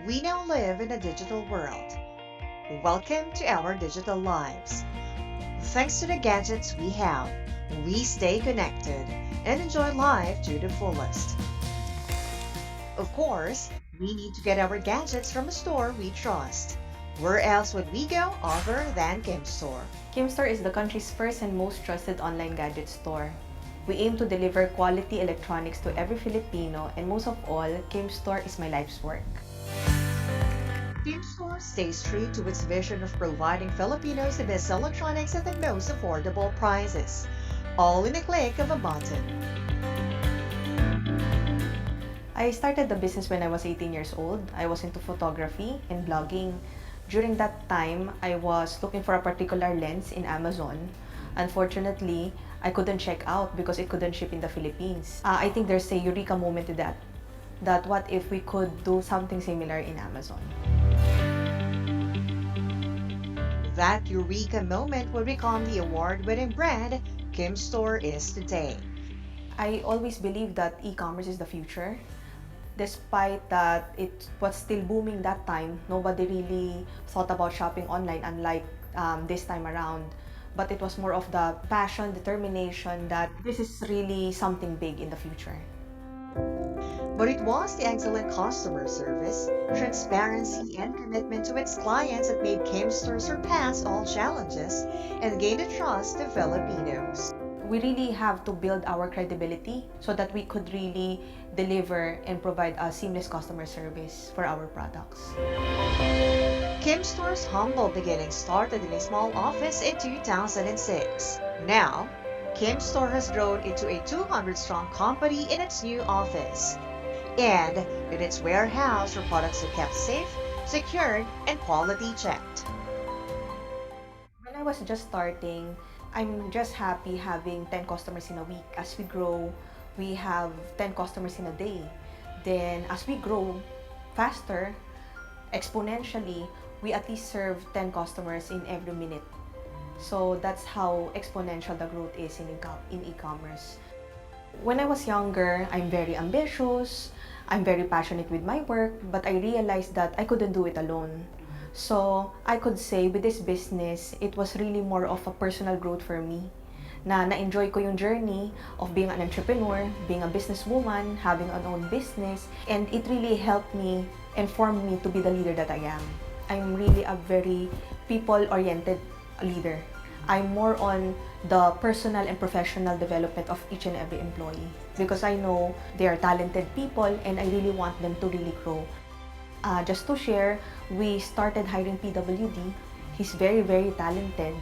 We now live in a digital world. Welcome to our digital lives. Thanks to the gadgets we have, we stay connected and enjoy life to the fullest. Of course, we need to get our gadgets from a store we trust. Where else would we go other than Kim Store? Kim Store is the country's first and most trusted online gadget store. We aim to deliver quality electronics to every Filipino, and most of all, Kim Store is my life's work. Kim Store stays true to its vision of providing Filipinos the best electronics at the most affordable prices, all in a click of a button. I started the business when I was 18 years old. I was into photography and blogging. During that time, I was looking for a particular lens in Amazon. Unfortunately, I couldn't check out because it couldn't ship in the Philippines. I think there's a eureka moment to that what if we could do something similar in Amazon? That eureka moment would become the award-winning brand Kim Store is today. I always believe that e-commerce is the future. Despite that it was still booming that time, nobody really thought about shopping online unlike this time around. But it was more of the passion, determination that this is really something big in the future. But it was the excellent customer service, transparency, and commitment to its clients that made Kim Store surpass all challenges and gain the trust of Filipinos. We really have to build our credibility so that we could really deliver and provide a seamless customer service for our products. Kim Store's humble beginnings started in a small office in 2006. Now, Kim Store has grown into a 200-strong company in its new office and in its warehouse where products are kept safe, secured, and quality checked. When I was just starting, I'm just happy having 10 customers in a week. As we grow, we have 10 customers in a day. Then as we grow faster, exponentially, we at least serve 10 customers in every minute. So that's how exponential the growth is in e-commerce. When I was younger, I'm very ambitious, I'm very passionate with my work, but I realized that I couldn't do it alone. So I could say with this business, it was really more of a personal growth for me. Na-enjoy ko yung journey of being an entrepreneur, being a businesswoman, having an own business, and it really helped me and formed me to be the leader that I am. I'm really a very people-oriented leader. I'm more on the personal and professional development of each and every employee because I know they are talented people and I really want them to really grow. Just to share, we started hiring PWD. He's very, very talented.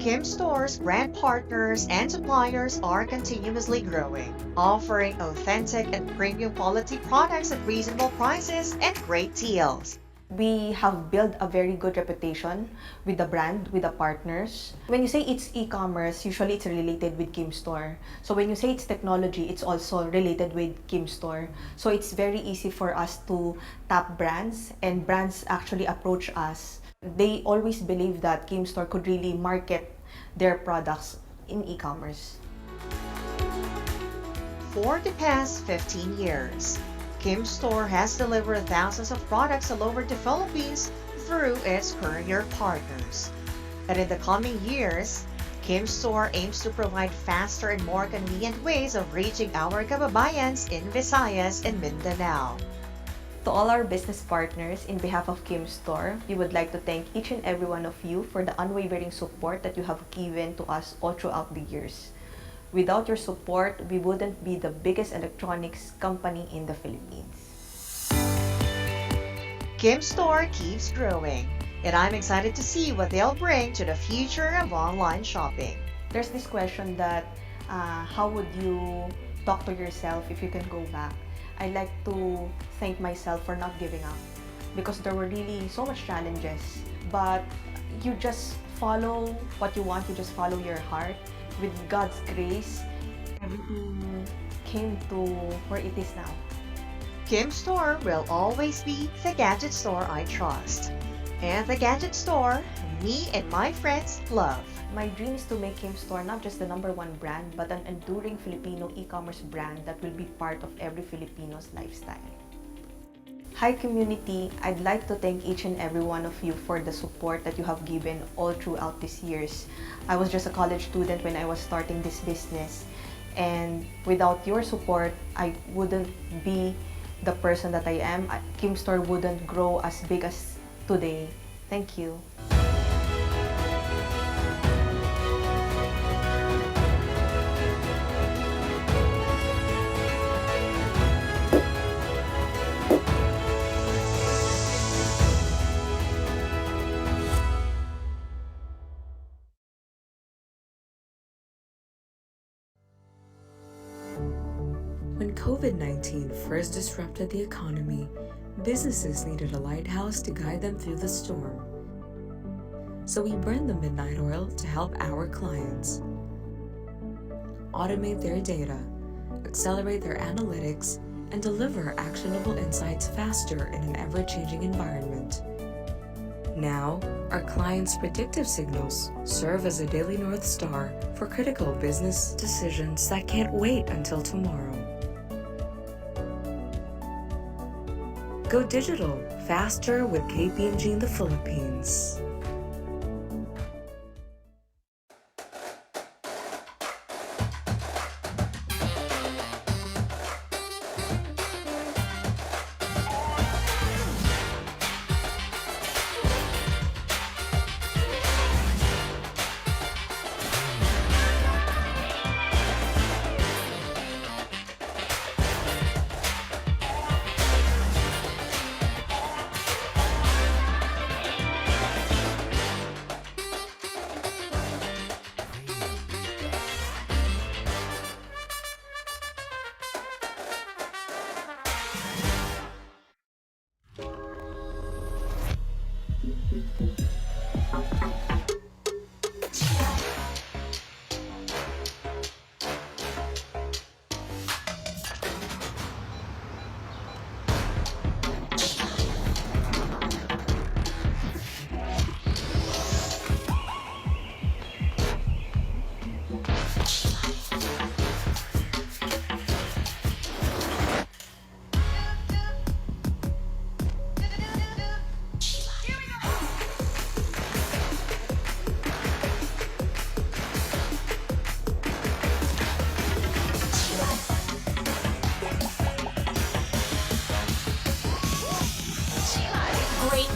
Kim Store's brand partners and suppliers are continuously growing, offering authentic and premium quality products at reasonable prices and great deals. We have built a very good reputation with the brand, with the partners. When you say it's e-commerce, usually it's related with Kim Store. So when you say it's technology, it's also related with Kim Store. So it's very easy for us to tap brands and brands actually approach us. They always believe that Kim Store could really market their products in e-commerce. For the past 15 years, Kim Store has delivered thousands of products all over the Philippines through its courier partners. And in the coming years, Kim Store aims to provide faster and more convenient ways of reaching our kababayans in Visayas and Mindanao. To all our business partners, in behalf of Kim Store, we would like to thank each and every one of you for the unwavering support that you have given to us all throughout the years. Without your support, we wouldn't be the biggest electronics company in the Philippines. Kim Store keeps growing, and I'm excited to see what they'll bring to the future of online shopping. There's this question that how would you talk to yourself if you can go back? I like to thank myself for not giving up because there were really so much challenges, but you just follow what you want, you just follow your heart. With God's grace, everything came to where it is now. Kim Store will always be the gadget store I trust. And the gadget store me and my friends love. My dream is to make Kim Store not just the #1 brand, but an enduring Filipino e-commerce brand that will be part of every Filipino's lifestyle. Hi community, I'd like to thank each and every one of you for the support that you have given all throughout these years. I was just a college student when I was starting this business, and without your support, I wouldn't be the person that I am. Kim Store wouldn't grow as big as today. Thank you. When COVID-19 first disrupted the economy, businesses needed a lighthouse to guide them through the storm. So we burned the midnight oil to help our clients automate their data, accelerate their analytics, and deliver actionable insights faster in an ever-changing environment. Now, our clients' predictive signals serve as a daily North Star for critical business decisions that can't wait until tomorrow. Go digital faster with KPMG in the Philippines.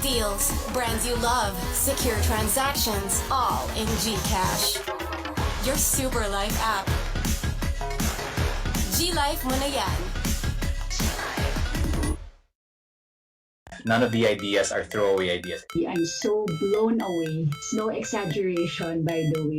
deals, brands you love, secure transactions, all in GCash. Your super life app. G-Life mo na yan. None of the ideas are throwaway ideas. I'm so blown away. It's no exaggeration, by the way.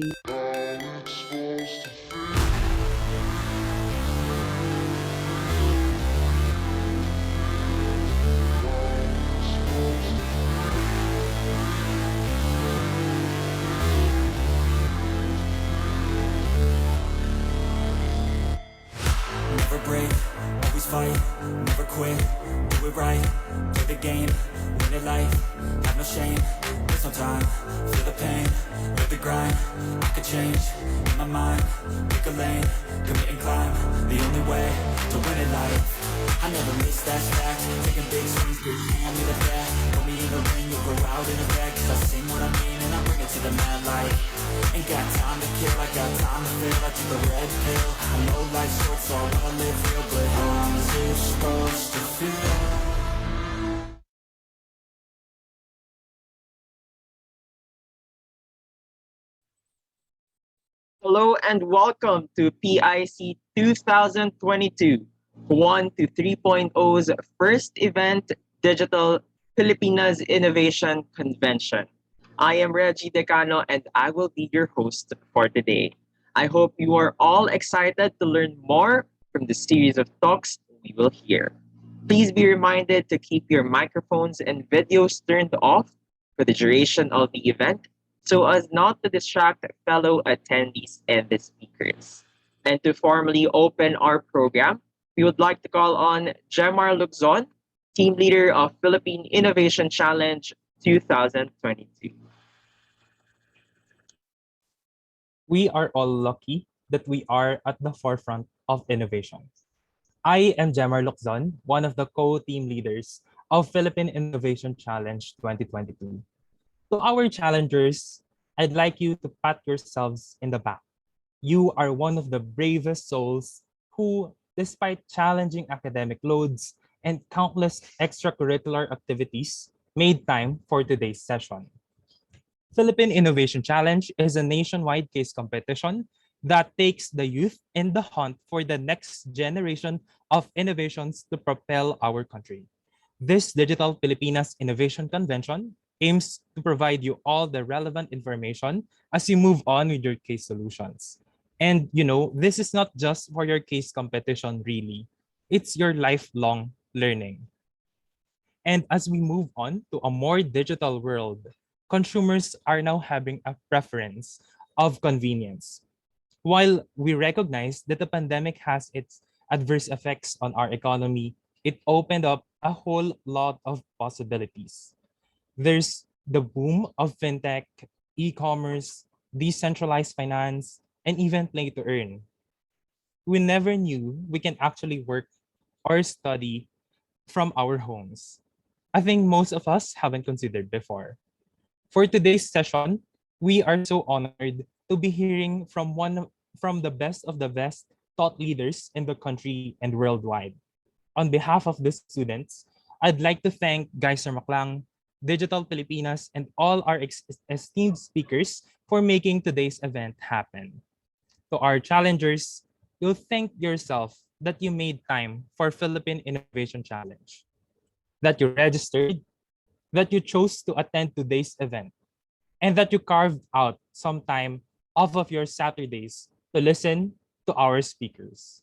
Never break, always fight, never quit, do it right, play the game, win it life, have no shame, there's no time, feel the pain, live the grind, I could change, in my mind, pick a lane, commit and climb, the only way to win it life. I never miss that fact, taking big swings, good hand me the bat, put me in the ring, you'll go out in a bag, cause I sing what I mean and I bring it to the mad light. Ain't got time to kill, I got time to feel, I took the red pill, I know life's short so I wanna live real, but how's it supposed to feel? Hello and welcome to PIC 2022, 1 to 3.0's first event, Digital Pilipinas Innovation Convention. I am Reggie Decano and I will be your host for today. I hope you are all excited to learn more from the series of talks we will hear. Please be reminded to keep your microphones and videos turned off for the duration of the event so as not to distract fellow attendees and the speakers. And to formally open our program, we would like to call on Jemar Luzon, Team Leader of Philippine Innovation Challenge 2022. We are all lucky that we are at the forefront of innovation. I am Jemar Loczon, one of the co-team leaders of Philippine Innovation Challenge 2022. To our challengers, I'd like you to pat yourselves in the back. You are one of the bravest souls who, despite challenging academic loads and countless extracurricular activities, made time for today's session. Philippine Innovation Challenge is a nationwide case competition that takes the youth in the hunt for the next generation of innovations to propel our country. This Digital Pilipinas Innovation Convention aims to provide you all the relevant information as you move on with your case solutions. And this is not just for your case competition, really. It's your lifelong learning. And as we move on to a more digital world, consumers are now having a preference of convenience. While we recognize that the pandemic has its adverse effects on our economy, it opened up a whole lot of possibilities. There's the boom of fintech, e-commerce, decentralized finance, and even play to earn. We never knew we can actually work or study from our homes. I think most of us haven't considered before. For today's session, we are so honored to be hearing from the best of the best thought leaders in the country and worldwide. On behalf of the students, I'd like to thank Geiser Maklang, Digital Pilipinas, and all our esteemed speakers for making today's event happen. To our challengers, you'll thank yourself that you made time for Philippine Innovation Challenge, that you registered, that you chose to attend today's event, and that you carved out some time off of your Saturdays to listen to our speakers.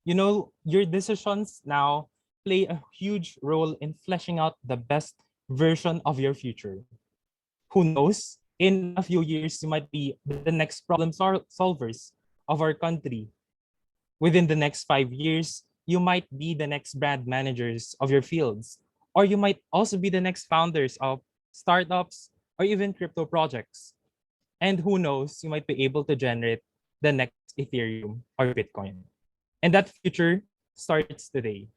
Your decisions now play a huge role in fleshing out the best version of your future. Who knows? In a few years, you might be the next problem solvers of our country. Within the next 5 years, you might be the next brand managers of your fields, or you might also be the next founders of startups or even crypto projects. And who knows, you might be able to generate the next Ethereum or Bitcoin. And that future starts today.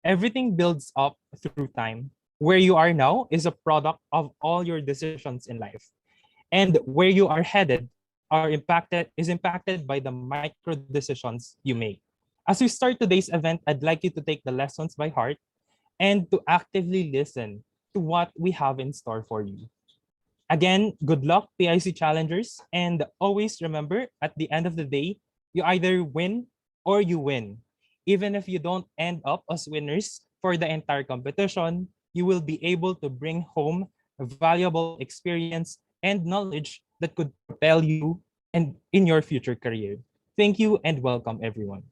Everything builds up through time. Where you are now is a product of all your decisions in life. And where you are headed is impacted by the micro decisions you make. As we start today's event, I'd like you to take the lessons by heart and to actively listen to what we have in store for you. Again, good luck, PIC challengers, and always remember, at the end of the day, you either win or you win. Even if you don't end up as winners for the entire competition, you will be able to bring home a valuable experience and knowledge that could propel you and in your future career. Thank you and welcome, everyone.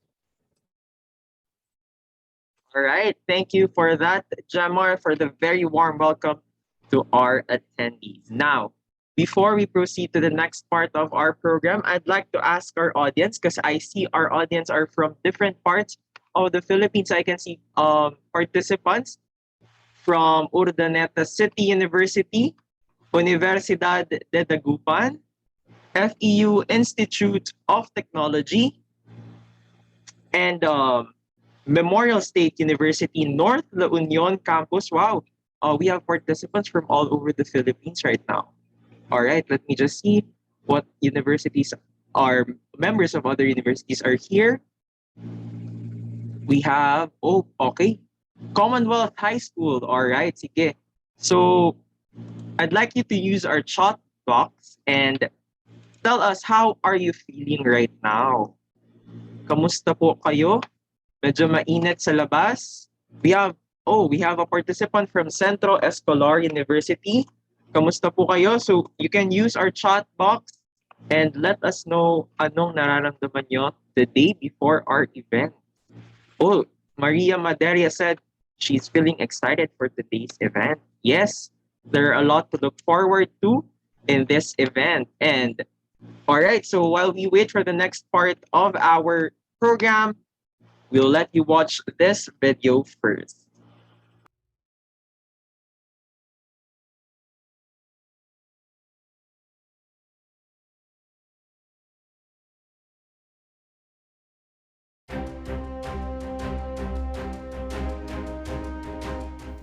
All right. Thank you for that, Jamar, for the very warm welcome to our attendees. Now, before we proceed to the next part of our program, I'd like to ask our audience, because I see our audience are from different parts of the Philippines. I can see participants from Urdaneta City University, Universidad de Dagupan, FEU Institute of Technology, and Memorial State University North La Union campus. Wow, we have participants from all over the Philippines right now. All right, let me just see what universities are members of other universities are here. We have, oh, okay, Commonwealth High School. All right, sige. So I'd like you to use our chat box and tell us, how are you feeling right now? Kamusta po kayo? Medyo mainit sa labas. We have a participant from Centro Escolar University. Kamusta po kayo? So you can use our chat box and let us know anong nararamdaman nyo the day before our event. Oh, Maria Maderia said she's feeling excited for today's event. Yes, there are a lot to look forward to in this event. And all right, so while we wait for the next part of our program, we'll let you watch this video first.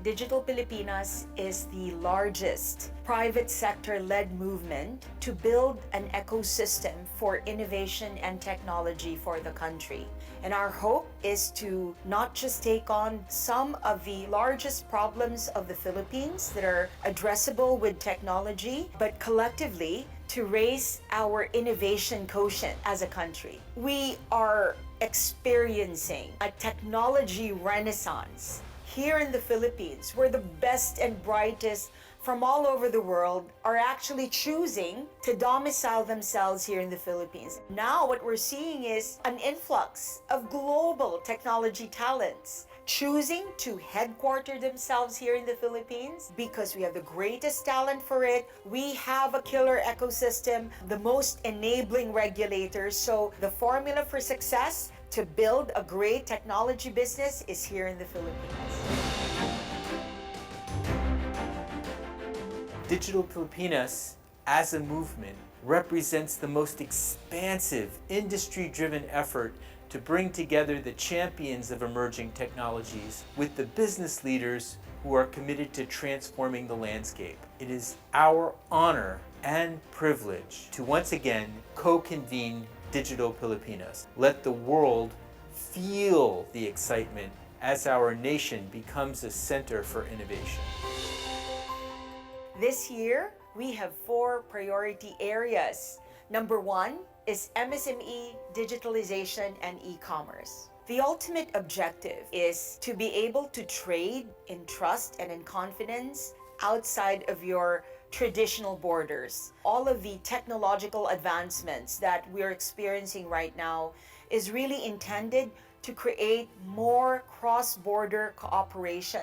Digital Pilipinas is the largest private sector-led movement to build an ecosystem for innovation and technology for the country. And our hope is to not just take on some of the largest problems of the Philippines that are addressable with technology, but collectively to raise our innovation quotient as a country. We are experiencing a technology renaissance here in the Philippines, where the best and brightest from all over the world are actually choosing to domicile themselves here in the Philippines. Now what we're seeing is an influx of global technology talents choosing to headquarter themselves here in the Philippines because we have the greatest talent for it. We have a killer ecosystem, the most enabling regulators. So the formula for success to build a great technology business is here in the Philippines. Digital Pilipinas, as a movement, represents the most expansive, industry-driven effort to bring together the champions of emerging technologies with the business leaders who are committed to transforming the landscape. It is our honor and privilege to once again co-convene Digital Pilipinas. Let the world feel the excitement as our nation becomes a center for innovation. This year, we have 4 priority areas. Number 1 is MSME, digitalization, and e-commerce. The ultimate objective is to be able to trade in trust and in confidence outside of your traditional borders. All of the technological advancements that we're experiencing right now is really intended to create more cross-border cooperation.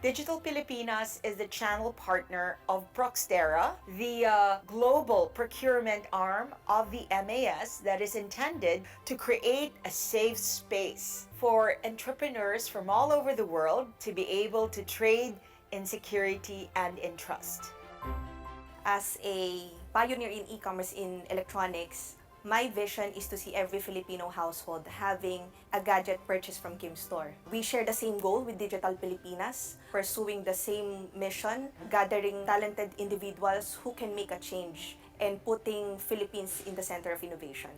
Digital Pilipinas is the channel partner of Proxtera, the global procurement arm of the MAS that is intended to create a safe space for entrepreneurs from all over the world to be able to trade in security and in trust. As a pioneer in e-commerce in electronics, my vision is to see every Filipino household having a gadget purchase from Kim Store. We share the same goal with Digital Pilipinas, pursuing the same mission, gathering talented individuals who can make a change and putting Philippines in the center of innovation.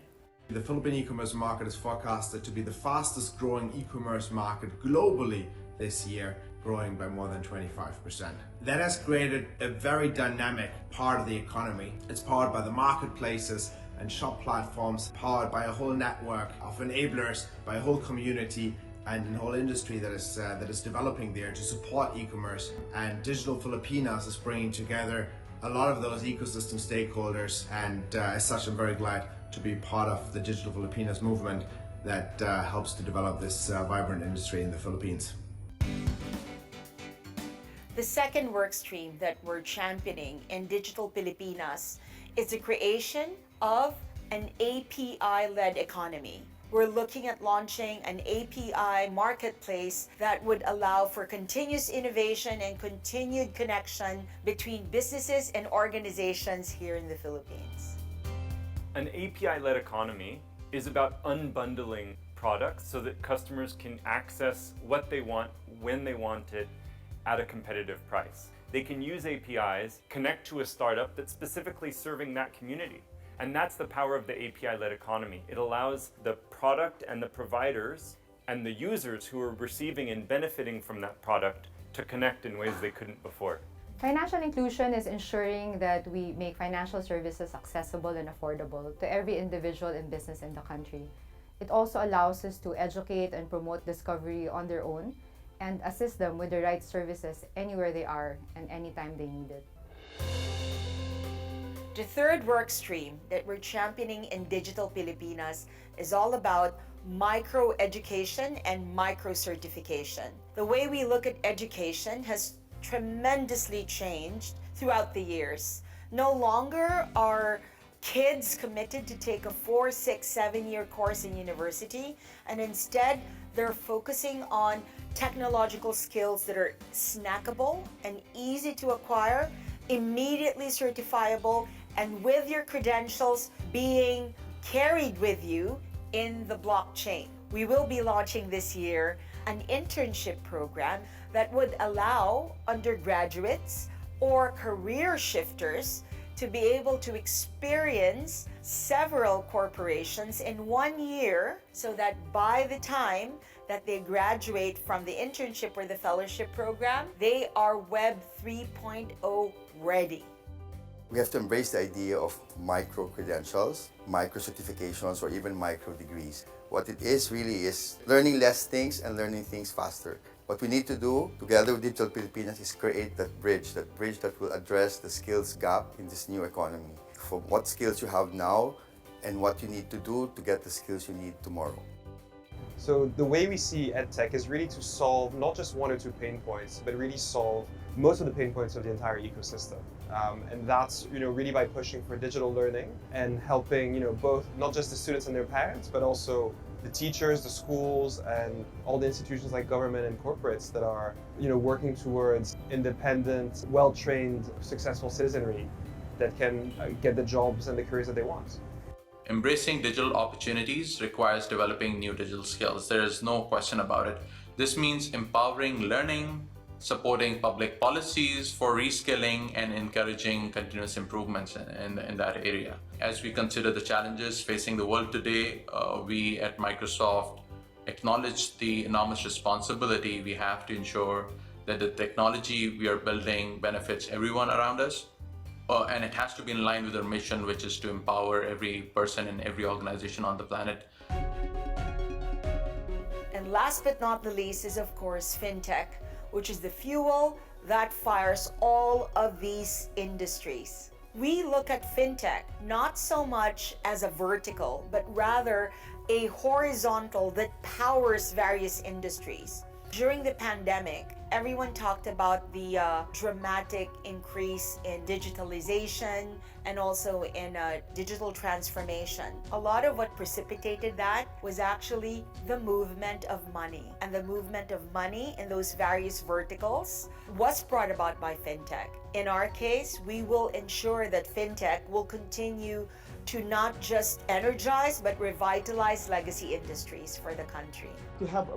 The Philippine e-commerce market is forecasted to be the fastest growing e-commerce market globally this year, growing by more than 25%. That has created a very dynamic part of the economy. It's powered by the marketplaces and shop platforms, powered by a whole network of enablers, by a whole community and a whole industry that is developing there to support e-commerce. And Digital Filipinas is bringing together a lot of those ecosystem stakeholders, and as such I'm very glad to be part of the Digital Filipinas movement that helps to develop this vibrant industry in the Philippines. The second work stream that we're championing in Digital Pilipinas is the creation of an API-led economy. We're looking at launching an API marketplace that would allow for continuous innovation and continued connection between businesses and organizations here in the Philippines. An API-led economy is about unbundling products so that customers can access what they want, when they want it, at a competitive price. They can use APIs, connect to a startup that's specifically serving that community. And that's the power of the API-led economy. It allows the product and the providers and the users who are receiving and benefiting from that product to connect in ways they couldn't before. Financial inclusion is ensuring that we make financial services accessible and affordable to every individual and business in the country. It also allows us to educate and promote discovery on their own and assist them with the right services anywhere they are and anytime they need it. The third work stream that we're championing in Digital Pilipinas is all about micro-education and micro-certification. The way we look at education has tremendously changed throughout the years. No longer are kids committed to take a 4, 6, 7-year course in university, and instead they're focusing on technological skills that are snackable and easy to acquire, immediately certifiable, and with your credentials being carried with you in the blockchain. We will be launching this year an internship program that would allow undergraduates or career shifters to be able to experience several corporations in 1 year, so that by the time that they graduate from the internship or the fellowship program, they are Web 3.0 ready. We have to embrace the idea of micro-credentials, micro-certifications, or even micro-degrees. What it is really is learning less things and learning things faster. What we need to do together with Digital Pilipinas is create that bridge that will address the skills gap in this new economy. For what skills you have now and what you need to do to get the skills you need tomorrow. So the way we see EdTech is really to solve not just 1 or 2 pain points, but really solve most of the pain points of the entire ecosystem. And that's really by pushing for digital learning and helping both not just the students and their parents, but also the teachers, the schools, and all the institutions like government and corporates that are working towards independent, well-trained, successful citizenry that can get the jobs and the careers that they want. Embracing digital opportunities requires developing new digital skills. There is no question about it. This means empowering learning, supporting public policies for reskilling, and encouraging continuous improvements in that area. As we consider the challenges facing the world today, we at Microsoft acknowledge the enormous responsibility we have to ensure that the technology we are building benefits everyone around us. And it has to be in line with our mission, which is to empower every person and every organization on the planet. And last but not the least is, of course, FinTech, which is the fuel that fires all of these industries. We look at FinTech not so much as a vertical, but rather a horizontal that powers various industries. During the pandemic, everyone talked about the dramatic increase in digitalization and also in digital transformation. A lot of what precipitated that was actually the movement of money. And the movement of money in those various verticals was brought about by FinTech. In our case, we will ensure that FinTech will continue to not just energize but revitalize legacy industries for the country. To have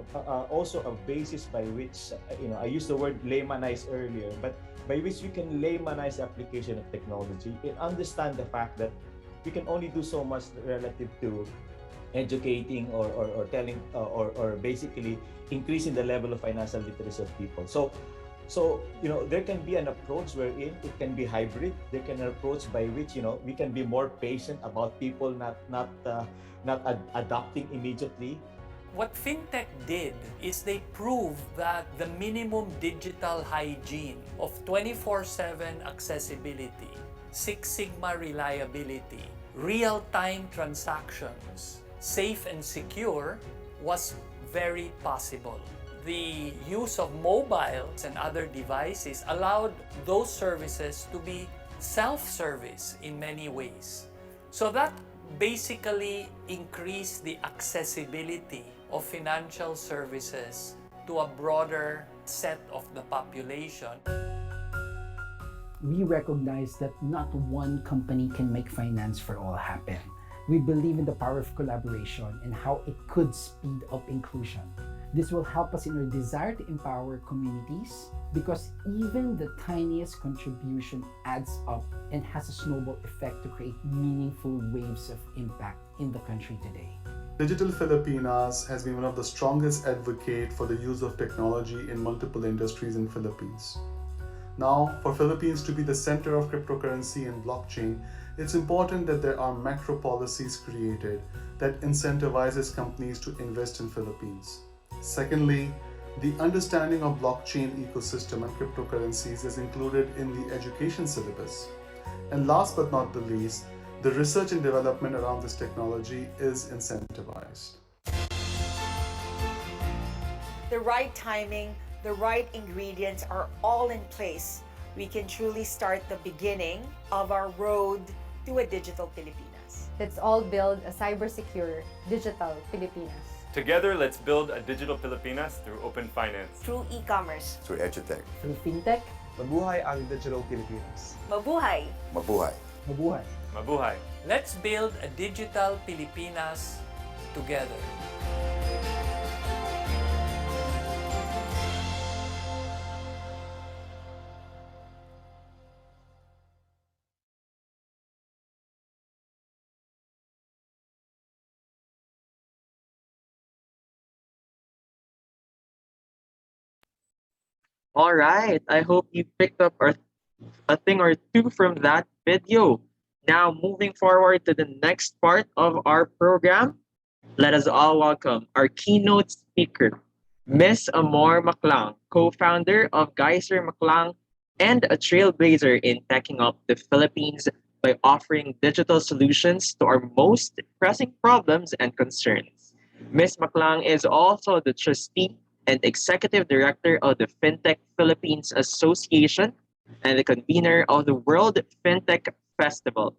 also a basis by which, I used the word laymanize earlier, but by which you can laymanize the application of technology and understand the fact that we can only do so much relative to educating or telling or basically increasing the level of financial literacy of people. So there can be an approach wherein it can be hybrid. There can be an approach by which we can be more patient about people not adopting immediately. What fintech did is they proved that the minimum digital hygiene of 24/7 accessibility, Six Sigma reliability, real-time transactions, safe and secure was very possible. The use of mobiles and other devices allowed those services to be self-service in many ways. So that basically increased the accessibility of financial services to a broader set of the population. We recognize that not one company can make finance for all happen. We believe in the power of collaboration and how it could speed up inclusion. This will help us in our desire to empower communities because even the tiniest contribution adds up and has a snowball effect to create meaningful waves of impact in the country today. Digital Filipinas has been one of the strongest advocates for the use of technology in multiple industries in Philippines. Now, for Philippines to be the center of cryptocurrency and blockchain, it's important that there are macro policies created that incentivizes companies to invest in Philippines. Secondly, the understanding of blockchain ecosystem and cryptocurrencies is included in the education syllabus. And last but not the least, the research and development around this technology is incentivized. The right timing, the right ingredients are all in place. We can truly start the beginning of our road to a digital Pilipinas. Let's all build a cyber-secure digital Pilipinas. Together, let's build a digital Pilipinas through open finance. Through e-commerce. Through edutech. Through fintech. Mabuhay ang digital Pilipinas. Mabuhay. Mabuhay. Mabuhay. Mabuhay. Let's build a digital Pilipinas together. All right, I hope you picked up a thing or two from that video. Now, moving forward to the next part of our program, let us all welcome our keynote speaker, Miss Amor Maclang, co-founder of Geyser Maclang and a trailblazer in taking up the Philippines by offering digital solutions to our most pressing problems and concerns. Ms. Maclang is also the trustee and executive director of the FinTech Philippines Association and the convener of the World FinTech Festival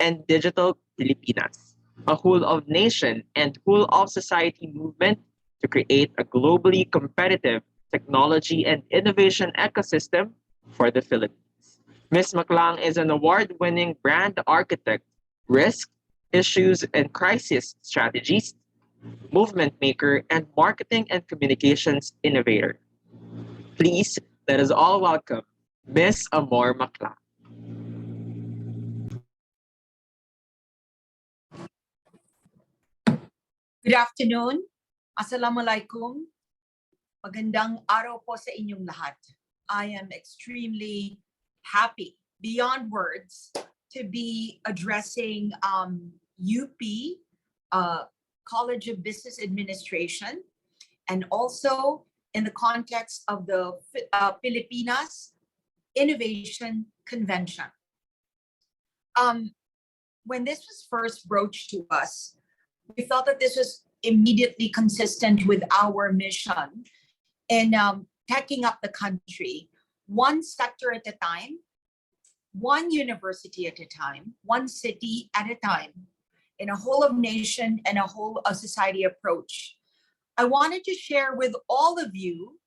and Digital Pilipinas, a whole of nation and whole of society movement to create a globally competitive technology and innovation ecosystem for the Philippines. Ms. Maclang is an award-winning brand architect, risk, issues, and crisis strategist, movement maker, and marketing and communications innovator. Please let us all welcome Ms. Amor Maclang. Good afternoon. Assalamualaikum. Magandang araw po sa inyong lahat. I am extremely happy, beyond words, to be addressing UP, College of Business Administration, and also in the context of the Pilipinas Innovation Convention. When this was first broached to us, we felt that this was immediately consistent with our mission in teching up the country, one sector at a time, one university at a time, one city at a time, in a whole of nation and a whole of society approach. I wanted to share with all of you.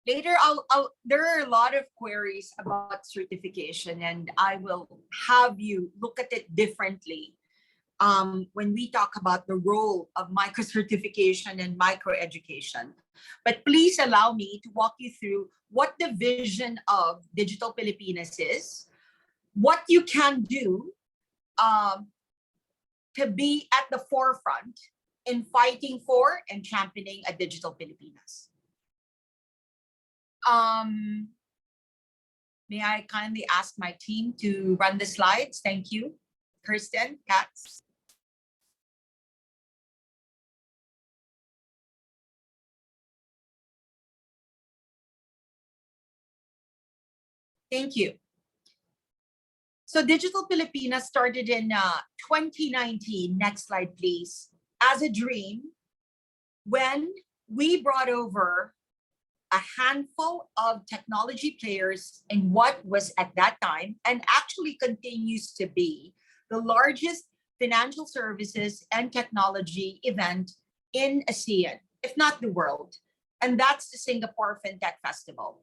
Later, there are a lot of queries about certification, and I will have you look at it differently when we talk about the role of micro-certification and micro-education. But please allow me to walk you through what the vision of Digital Pilipinas is, what you can do to be at the forefront in fighting for and championing a digital Pilipinas. May I kindly ask my team to run the slides? Thank you. Kirsten, Katz. Thank you. So Digital Pilipinas started in 2019, next slide please, as a dream when we brought over a handful of technology players in what was at that time and actually continues to be the largest financial services and technology event in ASEAN, if not the world. And that's the Singapore FinTech Festival.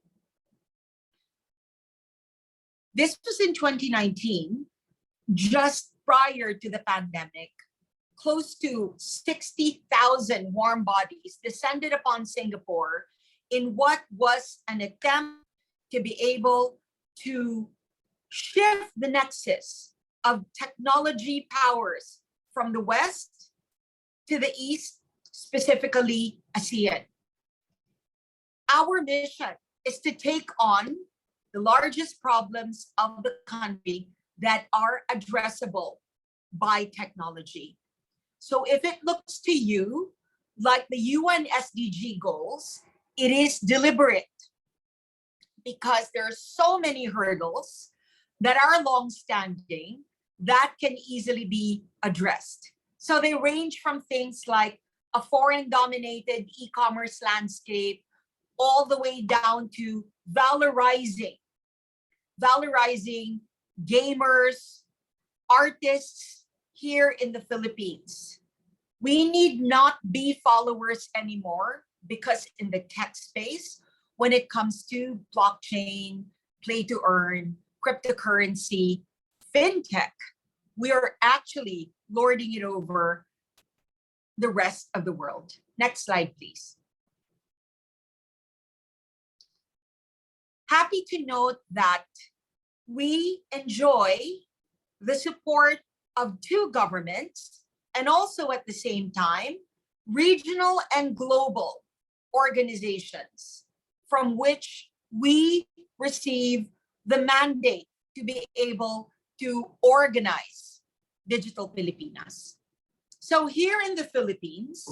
This was in 2019, just prior to the pandemic. Close to 60,000 warm bodies descended upon Singapore in what was an attempt to be able to shift the nexus of technology powers from the West to the East, specifically ASEAN. Our mission is to take on the largest problems of the country that are addressable by technology. So if it looks to you like the UN SDG goals, it is deliberate because there are so many hurdles that are long-standing that can easily be addressed. So they range from things like a foreign-dominated e-commerce landscape all the way down to valorizing gamers, artists here in the Philippines. We need not be followers anymore because in the tech space, when it comes to blockchain, play to earn, cryptocurrency, fintech, we are actually lording it over the rest of the world. Next slide, please. Happy to note that we enjoy the support of two governments and also at the same time, regional and global organizations from which we receive the mandate to be able to organize Digital Pilipinas. So here in the Philippines,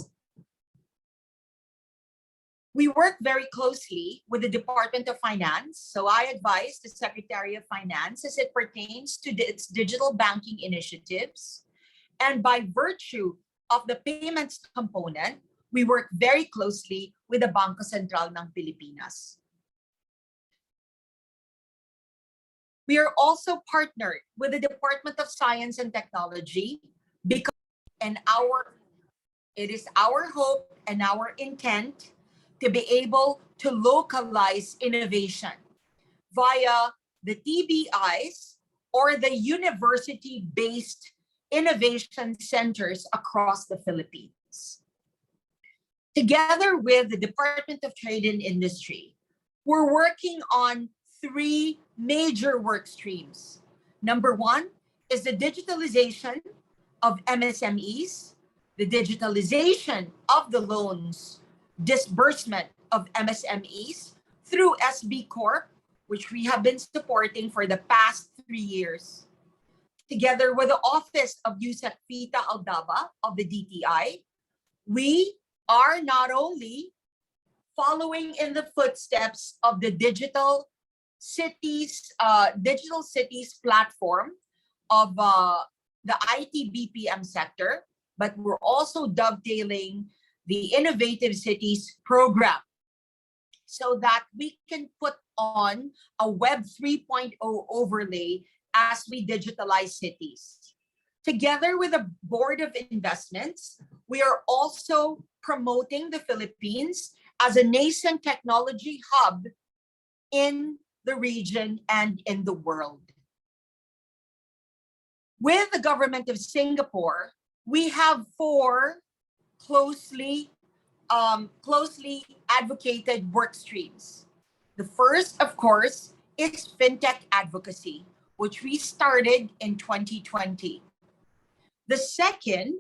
we work very closely with the Department of Finance. So I advise the Secretary of Finance as it pertains to its digital banking initiatives. And by virtue of the payments component, we work very closely with the Bangko Sentral ng Pilipinas. We are also partnered with the Department of Science and Technology because it is our hope and our intent to be able to localize innovation via the TBIs or the university-based innovation centers across the Philippines. Together with the Department of Trade and Industry, we're working on three major work streams. Number one is the digitalization of MSMEs, the digitalization of the loans disbursement of MSMEs through SB Corp, which we have been supporting for the past 3 years. Together with the Office of Yusek Fita Aldaba of the DTI, we are not only following in the footsteps of the digital cities platform of the IT BPM sector, but we're also dovetailing the Innovative Cities program so that we can put on a Web 3.0 overlay as we digitalize cities. Together with the Board of Investments, we are also promoting the Philippines as a nascent technology hub in the region and in the world. With the government of Singapore, we have four closely advocated work streams. The first, of course, is fintech advocacy, which we started in 2020. The second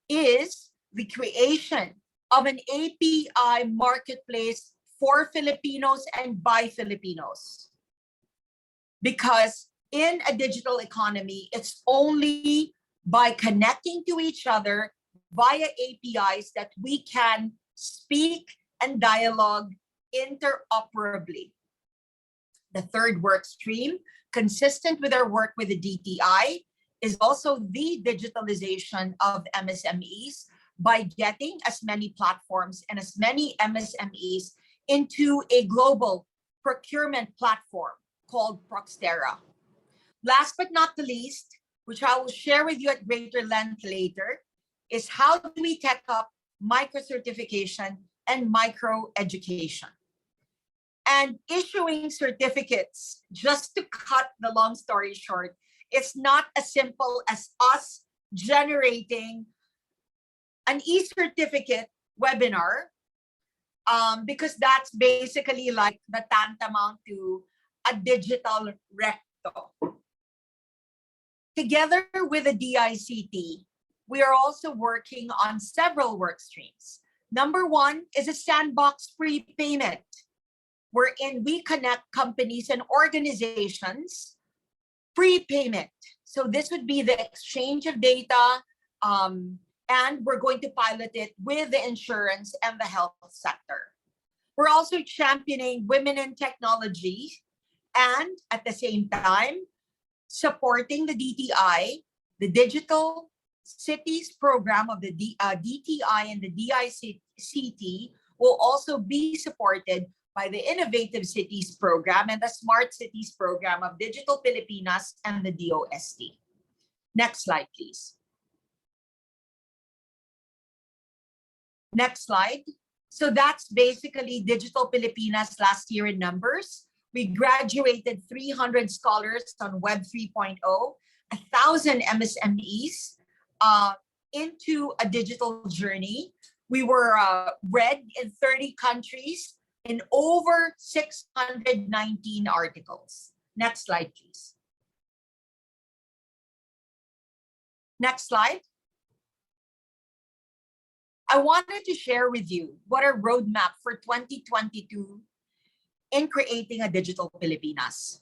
is the creation of an API marketplace for Filipinos and by Filipinos. Because in a digital economy, it's only by connecting to each other via APIs that we can speak and dialogue interoperably. The third work stream, consistent with our work with the DTI, is also the digitalization of MSMEs by getting as many platforms and as many MSMEs into a global procurement platform called Proxtera. Last but not the least, which I will share with you at greater length later, is how do we tech up micro-certification and micro-education. And issuing certificates, just to cut the long story short, it's not as simple as us generating an e-certificate webinar, because that's basically like the tantamount to a digital recto. Together with the DICT, we are also working on several work streams. Number one is a sandbox prepayment, wherein we connect companies and organizations prepayment. So this would be the exchange of data, and we're going to pilot it with the insurance and the health sector. We're also championing women in technology and at the same time supporting the DTI, the Digital Cities program of the DTI and the DICT will also be supported by the Innovative Cities program and the Smart Cities program of Digital Pilipinas and the DOST. Next slide, please. Next slide. So that's basically Digital Pilipinas last year in numbers. We graduated 300 scholars on Web 3.0, 1,000 MSMEs into a digital journey. We were read in 30 countries in over 619 articles. Next slide, please. Next slide. I wanted to share with you what our roadmap for 2022 in creating a digital Pilipinas.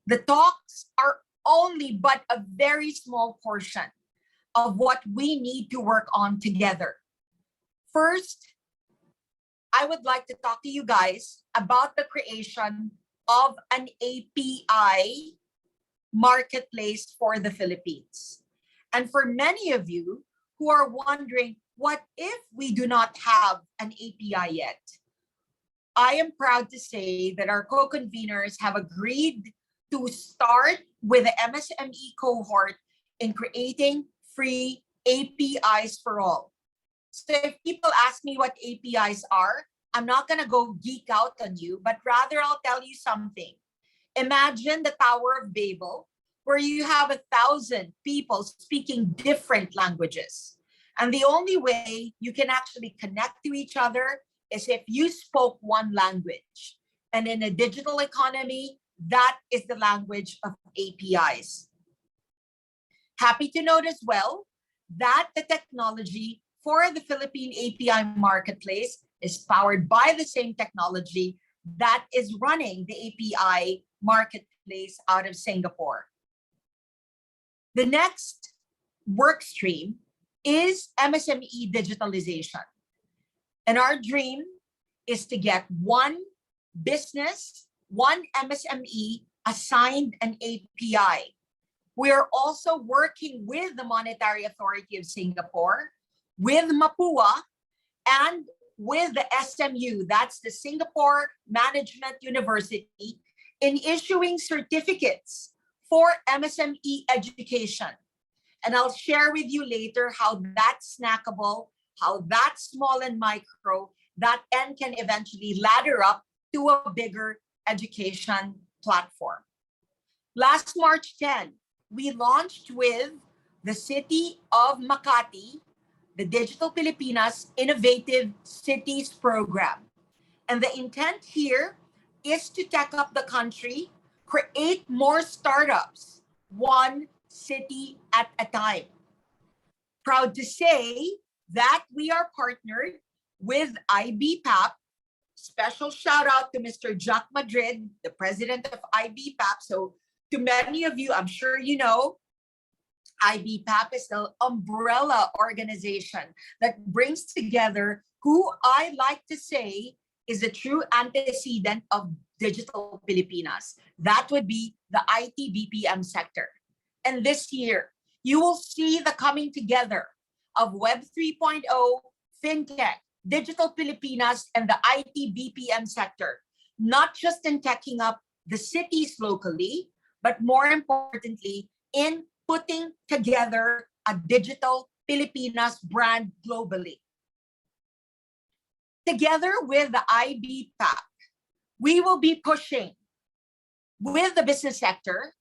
The talks are only but a very small portion of what we need to work on together. First, I would like to talk to you guys about the creation of an API marketplace for the Philippines. And for many of you who are wondering, what if we do not have an API yet? I am proud to say that our co-conveners have agreed to start with the MSME cohort in creating free APIs for all. So if people ask me what APIs are, I'm not going to go geek out on you, but rather I'll tell you something. Imagine the Tower of Babel, where you have 1,000 people speaking different languages. And the only way you can actually connect to each other is if you spoke one language. And in a digital economy, that is the language of APIs. Happy to note as well that the technology for the Philippine API marketplace is powered by the same technology that is running the API marketplace out of Singapore. The next work stream is MSME digitalization. And our dream is to get one business, one MSME assigned an API. We are also working with the Monetary Authority of Singapore, with MAPUA, and with the SMU, that's the Singapore Management University, in issuing certificates for MSME education. And I'll share with you later how that's snackable, how that's small and micro, that N can eventually ladder up to a bigger education platform. Last March 10, we launched with the City of Makati, the Digital Pilipinas Innovative Cities program. And the intent here is to tech up the country, create more startups, one city at a time. Proud to say that we are partnered with IBPAP. Special shout out to Mr. Jack Madrid, the president of IBPAP. So to many of you, I'm sure you know, IBPAP is the umbrella organization that brings together who I like to say is a true antecedent of Digital Pilipinas. That would be the IT BPM sector. And this year, you will see the coming together of Web 3.0, FinTech, Digital Pilipinas, and the IT BPM sector, not just in teching up the cities locally, but more importantly, in putting together a Digital Pilipinas brand globally. Together with the IBPAC, we will be pushing with the business sector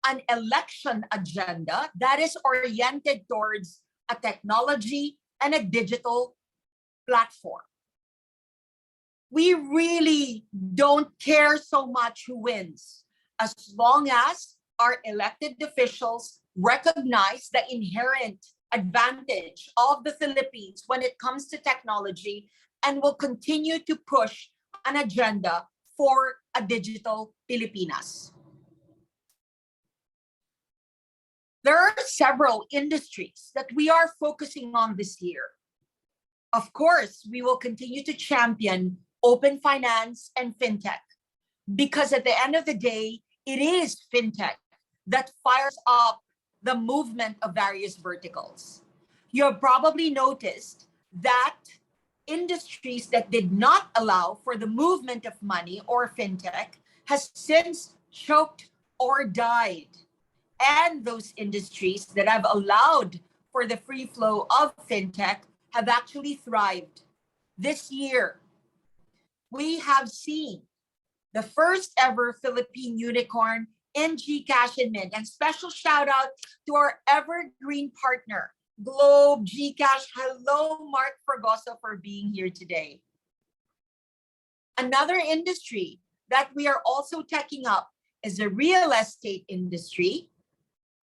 an election agenda that is oriented towards a technology and a digital platform. We really don't care so much who wins, as long as our elected officials recognize the inherent advantage of the Philippines when it comes to technology and will continue to push an agenda for a digital Pilipinas. There are several industries that we are focusing on this year. Of course, we will continue to champion open finance and fintech, because at the end of the day, it is fintech that fires up the movement of various verticals. You have probably noticed that industries that did not allow for the movement of money or fintech has since choked or died. And those industries that have allowed for the free flow of fintech have actually thrived. This year, we have seen the first ever Philippine unicorn in GCash and Mint. And special shout out to our evergreen partner, Globe GCash. Hello, Mark Fragoso, for being here today. Another industry that we are also taking up is the real estate industry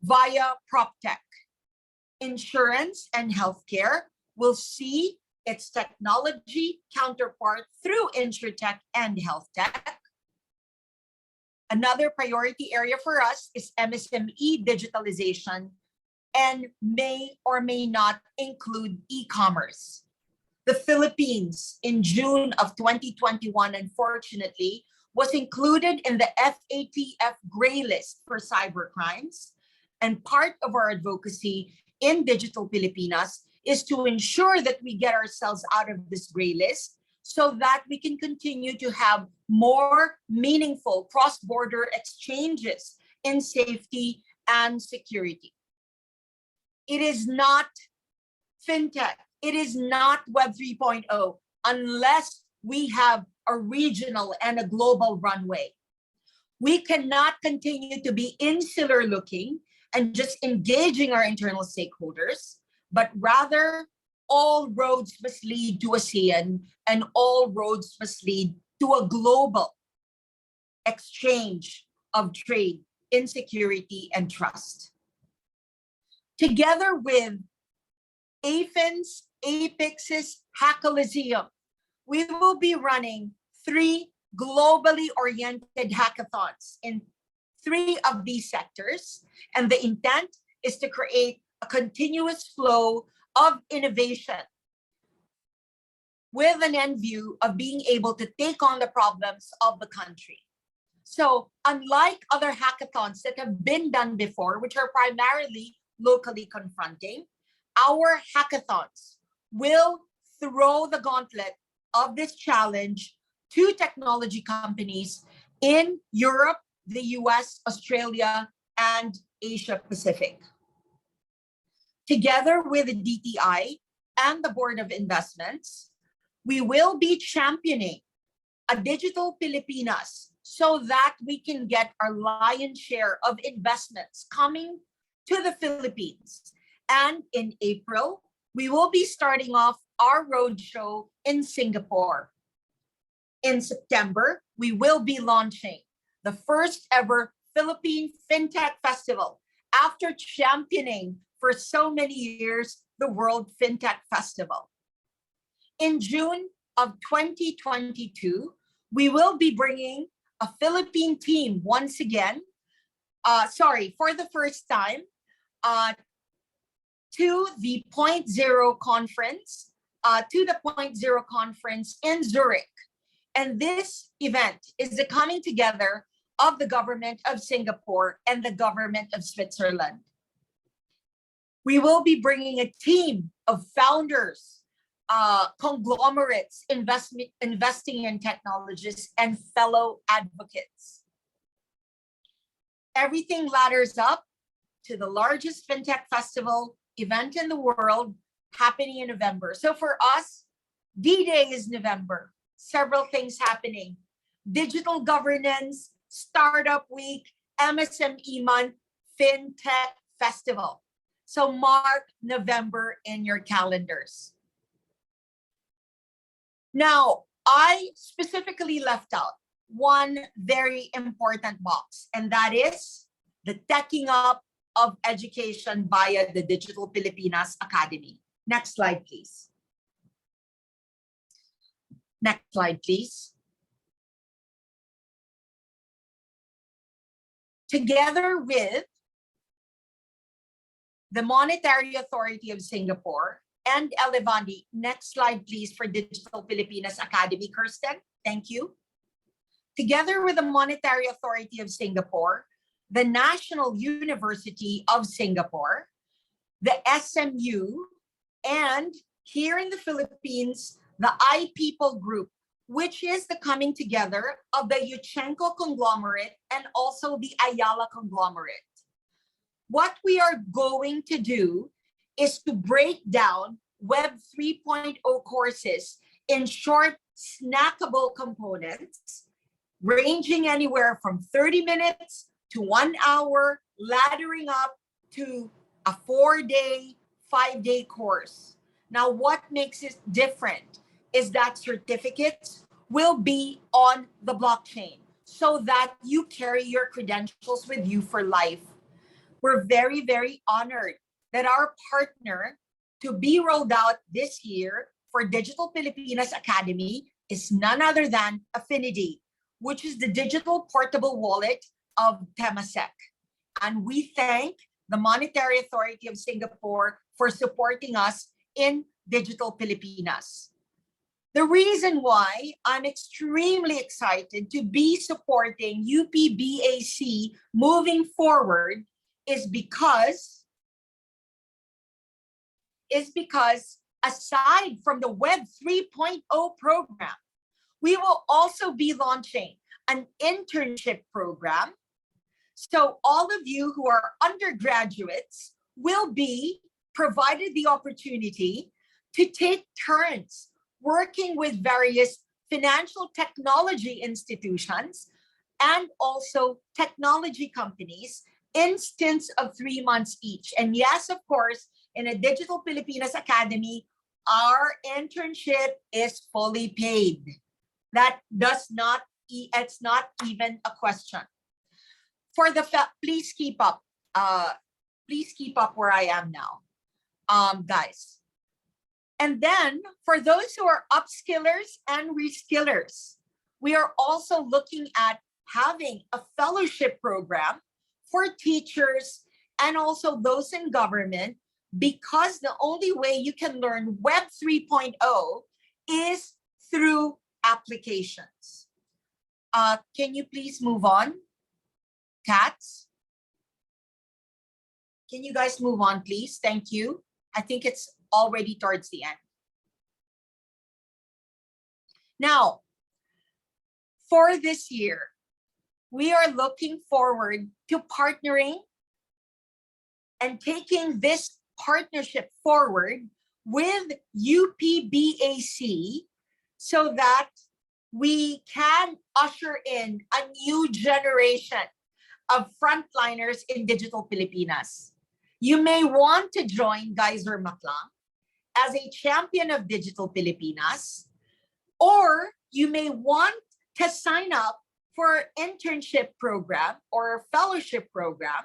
via PropTech. Insurance and healthcare will see its technology counterpart through InsurTech and HealthTech. Another priority area for us is MSME digitalization and may or may not include e-commerce. The Philippines in June of 2021, unfortunately, was included in the FATF gray list for cybercrimes. And part of our advocacy in Digital Pilipinas is to ensure that we get ourselves out of this gray list so that we can continue to have more meaningful cross-border exchanges in safety and security. It is not fintech. It is not Web 3.0 unless we have a regional and a global runway. We cannot continue to be insular looking and just engaging our internal stakeholders, but rather all roads must lead to ASEAN and all roads must lead to a global exchange of trade, insecurity, and trust. Together with AFIN's, APIX's Hackalizeum, we will be running 3 globally oriented hackathons in 3 of these sectors. And the intent is to create a continuous flow of innovation with an end view of being able to take on the problems of the country. So unlike other hackathons that have been done before, which are primarily locally confronting, our hackathons will throw the gauntlet of this challenge to technology companies in Europe, the US, Australia, and Asia Pacific. Together with the DTI and the Board of Investments, we will be championing a Digital Pilipinas so that we can get our lion's share of investments coming to the Philippines. And in April, we will be starting off our roadshow in Singapore. In September, we will be launching the first ever Philippine FinTech Festival after championing for so many years the World FinTech Festival. In June of 2022, we will be bringing a Philippine team once again, for the first time, to the Point Zero conference, in Zurich. And this event is the coming together of the government of Singapore and the government of Switzerland. We will be bringing a team of founders, conglomerates, investing in technologists, and fellow advocates. Everything ladders up to the largest FinTech Festival event in the world happening in November. So for us, D-Day is November. Several things happening. Digital governance, Startup Week, MSME Month, FinTech Festival. So mark November in your calendars. Now, I specifically left out one very important box, and that is the teching up of education via the Digital Pilipinas Academy. Next slide, please. Next slide, please. Together with the Monetary Authority of Singapore and Elevandi. Next slide, please, for Digital Pilipinas Academy, Kirsten. Thank you. Together with the Monetary Authority of Singapore, the National University of Singapore, the SMU, and here in the Philippines, the iPeople Group, which is the coming together of the Yuchenko conglomerate and also the Ayala conglomerate. What we are going to do is to break down Web 3.0 courses in short, snackable components, ranging anywhere from 30 minutes to 1 hour, laddering up to a 4-day, 5-day course. Now, what makes it different is that certificates will be on the blockchain so that you carry your credentials with you for life. We're very, very honored that our partner to be rolled out this year for Digital Pilipinas Academy is none other than Affinity, which is the digital portable wallet of Temasek. And we thank the Monetary Authority of Singapore for supporting us in Digital Pilipinas. The reason why I'm extremely excited to be supporting UPBAC moving forward is because aside from the Web 3.0 program, we will also be launching an internship program. So all of you who are undergraduates will be provided the opportunity to take turns working with various financial technology institutions and also technology companies in stints of 3 months each. And yes, of course, in a Digital Pilipinas Academy, our internship is fully paid. That it's not even a question. Please keep up. Please keep up where I am now, guys. And then for those who are upskillers and reskillers, we are also looking at having a fellowship program for teachers and also those in government, because the only way you can learn Web 3.0 is through applications. Can you please move on? Cats? Can you guys move on, please? Thank you. I think it's already towards the end. Now, for this year, we are looking forward to partnering and taking this partnership forward with UPBAC so that we can usher in a new generation of frontliners in Digital Pilipinas. You may want to join Geyser Maklang as a champion of Digital Pilipinas, or you may want to sign up for an internship program or a fellowship program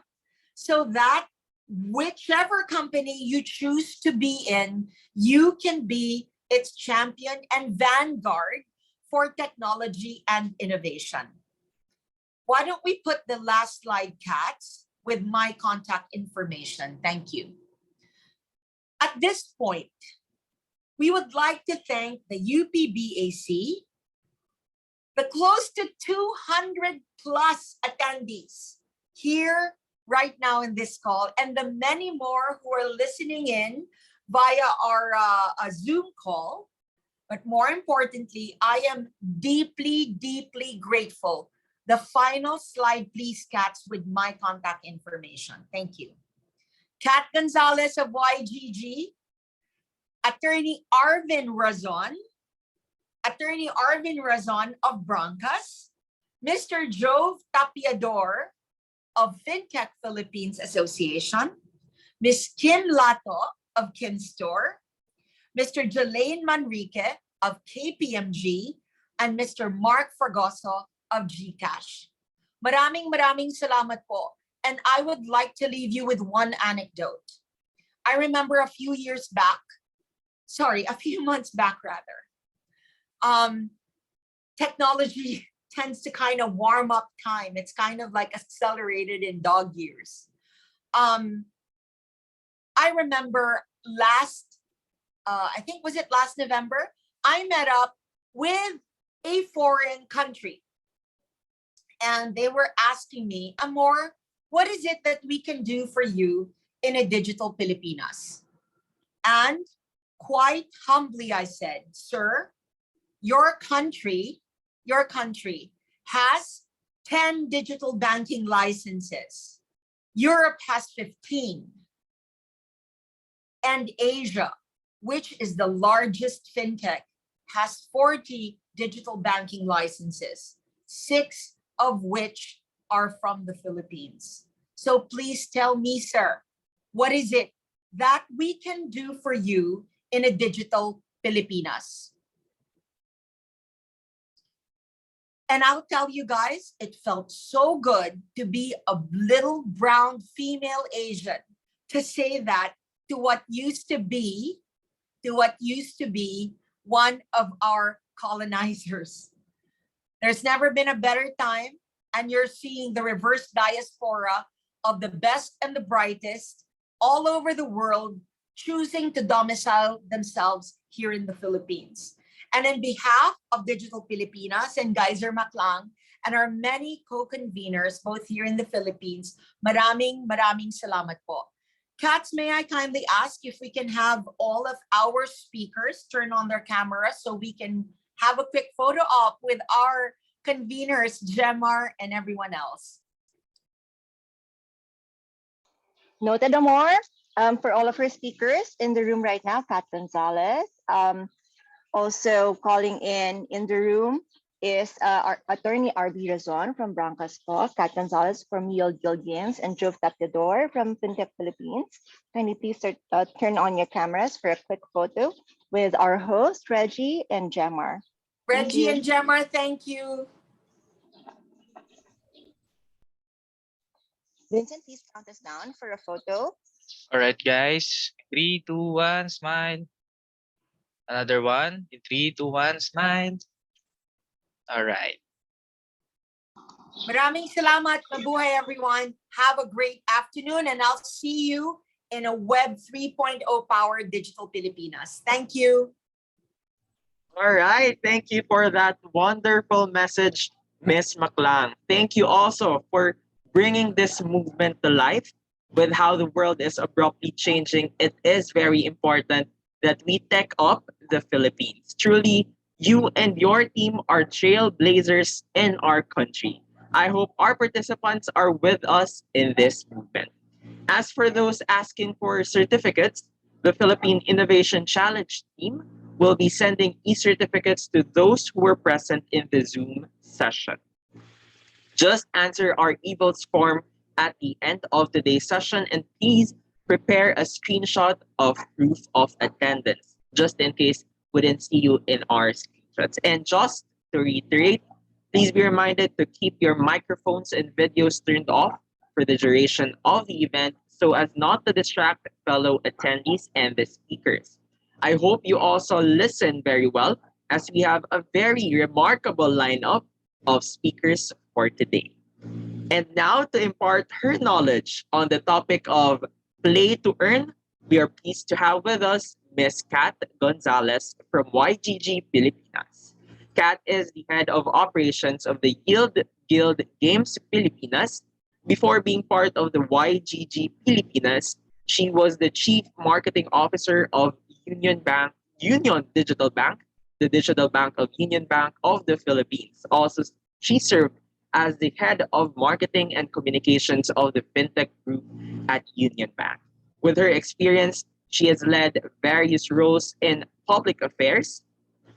so that whichever company you choose to be in, you can be its champion and vanguard for technology and innovation. Why don't we put the last slide, Katz, with my contact information? Thank you. At this point, we would like to thank the UPBAC, the close to 200 plus attendees here right now in this call, and the many more who are listening in via our Zoom call. But more importantly, I am deeply, deeply grateful. The final slide, please, Katz, with my contact information. Thank you. Kat Gonzalez of YGG, Attorney Arvin Razon of Broncos, Mr. Jove Tapiador of FinTech Philippines Association, Ms. Kim Lato of Kim Store, Mr. Jelaine Manrique of KPMG, and Mr. Mark Fragoso of GCash. Maraming salamat po. And I would like to leave you with one anecdote. I remember a few months back rather, technology tends to kind of warm up time. It's kind of like accelerated in dog years. I remember I think was it last November, I met up with a foreign country. And they were asking me, Amor, what is it that we can do for you in a digital Pilipinas? And quite humbly, I said, sir, your country has 10 digital banking licenses. Europe has 15. And Asia, which is the largest fintech, has 40 digital banking licenses, 6 of which are from the Philippines. So please tell me, sir, what is it that we can do for you in a digital Pilipinas? And I'll tell you guys, it felt so good to be a little brown female Asian to say that to what used to be one of our colonizers. There's never been a better time, and you're seeing the reverse diaspora of the best and the brightest all over the world choosing to domicile themselves here in the Philippines. And on behalf of Digital Pilipinas and Geyser Maclang and our many co-conveners both here in the Philippines, maraming salamat po. Katz, may I kindly ask if we can have all of our speakers turn on their cameras so we can have a quick photo op with our conveners, Gemar, and everyone else. Noted, Amor. For all of our speakers in the room right now, Kat Gonzalez. Also calling in the room is our attorney RB Razon from Broncos Po, Kat Gonzalez from Yield Games, and Jove Tapiador from FinTech Philippines. Can you please turn on your cameras for a quick photo with our host, Reggie and Gemar. Reggie and Gemar, thank you. Vincent, please count us down for a photo. All right, guys. 3, 2, 1, smile. Another one. 3, 2, 1, smile. All right. Maraming salamat. Mabuhay, everyone. Have a great afternoon, and I'll see you in a Web 3.0 powered Digital Pilipinas. Thank you. All right. Thank you for that wonderful message, Ms. Maclang. Thank you also for bringing this movement to life. With how the world is abruptly changing, it is very important that we tech up the Philippines. Truly, you and your team are trailblazers in our country. I hope our participants are with us in this movement. As for those asking for certificates, the Philippine Innovation Challenge team will be sending e-certificates to those who were present in the Zoom session. Just answer our e-votes form at the end of today's session, and please prepare a screenshot of proof of attendance, just in case we didn't see you in our screenshots. And just to reiterate, please be reminded to keep your microphones and videos turned off for the duration of the event so as not to distract fellow attendees and the speakers. I hope you also listen very well as we have a very remarkable lineup of speakers for today. And now to impart her knowledge on the topic of play to earn, we are pleased to have with us Miss Kat Gonzalez from YGG Pilipinas. Kat is the head of operations of the Yield Guild Games Pilipinas. Before being part of the YGG Pilipinas, she was the chief marketing officer of Union Digital Bank, the digital bank of Union Bank of the Philippines. Also, she served as the head of marketing and communications of the fintech group at Union Bank. With her experience, she has led various roles in public affairs,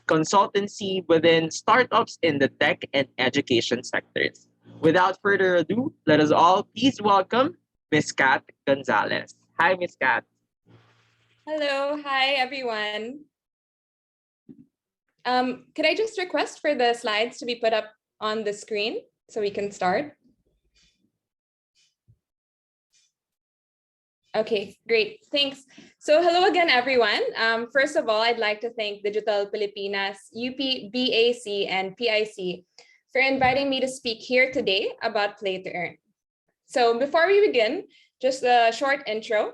consultancy within startups in the tech and education sectors. Without further ado, let us all please welcome Miss Kat Gonzalez. Hi, Miss Kat. Hello, hi everyone. Could I just request for the slides to be put up on the screen so we can start? Okay, great, thanks. So hello again, everyone. First of all, I'd like to thank Digital Pilipinas, UP, BAC, and PIC for inviting me to speak here today about Play to Earn. So before we begin, just a short intro.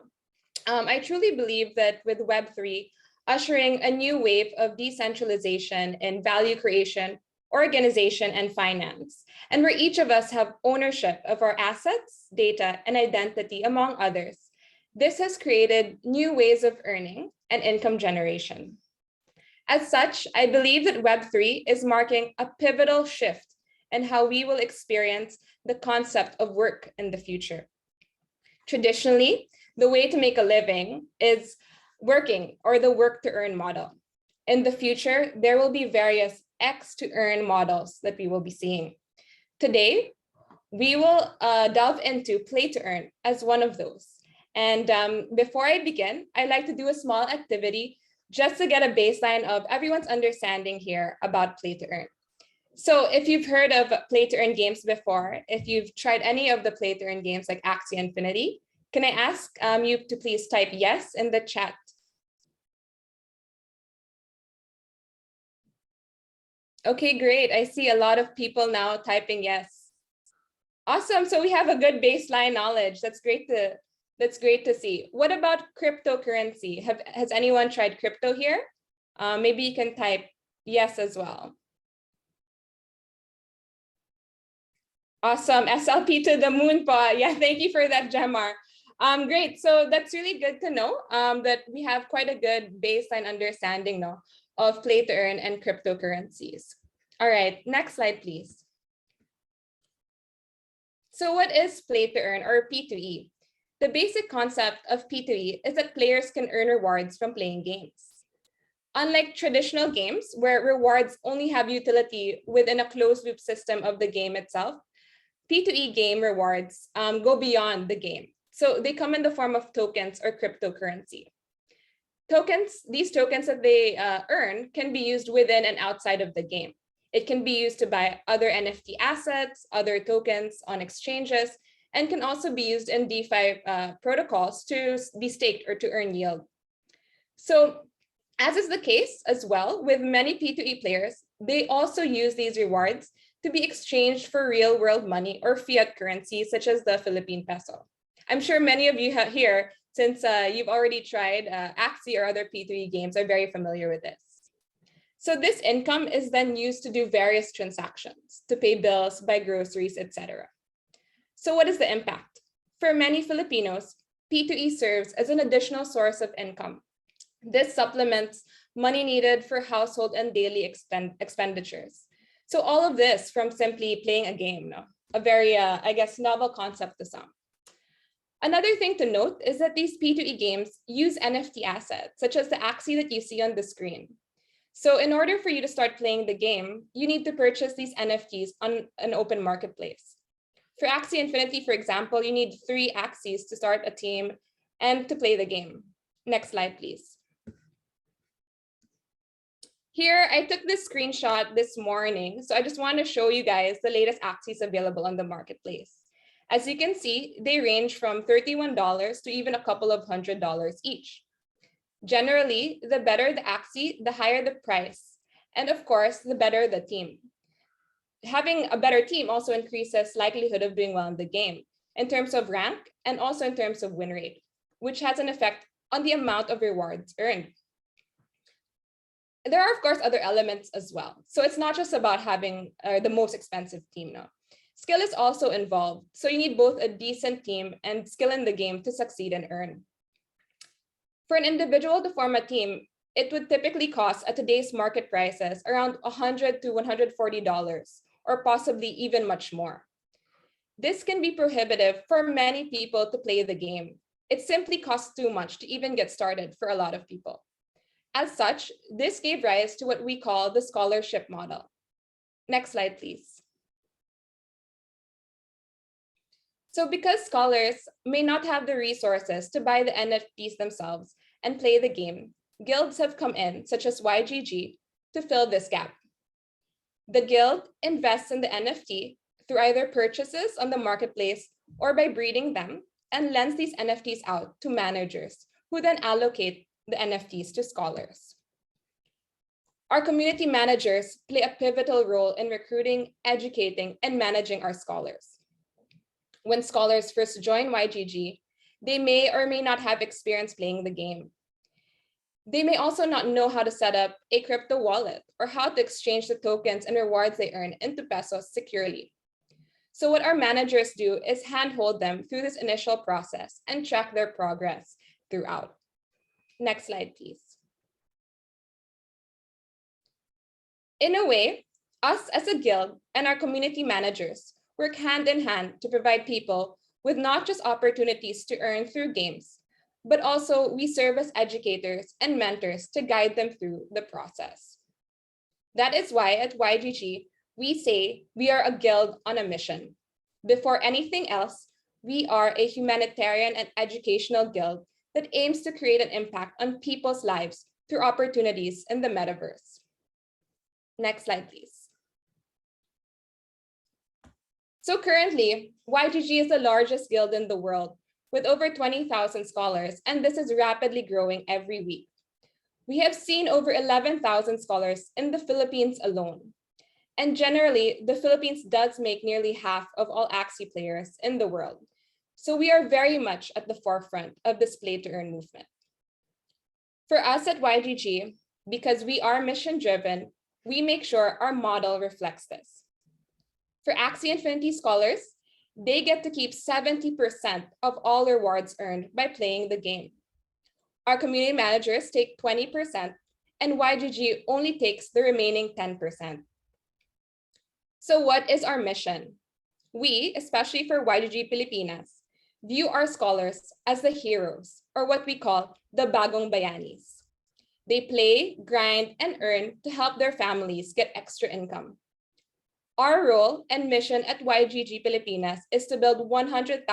I truly believe that with Web3, ushering a new wave of decentralization in value creation, organization, and finance, and where each of us have ownership of our assets, data, and identity, among others. This has created new ways of earning and income generation. As such, I believe that Web3 is marking a pivotal shift in how we will experience the concept of work in the future. Traditionally, the way to make a living is working, or the work to earn model. In the future, there will be various X to earn models that we will be seeing. Today, we will delve into play to earn as one of those. And before I begin, I'd like to do a small activity just to get a baseline of everyone's understanding here about play to earn. So if you've heard of play to earn games before, if you've tried any of the play to earn games like Axie Infinity, can I ask you to please type yes in the chat? Okay, great. I see a lot of people now typing yes. Awesome. So we have a good baseline knowledge. That's great to see. What about cryptocurrency? Has anyone tried crypto here? Maybe you can type yes as well. Awesome. SLP to the moon pa. Yeah, thank you for that, Gemar. Great. So that's really good to know that we have quite a good baseline understanding now of play to earn and cryptocurrencies. All right, next slide, please. So what is play to earn, or P2E? The basic concept of P2E is that players can earn rewards from playing games. Unlike traditional games, where rewards only have utility within a closed loop system of the game itself, P2E game rewards go beyond the game. So they come in the form of tokens or cryptocurrency. These tokens that they earn can be used within and outside of the game. It can be used to buy other NFT assets, other tokens on exchanges, and can also be used in DeFi protocols to be staked or to earn yield. So as is the case as well with many P2E players, they also use these rewards to be exchanged for real world money or fiat currency, such as the Philippine peso. I'm sure many of you here, since you've already tried Axie or other P2E games, are very familiar with this. So this income is then used to do various transactions, to pay bills, buy groceries, etc. So what is the impact? For many Filipinos, P2E serves as an additional source of income. This supplements money needed for household and daily expenditures. So all of this from simply playing a game, a very, I guess, novel concept to some. Another thing to note is that these P2E games use NFT assets, such as the Axie that you see on the screen. So in order for you to start playing the game, you need to purchase these NFTs on an open marketplace. For Axie Infinity, for example, you need 3 Axies to start a team and to play the game. Next slide, please. Here, I took this screenshot this morning. So I just want to show you guys the latest Axies available on the marketplace. As you can see, they range from $31 to even a couple of $100s each. Generally, the better the Axie, the higher the price. And of course, the better the team. Having a better team also increases likelihood of doing well in the game in terms of rank and also in terms of win rate, which has an effect on the amount of rewards earned. There are, of course, other elements as well. So it's not just about having the most expensive team now. Skill is also involved. So you need both a decent team and skill in the game to succeed and earn. For an individual to form a team, it would typically cost at today's market prices around $100 to $140, or possibly even much more. This can be prohibitive for many people to play the game. It simply costs too much to even get started for a lot of people. As such, this gave rise to what we call the scholarship model. Next slide, please. So because scholars may not have the resources to buy the NFTs themselves and play the game, guilds have come in, such as YGG, to fill this gap. The guild invests in the NFT through either purchases on the marketplace or by breeding them, and lends these NFTs out to managers who then allocate the NFTs to scholars. Our community managers play a pivotal role in recruiting, educating, and managing our scholars. When scholars first join YGG, they may or may not have experience playing the game. They may also not know how to set up a crypto wallet or how to exchange the tokens and rewards they earn into pesos securely. So what our managers do is handhold them through this initial process and track their progress throughout. Next slide, please. In a way, us as a guild and our community managers work hand in hand to provide people with not just opportunities to earn through games, but also we serve as educators and mentors to guide them through the process. That is why at YGG, we say we are a guild on a mission. Before anything else, we are a humanitarian and educational guild that aims to create an impact on people's lives through opportunities in the metaverse. Next slide, please. So currently, YGG is the largest guild in the world with over 20,000 scholars, and this is rapidly growing every week. We have seen over 11,000 scholars in the Philippines alone. And generally, the Philippines does make nearly half of all Axie players in the world. So we are very much at the forefront of this play to earn movement. For us at YGG, because we are mission driven, we make sure our model reflects this. For Axie Infinity scholars, they get to keep 70% of all rewards earned by playing the game. Our community managers take 20%, and YGG only takes the remaining 10%. So what is our mission? We, especially for YGG Pilipinas, view our scholars as the heroes, or what we call the bagong bayanis. They play, grind, and earn to help their families get extra income. Our role and mission at YGG Pilipinas is to build 100,000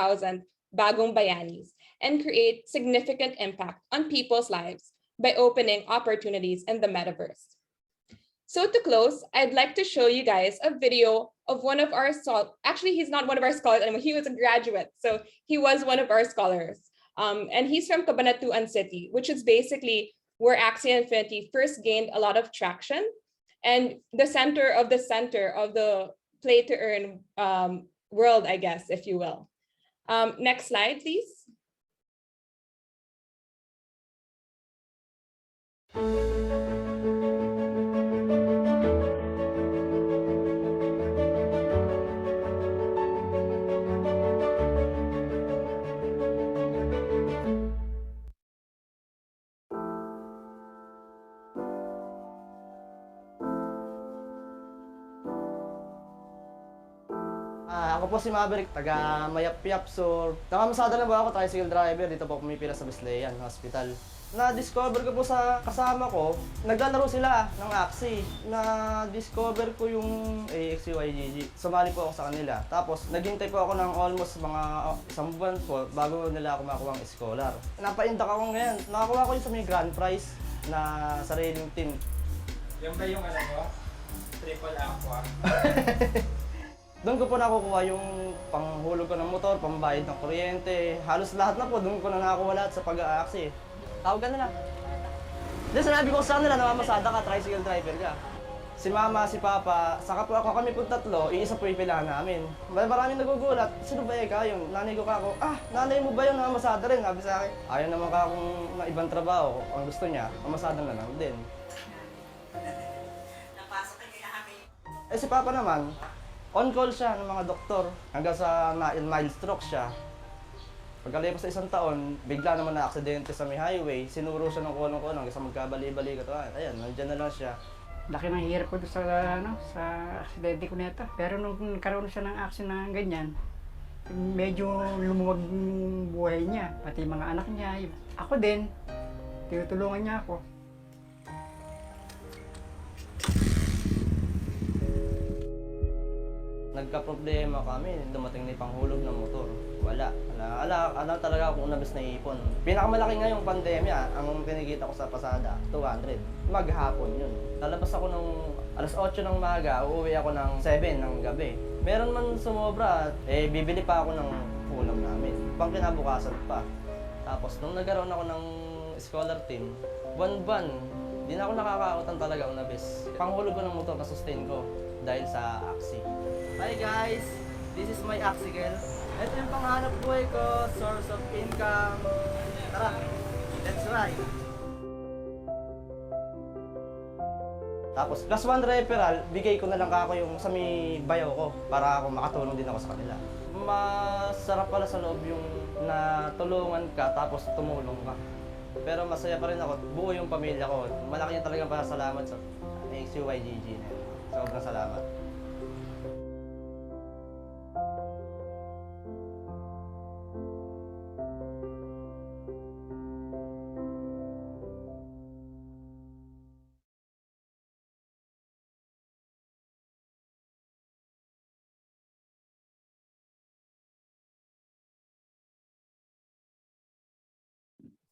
bagong bayanis and create significant impact on people's lives by opening opportunities in the metaverse. So to close, I'd like to show you guys a video of one of our actually, he's not one of our scholars anymore. He was a graduate, so he was one of our scholars. And he's from Cabanatuan City, which is basically where Axie Infinity first gained a lot of traction and the center of the play to earn world, I guess, if you will. Next slide, please. Ako po si Maverick, taga Mayapyap. So, nakamasada na po ako, tricycle driver. Dito po pumipila sa Basleyan Hospital. Na-discover ko po sa kasama ko, naglalaro sila ng Axie. Na-discover ko yung AXYGG. Sumali po ako sa kanila. Tapos, naghintay po ako ng almost mga isang buwan po bago nila ako makuha ang scholar. Napaindak ako ngayon. Nakakuha ko yung sa may grand prize na sariling team. Yan ba yung alam mo? Triple aqua? Doon ko po nakukuha yung panghulog ko ng motor, pambayad ng kuryente, halos lahat na po, doon ko na nakukuha lahat sa pag-aaksi. Tawagan na lang. Then sinabi ko sa kanila, namamasada ka, tricycle driver ka. Si mama, si papa, saka po ako kami po tatlo, iisa po ipilahan namin. Maraming nagugulat, sino ba ikaw yung nanay ko ka ako? Nanay mo ba yung namamasada rin? Sabi sa akin, ayaw naman ka akong na ibang trabaho. Ang gusto niya, mamasada na lang din. Si papa naman, on call siya ng mga doktor hanggang sa mild stroke siya. Pagkalipas sa isang taon, bigla naman na aksidente sa may highway, sinuro siya ng kulong-kulong hanggang sa magkabali-bali ka. Ayan, nandiyan na lang siya. Laki ng hirap ko sa sa aksidente ko nito. Pero nung nagkaroon siya ng action na ganyan, medyo lumuwag yung buhay niya, pati mga anak niya. Ako din, tinutulungan niya ako. Nagka-problema kami, dumating na yung panghulog ng motor. Wala talaga akong unabis na ipon. Pinakamalaki nga yung pandemya, ang kinikita ko sa pasada, 200. Maghapon yun. Lalabas ako ng alas 8 ng umaga, uuwi ako ng 7 ng gabi. Meron man sumobra, bibili pa ako ng ulam namin. Pang kinabukasan pa. Tapos nung nagkaroon ako ng scholar team, buwan-buwan, di na ako nakakautang talaga unabis. Panghulog ko ng motor na sustain ko dahil sa Axie. Hi guys! This is my Axie girl. Ito yung panghanap buhay ko, source of income. Tara, let's ride! Tapos, plus 1 referral, bigay ko na lang ako yung sa may bayaw ko para ako makatulong din ako sa kanila. Masarap pala sa loob yung natulungan ka tapos tumulong ka. Pero masaya pa rin ako, buo yung pamilya ko. Malaki yung talagang pasasalamat sa XUYGG na yun. Sobrang salamat.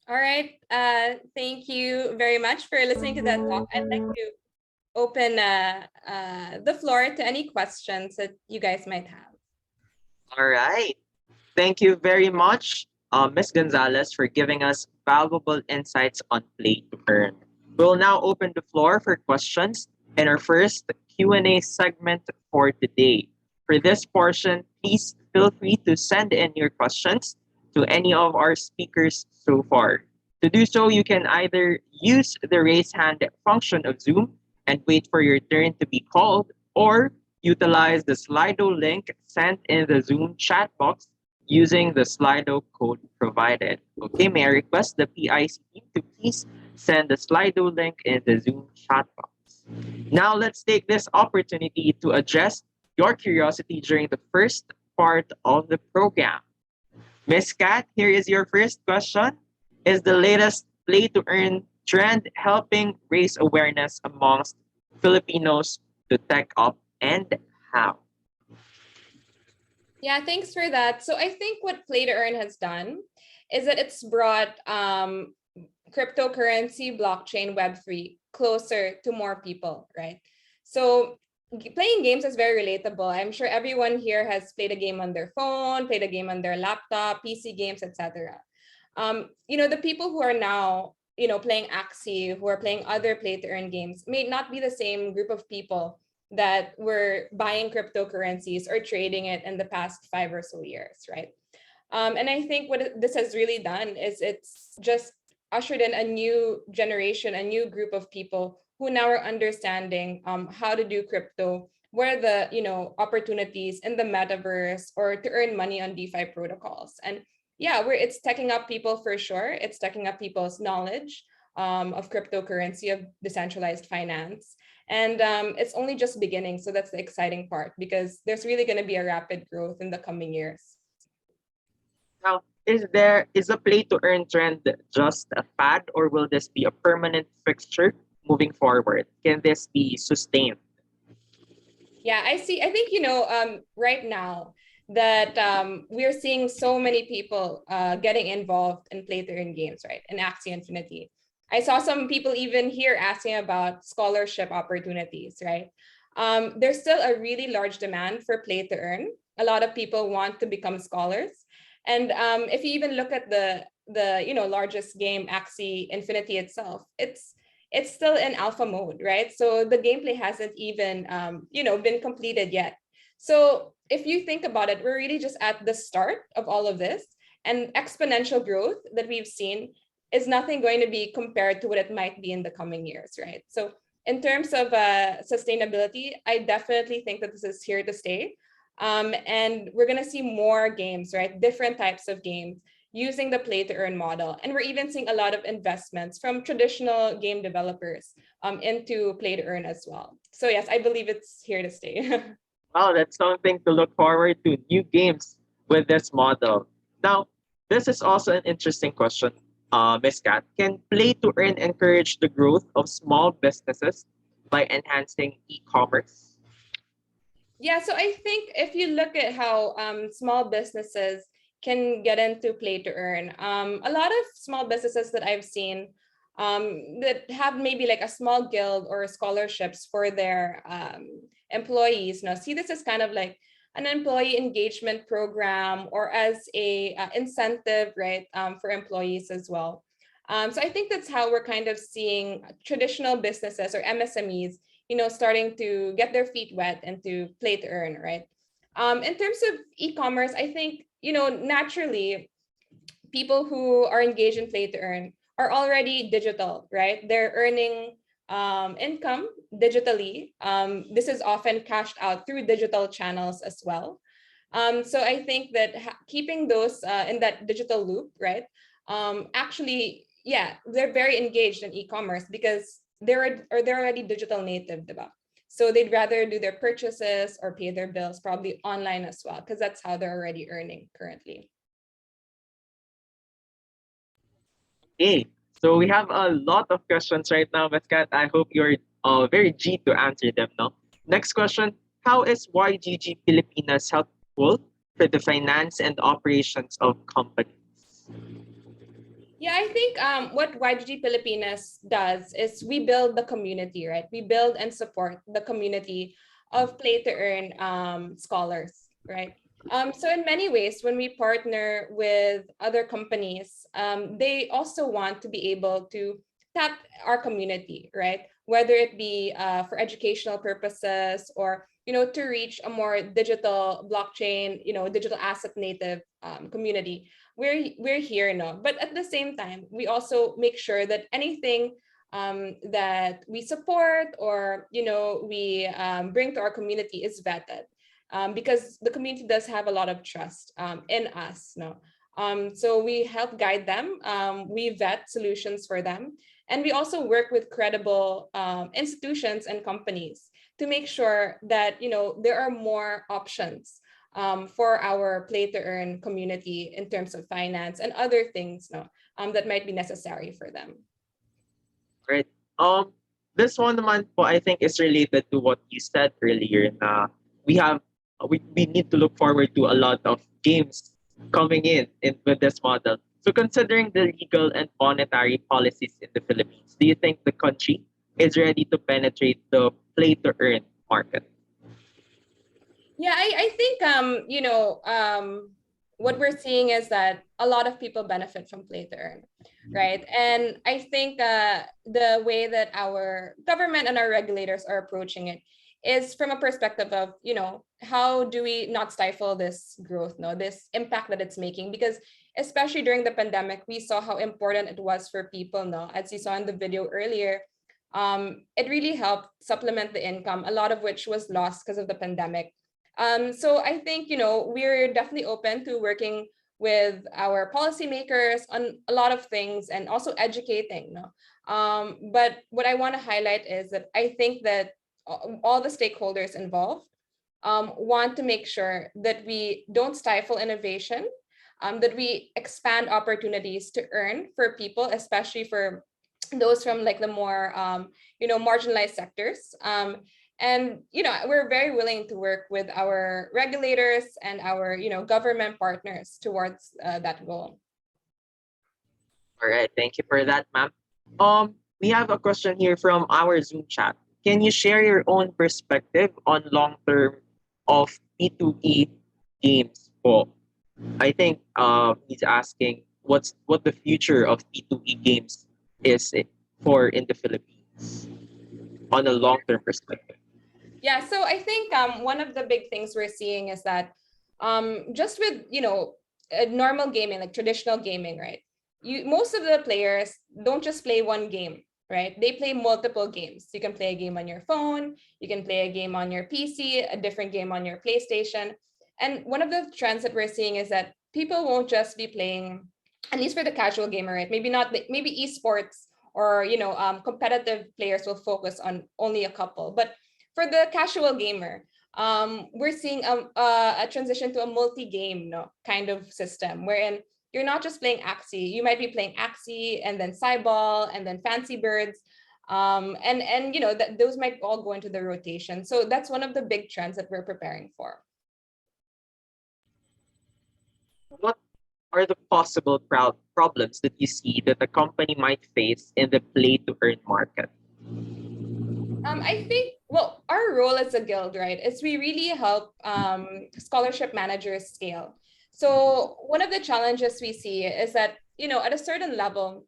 All right. Thank you very much for listening to that talk. I'd like to open the floor to any questions that you guys might have. All right. Thank you very much, Ms. Gonzalez, for giving us valuable insights on Play to Earn. We'll now open the floor for questions in our first Q&A segment for today. For this portion, please feel free to send in your questions to any of our speakers so far. To do so, you can either use the raise hand function of Zoom and wait for your turn to be called, or utilize the Slido link sent in the Zoom chat box using the Slido code provided. Okay, may I request the PIC team to please send the Slido link in the Zoom chat box. Now, let's take this opportunity to address your curiosity during the first part of the program. Miss Kat, here is your first question. Is the latest Play to Earn trend helping raise awareness amongst Filipinos to tech up, and how? Yeah, thanks for that. So I think what Play to Earn has done is that it's brought cryptocurrency, blockchain, Web3 closer to more people, right? So playing games is very relatable. I'm sure everyone here has played a game on their phone, played a game on their laptop, PC games, etc. The people who are now, playing Axie, who are playing other play to earn games may not be the same group of people that were buying cryptocurrencies or trading it in the past 5 or so years, right? And I think what this has really done is it's just ushered in a new generation, a new group of people who now are understanding how to do crypto, where the opportunities in the metaverse or to earn money on DeFi protocols. And yeah, it's teching up people for sure. It's teching up people's knowledge of cryptocurrency, of decentralized finance. And it's only just beginning. So that's the exciting part, because there's really going to be a rapid growth in the coming years. Now, is the play to earn trend just a fad, or will this be a permanent fixture moving forward? Can this be sustained? Yeah, I think, right now that we're seeing so many people getting involved in play to earn games, right? In Axie Infinity. I saw some people even here asking about scholarship opportunities, right? There's still a really large demand for play to earn. A lot of people want to become scholars. And if you even look at the largest game, Axie Infinity itself, it's still in alpha mode, right? So the gameplay hasn't even been completed yet. So if you think about it, we're really just at the start of all of this, and exponential growth that we've seen is nothing going to be compared to what it might be in the coming years, right? So in terms of sustainability, I definitely think that this is here to stay. And we're going to see more games, right? Different types of games using the play to earn model. And we're even seeing a lot of investments from traditional game developers into play to earn as well. So yes, I believe it's here to stay. Wow, that's something to look forward to. New games with this model. Now, this is also an interesting question, Ms. Kat. Can play to earn encourage the growth of small businesses by enhancing e-commerce? Yeah, so I think if you look at how small businesses can get into play to earn, a lot of small businesses that I've seen that have maybe like a small guild or scholarships for their employees, see this as kind of like an employee engagement program or as a incentive, right, for employees as well. So I think that's how we're kind of seeing traditional businesses or MSMEs starting to get their feet wet and to play to earn, right? In terms of e-commerce, I think, naturally, people who are engaged in play to earn are already digital, right? They're earning income digitally. This is often cashed out through digital channels as well. So I think that keeping those in that digital loop, right? Actually, yeah, they're very engaged in e-commerce because they're already digital native, diba? So they'd rather do their purchases or pay their bills probably online as well, because that's how they're already earning currently. Okay, so we have a lot of questions right now, Ms. Kat. I hope you're very G to answer them now. Next question, how is YGG Pilipinas helpful for the finance and operations of companies? Yeah, I think what YGG Pilipinas does is we build the community, right? We build and support the community of play to earn scholars, right? So in many ways, when we partner with other companies, they also want to be able to tap our community, right? Whether it be for educational purposes or to reach a more digital blockchain, digital asset native community. We're here now, but at the same time, we also make sure that anything that we support or we bring to our community is vetted, because the community does have a lot of trust in us. No, so we help guide them. We vet solutions for them, and we also work with credible institutions and companies to make sure that there are more options for our play to earn community in terms of finance and other things that might be necessary for them. Right. This one naman po I think is related to what you said earlier na we need to look forward to a lot of games coming in with this model. So considering the legal and monetary policies in the Philippines, do you think the country is ready to penetrate the play to earn market? Yeah, I think what we're seeing is that a lot of people benefit from play to earn, right? And I think the way that our government and our regulators are approaching it is from a perspective of how do we not stifle this growth, this impact that it's making, because especially during the pandemic, we saw how important it was for people, as you saw in the video earlier. It really helped supplement the income, a lot of which was lost because of the pandemic. So I think, we're definitely open to working with our policymakers on a lot of things and also educating. But what I want to highlight is that I think that all the stakeholders involved want to make sure that we don't stifle innovation, that we expand opportunities to earn for people, especially for those from like the more marginalized sectors. And we're very willing to work with our regulators and our government partners towards that goal. All right, thank you for that, ma'am. We have a question here from our Zoom chat. can you share your own perspective on long term of P2E games po? I think he's asking what the future of P2E games is for in the Philippines on a long term perspective. Yeah, so I think one of the big things we're seeing is that just with normal gaming, like traditional gaming, right? Most of the players don't just play one game, right? They play multiple games. You can play a game on your phone, you can play a game on your PC, a different game on your PlayStation. And one of the trends that we're seeing is that people won't just be playing, at least for the casual gamer, right? Maybe not, maybe esports or competitive players will focus on only a couple, but for the casual gamer, we're seeing a transition to a multi-game kind of system wherein you're not just playing Axie. You might be playing Axie and then Cyball and then Fancy Birds. And those might all go into the rotation. So that's one of the big trends that we're preparing for. What are the possible problems that you see that a company might face in the play to earn market? I think, well, our role as a guild, right, is we really help scholarship managers scale. So one of the challenges we see is that, at a certain level,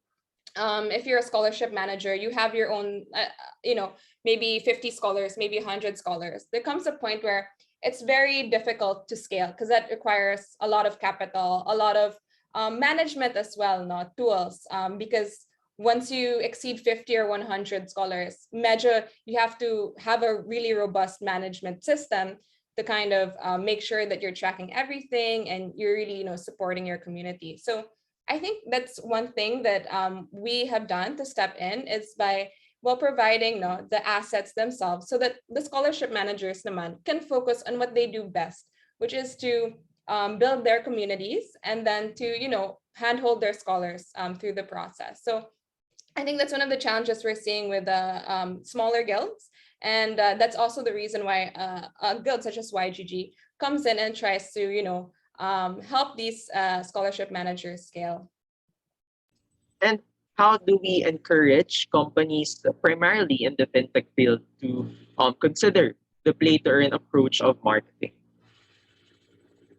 if you're a scholarship manager, you have your own, maybe 50 scholars, maybe 100 scholars. There comes a point where it's very difficult to scale because that requires a lot of capital, a lot of management as well, not tools, because once you exceed 50 or 100 scholars, you have to have a really robust management system to kind of make sure that you're tracking everything and you're really, supporting your community. So I think that's one thing that we have done to step in is by providing the assets themselves so that the scholarship managers naman can focus on what they do best, which is to build their communities and then to, handhold their scholars through the process. So I think that's one of the challenges we're seeing with smaller guilds. And that's also the reason why a guild such as YGG comes in and tries to, help these scholarship managers scale. And how do we encourage companies primarily in the fintech field to consider the play to earn approach of marketing?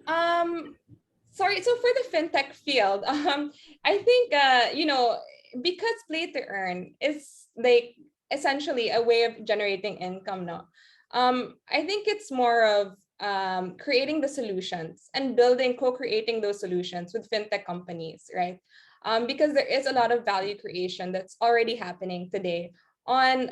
Sorry, so for the fintech field, I think because play to earn is like essentially a way of generating income now. I think it's more of creating the solutions and co-creating those solutions with fintech companies, right? Because there is a lot of value creation that's already happening today on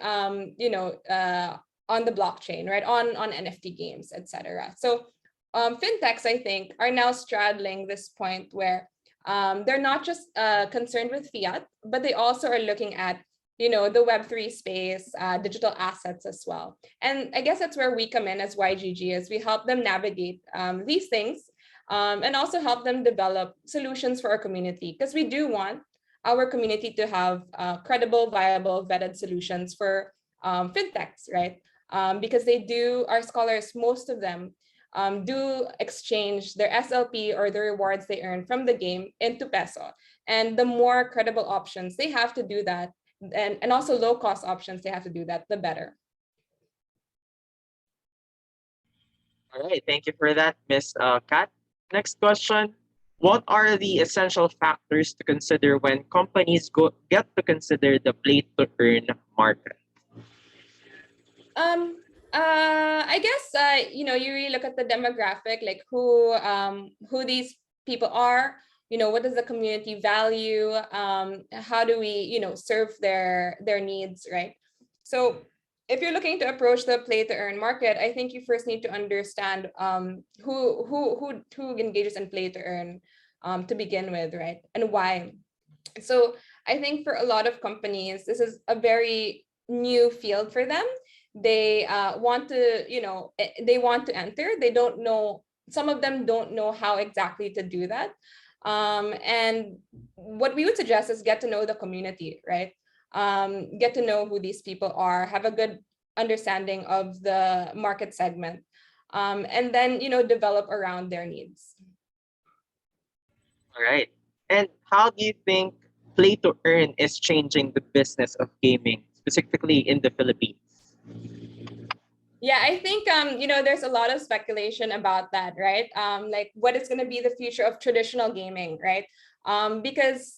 on the blockchain, right? On NFT games, etc. So fintechs, I think, are now straddling this point where they're not just concerned with fiat, but they also are looking at the Web3 space, digital assets as well. And I guess that's where we come in as YGG, as we help them navigate these things and also help them develop solutions for our community, because we do want our community to have credible, viable, vetted solutions for fintechs, right? Because our scholars, most of them, do exchange their SLP or the rewards they earn from the game into peso. And the more credible options they have to do that, and also low cost options they have to do that, the better. All right, thank you for that, Miss Kat. Next question. What are the essential factors to consider when companies get to consider the play to earn market? I guess you really look at the demographic, like who these people are, what does the community value, how do we serve their needs, right? So if you're looking to approach the play to earn market, I think you first need to understand who engages in play to earn to begin with, right? And why. So I think for a lot of companies, this is a very new field for them. They want to, they want to enter. They don't know, some of them don't know how exactly to do that. And what we would suggest is get to know the community, right? Get to know who these people are, have a good understanding of the market segment, and then, develop around their needs. All right. And how do you think play to earn is changing the business of gaming, specifically in the Philippines? Yeah, I think there's a lot of speculation about that, right? Like what is going to be the future of traditional gaming, right? Because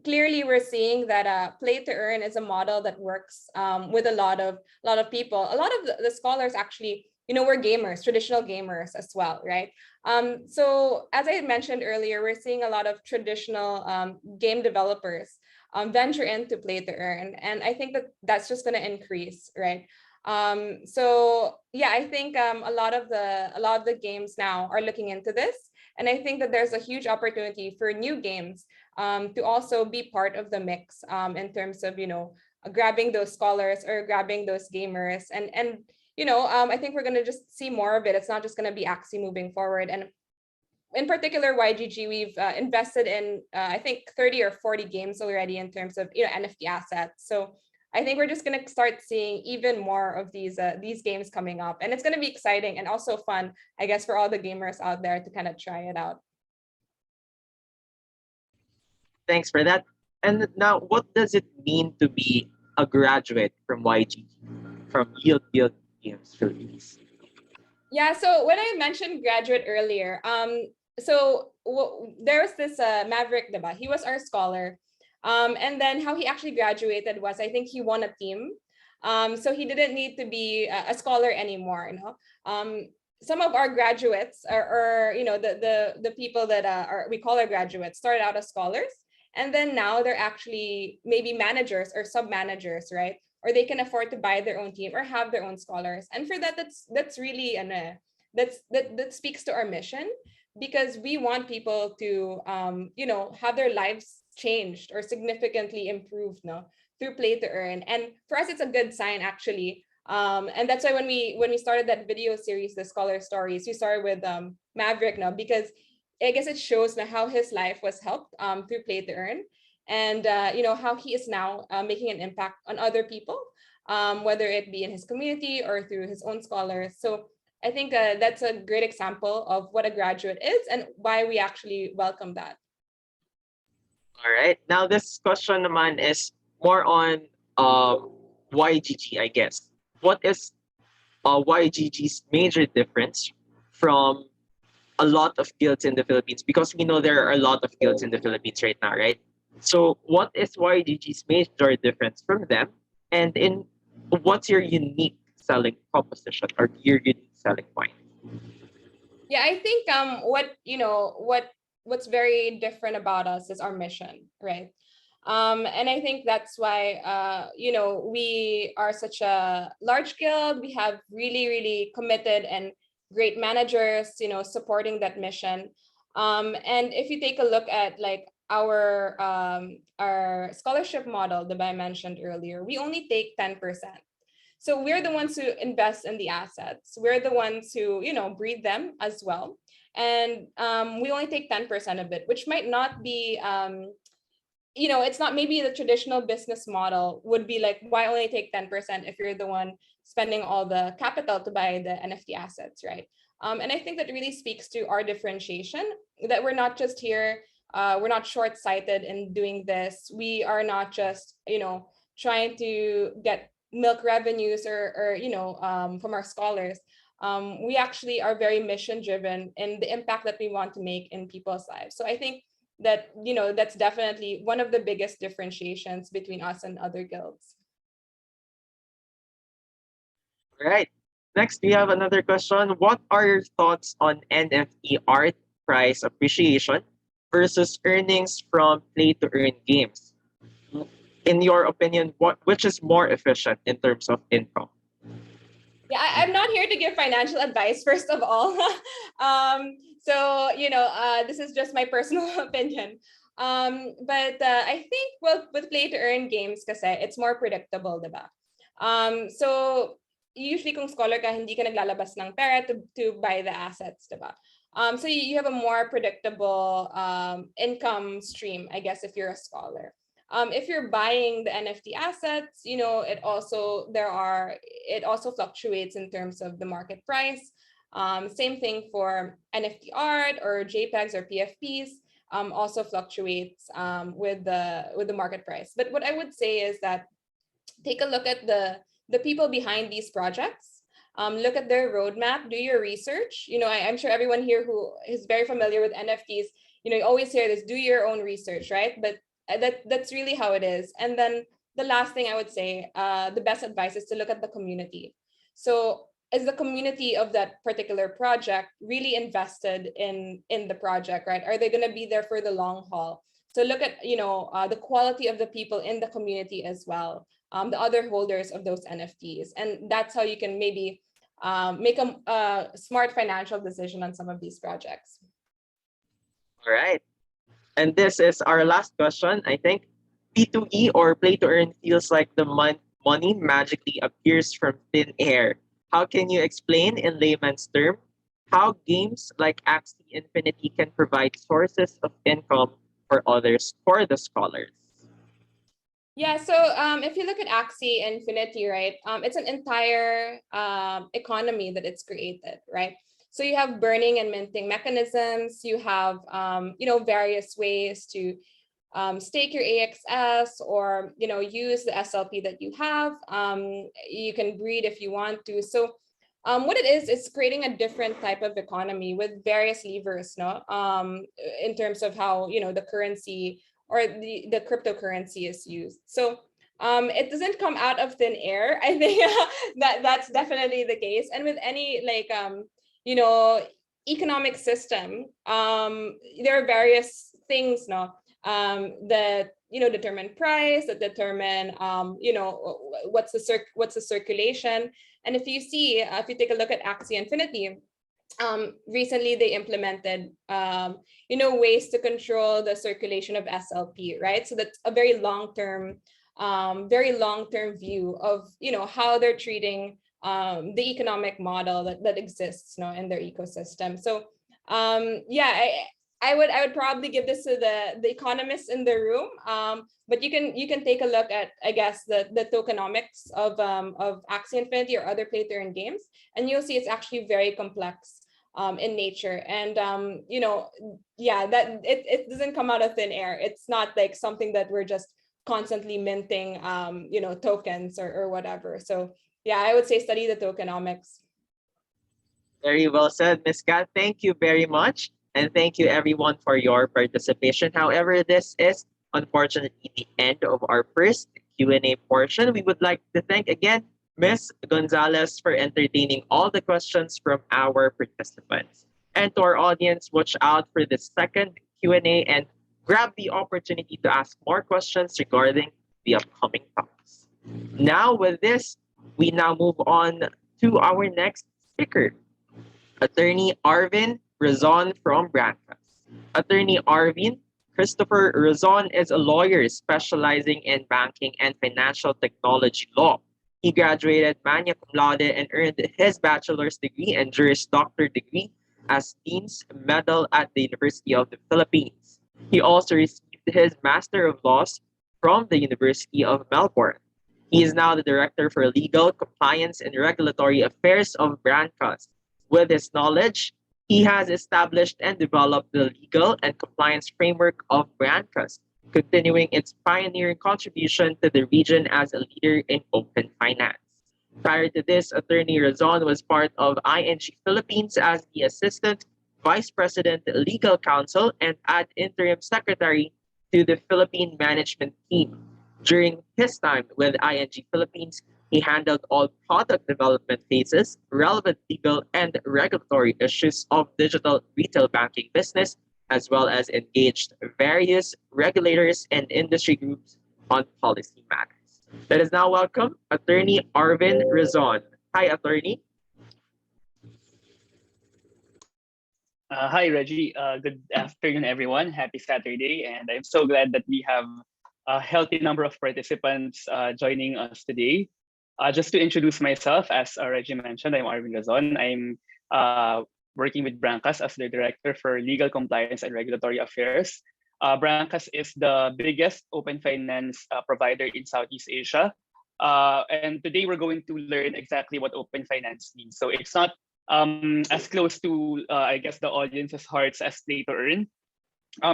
clearly we're seeing that play to earn is a model that works with a lot of people. A lot of the scholars actually, we're gamers, traditional gamers as well, right? So as I mentioned earlier, we're seeing a lot of traditional game developers venture into play to earn, and I think that that's just going to increase, right? So yeah, I think a lot of the games now are looking into this, and I think that there's a huge opportunity for new games to also be part of the mix in terms of grabbing those scholars or grabbing those gamers, and I think we're gonna just see more of it. It's not just gonna be Axie moving forward, and in particular YGG, we've invested in I think 30 or 40 games already in terms of NFT assets. So I think we're just going to start seeing even more of these games coming up, and it's going to be exciting and also fun, I guess, for all the gamers out there to kind of try it out. Thanks for that. And now, what does it mean to be a graduate from YGG, from Yield Guild Games Philippines? Yeah, so when I mentioned graduate earlier, so there was this Maverick, diba? He was our scholar. And then how he actually graduated was, I think he won a team. So he didn't need to be a scholar anymore. Some of our graduates or the people that we call our graduates started out as scholars, and then now they're actually maybe managers or sub-managers, right? Or they can afford to buy their own team or have their own scholars. And for that, that's really that speaks to our mission, because we want people to have their lives changed or significantly improved, no, through play to earn. And for us, it's a good sign actually. And that's why when we started that video series, the Scholar Stories, we started with Maverick, no, because I guess it shows now how his life was helped through play to earn, and how he is now making an impact on other people, whether it be in his community or through his own scholars. So I think that's a great example of what a graduate is and why we actually welcome that. All right. Now, this question naman is more on YGG, I guess. What is YGG's major difference from a lot of guilds in the Philippines? Because we know there are a lot of guilds in the Philippines right now, right? So what is YGG's major difference from them? And in what's your unique selling proposition or your unique selling point? Yeah, I think what's very different about us is our mission, right? And I think that's why we are such a large guild. We have really, really committed and great managers, supporting that mission. And if you take a look at like our scholarship model that I mentioned earlier, we only take 10%. So we're the ones who invest in the assets. We're the ones who, breed them as well. And we only take 10% of it, which might not be, it's not maybe the traditional business model would be like, why only take 10% if you're the one spending all the capital to buy the NFT assets, right? And I think that really speaks to our differentiation, that we're not just here, we're not short-sighted in doing this. We are not just, trying to get milk revenues or from our scholars. We actually are very mission driven in the impact that we want to make in people's lives. So I think that that's definitely one of the biggest differentiations between us and other guilds. All right. Next, we have another question. What are your thoughts on NFT art price appreciation versus earnings from play to earn games? In your opinion, which is more efficient in terms of income? Yeah, I'm not here to give financial advice, first of all. So, this is just my personal opinion. But I think, well, with play to earn games kasi, it's more predictable, diba? So usually kung scholar ka, hindi ka naglalabas ng pera to buy the assets, diba? So you have a more predictable income stream, I guess, if you're a scholar. If you're buying the NFT assets, it also fluctuates in terms of the market price. Same thing for NFT art or JPEGs or PFPs, also fluctuates with the market price. But what I would say is that take a look at the people behind these projects. look at their roadmap, do your research. I'm sure everyone here who is very familiar with NFTs, you always hear this, do your own research, right? But that's really how it is. And then the last thing I would say, the best advice is to look at the community. So is the community of that particular project really invested in the project, right? Are they going to be there for the long haul? So look at the quality of the people in the community as well, the other holders of those NFTs, and that's how you can maybe make a smart financial decision on some of these projects. All right. And this is our last question, I think. P2E or play to earn feels like the money magically appears from thin air. How can you explain in layman's term how games like Axie Infinity can provide sources of income for others, for the scholars? Yeah, so if you look at Axie Infinity, right, it's an entire economy that it's created, right? So you have burning and minting mechanisms. You have various ways to stake your AXS or use the SLP that you have. You can breed if you want to. So what it is creating a different type of economy with various levers, no? In terms of how the currency or the cryptocurrency is used. So it doesn't come out of thin air. I think that's definitely the case. And with any economic system, there are various things, no, that determine price, that determine what's the circulation. And if you take a look at Axie Infinity, recently they implemented ways to control the circulation of SLP, right? So that's a very long-term view of how they're treating the economic model that exists in their ecosystem. So I would probably give this to the economists in the room, but you can take a look at, I guess, the tokenomics of Axie Infinity or other play to earn games, and you'll see it's actually very complex in nature. And that it doesn't come out of thin air. It's not like something that we're just constantly minting tokens or whatever. So yeah, I would say study the tokenomics. Very well said, Ms. Kat. Thank you very much. And thank you everyone for your participation. However, this is unfortunately the end of our first Q&A portion. We would like to thank again Ms. Gonzalez for entertaining all the questions from our participants. And to our audience, watch out for the second Q&A and grab the opportunity to ask more questions regarding the upcoming talks. Now with this, we now move on to our next speaker, Attorney Arvin Razon from Brancas. Attorney Arvin Christopher Razon is a lawyer specializing in banking and financial technology law. He graduated magna cum laude and earned his bachelor's degree and Juris Doctor degree as Dean's Medal at the University of the Philippines. He also received his Master of Laws from the University of Melbourne. He is now the Director for Legal, Compliance, and Regulatory Affairs of Brancas. With his knowledge, he has established and developed the legal and compliance framework of Brancas, continuing its pioneering contribution to the region as a leader in open finance. Prior to this, Attorney Razon was part of ING Philippines as the Assistant Vice President Legal Counsel and ad interim secretary to the Philippine management team. During his time with ING Philippines, he handled all product development phases, relevant legal and regulatory issues of digital retail banking business, as well as engaged various regulators and industry groups on policy matters. Let us now welcome Attorney Arvin Razon. Hi, Attorney. Hi, Reggie. Good afternoon, everyone. Happy Saturday. And I'm so glad that we have a healthy number of participants joining us today. Just to introduce myself, as Reggie mentioned, I'm Arvin Razon. I'm working with Brancas as the Director for Legal Compliance and Regulatory Affairs. Brancas is the biggest open finance provider in Southeast Asia. And today we're going to learn exactly what open finance means. So it's not as close to, I guess, the audience's hearts as play to earn.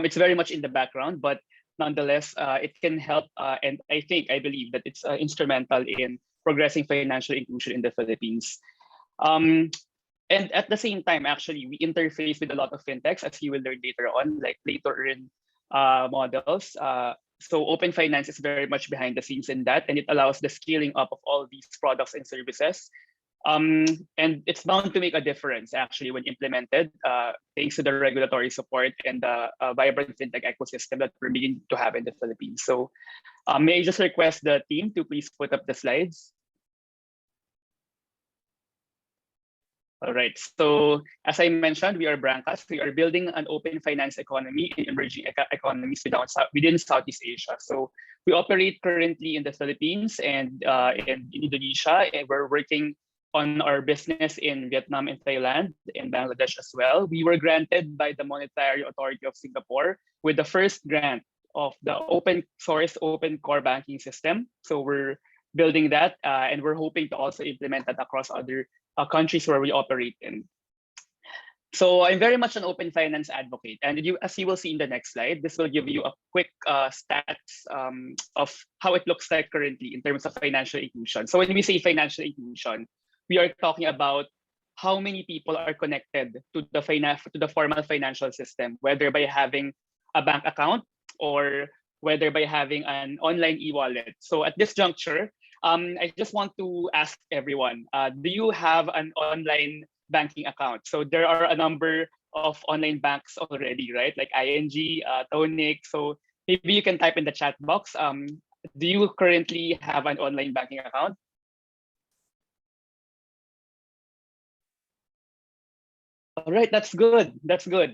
It's very much in the background, but nonetheless, it can help. And I believe that it's instrumental in progressing financial inclusion in the Philippines. Um, and at the same time, actually, we interface with a lot of fintechs, as you will learn later on, like play to earn models. So open finance is very much behind the scenes in that, and it allows the scaling up of all these products and services. And it's bound to make a difference actually when implemented, thanks to the regulatory support and the vibrant fintech ecosystem that we're beginning to have in the Philippines. So may I just request the team to please put up the slides? All right, so as I mentioned, we are Brancas. We are building an open finance economy in emerging economies within Southeast Asia. So we operate currently in the Philippines and in Indonesia, and we're working on our business in Vietnam and Thailand and Bangladesh as well. We were granted by the Monetary Authority of Singapore with the first grant of the open source, open core banking system. So we're building that, and we're hoping to also implement that across other countries where we operate in. So I'm very much an open finance advocate, and as you will see in the next slide, this will give you a quick stats of how it looks like currently in terms of financial inclusion. So when we say financial inclusion, we are talking about how many people are connected to the formal financial system, whether by having a bank account or whether by having an online e-wallet. So at this juncture, I just want to ask everyone, do you have an online banking account? So there are a number of online banks already, right? Like ING, Tonic. So maybe you can type in the chat box. Do you currently have an online banking account? All right, that's good. That's good.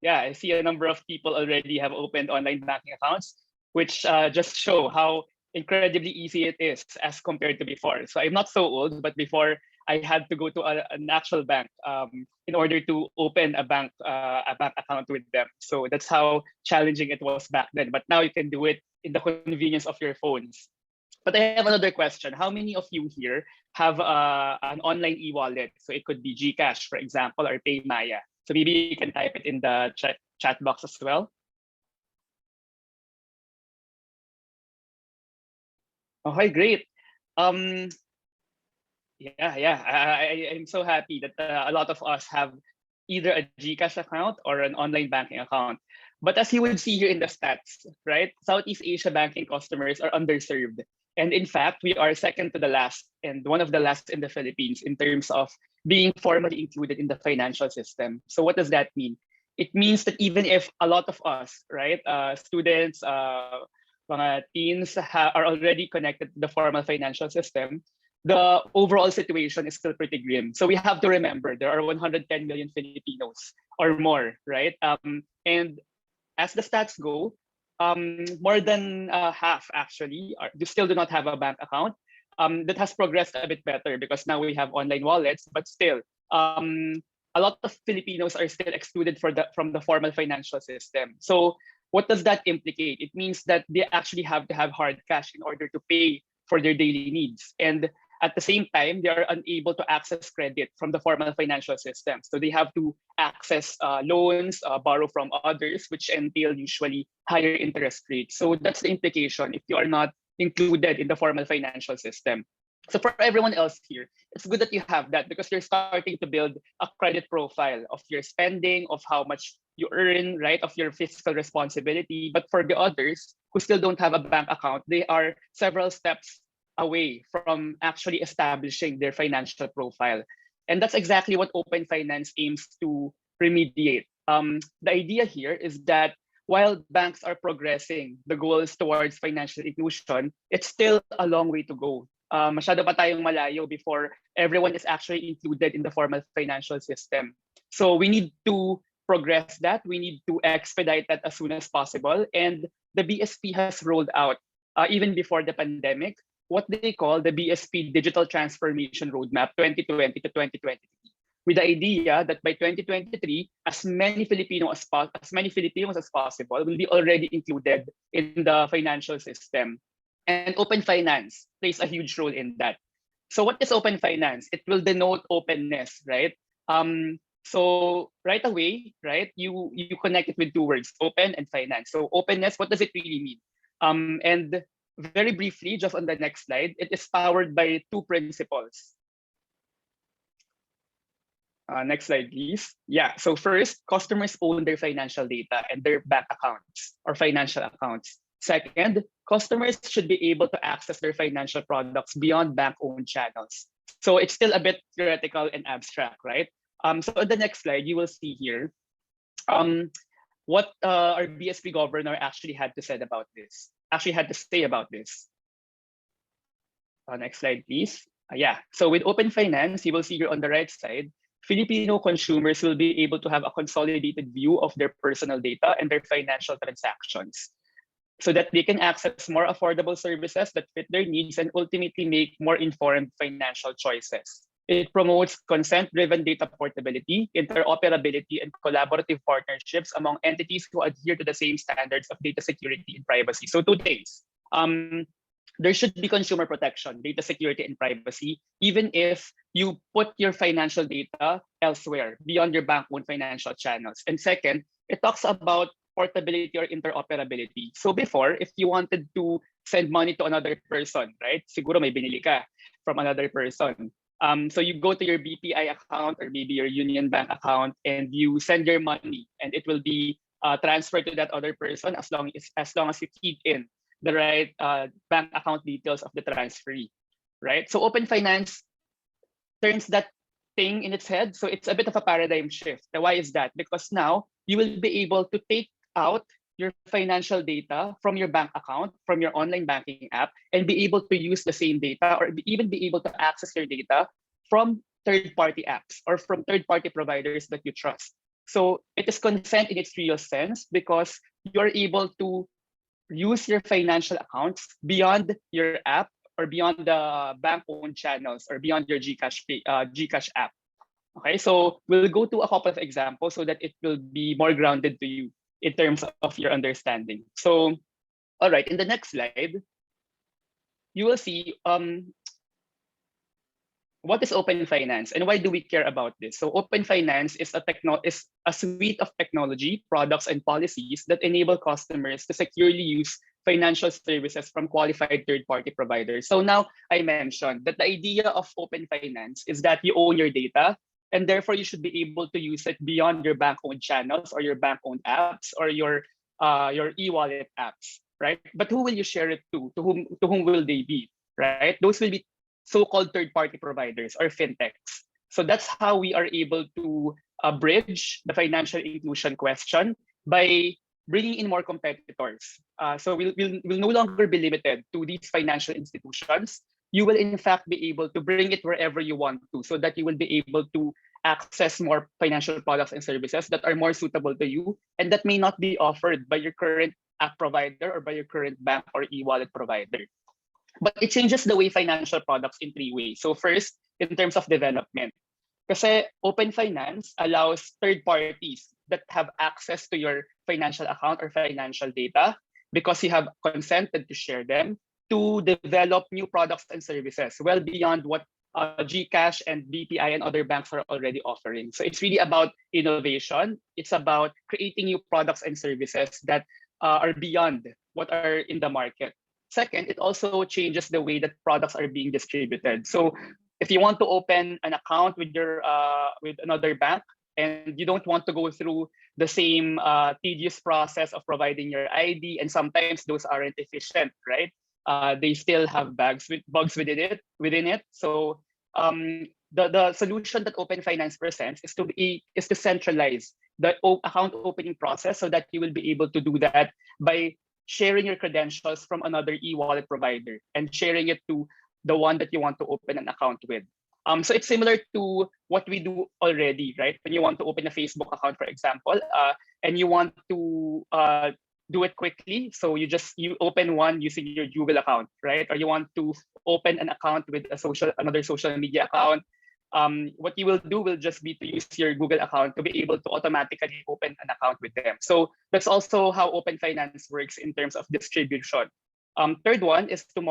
Yeah, I see a number of people already have opened online banking accounts, which just show how incredibly easy it is as compared to before. So I'm not so old, but before I had to go to an actual bank in order to open a bank account with them. So that's how challenging it was back then. But now you can do it in the convenience of your phones. But I have another question. How many of you here have an online e-wallet? So it could be GCash, for example, or PayMaya. So maybe you can type it in the chat box as well. Okay, great. I'm so happy that a lot of us have either a GCash account or an online banking account. But as you would see here in the stats, right, Southeast Asia banking customers are underserved. And in fact, we are second to the last and one of the last in the Philippines in terms of being formally included in the financial system. So what does that mean? It means that even if a lot of us, right, students, mga teens are already connected to the formal financial system, the overall situation is still pretty grim. So we have to remember there are 110 million Filipinos or more, right? And as the stats go, more than half actually still do not have a bank account. That has progressed a bit better because now we have online wallets, but still, a lot of Filipinos are still excluded from the formal financial system. So what does that implicate? It means that they actually have to have hard cash in order to pay for their daily needs. And at the same time, they are unable to access credit from the formal financial system. So they have to access loans, borrow from others, which entail usually higher interest rates. So that's the implication if you are not included in the formal financial system. So for everyone else here, it's good that you have that because you're starting to build a credit profile of your spending, of how much you earn, right, of your fiscal responsibility. But for the others who still don't have a bank account, they are several steps away from actually establishing their financial profile. And that's exactly what Open Finance aims to remediate. The idea here is that while banks are progressing the goals towards financial inclusion, it's still a long way to go. Masyado pa tayong malayo before everyone is actually included in the formal financial system. So we need to progress that. We need to expedite that as soon as possible. And the BSP has rolled out, even before the pandemic, what they call the BSP Digital Transformation Roadmap 2020 to 2023, with the idea that by 2023, as many Filipinos as possible will be already included in the financial system. And open finance plays a huge role in that. So what is open finance? It will denote openness, right? So right away, right, you connect it with two words, open and finance. So openness, what does it really mean? And very briefly, just on the next slide, it is powered by two principles. Next slide, please. Yeah, so first, customers own their financial data and their bank accounts or financial accounts. Second, customers should be able to access their financial products beyond bank-owned channels. So it's still a bit theoretical and abstract, right? So on the next slide, you will see here what our BSP governor actually had to say about this. Next slide, please. Yeah, so with open finance, you will see here on the right side, Filipino consumers will be able to have a consolidated view of their personal data and their financial transactions so that they can access more affordable services that fit their needs and ultimately make more informed financial choices. It promotes consent-driven data portability, interoperability, and collaborative partnerships among entities who adhere to the same standards of data security and privacy. So two things. There should be consumer protection, data security, and privacy, even if you put your financial data elsewhere beyond your bank-owned financial channels. And second, it talks about portability or interoperability. So before, if you wanted to send money to another person, right? Siguro may binili ka from another person. So you go to your BPI account or maybe your Union Bank account and you send your money and it will be transferred to that other person as long as you keyed in the right bank account details of the transferee, right? So open finance turns that thing in its head. So it's a bit of a paradigm shift. Now, why is that? Because now you will be able to take out your financial data from your bank account, from your online banking app, and be able to use the same data or even be able to access your data from third-party apps or from third-party providers that you trust. So it is consent in its real sense because you're able to use your financial accounts beyond your app or beyond the bank-owned channels or beyond your GCash app. Okay, so we'll go to a couple of examples so that it will be more grounded to you in terms of your understanding. So, all right, in the next slide, you will see what is open finance and why do we care about this? So open finance is a suite of technology, products, and policies that enable customers to securely use financial services from qualified third-party providers. So now I mentioned that the idea of open finance is that you own your data and therefore you should be able to use it beyond your bank-owned channels or your bank-owned apps or your e-wallet apps, right? But who will you share it to? To whom will they be, right? Those will be so-called third-party providers or fintechs. So that's how we are able to bridge the financial inclusion question by bringing in more competitors. So we'll no longer be limited to these financial institutions. You will in fact be able to bring it wherever you want to so that you will be able to access more financial products and services that are more suitable to you and that may not be offered by your current app provider or by your current bank or e-wallet provider. But it changes the way financial products in three ways. So first, in terms of development. Kasi open finance allows third parties that have access to your financial account or financial data because you have consented to share them to develop new products and services well beyond what GCash and BPI and other banks are already offering. So it's really about innovation. It's about creating new products and services that are beyond what are in the market. Second, it also changes the way that products are being distributed. So if you want to open an account with your with another bank and you don't want to go through the same tedious process of providing your ID, and sometimes those aren't efficient, right? They still have bugs within it. So the solution that Open Finance presents is to centralize the account opening process so that you will be able to do that by sharing your credentials from another e-wallet provider and sharing it to the one that you want to open an account with. So it's similar to what we do already, right? When you want to open a Facebook account, for example, and you want to do it quickly, so you open one using your Google account, right? Or you want to open an account with another social media account. What you will do will just be to use your Google account to be able to automatically open an account with them. So that's also how Open Finance works in terms of distribution. Third one is to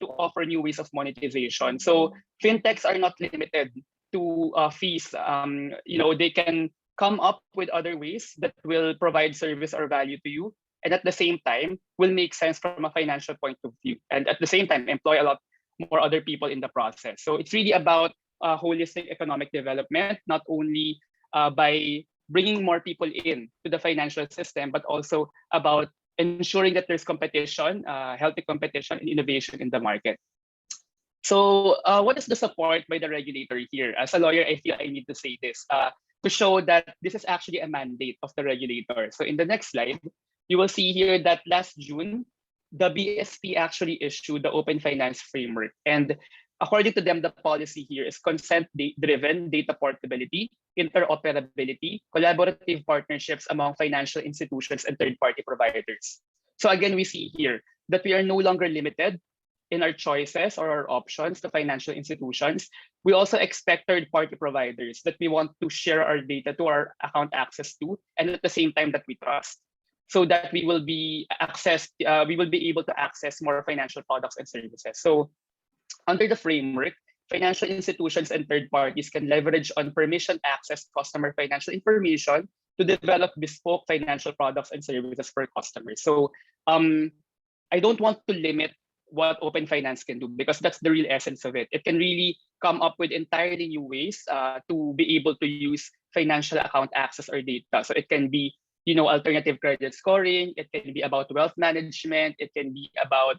offer new ways of monetization. So fintechs are not limited to fees. They can come up with other ways that will provide service or value to you, and at the same time will make sense from a financial point of view, and at the same time employ a lot more other people in the process. So it's really about holistic economic development, not only by bringing more people in to the financial system, but also about ensuring that there's competition, healthy competition and innovation in the market. So what is the support by the regulator here? As a lawyer, I feel I need to say this to show that this is actually a mandate of the regulator. So in the next slide, you will see here that last June, the BSP actually issued the Open Finance Framework. And according to them, the policy here is consent-driven data portability, interoperability, collaborative partnerships among financial institutions and third-party providers. So again, we see here that we are no longer limited in our choices or our options to financial institutions. We also expect third-party providers that we want to share our data to our account access to, and at the same time that we trust, so that we will be able to access more financial products and services. So under the framework, financial institutions and third parties can leverage on permission access customer financial information to develop bespoke financial products and services for customers. So I don't want to limit what open finance can do, because that's the real essence of it. It can really come up with entirely new ways to be able to use financial account access or data. So it can be, alternative credit scoring. It can be about wealth management. It can be about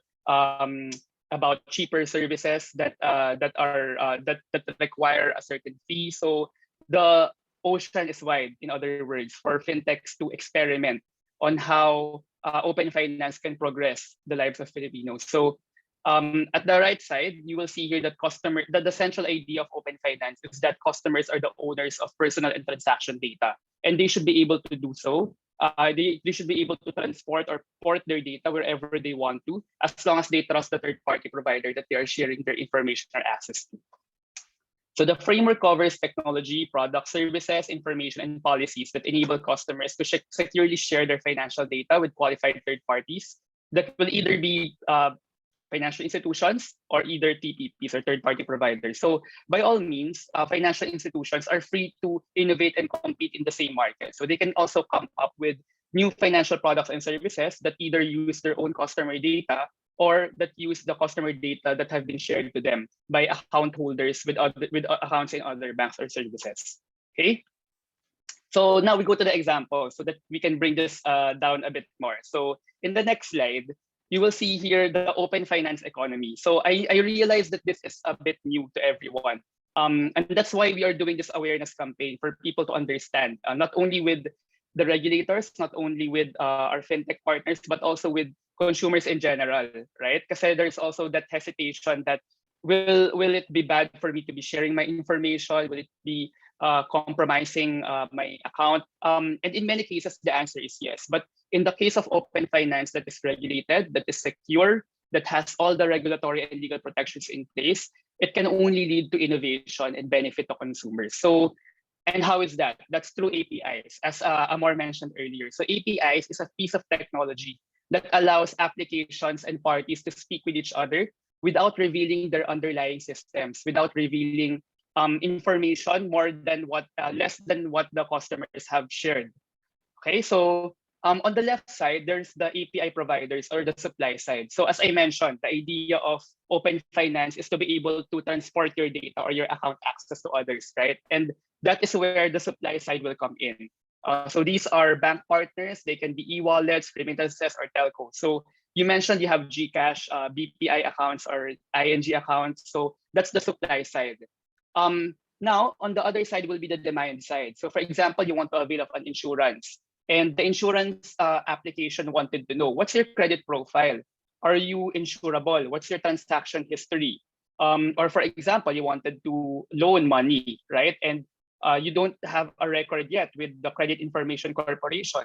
cheaper services that require a certain fee. So the ocean is wide, in other words, for fintechs to experiment on how open finance can progress the lives of Filipinos. So at the right side, you will see here that the central idea of open finance is that customers are the owners of personal and transaction data, and they should be able to do so. They should be able to transport or port their data wherever they want to, as long as they trust the third-party provider that they are sharing their information or access to. So the framework covers technology, products, services, information, and policies that enable customers to securely share their financial data with qualified third parties that will either be financial institutions or either TPPs or third-party providers. So by all means, financial institutions are free to innovate and compete in the same market. So they can also come up with new financial products and services that either use their own customer data or that use the customer data that have been shared to them by account holders with accounts in other banks or services. Okay. So now we go to the example so that we can bring this down a bit more. So in the next slide, you will see here the open finance economy. So I realize that this is a bit new to everyone. And that's why we are doing this awareness campaign for people to understand, not only with the regulators, not only with our fintech partners, but also with consumers in general, right? Because there's also that hesitation that will it be bad for me to be sharing my information? Will it be compromising my account? And in many cases, the answer is yes. But in the case of open finance that is regulated, that is secure, that has all the regulatory and legal protections in place, it can only lead to innovation and benefit to consumers. So, and how is that? That's through APIs, as Amor mentioned earlier. So APIs is a piece of technology that allows applications and parties to speak with each other without revealing their underlying systems, without revealing information less than what the customers have shared. Okay, so on the left side, there's the API providers or the supply side. So as I mentioned, the idea of open finance is to be able to transport your data or your account access to others, right? And that is where the supply side will come in. So these are bank partners. They can be e-wallets, remittances, or telcos. So you mentioned you have GCash, BPI accounts, or ING accounts. So that's the supply side. Now, on the other side will be the demand side. So for example, you want to avail of an insurance, and the insurance application wanted to know, what's your credit profile? Are you insurable? What's your transaction history? Or for example, you wanted to loan money, right? And you don't have a record yet with the Credit Information Corporation.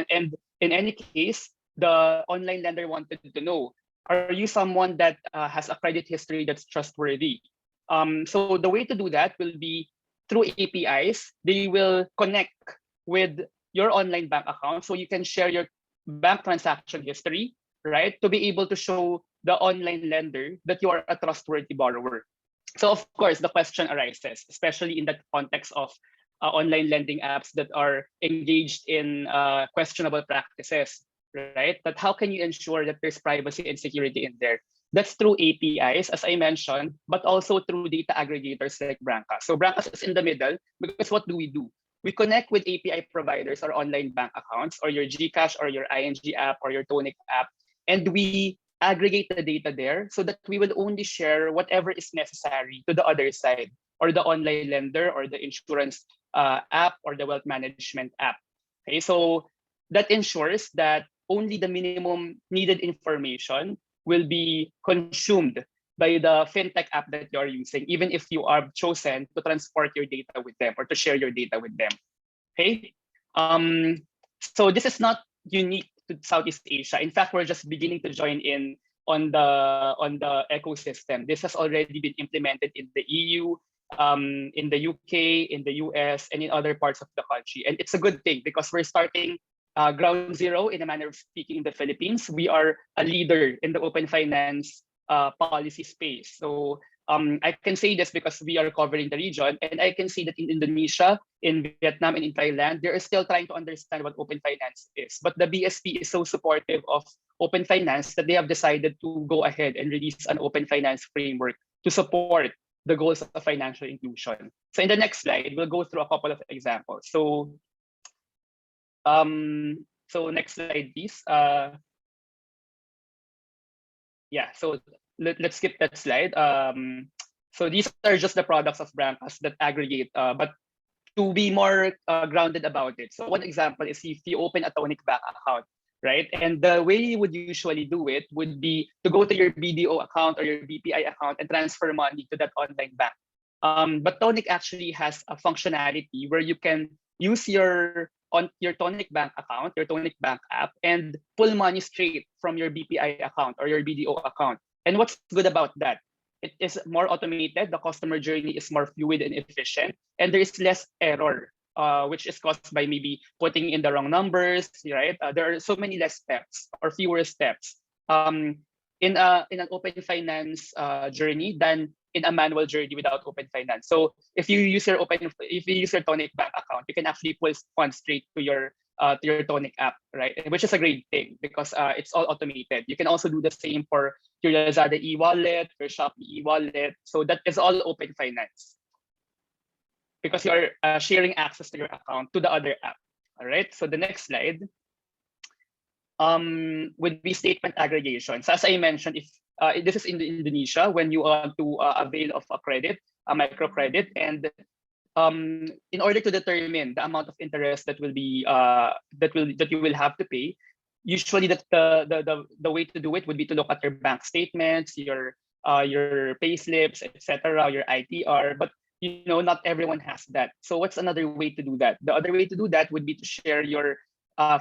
And in any case, the online lender wanted to know, are you someone that has a credit history that's trustworthy? So the way to do that will be through APIs. They will connect with your online bank account so you can share your bank transaction history, right? To be able to show the online lender that you are a trustworthy borrower. So of course, the question arises, especially in the context of online lending apps that are engaged in questionable practices, right? But how can you ensure that there's privacy and security in there? That's through APIs, as I mentioned, but also through data aggregators like Branca. So Branca is in the middle because what do? We connect with API providers or online bank accounts or your GCash or your ING app or your Tonic app, and we aggregate the data there so that we will only share whatever is necessary to the other side or the online lender or the insurance app or the wealth management app. Okay, so that ensures that only the minimum needed information will be consumed by the fintech app that you're using, even if you are chosen to transport your data with them or to share your data with them. Okay. So this is not unique to Southeast Asia. In fact, we're just beginning to join in on the ecosystem. This has already been implemented in the EU, in the UK, in the US, and in other parts of the country. And it's a good thing because we're starting ground zero in a manner of speaking in the Philippines. We are a leader in the open finance policy space. So I can say this because we are covering the region, and I can see that in Indonesia, in Vietnam, and in Thailand, they are still trying to understand what open finance is. But the BSP is so supportive of open finance that they have decided to go ahead and release an open finance framework to support the goals of financial inclusion. So in the next slide, we'll go through a couple of examples. So next slide, please. Yeah, so let's skip that slide. So these are just the products of Brancas that aggregate, but to be more grounded about it. So one example is if you open a Tonic Bank account, right? And the way you would usually do it would be to go to your BDO account or your BPI account and transfer money to that online bank. But Tonic actually has a functionality where you can use your Tonic Bank account, your Tonic Bank app, and pull money straight from your BPI account or your BDO account. And what's good about that? It is more automated. The customer journey is more fluid and efficient, and there is less error, which is caused by maybe putting in the wrong numbers, right? There are so many less steps or fewer steps in an open finance journey than in a manual journey without open finance. So if you use your Tonic Bank account, you can actually pull funds straight to your Tonic app, right? Which is a great thing because it's all automated. You can also do the same for your Lazada e-wallet, your Shopee e-wallet. So that is all open finance because you're sharing access to your account to the other app. All right. So the next slide would be statement aggregation. So as I mentioned, if this is in Indonesia, when you want to avail of a credit, a microcredit, and in order to determine the amount of interest that will be that you will have to pay, usually the way to do it would be to look at your bank statements, your pay slips, etc., your ITR. But not everyone has that. So what's another way to do that? The other way to do that would be to share your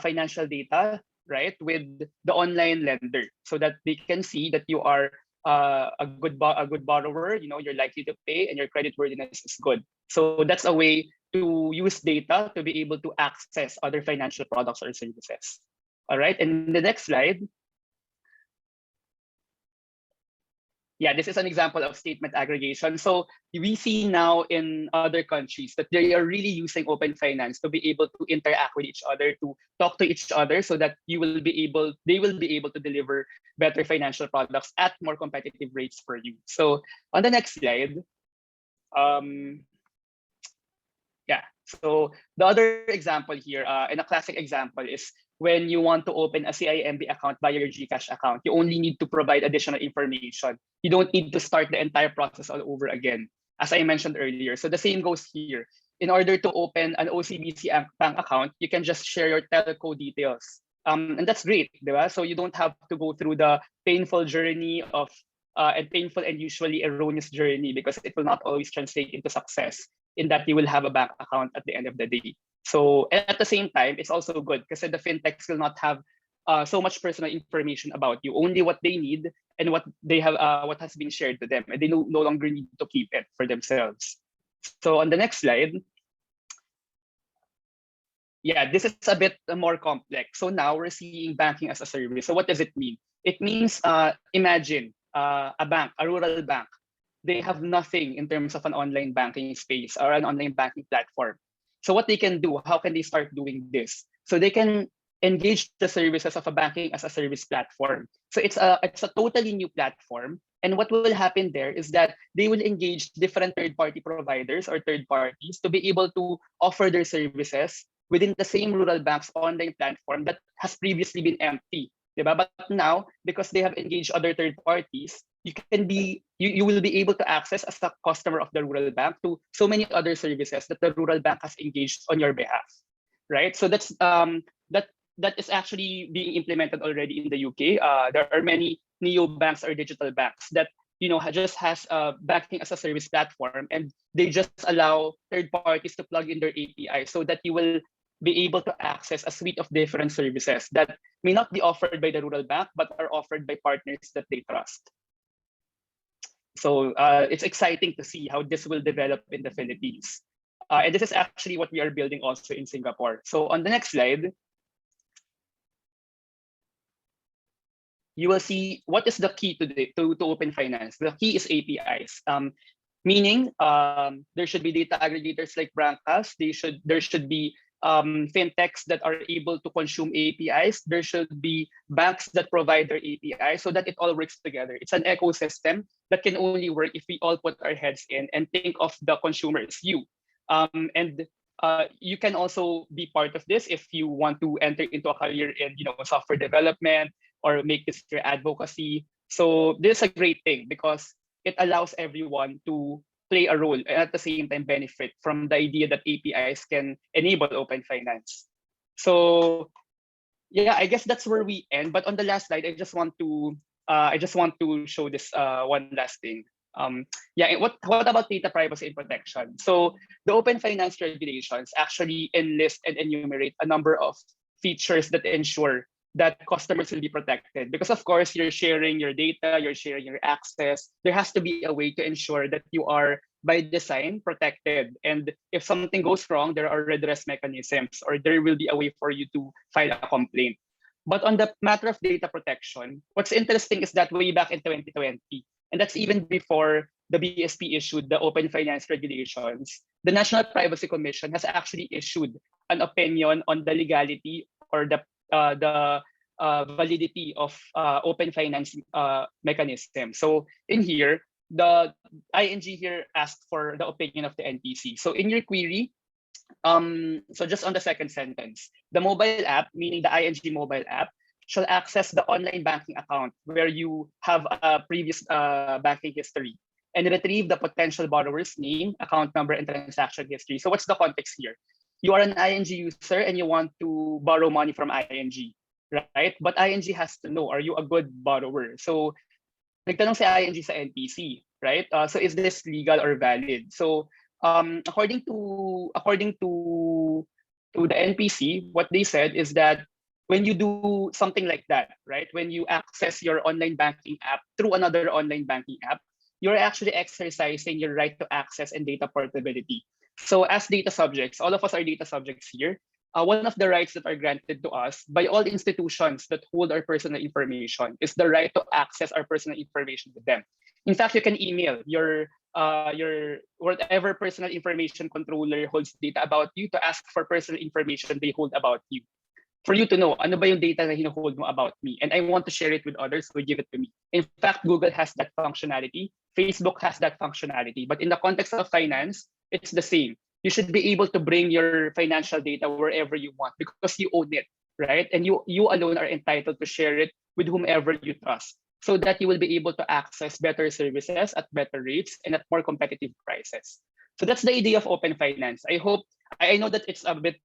financial data, right, with the online lender, so that they can see that you are a good borrower. You're likely to pay, and your credit worthiness is good. So that's a way to use data to be able to access other financial products or services. All right, and the next slide. Yeah, this is an example of statement aggregation. So we see now in other countries that they are really using open finance to be able to interact with each other, to talk to each other, so that they will be able to deliver better financial products at more competitive rates for you. So on the next slide, yeah. So the other example here, and a classic example, is when you want to open a CIMB account via your GCash account. You only need to provide additional information. You don't need to start the entire process all over again, as I mentioned earlier. So the same goes here. In order to open an OCBC bank account, you can just share your telco details. And that's great, right? So you don't have to go through the painful journey of and painful and usually erroneous journey, because it will not always translate into success in that you will have a bank account at the end of the day. So at the same time, it's also good because the fintechs will not have so much personal information about you, only what they need and what they have, what has been shared to them, and they no longer need to keep it for themselves. So on the next slide, yeah, this is a bit more complex. So now we're seeing banking as a service. So what does it mean? It means, imagine a bank, a rural bank. They have nothing in terms of an online banking space or an online banking platform. So what they can do, how can they start doing this? So they can engage the services of a banking as a service platform. So it's a totally new platform. And what will happen there is that they will engage different third-party providers or third parties to be able to offer their services within the same rural bank's online platform that has previously been empty. Diba? But now, because they have engaged other third parties, you will be able to access as a customer of the rural bank to so many other services that the rural bank has engaged on your behalf. Right? So that is actually being implemented already in the UK. There are many neo banks or digital banks that just has banking as a service platform, and they just allow third parties to plug in their API so that you will be able to access a suite of different services that may not be offered by the rural bank but are offered by partners that they trust. So it's exciting to see how this will develop in the Philippines. And this is actually what we are building also in Singapore. So on the next slide, you will see what is the key to open finance. The key is APIs, meaning there should be data aggregators like Brancas. There should be fintechs that are able to consume APIs. There should be banks that provide their API so that it all works together. It's an ecosystem that can only work if we all put our heads in and think of the consumer as you. And you can also be part of this if you want to enter into a career in software development or make this your advocacy. So this is a great thing because it allows everyone to play a role and at the same time benefit from the idea that APIs can enable open finance. So yeah, I guess that's where we end. But on the last slide, I just want to show this one last thing. What about data privacy and protection? So the open finance regulations actually enlist and enumerate a number of features that ensure that customers will be protected. Because of course, you're sharing your data, you're sharing your access. There has to be a way to ensure that you are by design protected. And if something goes wrong, there are redress mechanisms or there will be a way for you to file a complaint. But on the matter of data protection, what's interesting is that way back in 2020, and that's even before the BSP issued the open finance regulations, the National Privacy Commission has actually issued an opinion on the legality or the validity of open finance mechanism. So in here, the ING here asked for the opinion of the NPC. So in your query, so just on the second sentence, the mobile app, meaning the ING mobile app, shall access the online banking account where you have a previous banking history and retrieve the potential borrower's name, account number, and transaction history. So what's the context here? You are an ING user and you want to borrow money from ING, right? But ING has to know, are you a good borrower? So nagtanong si ING sa NPC, right? So is this legal or valid? So according to the NPC, what they said is that when you do something like that, right? When you access your online banking app through another online banking app, you're actually exercising your right to access and data portability. So as data subjects, all of us are data subjects here. One of the rights that are granted to us by all institutions that hold our personal information is the right to access our personal information with them. In fact, you can email your whatever personal information controller holds data about you to ask for personal information they hold about you. For you to know, ano ba yung data na hinuhold mo about me? And I want to share it with others, so give it to me. In fact, Google has that functionality. Facebook has that functionality. But in the context of finance, it's the same. You should be able to bring your financial data wherever you want because you own it, right? And you alone are entitled to share it with whomever you trust so that you will be able to access better services at better rates and at more competitive prices. So that's the idea of open finance. I know that it's a bit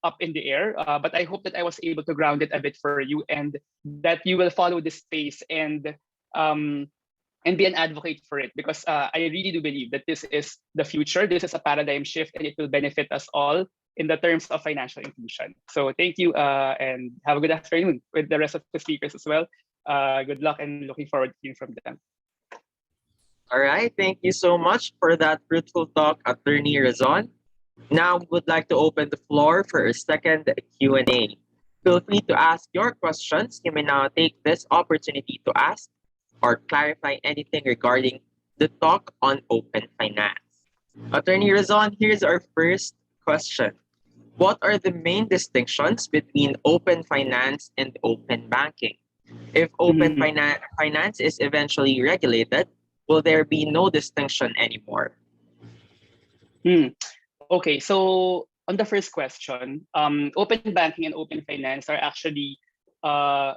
up in the air, but I hope that I was able to ground it a bit for you and that you will follow this space and be an advocate for it because I really do believe that this is the future. This is a paradigm shift and it will benefit us all in the terms of financial inclusion. So thank you and have a good afternoon with the rest of the speakers as well. Good luck and looking forward to hearing from them. All right, thank you so much for that fruitful talk, Attorney Razon. Now we would like to open the floor for a second Q&A. Feel free to ask your questions. You may now take this opportunity to ask or clarify anything regarding the talk on open finance. Attorney Razon, here's our first question. What are the main distinctions between open finance and open banking? If open finance is eventually regulated, will there be no distinction anymore? Okay, so on the first question, open banking and open finance are actually uh,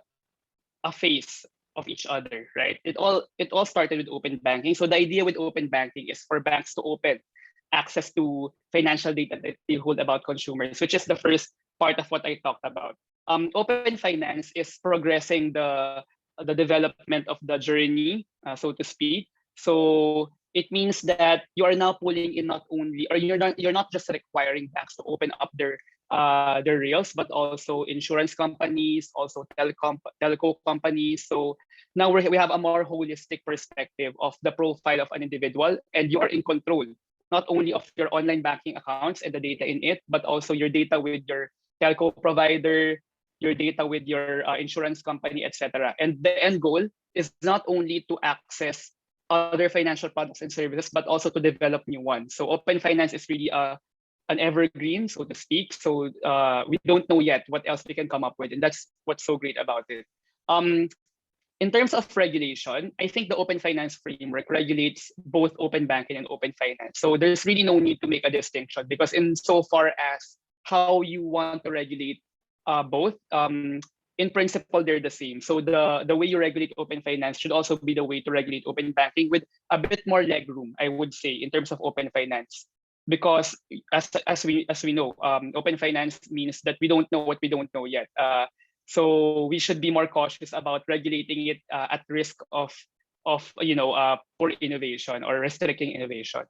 a phase of each other, right? It all started with open banking. So the idea with open banking is for banks to open access to financial data that they hold about consumers, which is the first part of what I talked about. Open finance is progressing the development of the journey, so to speak. So it means that you are now pulling in not only, or you're not just requiring banks to open up their rails, but also insurance companies, also telco companies. So now we have a more holistic perspective of the profile of an individual, and you are in control not only of your online banking accounts and the data in it, but also your data with your telco provider, your data with your insurance company, etc. And the end goal is not only to access other financial products and services, but also to develop new ones. So open finance is really an evergreen, so to speak. So we don't know yet what else we can come up with, and that's what's so great about it. In terms of regulation, I think the open finance framework regulates both open banking and open finance. So there's really no need to make a distinction, because in so far as how you want to regulate both, in principle, they're the same. So the way you regulate open finance should also be the way to regulate open banking, with a bit more leg room, I would say, in terms of open finance. Because as we know, open finance means that we don't know what we don't know yet. So we should be more cautious about regulating it at risk of poor innovation or restricting innovation.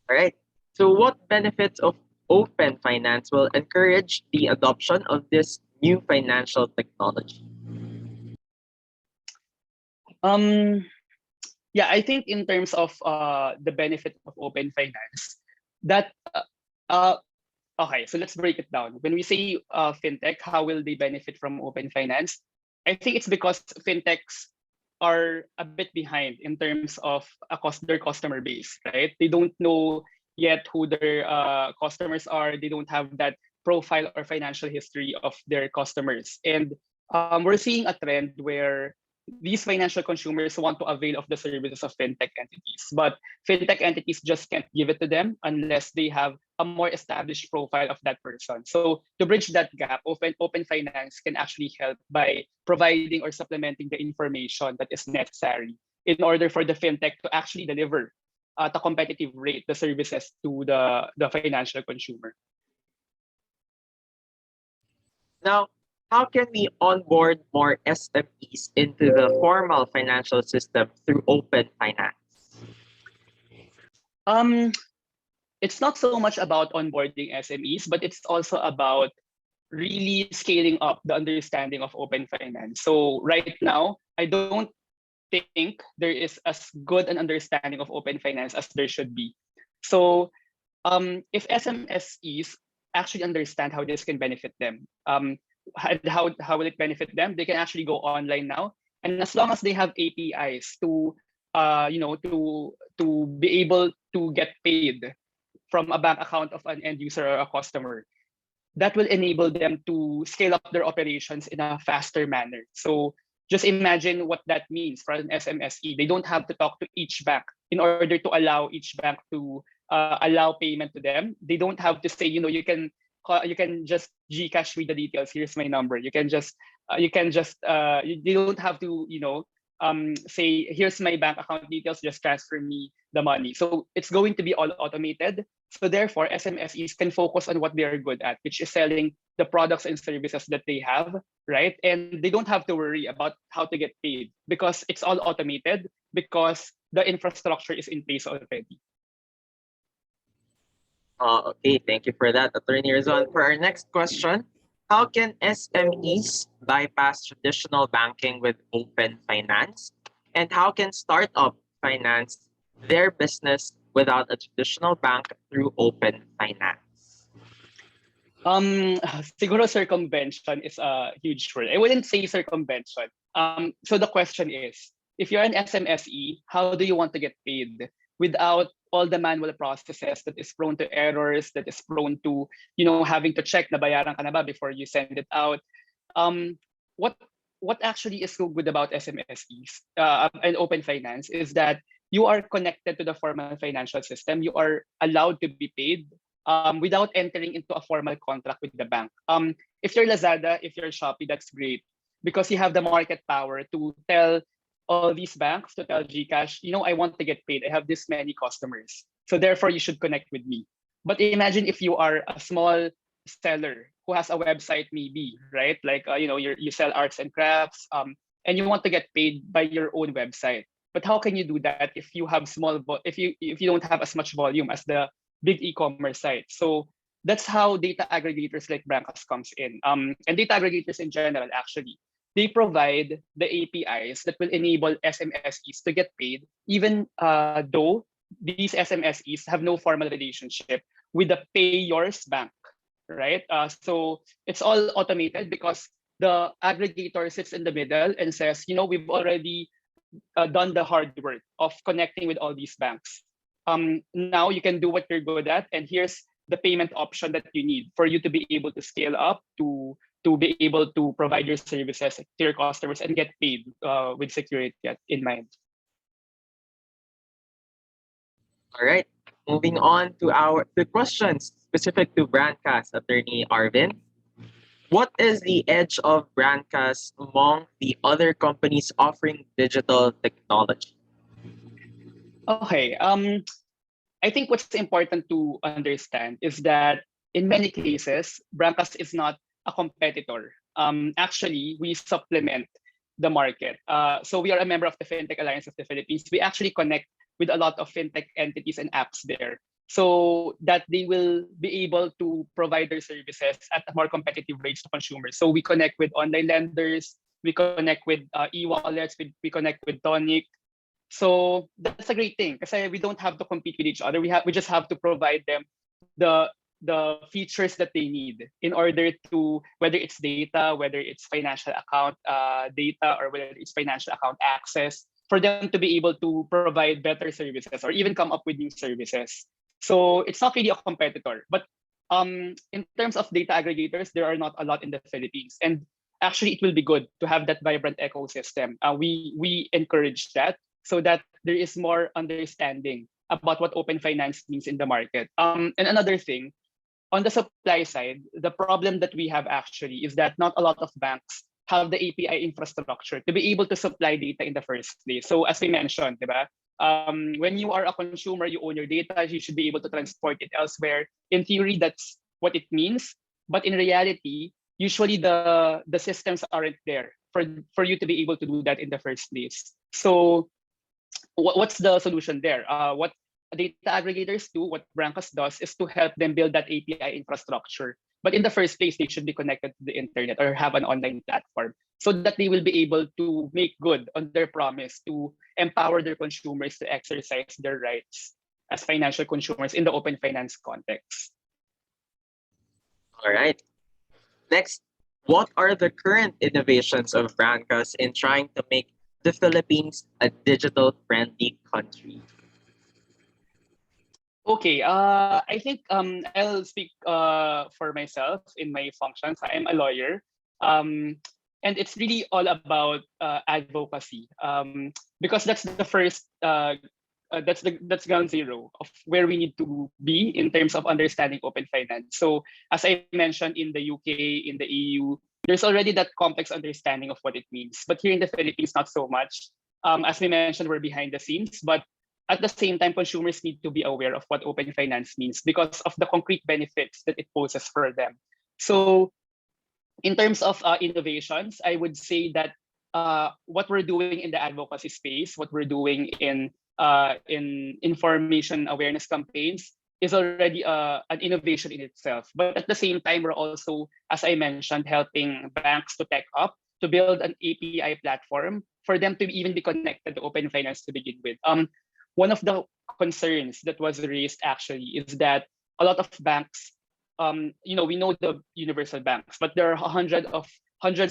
All right. So what benefits of open finance will encourage the adoption of this new financial technology? Yeah, I think in terms of the benefit of open finance, that okay, so let's break it down. When we say fintech, how will they benefit from open finance? I think it's because fintechs are a bit behind in terms of their customer base, right? They don't know yet who their customers are. They don't have that profile or financial history of their customers. And we're seeing a trend where these financial consumers want to avail of the services of fintech entities, but fintech entities just can't give it to them unless they have a more established profile of that person. So to bridge that gap, open finance can actually help by providing or supplementing the information that is necessary in order for the fintech to actually deliver at a competitive rate the services to the financial consumer. Now, how can we onboard more SMEs into the formal financial system through open finance? It's not so much about onboarding SMEs, but it's also about really scaling up the understanding of open finance. So right now, I don't think there is as good an understanding of open finance as there should be. So if SMSEs actually understand how this can benefit them, how will it benefit them? They can actually go online now, and as long as they have APIs to to be able to get paid from a bank account of an end user or a customer, that will enable them to scale up their operations in a faster manner. So just imagine what that means for an SMSE. They don't have to talk to each bank in order to allow each bank to allow payment to them. They don't have to say, you can just Gcash me the details. Here's my number. You don't have to say, here's my bank account details. Just transfer me the money. So it's going to be all automated. So therefore, SMSEs can focus on what they are good at, which is selling the products and services that they have, right? And they don't have to worry about how to get paid because it's all automated, because the infrastructure is in place already. Okay, thank you for that, Attorney Rizon. For our next question, how can SMEs bypass traditional banking with open finance? And how can startup finance their business without a traditional bank through open finance? Siguro circumvention is a huge word. I wouldn't say circumvention. So the question is, if you're an SMSE, how do you want to get paid? without all the manual processes that is prone to errors, that is prone to, having to check na bayaran ka na ba before you send it out. Um, what what actually is so good about SMSEs and open finance is that you are connected to the formal financial system. You are allowed to be paid without entering into a formal contract with the bank. If you're Lazada, if you're Shopee, that's great because you have the market power to tell all these banks, to tell GCash, I want to get paid. I have this many customers. So therefore, you should connect with me. But imagine if you are a small seller who has a website, maybe, right? Like, you sell arts and crafts, and you want to get paid by your own website. But how can you do that if you have if you don't have as much volume as the big e-commerce site? So that's how data aggregators like Brancas comes in. And data aggregators in general, actually, they provide the APIs that will enable SMSEs to get paid, even though these SMSEs have no formal relationship with the payors bank, right? So it's all automated because the aggregator sits in the middle and says, we've already done the hard work of connecting with all these banks. Now you can do what you're good at, and here's the payment option that you need for you to be able to scale up to be able to provide your services to your customers and get paid with security in mind. All right. Moving on to the questions specific to Brandcast, Attorney Arvin. What is the edge of Brandcast among the other companies offering digital technology? Okay. I think what's important to understand is that in many cases, Brancas is not a competitor. Actually, we supplement the market. So we are a member of the FinTech Alliance of the Philippines. We actually connect with a lot of FinTech entities and apps there so that they will be able to provide their services at a more competitive rates to consumers. So we connect with online lenders, we connect with e-wallets, we connect with Tonic. So that's a great thing because we don't have to compete with each other. We just have to provide them the features that they need in order to, whether it's data, whether it's financial account data, or whether it's financial account access, for them to be able to provide better services or even come up with new services. So it's not really a competitor. But in terms of data aggregators, there are not a lot in the Philippines. And actually, it will be good to have that vibrant ecosystem. We encourage that so that there is more understanding about what open finance means in the market. And another thing, on the supply side, the problem that we have actually is that not a lot of banks have the API infrastructure to be able to supply data in the first place. So as we mentioned, diba? When you are a consumer, you own your data, you should be able to transport it elsewhere. In theory, that's what it means. But in reality, usually the systems aren't there for you to be able to do that in the first place. So what's the solution there? What data aggregators do, what Brancas does, is to help them build that API infrastructure. But in the first place, they should be connected to the internet or have an online platform so that they will be able to make good on their promise to empower their consumers to exercise their rights as financial consumers in the open finance context. All right. Next, what are the current innovations of Brancas in trying to make the Philippines a digital-friendly country? Okay, I think I'll speak for myself in my functions. I'm a lawyer, and it's really all about advocacy, because that's the first, that's ground zero of where we need to be in terms of understanding open finance. So as I mentioned, in the UK, in the EU, there's already that complex understanding of what it means. But here in the Philippines, not so much. As we mentioned, we're behind the scenes, but at the same time, consumers need to be aware of what open finance means because of the concrete benefits that it poses for them. So in terms of innovations, I would say that what we're doing in the advocacy space, what we're doing in information awareness campaigns is already an innovation in itself. But at the same time, we're also, as I mentioned, helping banks to tech up, to build an API platform for them to even be connected to open finance to begin with. One of the concerns that was raised actually is that a lot of banks, we know the universal banks, but there are hundreds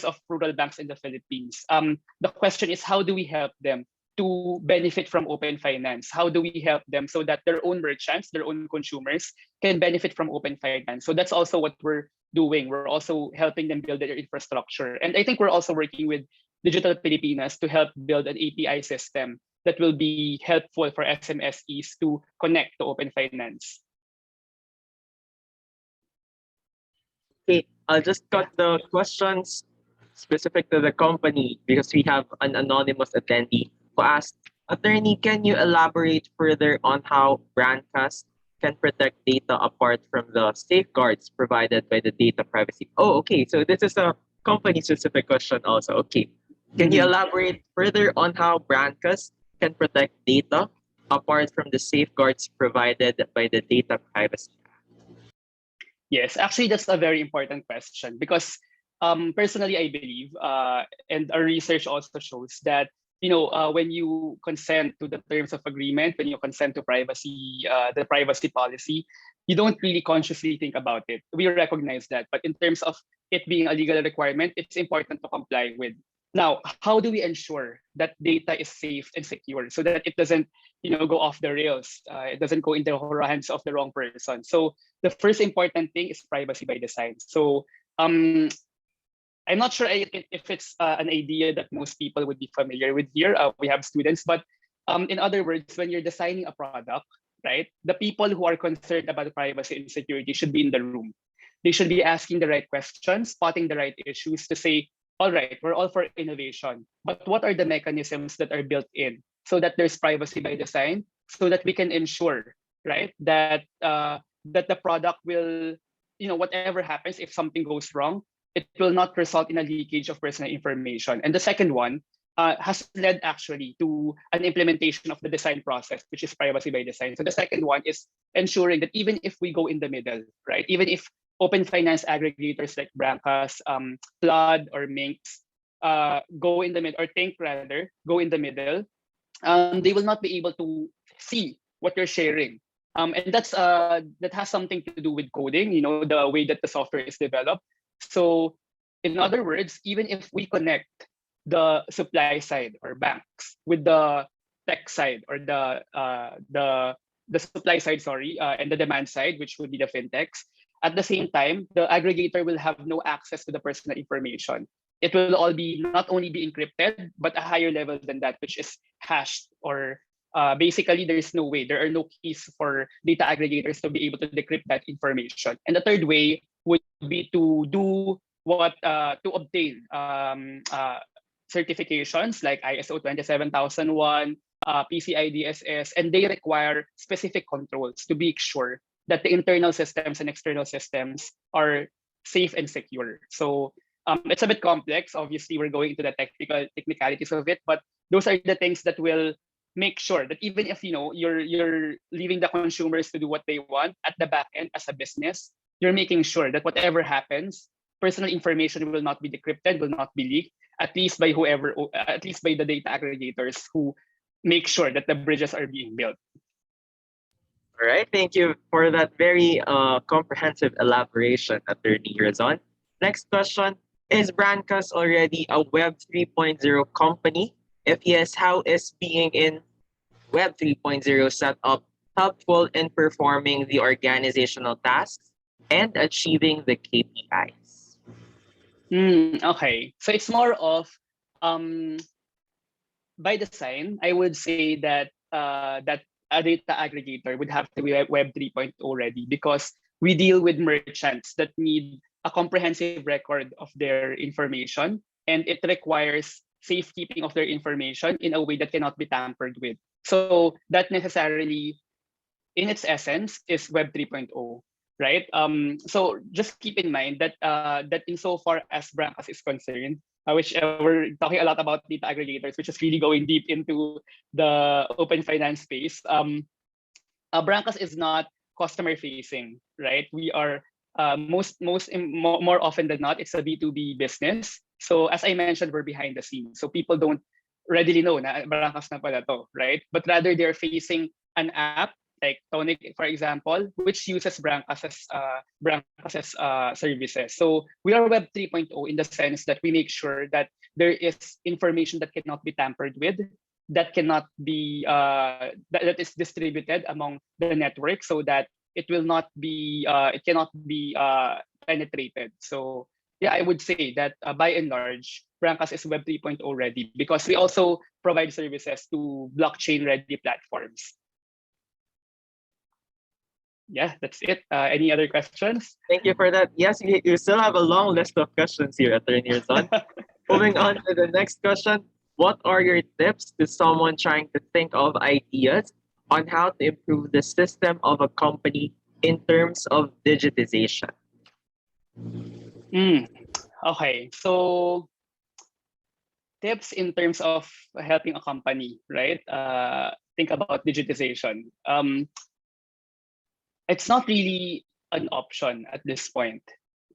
of rural banks in the Philippines. The question is, how do we help them to benefit from open finance? How do we help them so that their own merchants, their own consumers can benefit from open finance? So that's also what we're doing. We're also helping them build their infrastructure. And I think we're also working with Digital Pilipinas to help build an API system that will be helpful for SMSEs to connect to open finance. Okay, I'll just cut the questions specific to the company because we have an anonymous attendee who asked, Attorney, can you elaborate further on how Brandcast can protect data apart from the safeguards provided by the data privacy? Oh, okay. So this is a company-specific question also. Okay. Can you elaborate further on how Brandcast can protect data apart from the safeguards provided by the data privacy? Yes, actually, that's a very important question because personally, I believe, and our research also shows that when you consent to the terms of agreement, when you consent to privacy, the privacy policy, you don't really consciously think about it. We recognize that, but in terms of it being a legal requirement, it's important to comply with. Now, how do we ensure that data is safe and secure so that it doesn't, go off the rails? It doesn't go into the hands of the wrong person. So the first important thing is privacy by design. So I'm not sure if it's an idea that most people would be familiar with here. We have students, but in other words, when you're designing a product, right, the people who are concerned about privacy and security should be in the room. They should be asking the right questions, spotting the right issues to say, all right, we're all for innovation, but what are the mechanisms that are built in so that there's privacy by design, so that we can ensure, right, that that the product will, whatever happens, if something goes wrong, it will not result in a leakage of personal information. And the second one has led actually to an implementation of the design process, which is privacy by design. So the second one is ensuring that even if we go in the middle, right, even if open finance aggregators like Brancas, Flood, or Minx go in the middle, or Think rather, go in the middle, they will not be able to see what you're sharing. And that has something to do with coding, the way that the software is developed. So in other words, even if we connect the supply side or banks with the tech side or the supply side, sorry, and the demand side, which would be the fintechs, at the same time, the aggregator will have no access to the personal information. It will all be not only be encrypted, but a higher level than that, which is hashed, or basically there is no way, there are no keys for data aggregators to be able to decrypt that information. And the third way would be to do to obtain certifications like ISO 27001, PCI DSS, and they require specific controls to be sure that the internal systems and external systems are safe and secure. So it's a bit complex. Obviously, we're going into the technicalities of it, but those are the things that will make sure that even if you're leaving the consumers to do what they want at the back end as a business, you're making sure that whatever happens, personal information will not be decrypted, will not be leaked, at least by the data aggregators who make sure that the bridges are being built. All right, thank you for that very comprehensive elaboration, Attorney Razon. Next question, is Brandcast already a Web 3.0 company? If yes, how is being in Web 3.0 setup helpful in performing the organizational tasks and achieving the KPIs? Okay, so it's more of by design. I would say that that a data aggregator would have to be Web 3.0 already, because we deal with merchants that need a comprehensive record of their information, and it requires safekeeping of their information in a way that cannot be tampered with. So that necessarily, in its essence, is Web 3.0, right? So just keep in mind that that insofar as Brancas is concerned, which we're talking a lot about data aggregators, which is really going deep into the open finance space. Brancas is not customer facing, right? We are more often than not, it's a B2B business. So as I mentioned, we're behind the scenes. So people don't readily know na Brancas na pala to, right? But rather they're facing an app like Tonic, for example, which uses Brancas services. So we are Web 3.0 in the sense that we make sure that there is information that cannot be tampered with. that cannot be that is distributed among the network, so that it cannot be penetrated. So yeah, I would say that by and large, Brankas is Web 3.0 ready because we also provide services to blockchain ready platforms. Yeah, that's it. Any other questions? Thank you for that. Yes, you still have a long list of questions here, Attorney Rizon. Moving on to the next question. What are your tips to someone trying to think of ideas on how to improve the system of a company in terms of digitization? Okay, so tips in terms of helping a company, right? Think about digitization. It's not really an option at this point.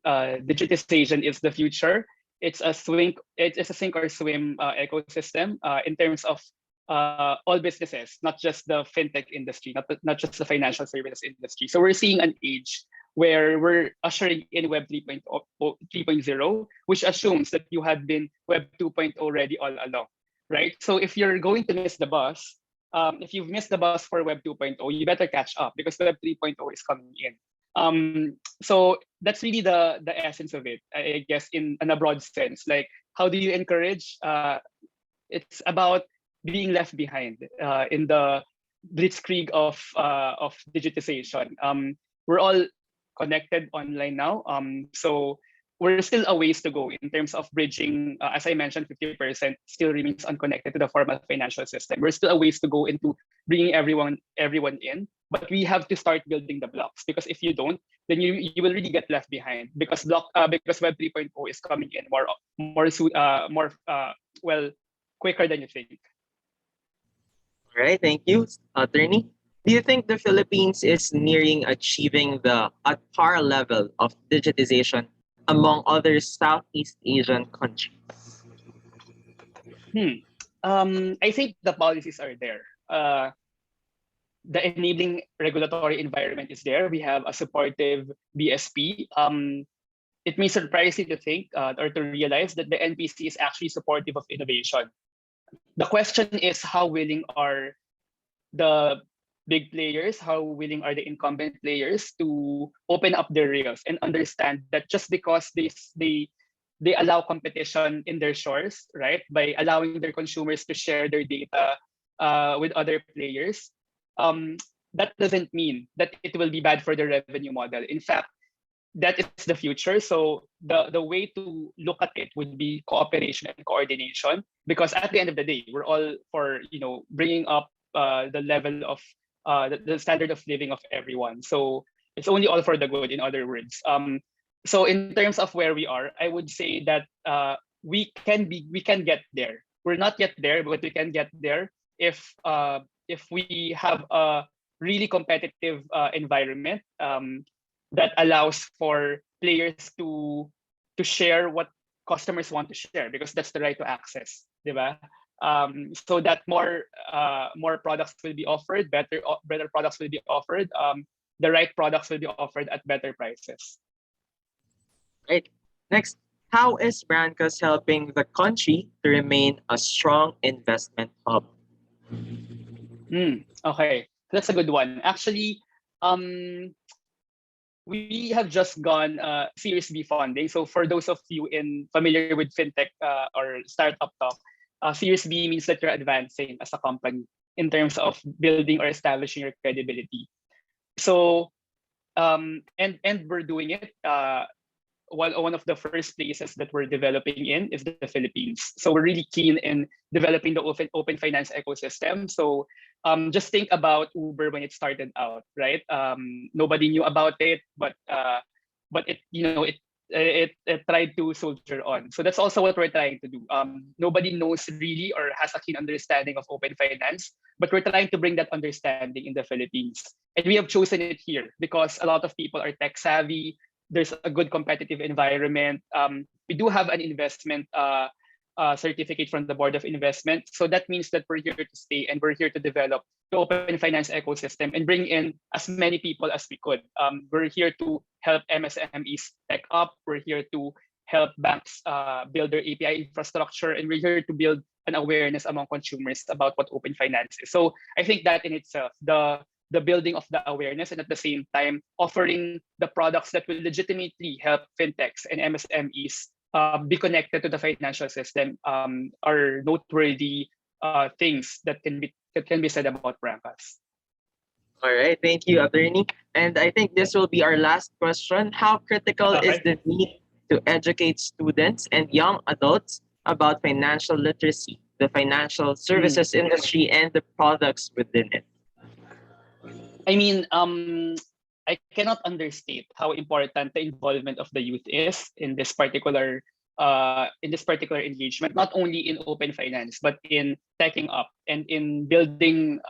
Digitization is the future. It's a swing. It's a sink or swim ecosystem in terms of all businesses, not just the fintech industry, not just the financial services industry. So we're seeing an age where we're ushering in Web 3.0, which assumes that you had been Web 2.0 already all along, right? So if you're going to miss the bus, if you've missed the bus for Web 2.0, you better catch up because Web 3.0 is coming in. So that's really the essence of it, I guess, in a broad sense. Like, how do you encourage? It's about being left behind in the blitzkrieg of digitization. We're all connected online now, so we're still a ways to go in terms of bridging. As I mentioned, 50% still remains unconnected to the formal financial system. We're still a ways to go into bringing everyone in, but we have to start building the blocks, because if you don't, then you will really get left behind, because Web 3.0 is coming in well, quicker than you think. All right, thank you, Attorney. Do you think the Philippines is nearing achieving the at par level of digitization among other Southeast Asian countries? I think the policies are there. The enabling regulatory environment is there. We have a supportive BSP. It may surprise you to think or to realize that the NPC is actually supportive of innovation. The question is, how willing are the big players, how willing are the incumbent players to open up their rails and understand that just because they allow competition in their shores, right, by allowing their consumers to share their data with other players, that doesn't mean that it will be bad for the revenue model. In fact, that is the future. So the way to look at it would be cooperation and coordination, because at the end of the day, we're all for bringing up the level of the standard of living of everyone. So it's only all for the good, in other words. So in terms of where we are, I would say that we can get there. We're not yet there, but we can get there if we have a really competitive environment that allows for players to share what customers want to share, because that's the right to access, diba? So that more products will be offered, better products will be offered, the right products will be offered at better prices. Right. Next, how is Brankas helping the country to remain a strong investment hub? Okay, that's a good one. Actually, we have just gone Series B funding. So for those of you familiar with fintech or startup talk, Series B means that you're advancing as a company in terms of building or establishing your credibility. So and we're doing it. One of the first places that we're developing in is the Philippines. So we're really keen in developing the open finance ecosystem. So just think about Uber when it started out, right? Nobody knew about it, but it tried to soldier on. So that's also what we're trying to do. Nobody knows really or has a keen understanding of open finance, but we're trying to bring that understanding in the Philippines. And we have chosen it here because a lot of people are tech savvy. There's a good competitive environment. We do have an investment certificate from the Board of Investment. So that means that we're here to stay and we're here to develop the open finance ecosystem and bring in as many people as we could. We're here to help MSMEs tech up. We're here to help banks build their API infrastructure, and we're here to build an awareness among consumers about what open finance is. So I think that in itself, the building of the awareness, and at the same time offering the products that will legitimately help fintechs and MSMEs be connected to the financial system are noteworthy things that can be said about Brancas. All right, thank you, attorney. And I think this will be our last question. How critical is the need to educate students and young adults about financial literacy, the financial services industry, and the products within it? I mean, I cannot understate how important the involvement of the youth is in this particular engagement, not only in open finance, but in taking up and in building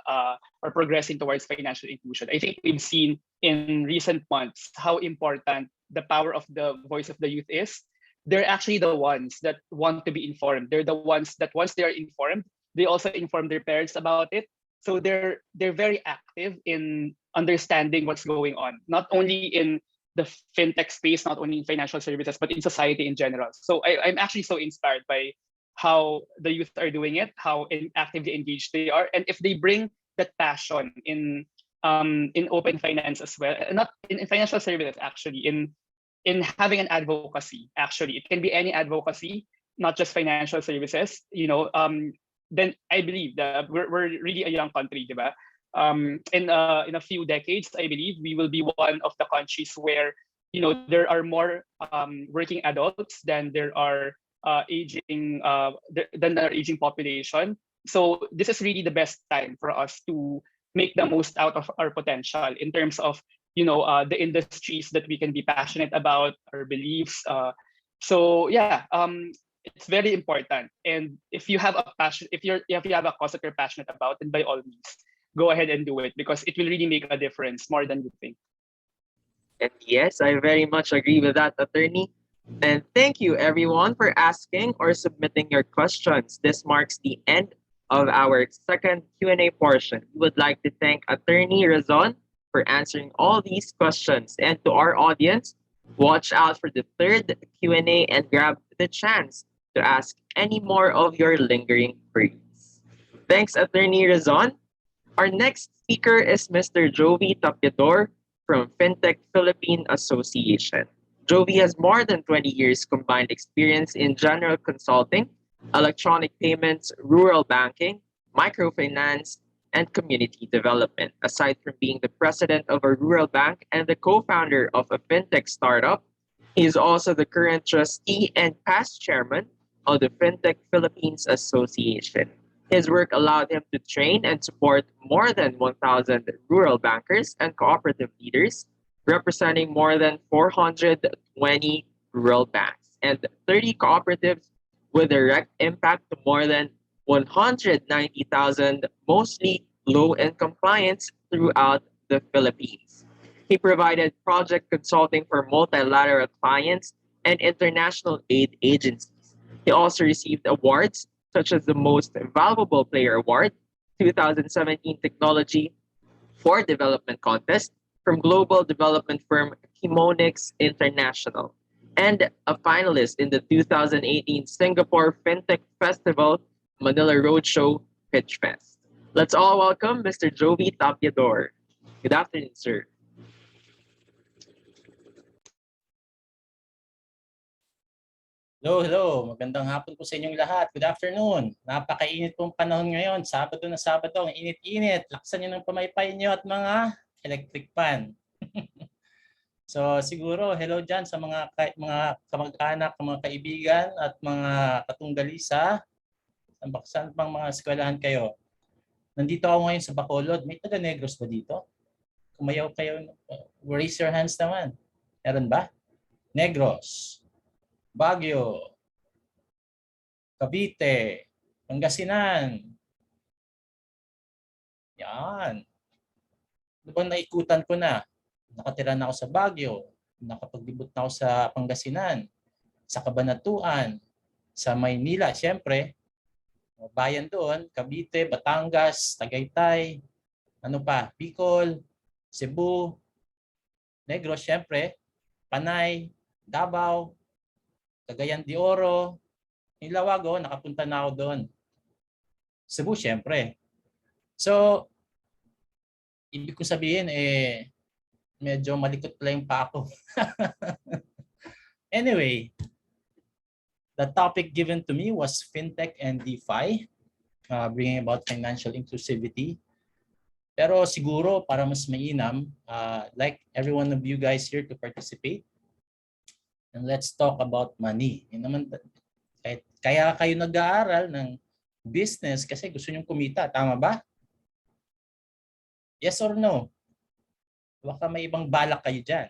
or progressing towards financial inclusion. I think we've seen in recent months how important the power of the voice of the youth is. They're actually the ones that want to be informed. They're the ones that once they are informed, they also inform their parents about it. So they're very active in understanding what's going on, not only in the fintech space, not only in financial services, but in society in general. So I'm actually so inspired by how the youth are doing it, how actively engaged they are, and if they bring that passion in open finance as well, not in financial services actually, in having an advocacy. Actually, it can be any advocacy, not just financial services. Then I believe that we're really a young country, diba? In a few decades, I believe we will be one of the countries where there are more working adults than there are than our aging population. So this is really the best time for us to make the most out of our potential in terms of the industries that we can be passionate about, our beliefs. So yeah, it's very important. And if you have a passion, if you have a cause that you're passionate about, then by all means, go ahead and do it, because it will really make a difference more than you think. And yes, I very much agree with that, attorney. And thank you everyone for asking or submitting your questions. This marks the end of our second Q&A portion. We would like to thank attorney Razon for answering all these questions. And to our audience, watch out for the third Q&A and grab the chance to ask any more of your lingering queries. Thanks, attorney Razon. Our next speaker is Mr. Jovi Tapiador from FinTech Philippine Association. Jovi has more than 20 years combined experience in general consulting, electronic payments, rural banking, microfinance, and community development. Aside from being the president of a rural bank and the co-founder of a fintech startup, he is also the current trustee and past chairman of the FinTech Philippines Association. His work allowed him to train and support more than 1,000 rural bankers and cooperative leaders, representing more than 420 rural banks and 30 cooperatives with direct impact to more than 190,000, mostly low-income clients throughout the Philippines. He provided project consulting for multilateral clients and international aid agencies. He also received awards such as the Most Valuable Player Award, 2017 Technology for Development Contest from global development firm Chemonix International, and a finalist in the 2018 Singapore FinTech Festival Manila Roadshow Pitch Fest. Let's all welcome Mr. Jovi Tapiador. Good afternoon, sir. Hello. Magandang hapon po sa inyong lahat. Good afternoon. Napakainit pong panahon ngayon. Sabado na Sabado. Ang init-init. Laksan nyo ng pamaypay nyo at mga electric fan. So siguro, hello dyan sa mga kamag-anak, mga kaibigan at mga katunggali sa saan pang mga eskwelahan kayo. Nandito ako ngayon sa Bacolod. May taga-Negros ba dito? Kumayaw kayo. Raise your hands naman. Meron ba? Negros, Baguio, Cavite, Pangasinan. Yan. Diba naikutan ko na? Nakatira na ako sa Baguio, nakapaglibot na ako sa Pangasinan, sa Cabanatuan, sa Maynila, siyempre. Bayan doon, Cavite, Batangas, Tagaytay, ano pa, Bicol, Cebu, Negros, siyempre, Panay, Davao, Cagayan de Oro, yung Lawago, nakapunta na ako doon. Cebu, syempre. So, ibig ko sabihin, medyo malikot pala yung pa ako. Anyway, the topic given to me was FinTech and DeFi, bringing about financial inclusivity. Pero siguro, para mas mainam, like every one of you guys here to participate, and let's talk about money. Yun naman, kaya kayo nag-aaral ng business kasi gusto nyong kumita. Tama ba? Yes or no? Baka may ibang balak kayo dyan.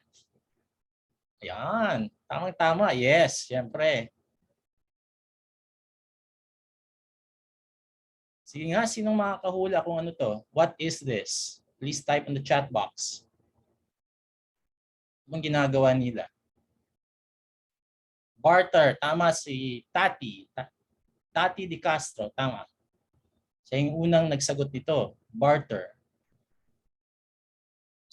Ayan. Tamang-tama. Yes, syempre. Sige nga, sinong makakahula kung ano to? What is this? Please type in the chat box. Anong ginagawa nila? Barter. Tama si Tati. Tati Di Castro. Tama. Siya yung unang nagsagot nito. Barter.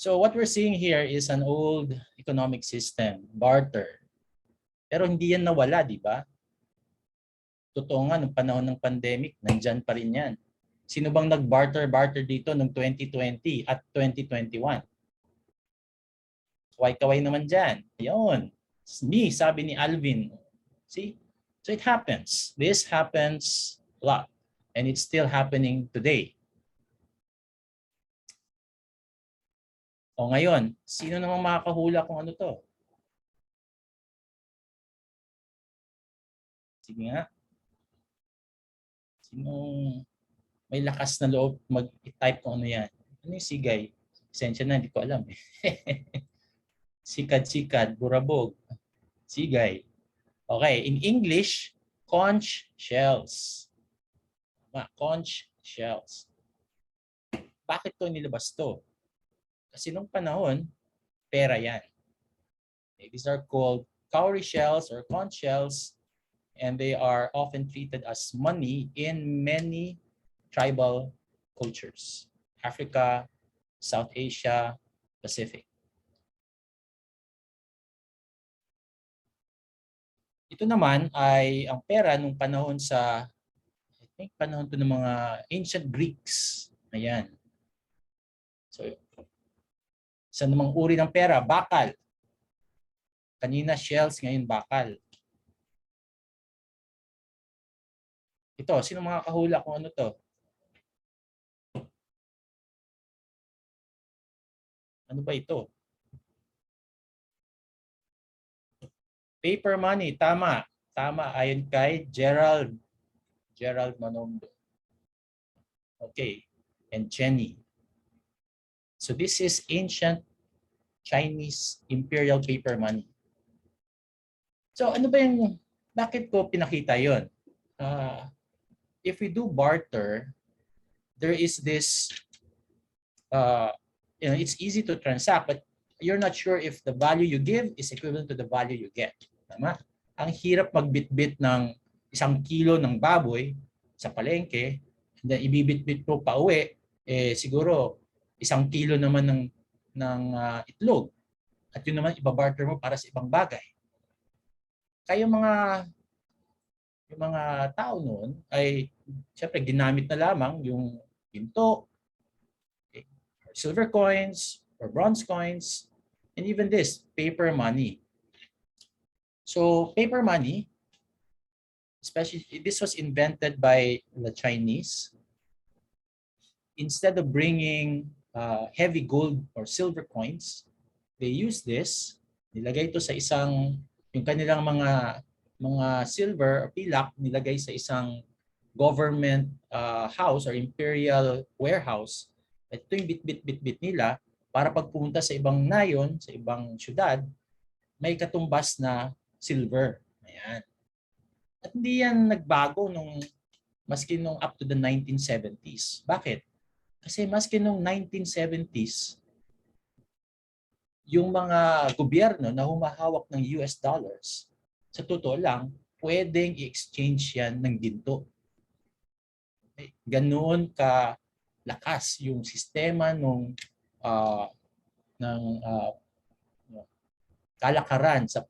So what we're seeing here is an old economic system, barter. Pero hindi yan nawala, di ba? Totoo nga, nung panahon ng pandemic, nandyan pa rin yan. Sino bang nag-barter dito noong 2020 at 2021? Kaway-kaway naman dyan. Ayun. Me, sabi ni Alvin. See? So it happens. This happens a lot. And it's still happening today. O ngayon, sino namang makakahula kung ano to? Sige nga. Sinong may lakas na loob mag-type kung ano yan? Ano yung sigay? Esensya na, hindi ko alam. Sikad-sikad, burabog, sigay. Okay, in English, conch shells. Conch shells. Bakit to nilabas to? Kasi nung panahon, pera yan. Okay, these are called cowrie shells or conch shells, and they are often treated as money in many tribal cultures. Africa, South Asia, Pacific. Ito naman ay ang pera nung panahon sa, I think panahon to ng mga ancient Greeks. Ayan. So, sa namang uri ng pera, bakal. Kanina shells, ngayon bakal. Ito, sino makakahula kung ano to? Ano ba ito? Paper money, tama. Tama, ayon kay Gerald Manondo. Okay, and Jenny. So this is ancient Chinese imperial paper money. So ano ba yung, bakit ko pinakita yon? If we do barter, there is this, it's easy to transact, but you're not sure if the value you give is equivalent to the value you get. Tama? Ang hirap magbitbit ng 1 kilo ng baboy sa palengke, and then ibibitbit mo pa uwi, siguro 1 kilo naman ng itlog. At yun naman ibabarter mo para sa ibang bagay. Kaya yung mga tao noon ay siyempre ginamit na lamang yung ginto, silver coins or bronze coins, and even this paper money. So paper money, especially this was invented by the Chinese. Instead of bringing heavy gold or silver coins, they use this. Nilagay ito sa isang, yung kanilang mga silver or pilak, nilagay sa isang government house or imperial warehouse. At ito yung bit nila para pag pumunta sa ibang nayon, sa ibang syudad, may katumbas na silver. Ayan. At hindi yan nagbago maski nung up to the 1970s. Bakit? Kasi maski nung 1970s, yung mga gobyerno na humahawak ng US dollars, sa totoo lang, pwedeng i-exchange yan ng ginto. Okay? Ganoon ka lakas yung sistema ng kalakaran sa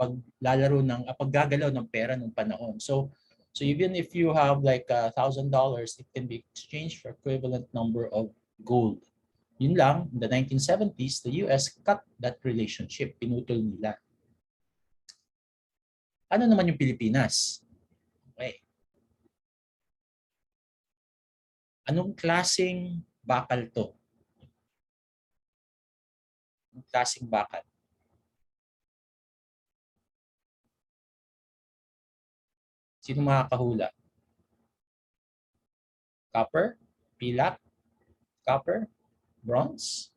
paglalaro ng paggagalaw ng pera ng panahon. So even if you have like $1,000, it can be exchanged for equivalent number of gold. Yun lang, in the 1970s, the US cut that relationship. Pinutol nila. Ano naman yung Pilipinas? Okay. Anong klaseng bakal to? Anong klaseng bakal? Sino makakahula? Copper? Pilak? Copper? Bronze?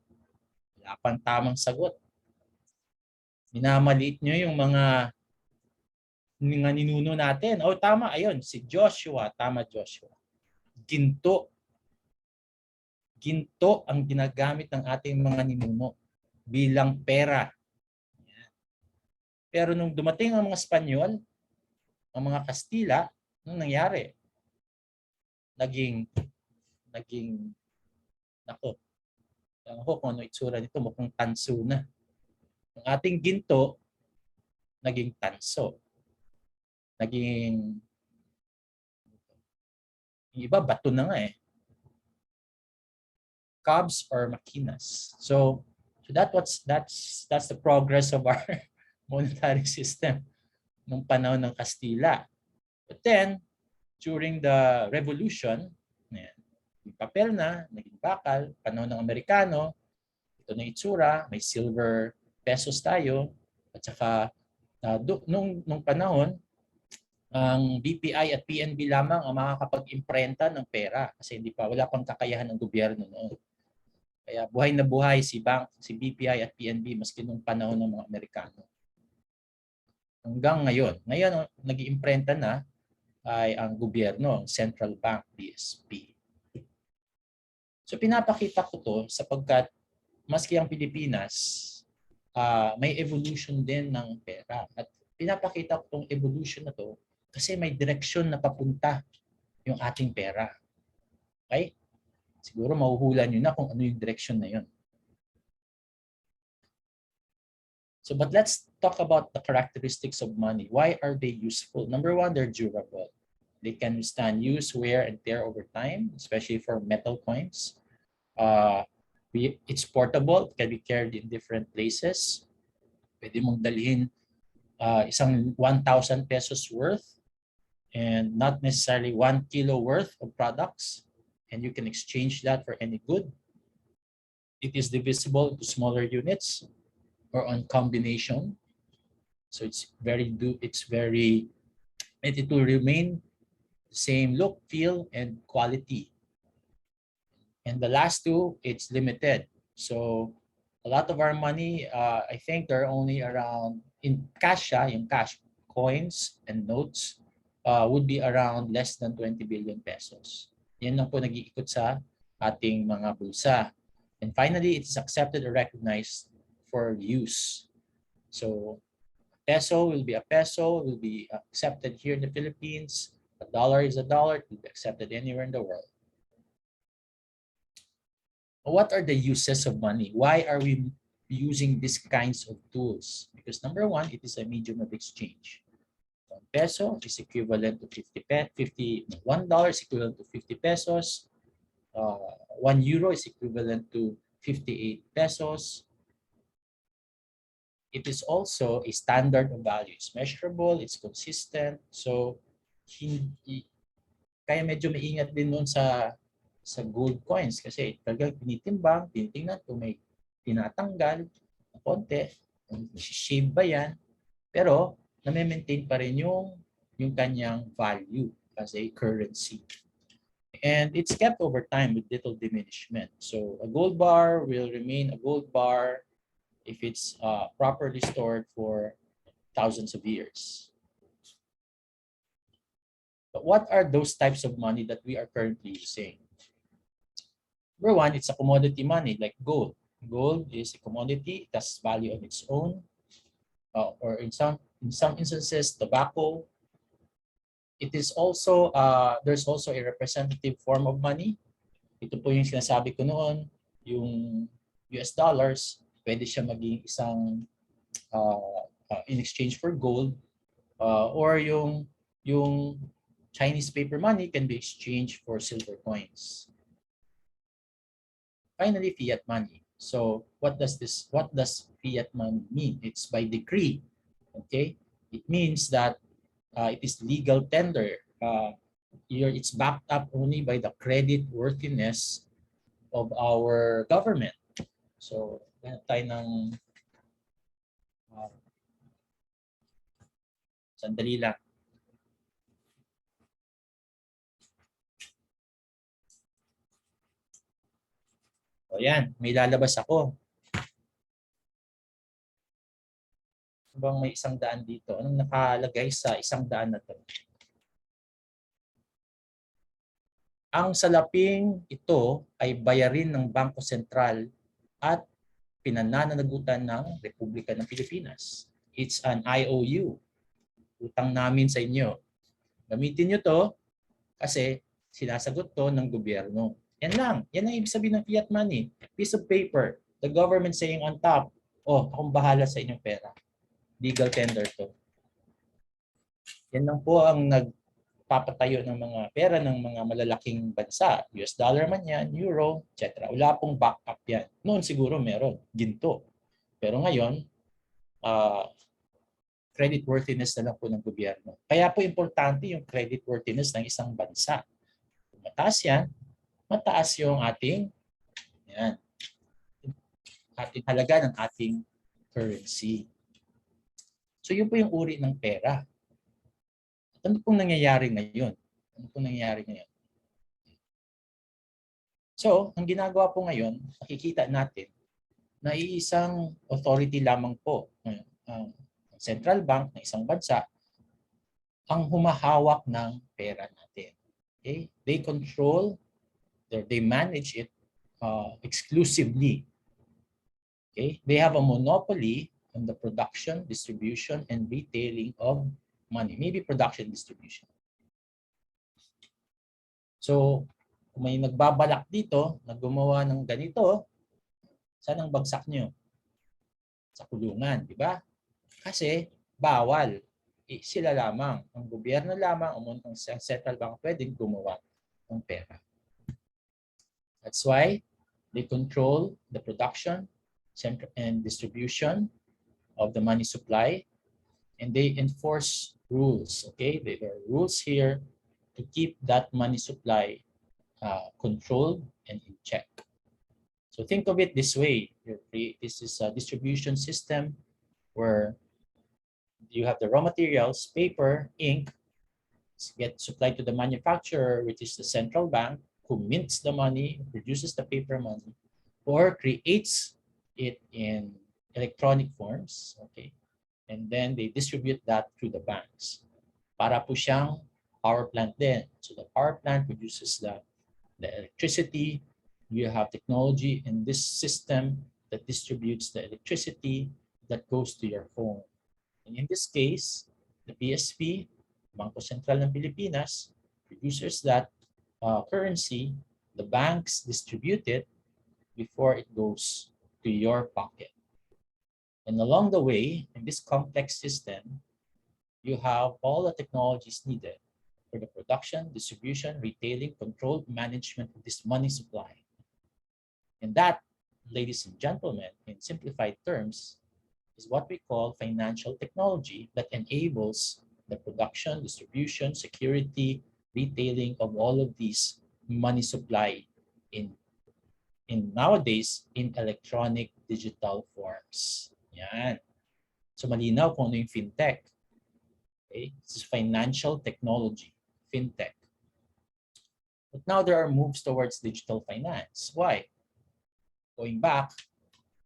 Wala pang tamang sagot. Minamaliit nyo yung mga ninuno natin. Oh, tama. Ayun, si Joshua. Tama, Joshua. Ginto. Ginto ang ginagamit ng ating mga ninuno bilang pera. Pero nung dumating ang mga Espanyol, ang mga Kastila, anong nangyari? Naging nako. Ako kung ano itsura nito, mukhang tanso na. Ang ating ginto, naging tanso. Naging yung iba, bato na nga eh. Cobs or makinas. So that's the progress of our monetary system nung panahon ng Kastila. But then, during the revolution, yung papel na, naging bakal, panahon ng Amerikano, ito na itsura, may silver pesos tayo, at saka nung panahon, ang BPI at PNB lamang ang makakapag-imprenta ng pera kasi wala pang kakayahan ng gobyerno noon. Kaya buhay na buhay si BPI at PNB maski nung panahon ng mga Amerikano. Hanggang ngayon. Ngayon, nag-iimprenta na ay ang gobyerno, ang Central Bank, BSP. So pinapakita ko to sapagkat maski ang Pilipinas, may evolution din ng pera. At pinapakita ko itong evolution na to kasi may direksyon na papunta yung ating pera. Okay? Siguro mahuhula nyo na kung ano yung direksyon na yun. So, but let's talk about the characteristics of money. Why are they useful? Number one, they're durable. They can withstand use, wear, and tear over time, especially for metal coins. It's portable. It can be carried in different places. Pwede mong dalhin isang 1,000 pesos worth and not necessarily 1 kilo worth of products. And you can exchange that for any good. It is divisible into smaller units or on combination. So it will remain the same look, feel, and quality. And the last two, it's limited. So a lot of our money, I think there are only around, in cash, yung cash, coins and notes, would be around less than 20 billion pesos. Yan lang po nag-iikot sa ating mga bulsa. And finally, it's accepted or recognized for use. So a peso will be a peso, will be accepted here in the Philippines. A dollar is a dollar, it will be accepted anywhere in the world. What are the uses of money? Why are we using these kinds of tools? Because number one, it is a medium of exchange. $1 peso is equivalent to $1 is equivalent to 50 pesos. 1 euro is equivalent to 58 pesos. It is also a standard of value. It's measurable, it's consistent. So, kaya medyo maingat din nun sa gold coins kasi talagang tinitingnan kung may tinatanggal na konti, shave ba yan, pero na-maintain pa rin yung kanyang value as a currency. And it's kept over time with little diminishment. So a gold bar will remain a gold bar if it's properly stored for thousands of years. But what are those types of money that we are currently using? Number one, it's a commodity money like gold. Gold is a commodity, it has value on its own. Or in some instances, tobacco. It is also, there's also a representative form of money. Ito po yung sinasabi ko noon, yung US dollars, pwede siya maging isang in exchange for gold, or yung Chinese paper money can be exchanged for silver coins. Finally, fiat money. So what does fiat money mean? It's by decree. Okay, it means that it is legal tender. It's backed up only by the credit worthiness of our government. So, tayo ng sandali lang. O yan, may lalabas ako. Bang may 100 dito? Anong nakalagay sa 100 na to? Ang salaping ito ay bayarin ng Bangko Sentral at pinananagutan ng Republika ng Pilipinas. It's an IOU. Utang namin sa inyo. Gamitin nyo to kasi sinasagot to ng gobyerno. Yan lang. Yan ang ibig sabihin ng fiat money. Piece of paper. The government saying on top, oh, akong bahala sa inyong pera. Legal tender to. Yan lang po ang nagpapatayo ng mga pera ng mga malalaking bansa. US dollar man yan, euro, etc. Wala pong backup yan. Noon siguro meron, ginto. Pero ngayon, credit worthiness na lang po ng gobyerno. Kaya po importante yung credit worthiness ng isang bansa. Kung mataas yan, mataas yung ating halaga ng ating currency. So yun po yung uri ng pera. At ano pong nangyayari ngayon? So, ang ginagawa po ngayon, nakikita natin na iisang authority lamang po, ang central bank ng isang bansa, ang humahawak ng pera natin. Okay? They manage it exclusively. Okay? They have a monopoly on the production, distribution, and retailing of money. Maybe production, distribution. So, kung may nagbabalak dito na gumawa ng ganito, saan ang bagsak nyo? Sa kulungan, di ba? Kasi bawal. Sila lamang, ang gobyerno lamang, ang central bank pwedeng gumawa ng pera. That's why they control the production and distribution of the money supply, and they enforce rules. Okay, there are rules here to keep that money supply controlled and in check. So think of it this way: this is a distribution system where you have the raw materials, paper, ink, get supplied to the manufacturer, which is the central bank, who mints the money, produces the paper money, or creates it in electronic forms, okay? And then they distribute that through the banks. Para po siyang power plant din. So the power plant produces the electricity. You have technology in this system that distributes the electricity that goes to your phone. And in this case, the BSP, Bangko Sentral ng Pilipinas, produces that currency. The banks distribute it before it goes to your pocket. And along the way, in this complex system, you have all the technologies needed for the production, distribution, retailing, controlled management of this money supply. And that, ladies and gentlemen, in simplified terms, is what we call financial technology that enables the production, distribution, security, retailing of all of these money supply in nowadays in electronic digital forms. Yan. So malinaw kung ano yung fintech. Okay? This is financial technology, fintech. But now there are moves towards digital finance. Why? Going back,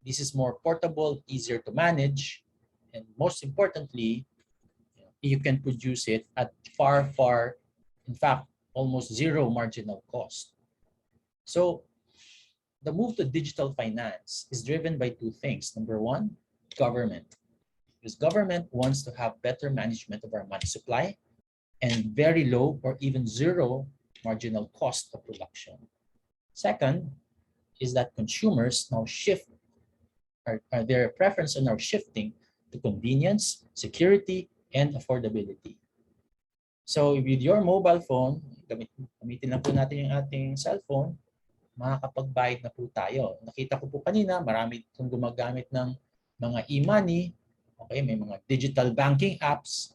this is more portable, easier to manage, and most importantly, you can produce it at far, in fact, almost zero marginal cost. So the move to digital finance is driven by two things. Number one, government. Because government wants to have better management of our money supply and very low or even zero marginal cost of production. Second is that consumers now shift, their preference are now shifting to convenience, security, and affordability. So with your mobile phone, gamitin lang po natin yung ating cellphone, makakapagbayad na po tayo. Nakita ko po kanina, marami itong gumagamit ng mga e-money, okay, may mga digital banking apps.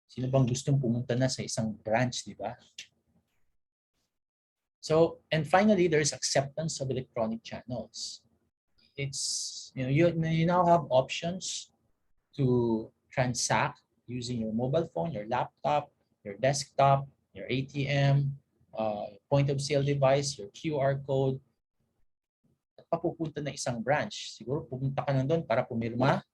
Sino bang gustong pumunta na sa isang branch, di ba? So, and finally, there's acceptance of electronic channels. It's, you now have options to transact using your mobile phone, your laptop, your desktop, your ATM, point of sale device, your QR code. At papupunta na isang branch. Siguro pumunta ka na doon para pumirma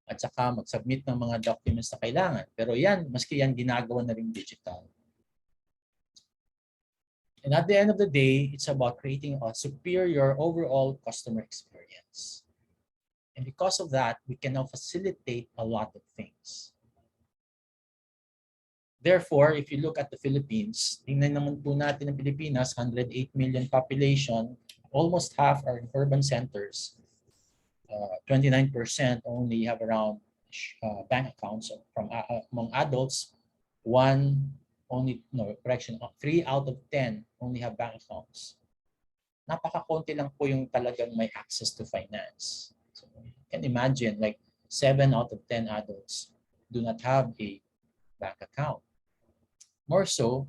at saka mag-submit ng mga documents na kailangan. Pero yan, maski yan ginagawa na rin digital. And at the end of the day, it's about creating a superior overall customer experience. And because of that, we can now facilitate a lot of things. Therefore, if you look at the Philippines, tingnan naman po natin ang Pilipinas, 108 million population, almost half are in urban centers. 29% only have around bank accounts from among adults. 3 out of 10 only have bank accounts. Napakakonti lang po yung talagang may access to finance. So you can imagine like 7 out of 10 adults do not have a bank account. More so,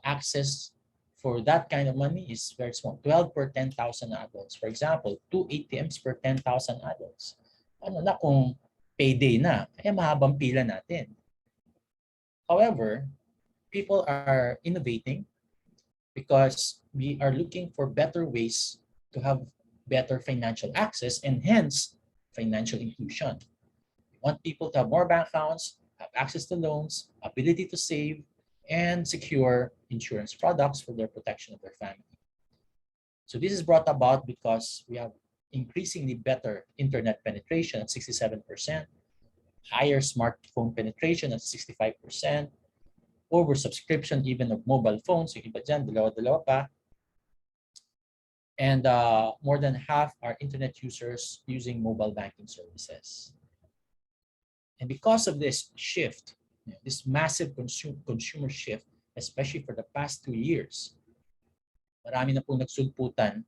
access for that kind of money is very small. 12 per 10,000 adults. For example, 2 ATMs per 10,000 adults. Ano na kung payday na, kaya mahabang pila natin. However, people are innovating because we are looking for better ways to have better financial access and hence financial inclusion. We want people to have more bank accounts, have access to loans, ability to save, and secure insurance products for their protection of their family. So this is brought about because we have increasingly better internet penetration at 67%, higher smartphone penetration at 65%, oversubscription even of mobile phones, yung iba dyan, dalawa-dalawa pa. And more than half are internet users using mobile banking services. And because of this shift, this massive consumer shift, especially for the past 2 years, marami na po nagsulputan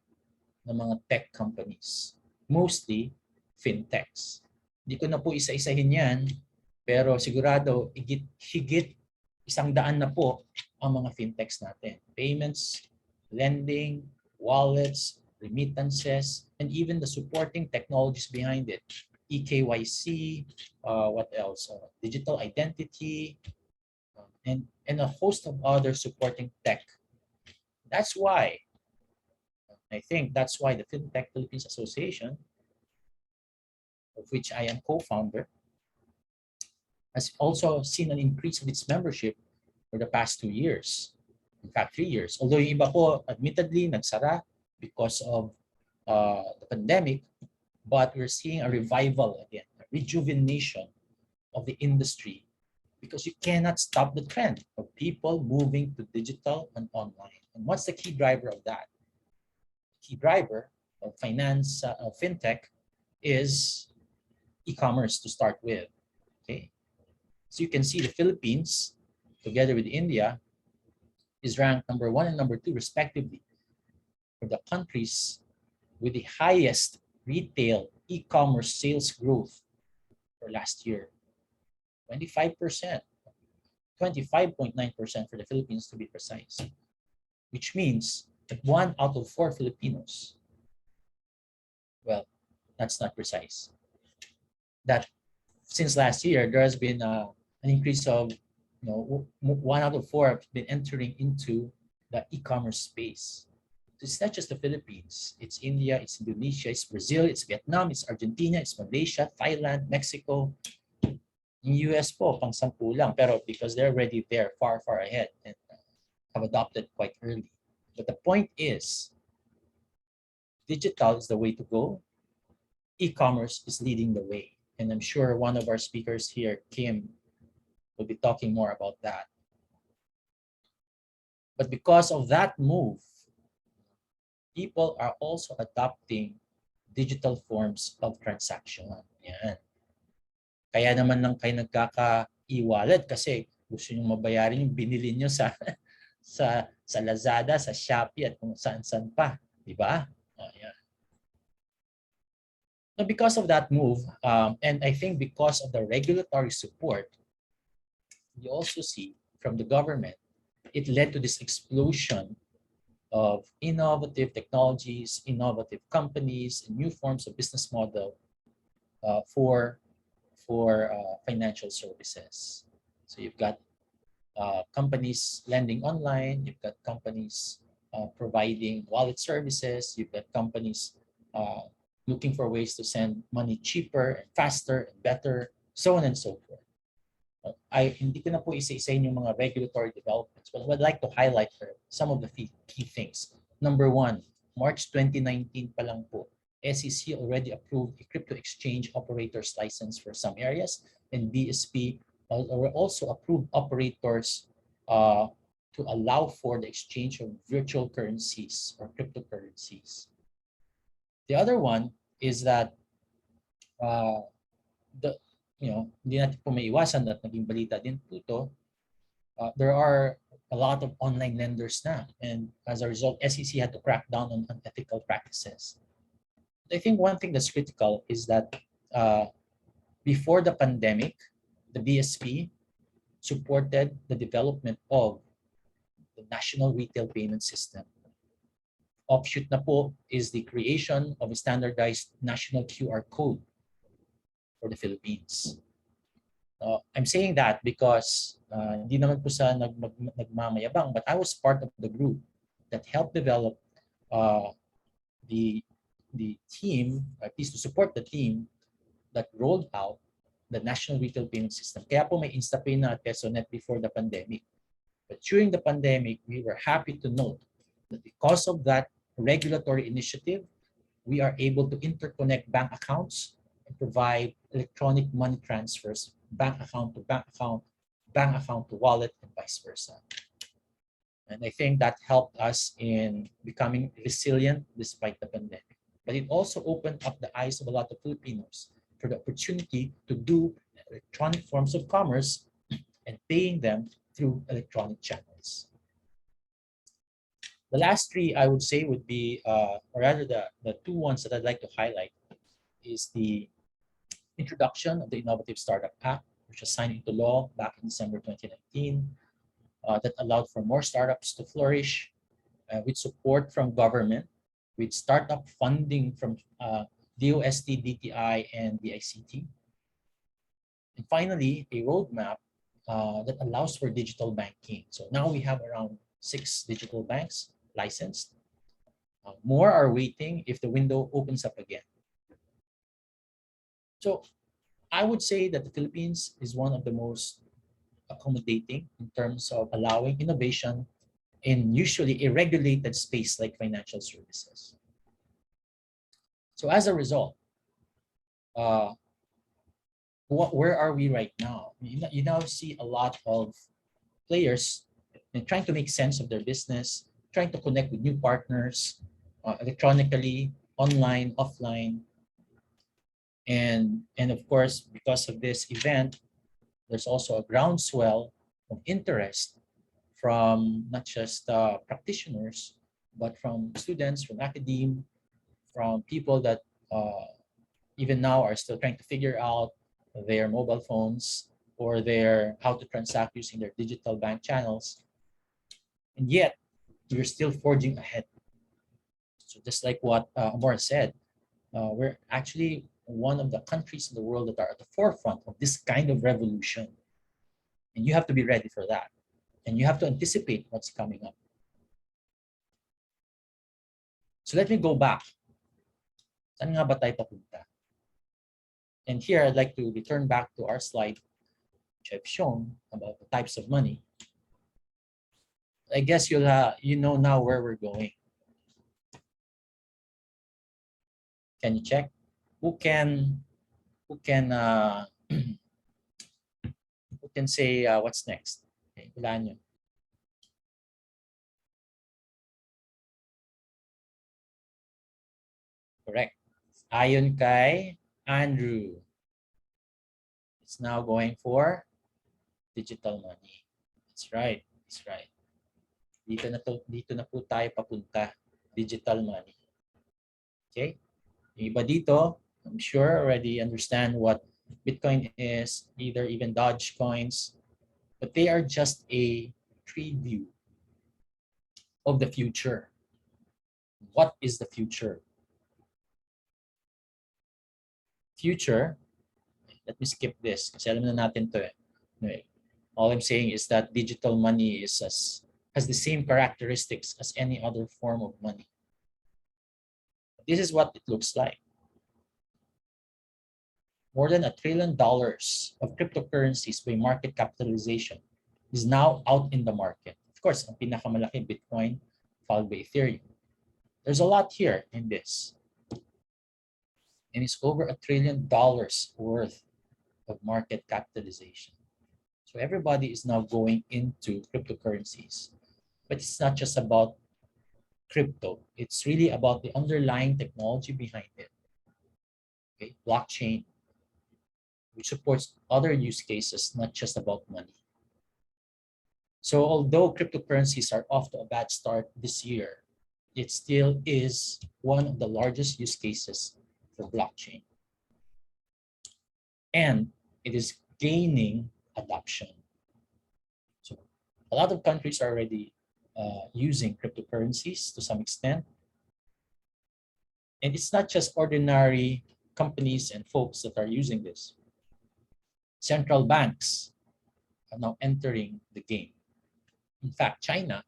ng mga tech companies, mostly fintechs. Hindi ko na po isa-isahin yan, pero sigurado higit 100 na po ang mga fintechs natin. Payments, lending, wallets, remittances, and even the supporting technologies behind it. EKYC, what else? Digital identity, and a host of other supporting tech. That's why, I think that's why the FinTech Philippines Association, of which I am co-founder, has also seen an increase of its membership for the past 2 years. In fact, 3 years. Although yung iba po, admittedly, nagsara because of the pandemic, but we're seeing a revival again, a rejuvenation of the industry because you cannot stop the trend of people moving to digital and online. And what's the key driver of that? The key driver of finance, of fintech, is e-commerce to start with. Okay, so you can see the Philippines, together with India, is ranked number 1 and number 2 respectively for the countries with the highest retail e-commerce sales growth for last year. 25%, 25.9% for the Philippines to be precise, which means that 1 out of 4 Filipinos, well, that's not precise, that since last year, there has been an increase of 1 out of 4 have been entering into the e-commerce space. So it's not just the Philippines, it's India, it's Indonesia, it's Brazil, it's Vietnam, it's Argentina, it's Malaysia, Thailand, Mexico. In US po, pang 10 lang, pero because they're already there far ahead and have adopted quite early. But the point is, digital is the way to go. E-commerce is leading the way. And I'm sure one of our speakers here, Kim, will be talking more about that. But because of that move, people are also adopting digital forms of transaction. Yan. Kaya naman lang kayo nagkaka-e-wallet kasi gusto nyo mabayaran yung binili nyo sa sa Lazada, sa Shopee at kung saan-saan pa, di ba? Yan. So because of that move, and I think because of the regulatory support, you also see from the government, it led to this explosion of innovative technologies, innovative companies, and new forms of business model for financial services. So you've got companies lending online, you've got companies providing wallet services, you've got companies looking for ways to send money cheaper and faster and better, so on and so forth. Hindi ko na po isa-isahin yung mga regulatory developments, but I would like to highlight some of the key things. Number one, March 2019 pa lang po, SEC already approved a crypto exchange operator's license for some areas, and BSP also approved operators to allow for the exchange of virtual currencies or cryptocurrencies. The other one is that hindi natin po maiwasan at naging balita din po ito, there are a lot of online lenders na, and as a result, SEC had to crack down on unethical practices. I think one thing that's critical is that before the pandemic, the BSP supported the development of the National Retail Payment System. Offshoot na po is the creation of a standardized national QR code for the Philippines. I'm saying that because hindi naman po sa nagmamayabang, but I was part of the group that helped develop the team, at least to support the team that rolled out the National Retail Payment System. Kaya po may InstaPay na at PesoNet before the pandemic. But during the pandemic, we were happy to note that because of that regulatory initiative, we are able to interconnect bank accounts and provide electronic money transfers, bank account to bank account, bank account to wallet, and vice versa. And I think that helped us in becoming resilient despite the pandemic. But it also opened up the eyes of a lot of Filipinos for the opportunity to do electronic forms of commerce and paying them through electronic channels. The last three I would say would be, or rather the two ones that I'd like to highlight is the introduction of the Innovative Startup Act, which was signed into law back in December 2019, that allowed for more startups to flourish with support from government, with startup funding from DOST, DTI, and the ICT. And finally, a roadmap that allows for digital banking. So now we have around 6 digital banks licensed. More are waiting if the window opens up again. So I would say that the Philippines is one of the most accommodating in terms of allowing innovation in usually a regulated space like financial services. So as a result, where are we right now? You now see a lot of players trying to make sense of their business, trying to connect with new partners electronically, online, offline. And of course, because of this event, there's also a groundswell of interest from not just practitioners, but from students, from academe, from people that even now are still trying to figure out their mobile phones or how to transact using their digital bank channels. And yet, we're still forging ahead. So just like what Amor said, we're actually one of the countries in the world that are at the forefront of this kind of revolution. And you have to be ready for that. And you have to anticipate what's coming up. So let me go back. Saan nga ba tayo papunta? And here I'd like to return back to our slide, which I've shown about the types of money. I guess you know now where we're going. Can you check? Who can say what's next? Okay, wala nyo. Correct. Ayon kay Andrew, it's now going for digital money. That's right. That's right. Dito na po tayo papunta. Digital money. Okay? Yung iba dito, I'm sure already understand what Bitcoin is, either even Doge coins, but they are just a preview of the future. What is the future? Future, let me skip this kasi alam na natin to eh. Anyway, all I'm saying is that digital money has the same characteristics as any other form of money. This is what it looks like. More than $1 trillion of cryptocurrencies by market capitalization is now out in the market. Of course, ang pinakamalaki, Bitcoin, followed by Ethereum. There's a lot here in this. And it's over $1 trillion worth of market capitalization. So everybody is now going into cryptocurrencies. But it's not just about crypto. It's really about the underlying technology behind it. Okay, blockchain, which supports other use cases, not just about money. So although cryptocurrencies are off to a bad start this year, it still is one of the largest use cases for blockchain. And it is gaining adoption. So a lot of countries are already using cryptocurrencies to some extent. And it's not just ordinary companies and folks that are using this. Central banks are now entering the game. In fact, China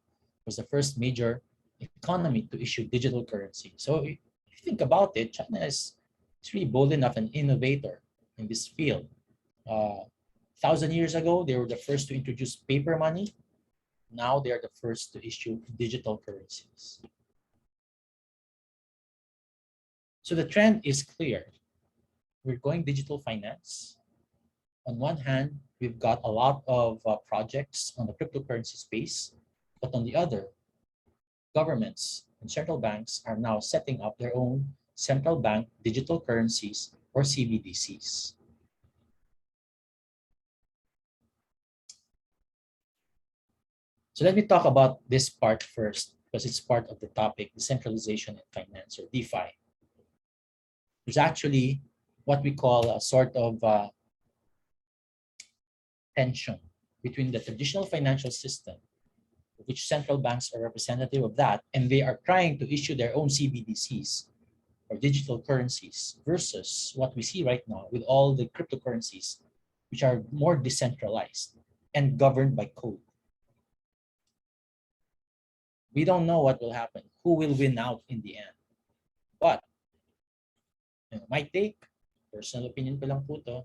was the first major economy to issue digital currency. So if you think about it, China is really bold enough and innovator in this field. 1,000 years ago, they were the first to introduce paper money. Now they are the first to issue digital currencies. So the trend is clear. We're going digital finance. On one hand, we've got a lot of projects on the cryptocurrency space, but on the other, governments and central banks are now setting up their own central bank digital currencies or CBDCs. So let me talk about this part first because it's part of the topic, decentralization in finance or DeFi. There's actually what we call a sort of tension between the traditional financial system, which central banks are representative of that, and they are trying to issue their own CBDCs or digital currencies versus what we see right now with all the cryptocurrencies, which are more decentralized and governed by code. We don't know what will happen, who will win out in the end. But my take, personal opinion ko lang po to,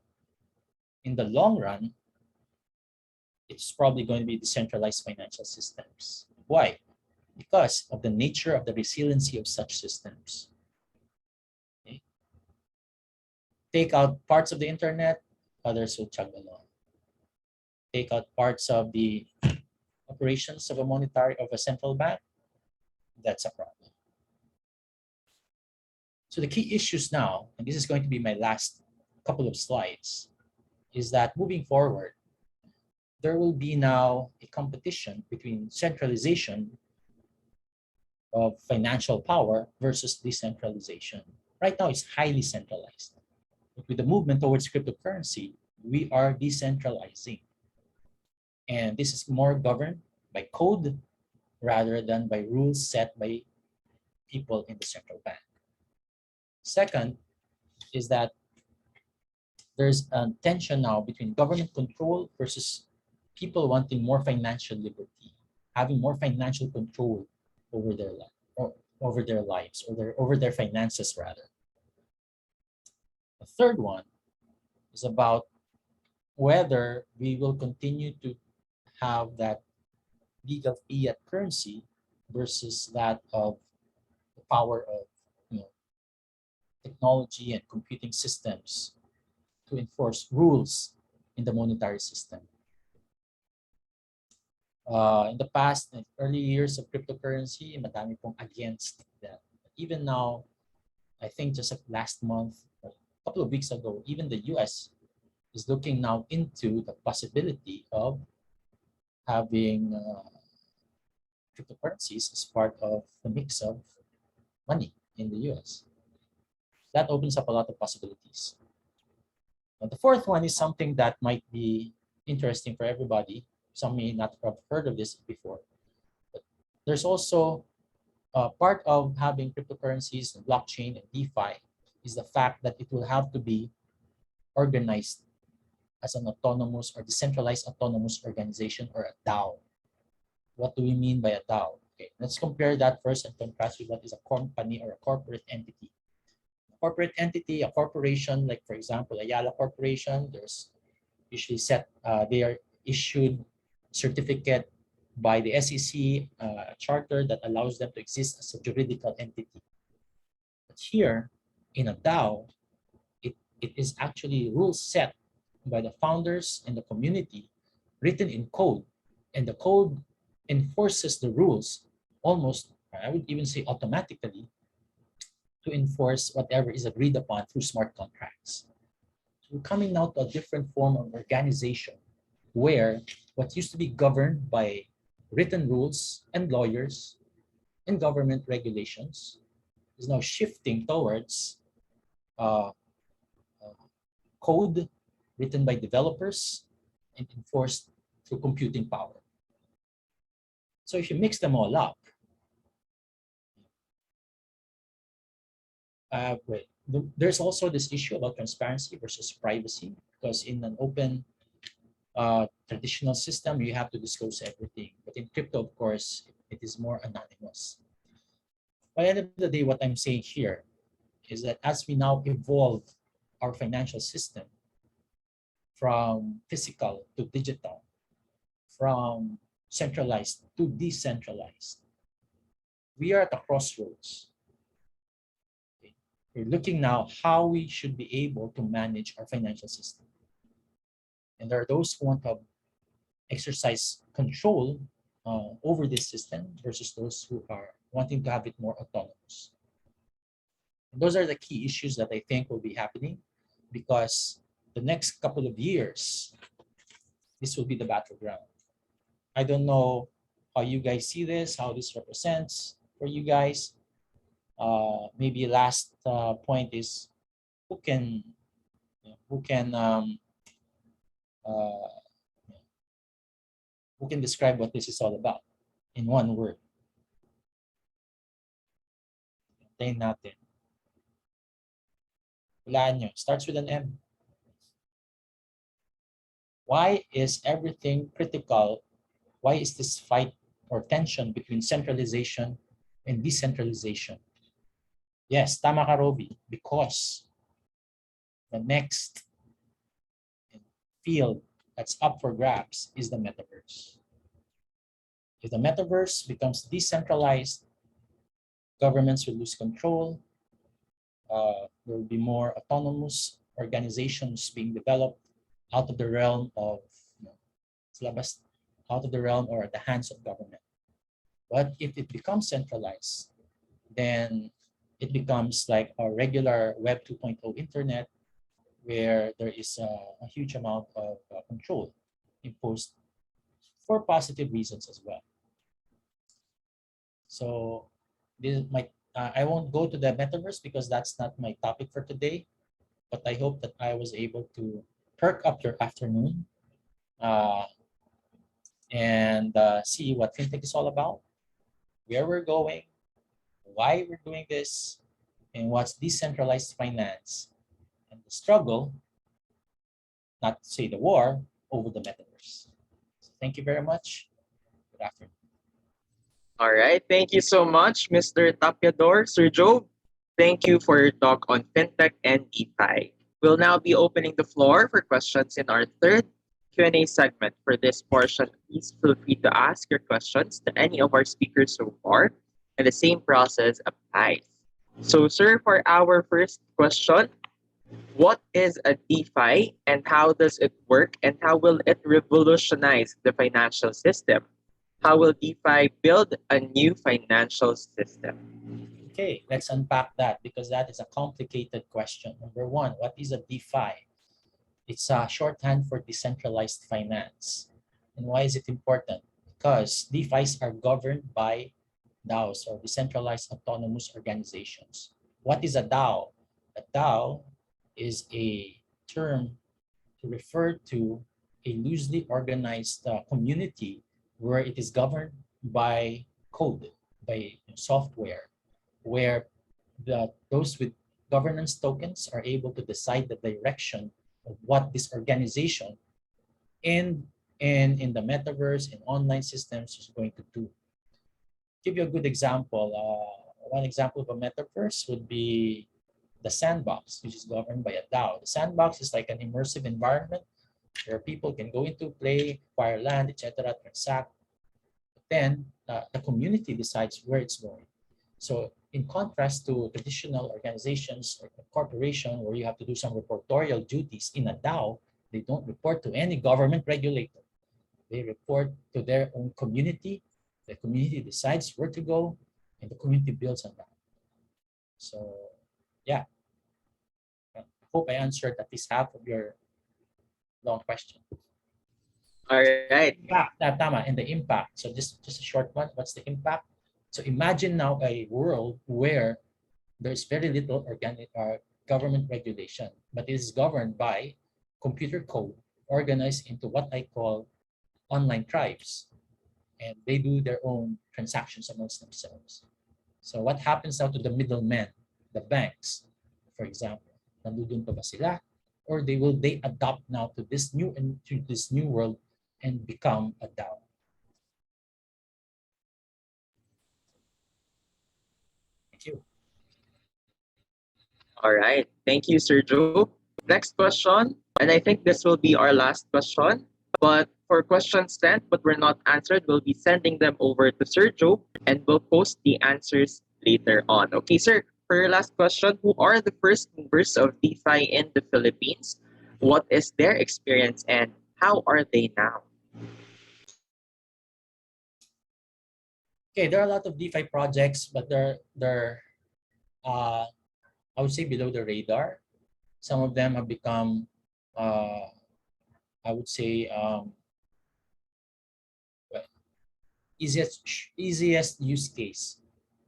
in the long run, it's probably going to be decentralized financial systems. Why? Because of the nature of the resiliency of such systems. Okay? Take out parts of the internet, others will chug along. Take out parts of the operations of a central bank, that's a problem. So the key issues now, and this is going to be my last couple of slides, is that moving forward, there will be now a competition between centralization of financial power versus decentralization. Right now, it's highly centralized. But with the movement towards cryptocurrency, we are decentralizing. And this is more governed by code rather than by rules set by people in the central bank. Second is that there's a tension now between government control versus people wanting more financial liberty, having more financial control over their life, or over their lives, or over their finances rather. The third one is about whether we will continue to have that legal fiat currency versus that of the power of technology and computing systems to enforce rules in the monetary system. In the past, in early years of cryptocurrency, madami pong against that. But even now, I think just like last month, or a couple of weeks ago, even the US is looking now into the possibility of having cryptocurrencies as part of the mix of money in the US. That opens up a lot of possibilities. Now, the fourth one is something that might be interesting for everybody. Some may not have heard of this before. But there's also part of having cryptocurrencies and blockchain and DeFi is the fact that it will have to be organized as an autonomous or decentralized autonomous organization, or a DAO. What do we mean by a DAO? Okay, let's compare that first and contrast with what is a company or a corporate entity. A corporate entity, a corporation, like for example, Ayala Corporation, there's usually they are issued certificate by the SEC, charter that allows them to exist as a juridical entity. But here, in a DAO, it is actually rules set by the founders and the community, written in code, and the code enforces the rules almost, I would even say automatically, to enforce whatever is agreed upon through smart contracts. So we're coming now to a different form of organization where what used to be governed by written rules and lawyers and government regulations is now shifting towards code written by developers and enforced through computing power. So if you mix them all up, there's also this issue about transparency versus privacy, because in an open traditional system, you have to disclose everything. But in crypto, of course, it is more anonymous. By the end of the day, what I'm saying here is that as we now evolve our financial system from physical to digital, from centralized to decentralized, we are at a crossroads. Okay. We're looking now how we should be able to manage our financial system. And there are those who want to exercise control over this system versus those who are wanting to have it more autonomous. And those are the key issues that I think will be happening, because the next couple of years, this will be the battleground. I don't know how you guys see this, how this represents for you guys. Maybe last point is who can describe what this is all about in one word? Hintayin natin. Hulaan nyo. Starts with an M. Why is everything critical? Why is this fight or tension between centralization and decentralization? Yes, tama ka, Roby, because the next field that's up for grabs is the metaverse. If the metaverse becomes decentralized, governments will lose control. There will be more autonomous organizations being developed out of the realm of out of the realm or at the hands of government. But if it becomes centralized, then it becomes like a regular Web 2.0 internet, where there is a huge amount of control imposed for positive reasons as well. So this might I won't go to the metaverse because that's not my topic for today, but I hope that I was able to perk up your afternoon and see what fintech is all about, where we're going, why we're doing this, and what's decentralized finance and the struggle, not to say the war, over the metaverse. So thank you very much. Good afternoon. All right. Thank you so much, Mr. Tapiador. Sir Joe, thank you for your talk on fintech and DeFi. We'll now be opening the floor for questions in our third Q&A segment. For this portion, please feel free to ask your questions to any of our speakers so far, and the same process applies. So, sir, for our first question, what is a DeFi and how does it work, and how will it revolutionize the financial system? How will DeFi build a new financial system? Okay, let's unpack that because that is a complicated question. Number one, what is a DeFi? It's a shorthand for decentralized finance. And why is it important? Because DeFis are governed by DAOs, or decentralized autonomous organizations. What is a DAO? A DAO is a term to refer to a loosely organized community where it is governed by code, by software, where those with governance tokens are able to decide the direction of what this organization in in the metaverse and online systems is going to do. Give you a good example. One example of a metaverse would be the sandbox, which is governed by a DAO. The sandbox is like an immersive environment where people can go into play, acquire land, etc., transact. But then the community decides where it's going. So in contrast to traditional organizations or corporation where you have to do some reportorial duties, in a DAO, they don't report to any government regulator. They report to their own community. The community decides where to go, and the community builds on that. So, yeah. I hope I answered at least half of your long question. All right. Tama, and the impact. So just a short one. What's the impact? So imagine now a world where there's very little government regulation, but it is governed by computer code organized into what I call online tribes, and they do their own transactions amongst themselves. So what happens now to the middlemen, the banks, for example? Nandun pa ba sila? Or they adopt now to this new world and become a DAO? Thank you. All right. Thank you, Sir Joe. Next question, and I think this will be our last question. But for questions sent but were not answered, we'll be sending them over to Sir Joe and we'll post the answers later on. Okay, sir, for your last question, who are the first movers of DeFi in the Philippines? What is their experience and how are they now? Okay, there are a lot of DeFi projects, but they're I would say below the radar. Some of them have become, I would say, easiest use case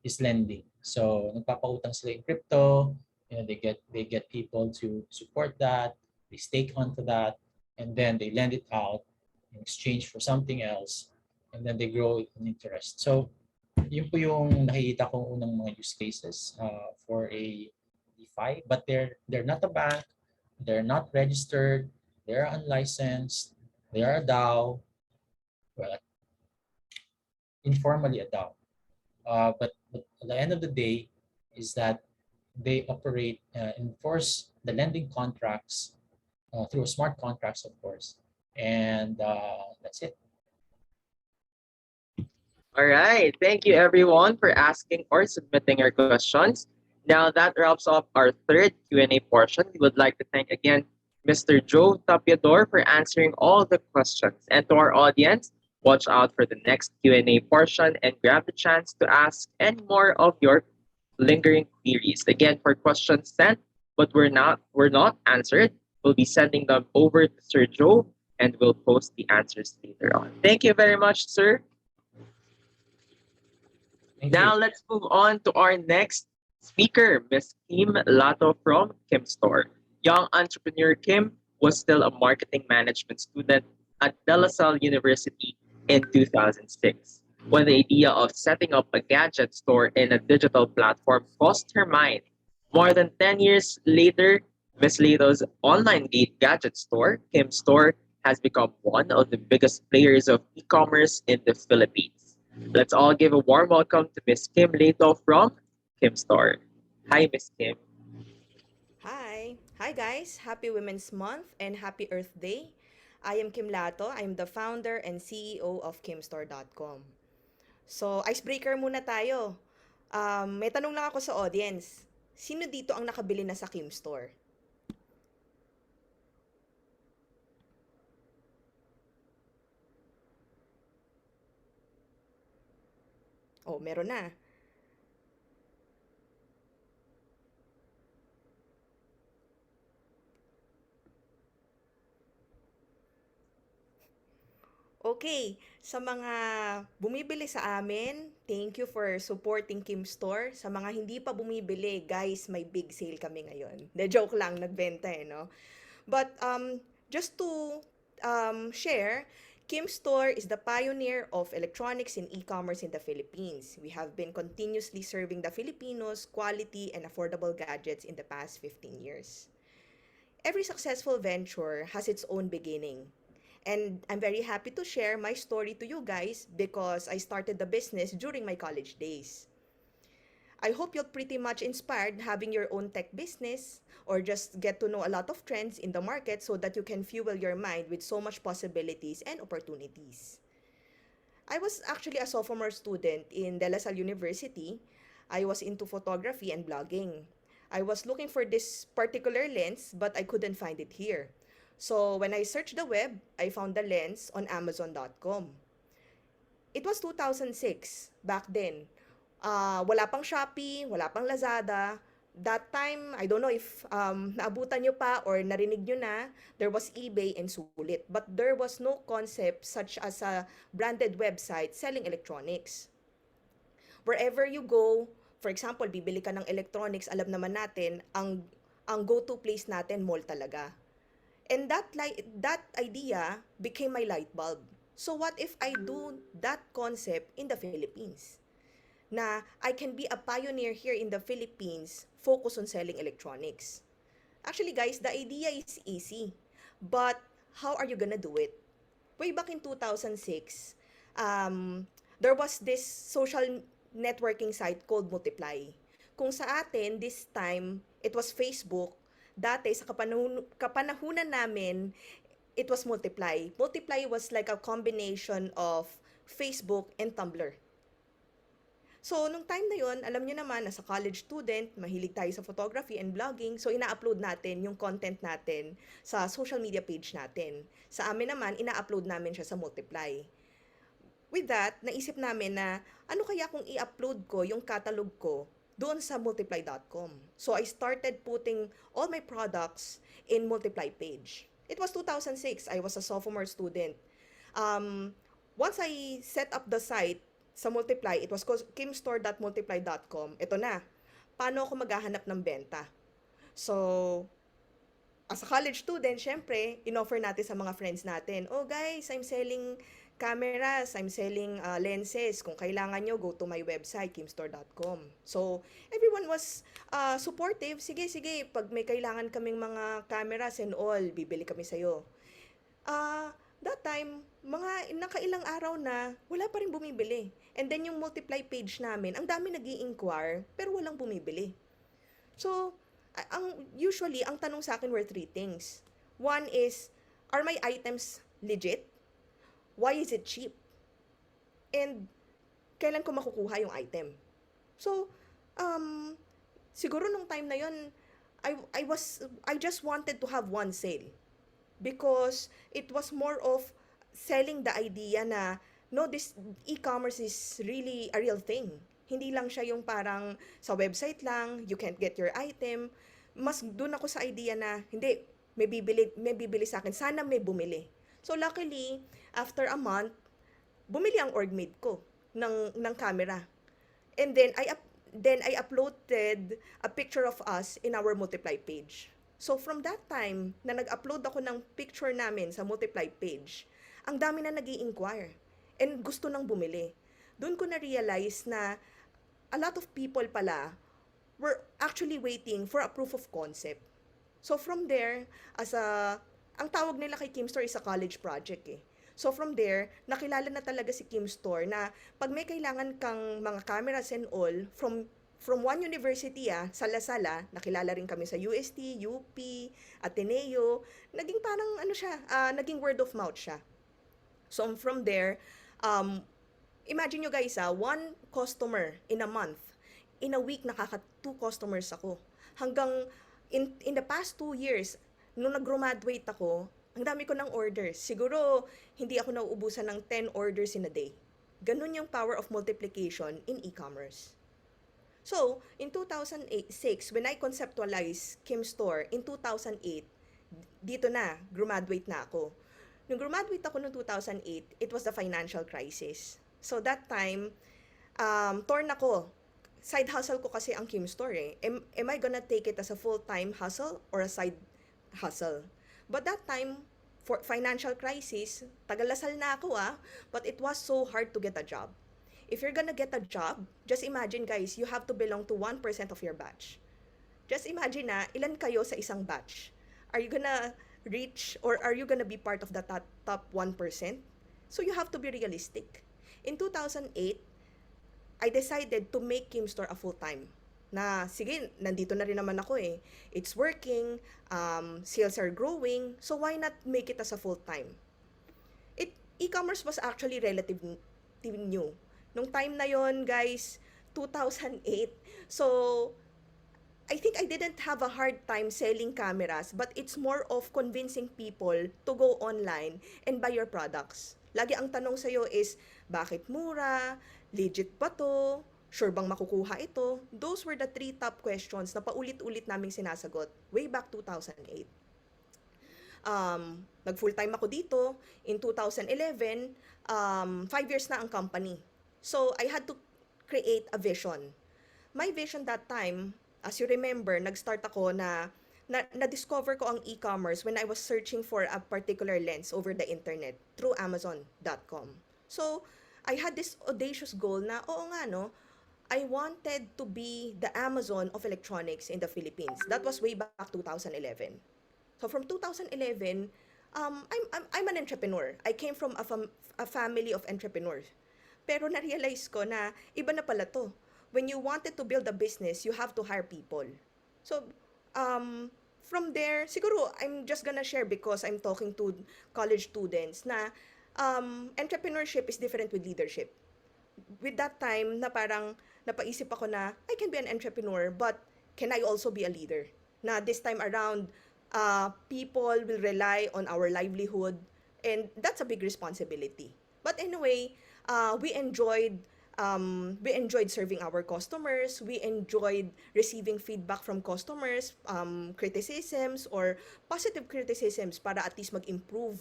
is lending. So nagpapautang sila in crypto, they get people to support that, they stake onto that, and then they lend it out in exchange for something else, and then they grow in interest. So yun po yung nakikita kong unang mga use cases for a DeFi, but they're not a bank, they're not registered, they're unlicensed, they are a DAO, well, informally a DAO. But at the end of the day is that they operate, enforce the lending contracts through smart contracts, of course. And that's it. All right. Thank you, everyone, for asking or submitting your questions. Now, that wraps up our third Q&A portion. We would like to thank again Mr. Joe Tapiador for answering all the questions. And to our audience, watch out for the next Q&A portion and grab the chance to ask any more of your lingering queries. Again, for questions sent but were not answered, we'll be sending them over to Sir Joe and we'll post the answers later on. Thank you very much, sir. Now let's move on to our next speaker, Ms. Kim Lato from Kim Store. Young entrepreneur Kim was still a marketing management student at De La Salle University in 2006 when the idea of setting up a gadget store in a digital platform crossed her mind. More than 10 years later, Ms. Lato's online gadget store, Kim Store, has become one of the biggest players of e-commerce in the Philippines. Let's all give a warm welcome to Ms. Kim Lato from Kim Store. Hi, Ms. Kim. Hi. Hi guys. Happy Women's Month and Happy Earth Day. I am Kim Lato. I'm the founder and CEO of kimstore.com. So, icebreaker muna tayo. May tanong lang ako sa audience. Sino dito ang nakabili na sa Kim Store? Oh, meron na. Okay, sa mga bumibili sa amin, thank you for supporting Kim Store. Sa mga hindi pa bumibili, guys, may big sale kami ngayon. De joke lang, nagbenta no? But just to share, Kim Store is the pioneer of electronics and e-commerce in the Philippines. We have been continuously serving the Filipinos quality and affordable gadgets in the past 15 years. Every successful venture has its own beginning. And I'm very happy to share my story to you guys because I started the business during my college days. I hope you're pretty much inspired having your own tech business or just get to know a lot of trends in the market so that you can fuel your mind with so much possibilities and opportunities. I was actually a sophomore student in De La Salle University. I was into photography and blogging. I was looking for this particular lens but I couldn't find it here. So when I searched the web, I found the lens on Amazon.com. It was 2006 back then. Wala pang Shopee, wala pang Lazada. That time, I don't know if naabutan nyo pa or narinig nyo na, there was eBay and Sulit. But there was no concept such as a branded website selling electronics. Wherever you go, for example, bibili ka ng electronics, alam naman natin, ang go-to place natin, mall talaga. And that idea became my light bulb. So what if I do that concept in the Philippines? Na I can be a pioneer here in the Philippines, focus on selling electronics. Actually guys, the idea is easy. But how are you gonna do it? Way back in 2006, there was this social networking site called Multiply. Kung sa atin, this time, it was Facebook. Dati, sa kapanahunan namin, it was Multiply. Multiply was like a combination of Facebook and Tumblr. So, nung time na yon, alam nyo naman, nasa college student, mahilig tayo sa photography and blogging, so ina-upload natin yung content natin sa social media page natin. Sa amin naman, ina-upload namin siya sa Multiply. With that, naisip namin na, ano kaya kung i-upload ko yung catalog ko doon sa multiply.com. So I started putting all my products in Multiply page. It was 2006. I was a sophomore student. Once I set up the site sa Multiply, it was called kimstore.multiply.com. Ito na. Paano ako maghahanap ng benta? So, as a college student, syempre, in-offer natin sa mga friends natin, oh guys, I'm selling cameras, I'm selling lenses. Kung kailangan nyo, go to my website, kimstore.com. So, everyone was supportive. Sige, pag may kailangan kaming mga cameras and all, bibili kami sa'yo. That time, mga nakailang araw na, wala pa rin bumibili. And then yung Multiply page namin, ang dami nag-i-inquire, pero walang bumibili. So, usually, ang tanong sa akin were 3 things. One is, are my items legit? Why is it cheap? And kailan ko makukuha yung item? So, siguro nung time na yon, I just wanted to have one sale. Because it was more of selling the idea na, no, this e-commerce is really a real thing. Hindi lang siya yung parang sa website lang, you can't get your item. Mas dun ako sa idea na, hindi, may bibili sa akin. Sana may bumili. So luckily, after a month, bumili ang orgmate ko ng camera. And then I uploaded a picture of us in our Multiply page. So from that time na nag-upload ako ng picture namin sa Multiply page, ang dami na nag-i-inquire and gusto nang bumili. Doon ko na-realize na a lot of people pala were actually waiting for a proof of concept. So from there, ang tawag nila kay Kim Store is a college project eh. So from there, nakilala na talaga si Kim Store na pag may kailangan kang mga cameras and all, from one university sa Lasala, nakilala rin kami sa UST, UP, Ateneo, naging parang naging word of mouth siya. So from there, imagine nyo guys one customer in a month, in a week nakaka 2 customers ako. Hanggang in the past 2 years, nung nag-graduate ako, ang dami ko ng orders. Siguro, hindi ako nauubusan ng 10 orders in a day. Ganun yung power of multiplication in e-commerce. So, in 2006, when I conceptualized Kim Store, in 2008, dito na, graduate na ako. Nung graduate ako noong 2008, it was the financial crisis. So that time, torn ako. Side hustle ko kasi ang Kim Store eh. Am I gonna take it as a full-time hustle or a side hustle? But that time, for financial crisis, tagalasal na ako but it was so hard to get a job. If you're gonna get a job, just imagine guys, you have to belong to 1% of your batch. Just imagine ilan kayo sa isang batch? Are you gonna reach or are you gonna be part of the top 1%? So you have to be realistic. In 2008, I decided to make Kim Store a full-time. Na sige, nandito na rin naman ako eh. It's working, sales are growing, so why not make it as a full-time? E-commerce was actually relatively new. Nung time na yon guys, 2008. So, I think I didn't have a hard time selling cameras, but it's more of convincing people to go online and buy your products. Lagi ang tanong sa'yo is, bakit mura? Legit ba to? Sure bang makukuha ito? Those were the 3 top questions na paulit-ulit naming sinasagot way back 2008. Nag full-time ako dito. In 2011, 5 years na ang company. So, I had to create a vision. My vision that time, as you remember, nag-start ako na-discover ko ang e-commerce when I was searching for a particular lens over the internet through Amazon.com. So, I had this audacious goal na, oo nga no, I wanted to be the Amazon of electronics in the Philippines. That was way back 2011. So, from 2011, I'm an entrepreneur. I came from a family of entrepreneurs. Pero na-realize ko na iba na pala to. When you wanted to build a business, you have to hire people. So, from there, siguro, I'm just gonna share because I'm talking to college students na entrepreneurship is different with leadership. With that time, na parang napaisip ako na, I can be an entrepreneur, but can I also be a leader? Na this time around, people will rely on our livelihood, and that's a big responsibility. But anyway, we enjoyed serving our customers. We enjoyed receiving feedback from customers, criticisms or positive criticisms para at least mag-improve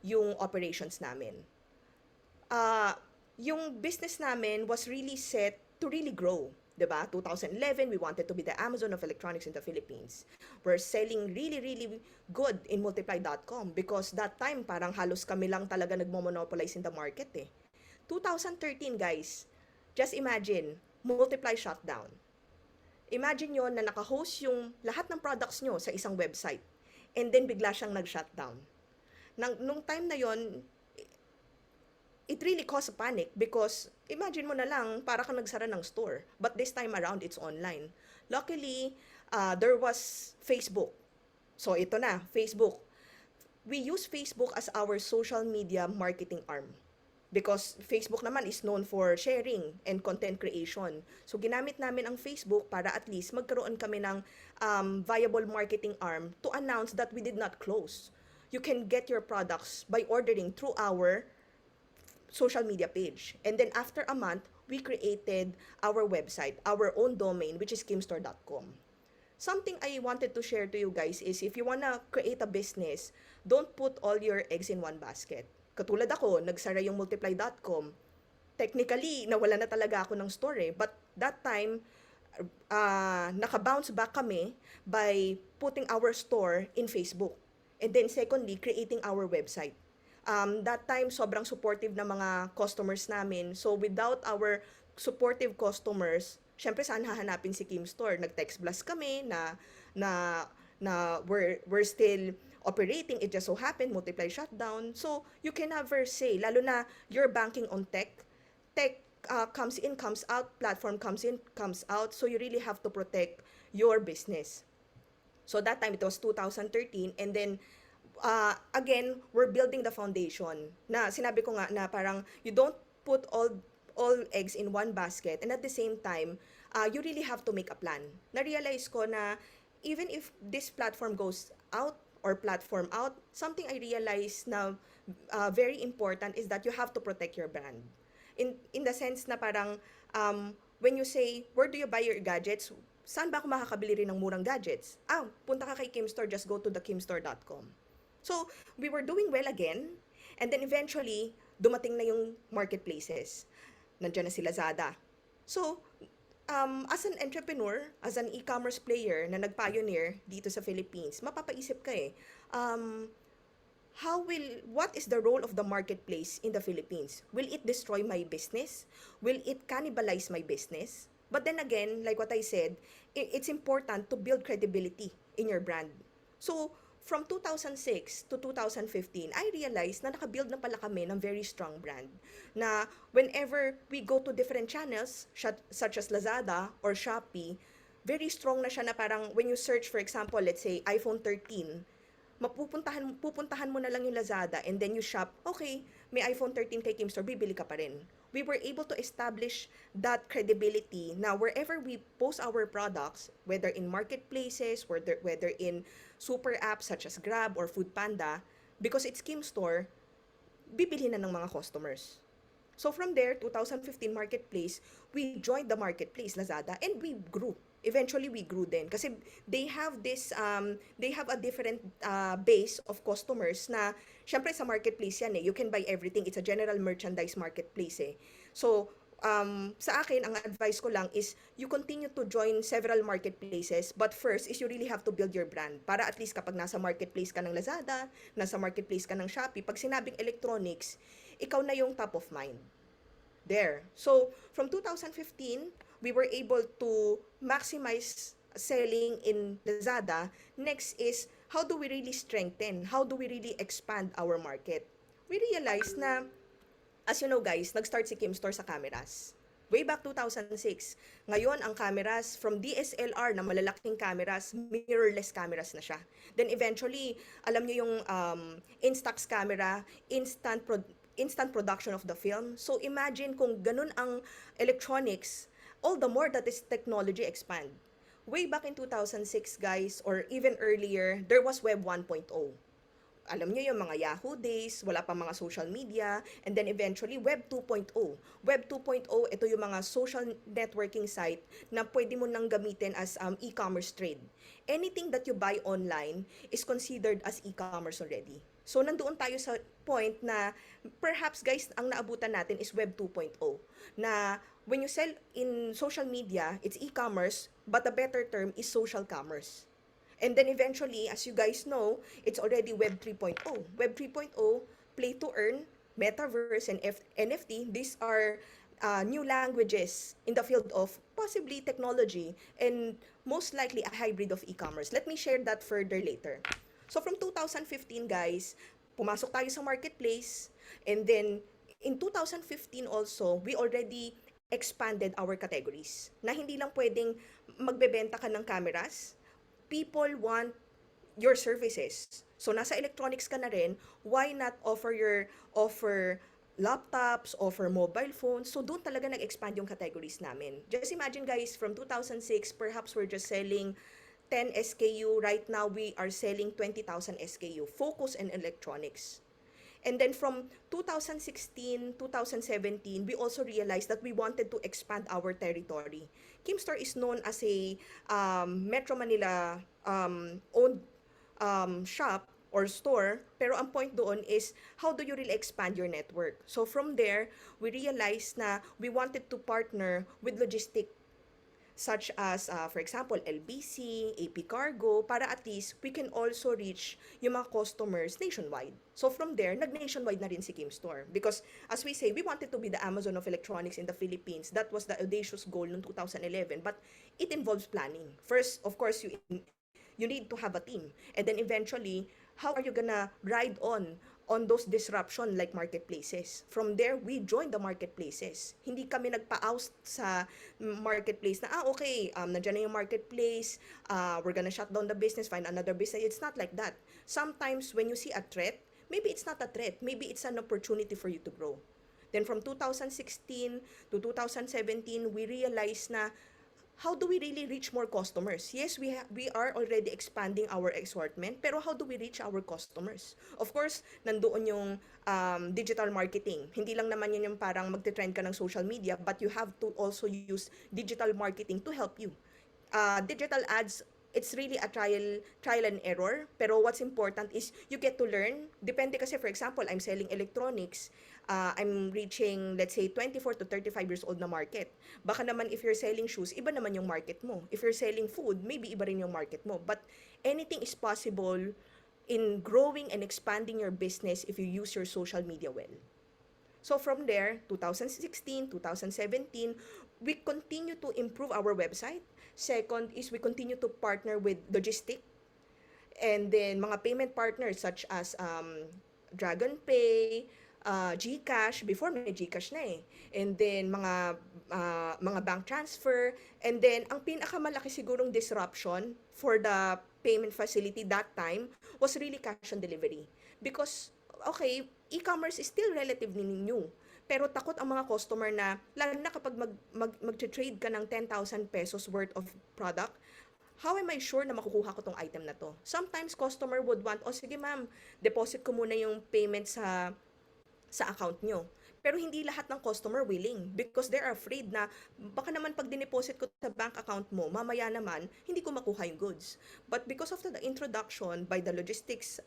yung operations namin. Yung business namin was really set to really grow. Diba? 2011, we wanted to be the Amazon of electronics in the Philippines. We're selling really, really good in multiply.com because that time parang halos kami lang talaga nagmo-monopolize in the market eh. 2013 guys, just imagine, Multiply shutdown. Imagine yon na naka-host yung lahat ng products nyo sa isang website and then bigla siyang nag-shutdown. Nung time na yon, it really caused a panic because imagine mo na lang para kang nagsara ng store, but this time around it's online. Luckily, there was Facebook. So ito na, Facebook. We use Facebook as our social media marketing arm. Because Facebook naman is known for sharing and content creation. So ginamit namin ang Facebook para at least magkaroon kami ng viable marketing arm to announce that we did not close. You can get your products by ordering through our social media page. And then after a month, we created our website, our own domain, which is kimstore.com. Something I wanted to share to you guys is if you wanna create a business, don't put all your eggs in one basket. Katulad ako, nagsara yung multiply.com. Technically, nawala na talaga ako ng store eh. But that time, naka-bounce back kami by putting our store in Facebook. And then secondly, creating our website. That time, sobrang supportive na mga customers namin. So without our supportive customers, syempre saan hahanapin si Kim Store? Nag-text blast kami na we're still operating. It just so happened, Multiply shutdown. So you can never say, lalo na you're banking on tech comes in, comes out, platform comes in, comes out. So you really have to protect your business. So that time, it was 2013. And then, again, we're building the foundation. Na sinabi ko nga na parang you don't put all eggs in one basket. And at the same time, you really have to make a plan. Na-realize ko na even if this platform goes out or platform out, something I realized na very important is that you have to protect your brand. In the sense na parang when you say, where do you buy your gadgets? Saan ba ako makakabili rin ng murang gadgets? Punta ka kay Kim Store, just go to the kimstore.com. So, we were doing well again, and then eventually, dumating na yung marketplaces. Nandiyan na si Lazada. So, as an entrepreneur, as an e-commerce player na nag-pioneer dito sa Philippines, mapapaisip ka eh, um, what is the role of the marketplace in the Philippines? Will it destroy my business? Will it cannibalize my business? But then again, like what I said, it's important to build credibility in your brand. So, from 2006 to 2015, I realized na nakabuild na pala kami ng very strong brand. Na whenever we go to different channels, such as Lazada or Shopee, very strong na siya na parang when you search, for example, let's say iPhone 13, pupuntahan mo na lang yung Lazada and then you shop, okay, may iPhone 13 kay Kimstore, bibili ka pa rin. We were able to establish that credibility na wherever we post our products, whether in marketplaces, whether in super apps such as Grab or Foodpanda, because it's Kimstore, bibili na ng mga customers. So from there, 2015 marketplace, we joined the marketplace, Lazada, and we grew. Eventually, we grew then. Kasi they have a different base of customers na, syempre sa marketplace yan eh, you can buy everything. It's a general merchandise marketplace eh. So, sa akin, ang advice ko lang is you continue to join several marketplaces, but first is you really have to build your brand. Para at least kapag nasa marketplace ka ng Lazada, nasa marketplace ka ng Shopee, pag sinabing electronics, ikaw na yung top of mind. There. So, from 2015, we were able to maximize selling in Lazada. Next is, how do we really strengthen? How do we really expand our market? We realized na, as you know guys, nag-start si Kimstore sa cameras. Way back 2006. Ngayon, ang cameras, from DSLR na malalaking cameras, mirrorless cameras na siya. Then eventually, alam niyo yung Instax camera, instant production of the film. So imagine kung ganun ang electronics, all the more that is technology expand. Way back in 2006 guys, or even earlier, there was Web 1.0. Alam niyo yung mga Yahoo days, wala pa mga social media, and then eventually Web 2.0. Web 2.0, ito yung mga social networking site na pwede mo nang gamitin as e-commerce trade. Anything that you buy online is considered as e-commerce already. So, nandoon tayo sa point na perhaps guys, ang naabutan natin is Web 2.0. Na when you sell in social media, it's e-commerce, but a better term is social commerce. And then eventually, as you guys know, it's already Web 3.0. Web 3.0, play to earn, metaverse, and NFT, these are new languages in the field of possibly technology and most likely a hybrid of e-commerce. Let me share that further later. So from 2015, guys, pumasok tayo sa marketplace, and then in 2015 also, we already expanded our categories. Na hindi lang pwedeng magbebenta ka ng cameras, people want your services. So nasa electronics ka na rin, why not offer laptops, offer mobile phones? So doon talaga nag-expand yung categories namin. Just imagine guys, from 2006, perhaps we're just selling 10 SKU. Right now, we are selling 20,000 SKU. Focus in electronics. And then from 2016, 2017, we also realized that we wanted to expand our territory. Kimstore is known as a Metro Manila owned shop or store, pero ang point doon is how do you really expand your network? So from there, we realized na we wanted to partner with logistic such as, for example, LBC, AP Cargo, para at least we can also reach yung mga customers nationwide. So from there, nag-nationwide na rin si Kimstore. Because as we say, we wanted to be the Amazon of electronics in the Philippines. That was the audacious goal noong 2011. But it involves planning. First, of course, you need to have a team. And then eventually, how are you gonna ride on those disruption like marketplaces? From there, we joined the marketplaces. Hindi kami nagpa-oust sa marketplace na, okay, nandiyan na yung marketplace, we're gonna shut down the business, find another business. It's not like that. Sometimes when you see a threat, maybe it's not a threat, maybe it's an opportunity for you to grow. Then from 2016 to 2017, we realized na, how do we really reach more customers? Yes, we are already expanding our assortment, pero how do we reach our customers? Of course, nandoon yung digital marketing. Hindi lang naman yun yung parang magte-trend ka ng social media, but you have to also use digital marketing to help you. Digital ads it's really a trial and error. Pero what's important is you get to learn. Depende kasi, for example, I'm selling electronics. I'm reaching, let's say, 24 to 35 years old na market. Baka naman if you're selling shoes, iba naman yung market mo. If you're selling food, maybe iba rin yung market mo. But anything is possible in growing and expanding your business if you use your social media well. So from there, 2016, 2017, we continue to improve our website. Second is we continue to partner with logistic and then mga payment partners such as Dragon Pay, GCash, before may GCash na eh. And then mga bank transfer. And then ang pinakamalaki sigurong disruption for the payment facility that time was really cash on delivery. Because, okay, e-commerce is still relatively new. Pero takot ang mga customer na, lalo na kapag mag-trade ka ng 10,000 pesos worth of product, how am I sure na makukuha ko tong item na to? Sometimes customer would want, oh sige ma'am, deposit ko muna yung payment sa account nyo. Pero hindi lahat ng customer willing because they're afraid na baka naman pag dineposit ko sa bank account mo, mamaya naman, hindi ko makuha yung goods. But because of the introduction by the logistics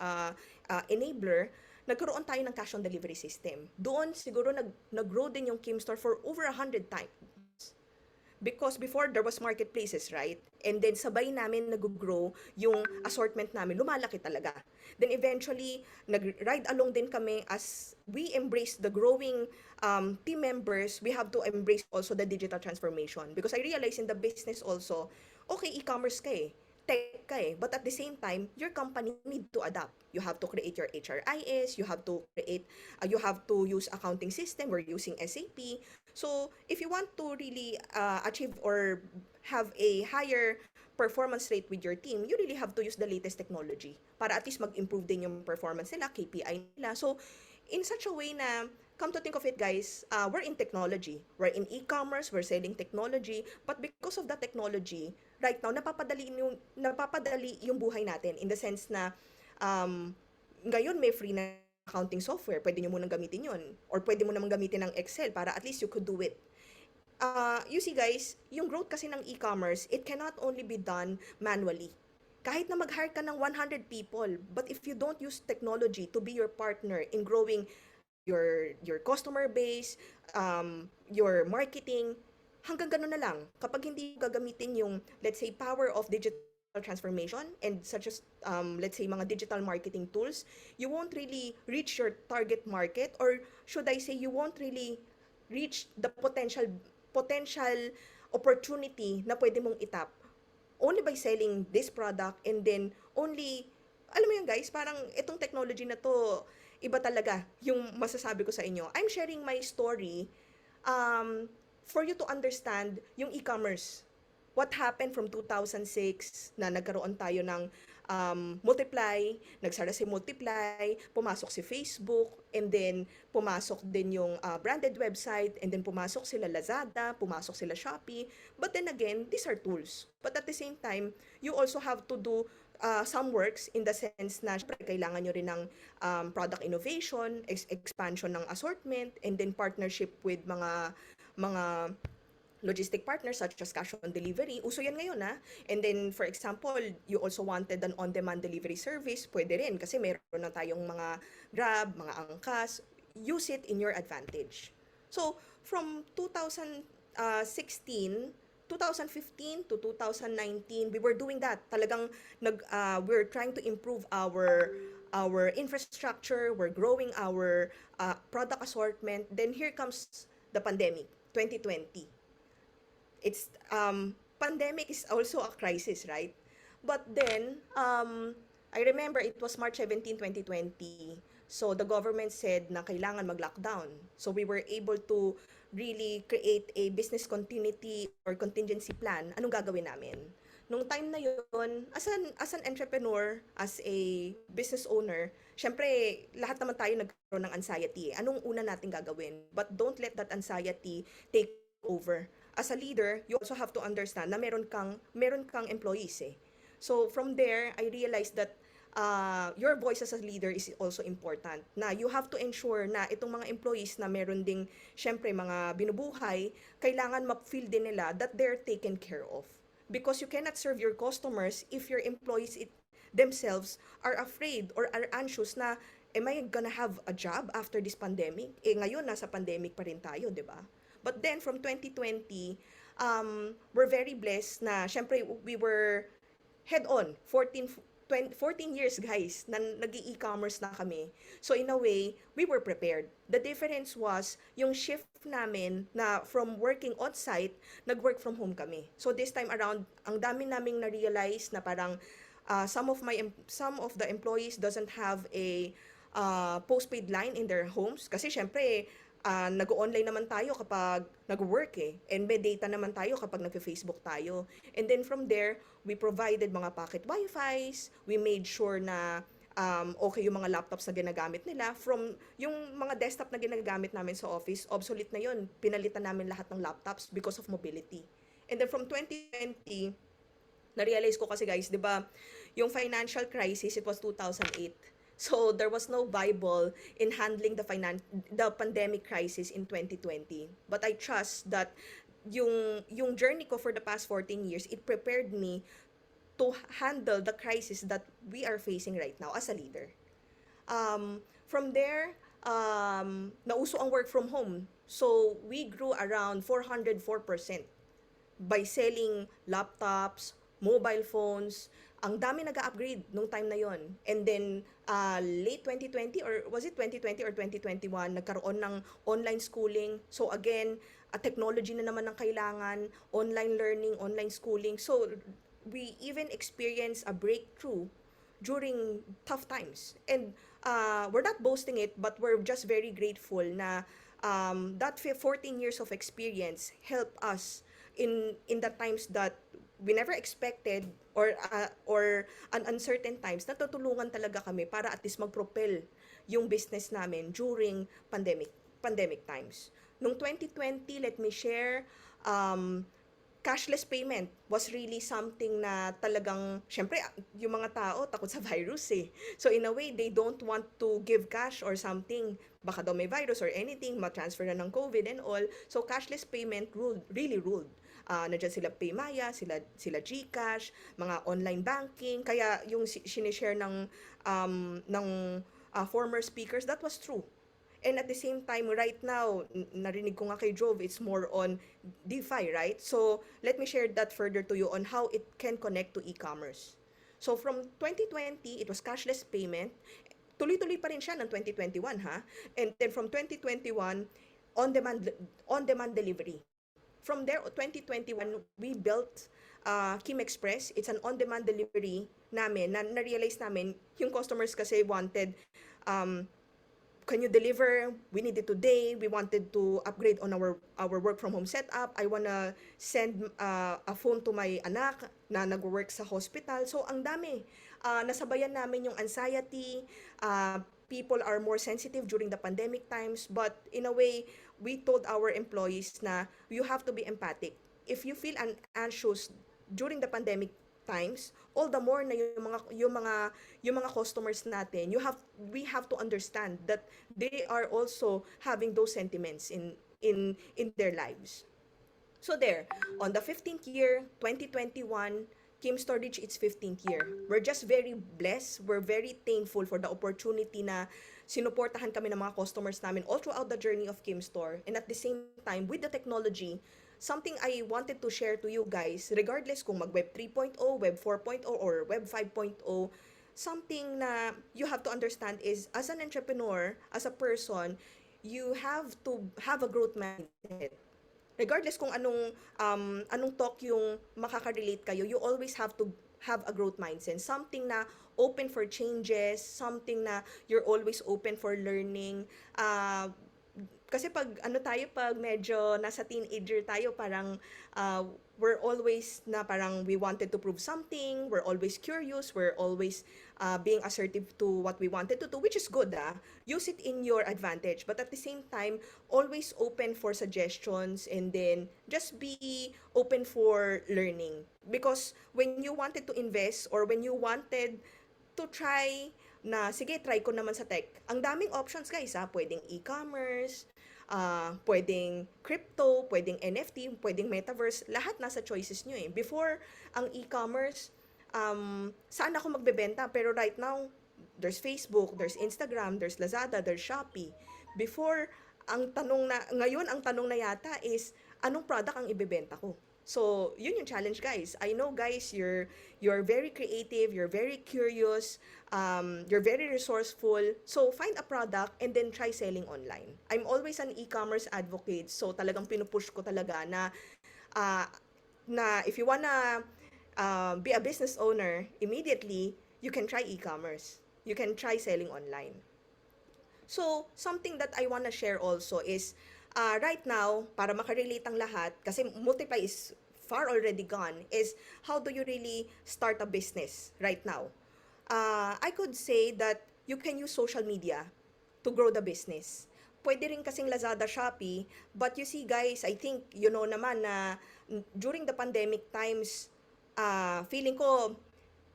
enabler, nagkaroon tayo ng cash on delivery system. Doon siguro nag-grow din yung Kimstore for over 100 times. Because before there was marketplaces, right? And then sabay namin nag-grow yung assortment namin, lumalaki talaga. Then eventually, nag-ride along din kami as we embrace the growing team members, we have to embrace also the digital transformation. Because I realize in the business also, okay, e-commerce ka eh, tech ka eh, but at the same time, your company need to adapt. You have to create your HRIS, you have to use accounting system, we're using SAP. So, if you want to really achieve or have a higher performance rate with your team, you really have to use the latest technology para at least mag-improve din yung performance nila, KPI nila. So, in such a way na, come to think of it guys, we're in technology. We're in e-commerce, we're selling technology, but because of the technology, right now, napapadali yung buhay natin in the sense na ngayon may free na accounting software, pwede nyo munang gamitin yun. Or pwede mo namang gamitin ng Excel para at least you could do it. You see guys, yung growth kasi ng e-commerce, it cannot only be done manually. Kahit na mag-hire ka ng 100 people, but if you don't use technology to be your partner in growing your customer base, your marketing, hanggang ganun na lang. Kapag hindi gagamitin yung, let's say, power of digital transformation and such as, let's say, mga digital marketing tools, you won't really reach your target market, or should I say, you won't really reach the potential opportunity na pwede mong itap only by selling this product. And then only, alam mo yun guys, parang itong technology na to, iba talaga yung masasabi ko sa inyo. I'm sharing my story for you to understand yung e-commerce. What happened from 2006 na nagkaroon tayo ng Multiply, nagsara si Multiply, pumasok si Facebook, and then pumasok din yung branded website, and then pumasok sila Lazada, pumasok sila Shopee. But then again, these are tools. But at the same time, you also have to do some works in the sense na syempre kailangan nyo rin ng product innovation, expansion ng assortment, and then partnership with mga logistic partners such as cash on delivery. Uso yan ngayon ha. And then for example, you also wanted an on-demand delivery service, pwede rin kasi meron na tayong mga Grab, mga Angkas. Use it in your advantage. So from 2015 to 2019, we were doing that. Talagang we're trying to improve our infrastructure, we're growing our product assortment. Then here comes the pandemic, 2020. It's pandemic is also a crisis, right? But then I remember it was March 17, 2020. So the government said na kailangan mag-lockdown. So we were able to really create a business continuity or contingency plan. Anong gagawin namin? Nung time na yun, as an entrepreneur, as a business owner, syempre lahat naman tayo nagkaroon ng anxiety. Anong una natin gagawin? But don't let that anxiety take over. As a leader, you also have to understand na meron kang employees eh. So from there, I realized that your voice as a leader is also important. Na you have to ensure na itong mga employees na meron ding syempre mga binubuhay, kailangan ma-feel din nila that they're taken care of. because you cannot serve your customers if your employees themselves are afraid or are anxious na, am I gonna have a job after this pandemic? Ngayon, nasa pandemic pa rin tayo, di ba? But then, from 2020, we're very blessed na, syempre, we were head-on, 14 years, guys, na nag-e-commerce na kami. So, in a way, we were prepared. The difference was, yung shift namin na from working on-site, nag-work from home kami. So, this time around, ang dami naming na-realize na parang some of the employees doesn't have a postpaid line in their homes kasi syempre nag-online naman tayo kapag nag-work and may data naman tayo kapag nag-Facebook tayo. And then from there, we provided mga pocket Wi-Fis, we made sure na okay yung mga laptops na ginagamit nila. From yung mga desktop na ginagamit namin sa office, obsolete na yun. Pinalitan namin lahat ng laptops because of mobility. And then from 2020, na-realize ko kasi guys, di ba, yung financial crisis, it was 2008. So there was no Bible in handling the pandemic crisis in 2020. But I trust that yung journey ko for the past 14 years, it prepared me to handle the crisis that we are facing right now as a leader. From there, nauso ang work from home. So we grew around 404% by selling laptops, mobile phones. Ang dami nag-upgrade nung time na yon. And then, late 2020, or was it 2020 or 2021, nagkaroon ng online schooling. So again, technology na naman ang kailangan, online learning, online schooling. So we even experienced a breakthrough during tough times. And we're not boasting it, but we're just very grateful na that 14 years of experience helped us in the times that we never expected or an uncertain times, natutulungan talaga kami para at least mag-propel yung business namin during pandemic times. Noong 2020, let me share, cashless payment was really something na talagang, syempre, yung mga tao takot sa virus eh. So in a way, they don't want to give cash or something. Baka daw may virus or anything, ma-transfer na ng COVID and all. So cashless payment really ruled. Nandiyan sila Paymaya, sila GCash, mga online banking. Kaya yung sinishare ng former speakers, that was true. And at the same time, right now, narinig ko nga kay Jove, it's more on DeFi, right? So let me share that further to you on how it can connect to e-commerce. So from 2020, it was cashless payment. Tuloy-tuloy pa rin siya ng 2021, ha? And then from 2021, on-demand delivery. From there, 2021, we built Kim Express. It's an on-demand delivery namin. Na-realize namin, yung customers kasi wanted, can you deliver? We need it today. We wanted to upgrade on our work from home setup. I wanna send a phone to my anak na nag-work sa hospital. So, ang dami. Nasabayan namin yung anxiety. People are more sensitive during the pandemic times. But in a way, we told our employees na you have to be empathic. If you feel anxious during the pandemic times, all the more na yung mga customers natin, we have to understand that they are also having those sentiments in their lives. So there, on the 15th year, 2021, Kim Store reached its 15th year. We're just very blessed. We're very thankful for the opportunity na sinuportahan kami ng mga customers namin all throughout the journey of Kim Store. And at the same time, with the technology, something I wanted to share to you guys, regardless kung mag-Web 3.0, Web 4.0, or Web 5.0, something na you have to understand is, as an entrepreneur, as a person, you have to have a growth mindset. Regardless kung anong talk yung makaka-relate kayo, you always have to have a growth mindset. Something na open for changes, something na you're always open for learning. Kasi pag medyo nasa teenager tayo, parang we're always na parang we wanted to prove something, we're always curious, we're always being assertive to what we wanted to do, which is good. Use it in your advantage. But at the same time, always open for suggestions and then just be open for learning. Because when you wanted to invest or when you wanted to try na, sige, try ko naman sa tech, ang daming options guys. Pwedeng e-commerce, pwedeng crypto, pwedeng NFT, pwedeng metaverse, lahat nasa choices nyo eh. Before, ang e-commerce, saan ako magbebenta? Pero right now, there's Facebook, there's Instagram, there's Lazada, there's Shopee. Before, ngayon ang tanong na yata is, anong product ang ibebenta ko? So, yun yung challenge, guys. I know, guys, you're very creative, you're very curious, you're very resourceful. So, find a product and then try selling online. I'm always an e-commerce advocate, so talagang pinupush ko talaga na if you wanna be a business owner, immediately, you can try e-commerce. You can try selling online. So, something that I wanna share also is, right now, para makarelate ang lahat, kasi Multiply is far already gone, is how do you really start a business right now? I could say that you can use social media to grow the business. Pwede rin kasing Lazada, Shopee, but you see guys, I think you know naman na during the pandemic times, feeling ko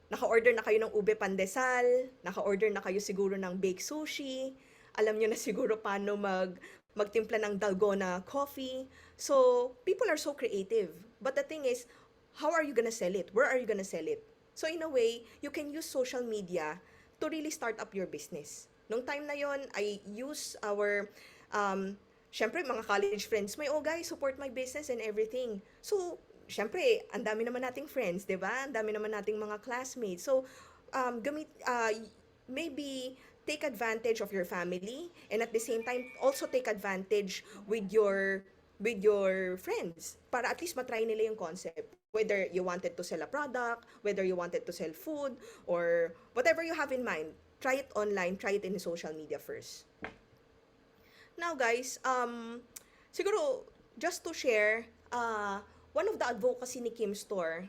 naka-order na kayo ng ube pandesal, naka-order na kayo siguro ng baked sushi, alam nyo na siguro paano magtimpla ng dalgona coffee. So, people are so creative. But the thing is, how are you gonna sell it? Where are you gonna sell it? So, in a way, you can use social media to really start up your business. Nung time na yon, I use our, syempre, mga college friends, oh guys, support my business and everything. So, syempre, ang dami naman nating friends, di ba? Ang dami naman nating mga classmates. So, maybe take advantage of your family and at the same time, also take advantage with your friends para at least matry nila yung concept. Whether you wanted to sell a product, whether you wanted to sell food, or whatever you have in mind, try it online, try it in social media first. Now guys, siguro just to share, one of the advocacy ni Kim Store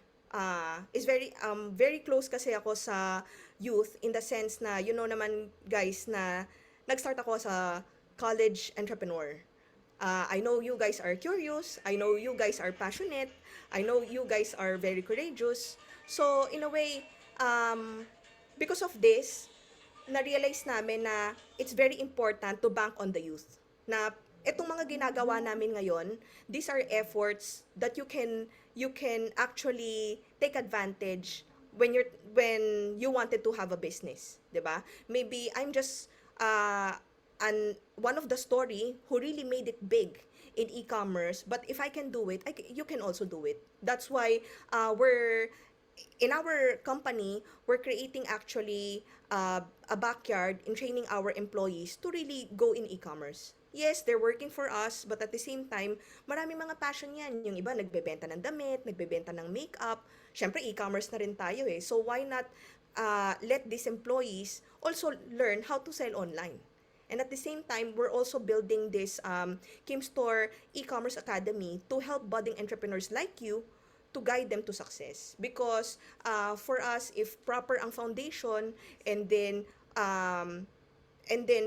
is very close kasi ako sa youth in the sense na you know naman guys na nag-start ako sa college entrepreneur. I know you guys are curious, I know you guys are passionate, I know you guys are very courageous. So in a way, because of this, na-realize namin na it's very important to bank on the youth. Na itong mga ginagawa namin ngayon, these are efforts that you can actually take advantage when you wanted to have a business, 'di ba? Maybe I'm just one of the story who really made it big in e-commerce, but if I can do it, you can also do it. That's why we're in our company, we're creating actually a backyard in training our employees to really go in e-commerce. Yes, they're working for us, but at the same time, maraming mga passion yan. Yung iba, nagbebenta ng damit, nagbebenta ng makeup. Syempre, e-commerce na rin tayo eh. So, why not let these employees also learn how to sell online? And at the same time, we're also building this Kim Store e-commerce academy to help budding entrepreneurs like you to guide them to success. Because for us, if proper ang foundation and then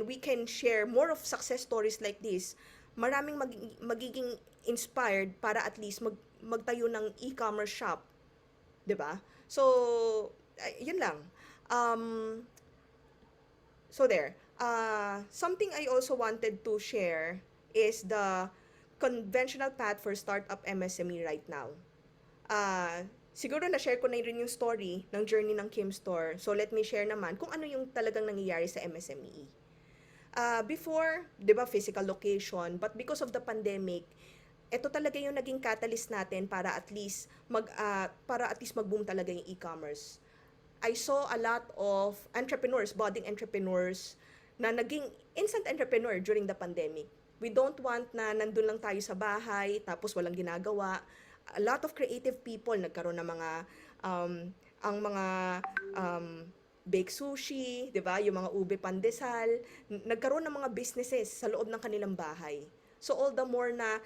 we can share more of success stories like this, maraming magiging inspired para at least magtayo ng e-commerce shop. 'Di ba? So, yun lang. So there. Something I also wanted to share is the conventional path for startup MSME right now. Siguro na-share ko na rin yung story ng journey ng Kim Store. So let me share naman kung ano yung talagang nangyayari sa MSME. Before, 'di ba, physical location, but because of the pandemic, ito talaga yung naging catalyst natin para at least mag-boom talaga yung e-commerce. I saw a lot of entrepreneurs, budding entrepreneurs, na naging instant entrepreneur during the pandemic. We don't want na nandun lang tayo sa bahay, tapos walang ginagawa. A lot of creative people nagkaroon ng mga baked sushi, 'di ba? Yung mga ube pandesal, nagkaroon ng mga businesses sa loob ng kanilang bahay. So all the more na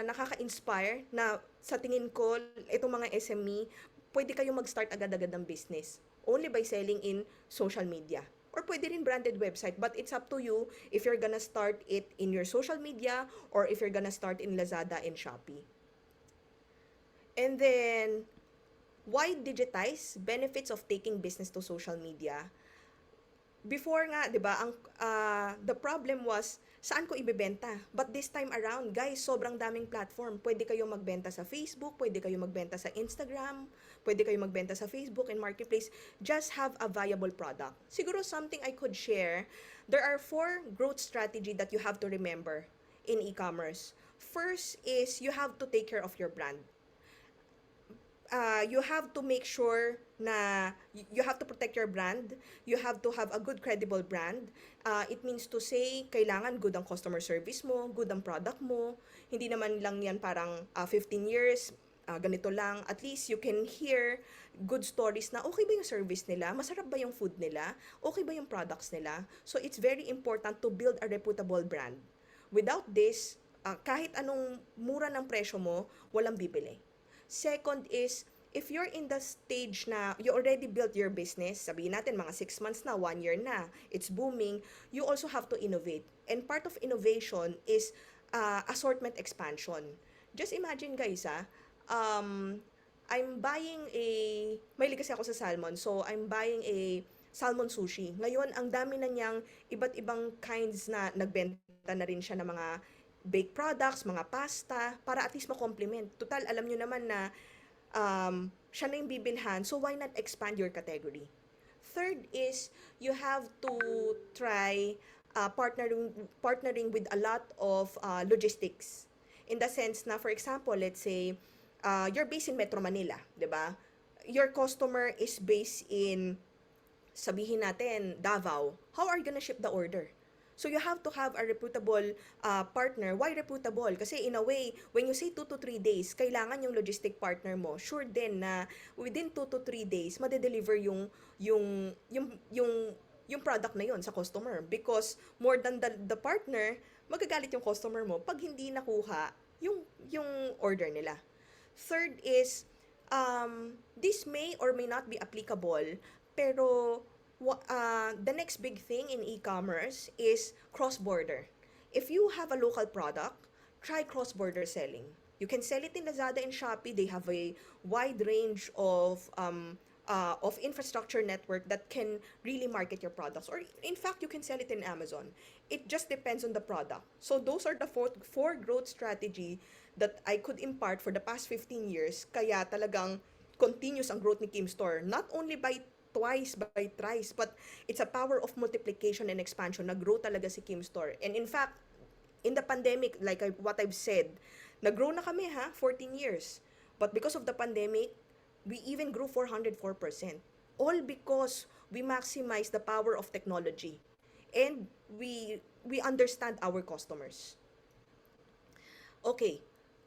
nakaka-inspire na sa tingin ko itong mga SME, pwede kayong mag-start agad-agad ng business only by selling in social media. Or pwede rin branded website, but it's up to you if you're gonna start it in your social media or if you're gonna start in Lazada and Shopee. And then, why digitize? Benefits of taking business to social media. Before nga, 'di ba, the problem was saan ko ibebenta? But this time around, guys, sobrang daming platform. Pwede kayo magbenta sa Facebook, pwede kayo magbenta sa Instagram, pwede kayo magbenta sa Facebook and Marketplace. Just have a viable product. Siguro something I could share, there are 4 growth strategy that you have to remember in e-commerce. First is you have to take care of your brand. You have to make sure na you have to protect your brand. You have to have a good credible brand. It means to say, kailangan good ang customer service mo, good ang product mo. Hindi naman lang yan parang 15 years, ganito lang. At least you can hear good stories na okay ba yung service nila? Masarap ba yung food nila? Okay ba yung products nila? So it's very important to build a reputable brand. Without this, kahit anong mura ng presyo mo, walang bibili. Second is, if you're in the stage na you already built your business, sabihin natin mga 6 months na, 1 year na, it's booming, you also have to innovate. And part of innovation is assortment expansion. Just imagine guys, I'm buying mahilig kasi ako sa salmon, so I'm buying a salmon sushi. Ngayon, ang dami na niyang iba't ibang kinds na nagbenta na rin siya ng mga baked products, mga pasta, para at least ma-complement. Total, alam nyo naman na siya na yung bibilhan, so why not expand your category? Third is, you have to try partnering with a lot of logistics. In the sense na, for example, let's say, you're based in Metro Manila, di ba? Your customer is based in, sabihin natin, Davao. How are you gonna ship the order? So you have to have a reputable partner. Why reputable? Kasi in a way, when you say 2 to 3 days, kailangan yung logistic partner mo, sure din na within 2 to 3 days, madedeliver yung product na yon sa customer. Because more than the partner, magagalit yung customer mo pag hindi nakuha yung order nila. Third is, this may or may not be applicable, pero the next big thing in e-commerce is cross-border. If you have a local product, try cross-border selling. You can sell it in Lazada and Shopee. They have a wide range of infrastructure network that can really market your products. Or in fact, you can sell it in Amazon. It just depends on the product. So those are the four growth strategy that I could impart for the past 15 years. Kaya talagang continuous ang growth ni Kimstore. Not only by twice, by thrice, but it's a power of multiplication and expansion. Nag-grow talaga si Kimstore. And in fact, in the pandemic, like what I've said, nag-grow na kami 14 years. But because of the pandemic, we even grew 404%. All because we maximize the power of technology. And we understand our customers. Okay,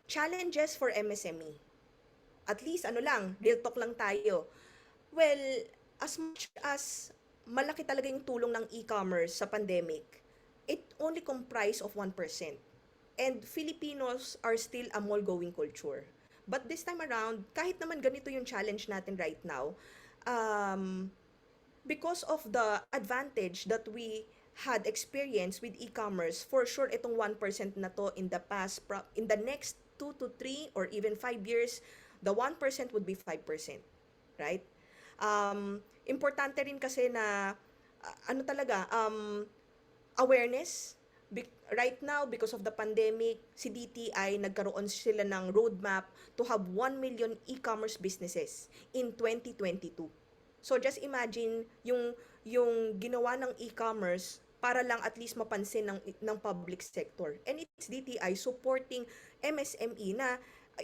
challenges for MSME. At least, real talk lang tayo. Well, as much as malaki talaga yung tulong ng e-commerce sa pandemic, it only comprised of 1%. And Filipinos are still a mall-going culture. But this time around, kahit naman ganito yung challenge natin right now, because of the advantage that we had experienced with e-commerce, for sure itong 1% na to in the next 2 to 3 or even 5 years, the 1% would be 5%. Right? Importante rin kasi na awareness. Right now, because of the pandemic, si DTI nagkaroon sila ng roadmap to have 1 million e-commerce businesses in 2022. So just imagine yung ginawa ng e-commerce para lang at least mapansin ng public sector. And it's DTI supporting MSME na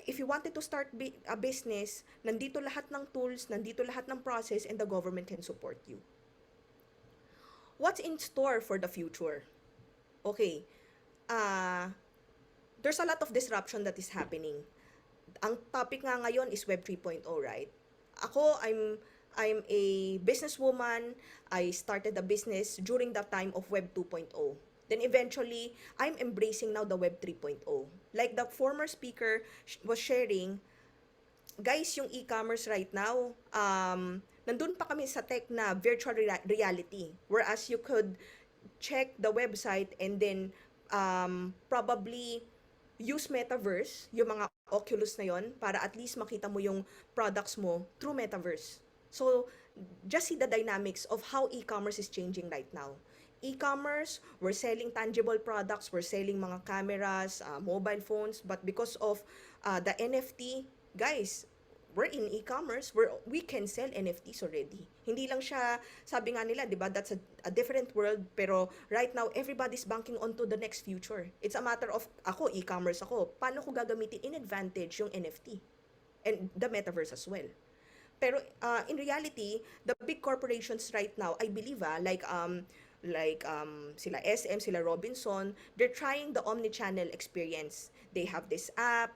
if you wanted to start a business, nandito lahat ng tools, nandito lahat ng process, and the government can support you. What's in store for the future? Okay, there's a lot of disruption that is happening. Ang topic nga ngayon is Web 3.0, right? Ako, I'm a businesswoman. I started a business during the time of Web 2.0. Then eventually, I'm embracing now the Web 3.0. Like the former speaker was sharing, guys, yung e-commerce right now, nandun pa kami sa tech na virtual reality. Whereas you could check the website and then probably use metaverse, yung mga Oculus na yon, para at least makita mo yung products mo through metaverse. So, just see the dynamics of how e-commerce is changing right now. e-commerce, we're selling tangible products, we're selling mga cameras, mobile phones, but because of the NFT, guys, we're in e-commerce, we can sell NFTs already. Hindi lang siya, sabi nga nila, di ba, that's a different world, pero right now, everybody's banking onto the next future. It's a matter of, ako, e-commerce ako, paano ko gagamitin in advantage yung NFT? And the metaverse as well. Pero in reality, the big corporations right now, I believe sila SM, sila Robinson, they're trying the omni-channel experience. They have this app.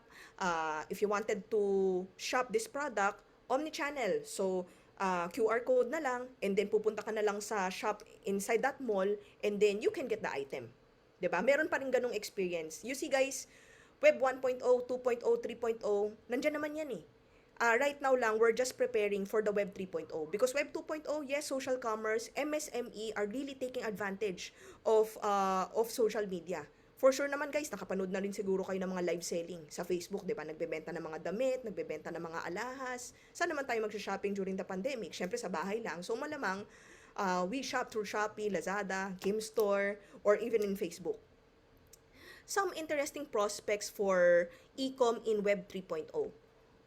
If you wanted to shop this product, omni-channel. So QR code na lang, and then pupunta ka na lang sa shop inside that mall, and then you can get the item. 'Di ba? Meron pa rin ganung experience. You see guys, Web 1.0, 2.0, 3.0, nandiyan naman yan eh. Right now lang, we're just preparing for the Web 3.0. Because Web 2.0, yes, social commerce, MSME are really taking advantage of social media. For sure naman guys, nakapanood na rin siguro kayo ng mga live selling sa Facebook, di ba? Nagbebenta ng mga damit, nagbebenta ng mga alahas. Saan naman tayo mag-shopping during the pandemic? Siyempre sa bahay lang. So malamang, we shop through Shopee, Lazada, Kimstore, or even in Facebook. Some interesting prospects for e-com in Web 3.0.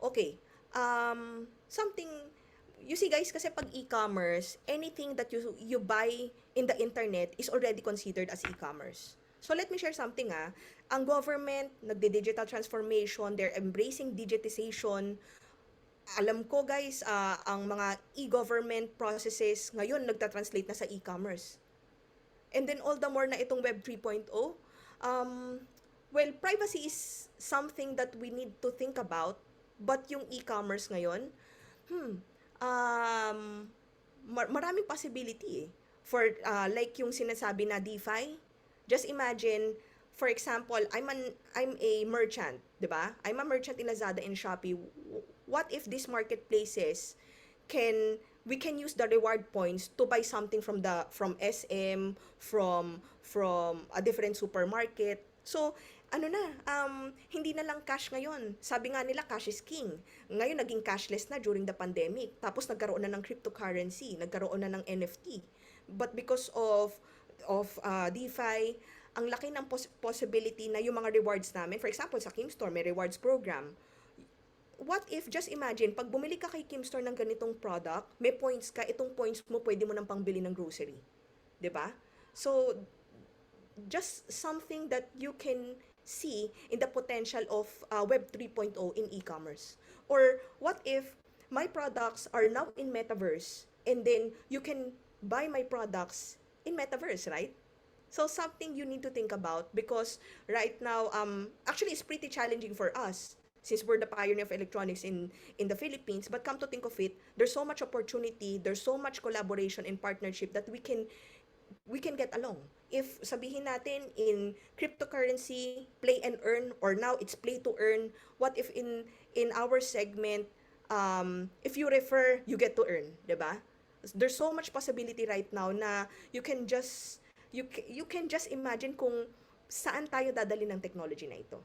Okay, something, you see guys, kasi pag e-commerce, anything that you buy in the internet is already considered as e-commerce. So let me share something ang government, nagde-digital transformation, they're embracing digitization. Alam ko guys, ang mga e-government processes ngayon nagta-translate na sa e-commerce. And then all the more na itong Web 3.0, well, privacy is something that we need to think about. But yung e-commerce ngayon, maraming possibility eh. For like yung sinasabi na DeFi, just imagine, for example, I'm a merchant, 'di ba? I'm a merchant in Lazada and Shopee. What if these marketplaces we can use the reward points to buy something from SM, from a different supermarket. So, hindi na lang cash ngayon. Sabi nga nila, cash is king. Ngayon, naging cashless na during the pandemic. Tapos, nagkaroon na ng cryptocurrency, nagkaroon na ng NFT. But because of DeFi, ang laki ng possibility na yung mga rewards namin, for example, sa Kimstore, may rewards program. What if, just imagine, pag bumili ka kay Kimstore ng ganitong product, may points ka, itong points mo, pwede mo nang pangbili ng grocery. 'Di ba? So, just something that you can see in the potential of Web 3.0 in e-commerce. Or what if my products are now in metaverse, and then you can buy my products in metaverse, right? So something you need to think about, because right now, actually it's pretty challenging for us since we're the pioneer of electronics in the Philippines. But come to think of it, there's so much opportunity, there's so much collaboration and partnership that we can get along. If sabihin natin in cryptocurrency, play and earn, or now it's play to earn, what if in our segment, if you refer, you get to earn, 'di ba? There's so much possibility right now na you can just imagine kung saan tayo dadali ng technology na ito.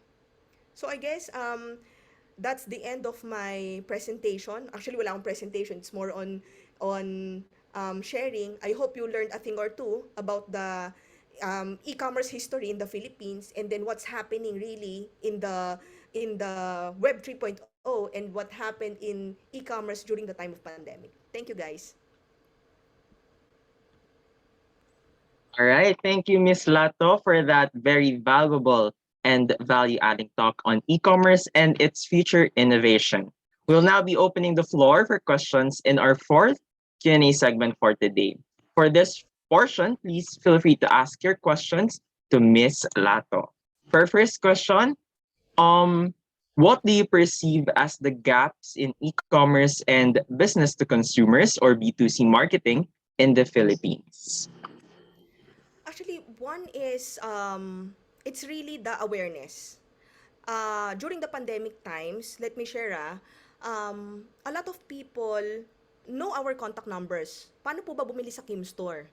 So I guess that's the end of my presentation. Actually, wala akong presentation. It's more on sharing. I hope you learned a thing or two about the e-commerce history in the Philippines, and then what's happening really in the Web 3.0 and what happened in e-commerce during the time of pandemic. Thank you, guys. All right, thank you, Ms. Lato, for that very valuable and value-adding talk on e-commerce and its future innovation. We'll now be opening the floor for questions in our fourth Q&A segment for today. For this portion, please feel free to ask your questions to Ms. Lato. For our first question, what do you perceive as the gaps in e-commerce and business to consumers, or B2C marketing, in the Philippines? Actually, one is it's really the awareness. During the pandemic times, let me share, a lot of people know our contact numbers. Paano po ba bumili sa Kimstore?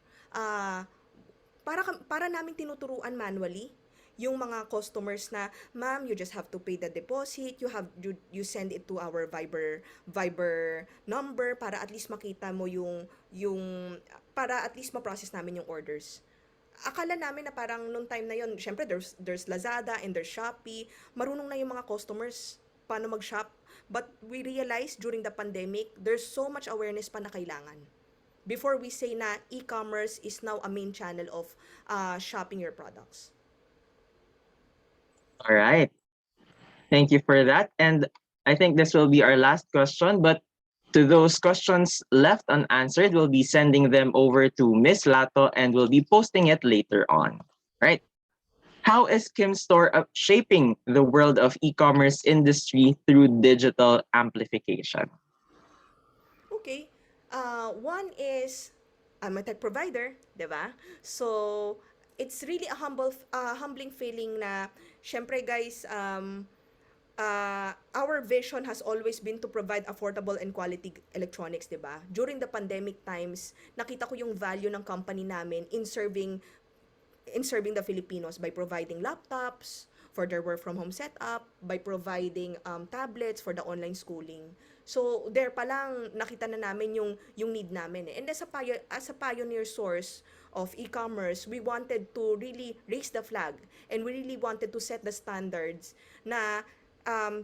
Para namin tinuturuan manually yung mga customers na, ma'am, you just have to pay the deposit, you send it to our Viber number para at least makita mo yung para at least ma-process namin yung orders. akala namin na parang nung time na yon, syempre there's Lazada and there's Shopee, marunong na yung mga customers paano mag-shop. But we realized during the pandemic, there's so much awareness pa na kailangan. Before we say na e-commerce is now a main channel of shopping your products. All right. Thank you for that. And I think this will be our last question, but to those questions left unanswered, we'll be sending them over to Miss Lato and we'll be posting it later on. Right? How is Kim Store shaping the world of e-commerce industry through digital amplification? Okay. One is, I'm a tech provider, di ba? So, it's really a humbling feeling na, syempre guys, our vision has always been to provide affordable and quality electronics, di ba? During the pandemic times, nakita ko yung value ng company namin in serving the Filipinos by providing laptops for their work from home setup, by providing tablets for the online schooling. So there pa lang nakita na namin yung need namin eh. And as a pioneer source of e-commerce, we wanted to really raise the flag and we really wanted to set the standards na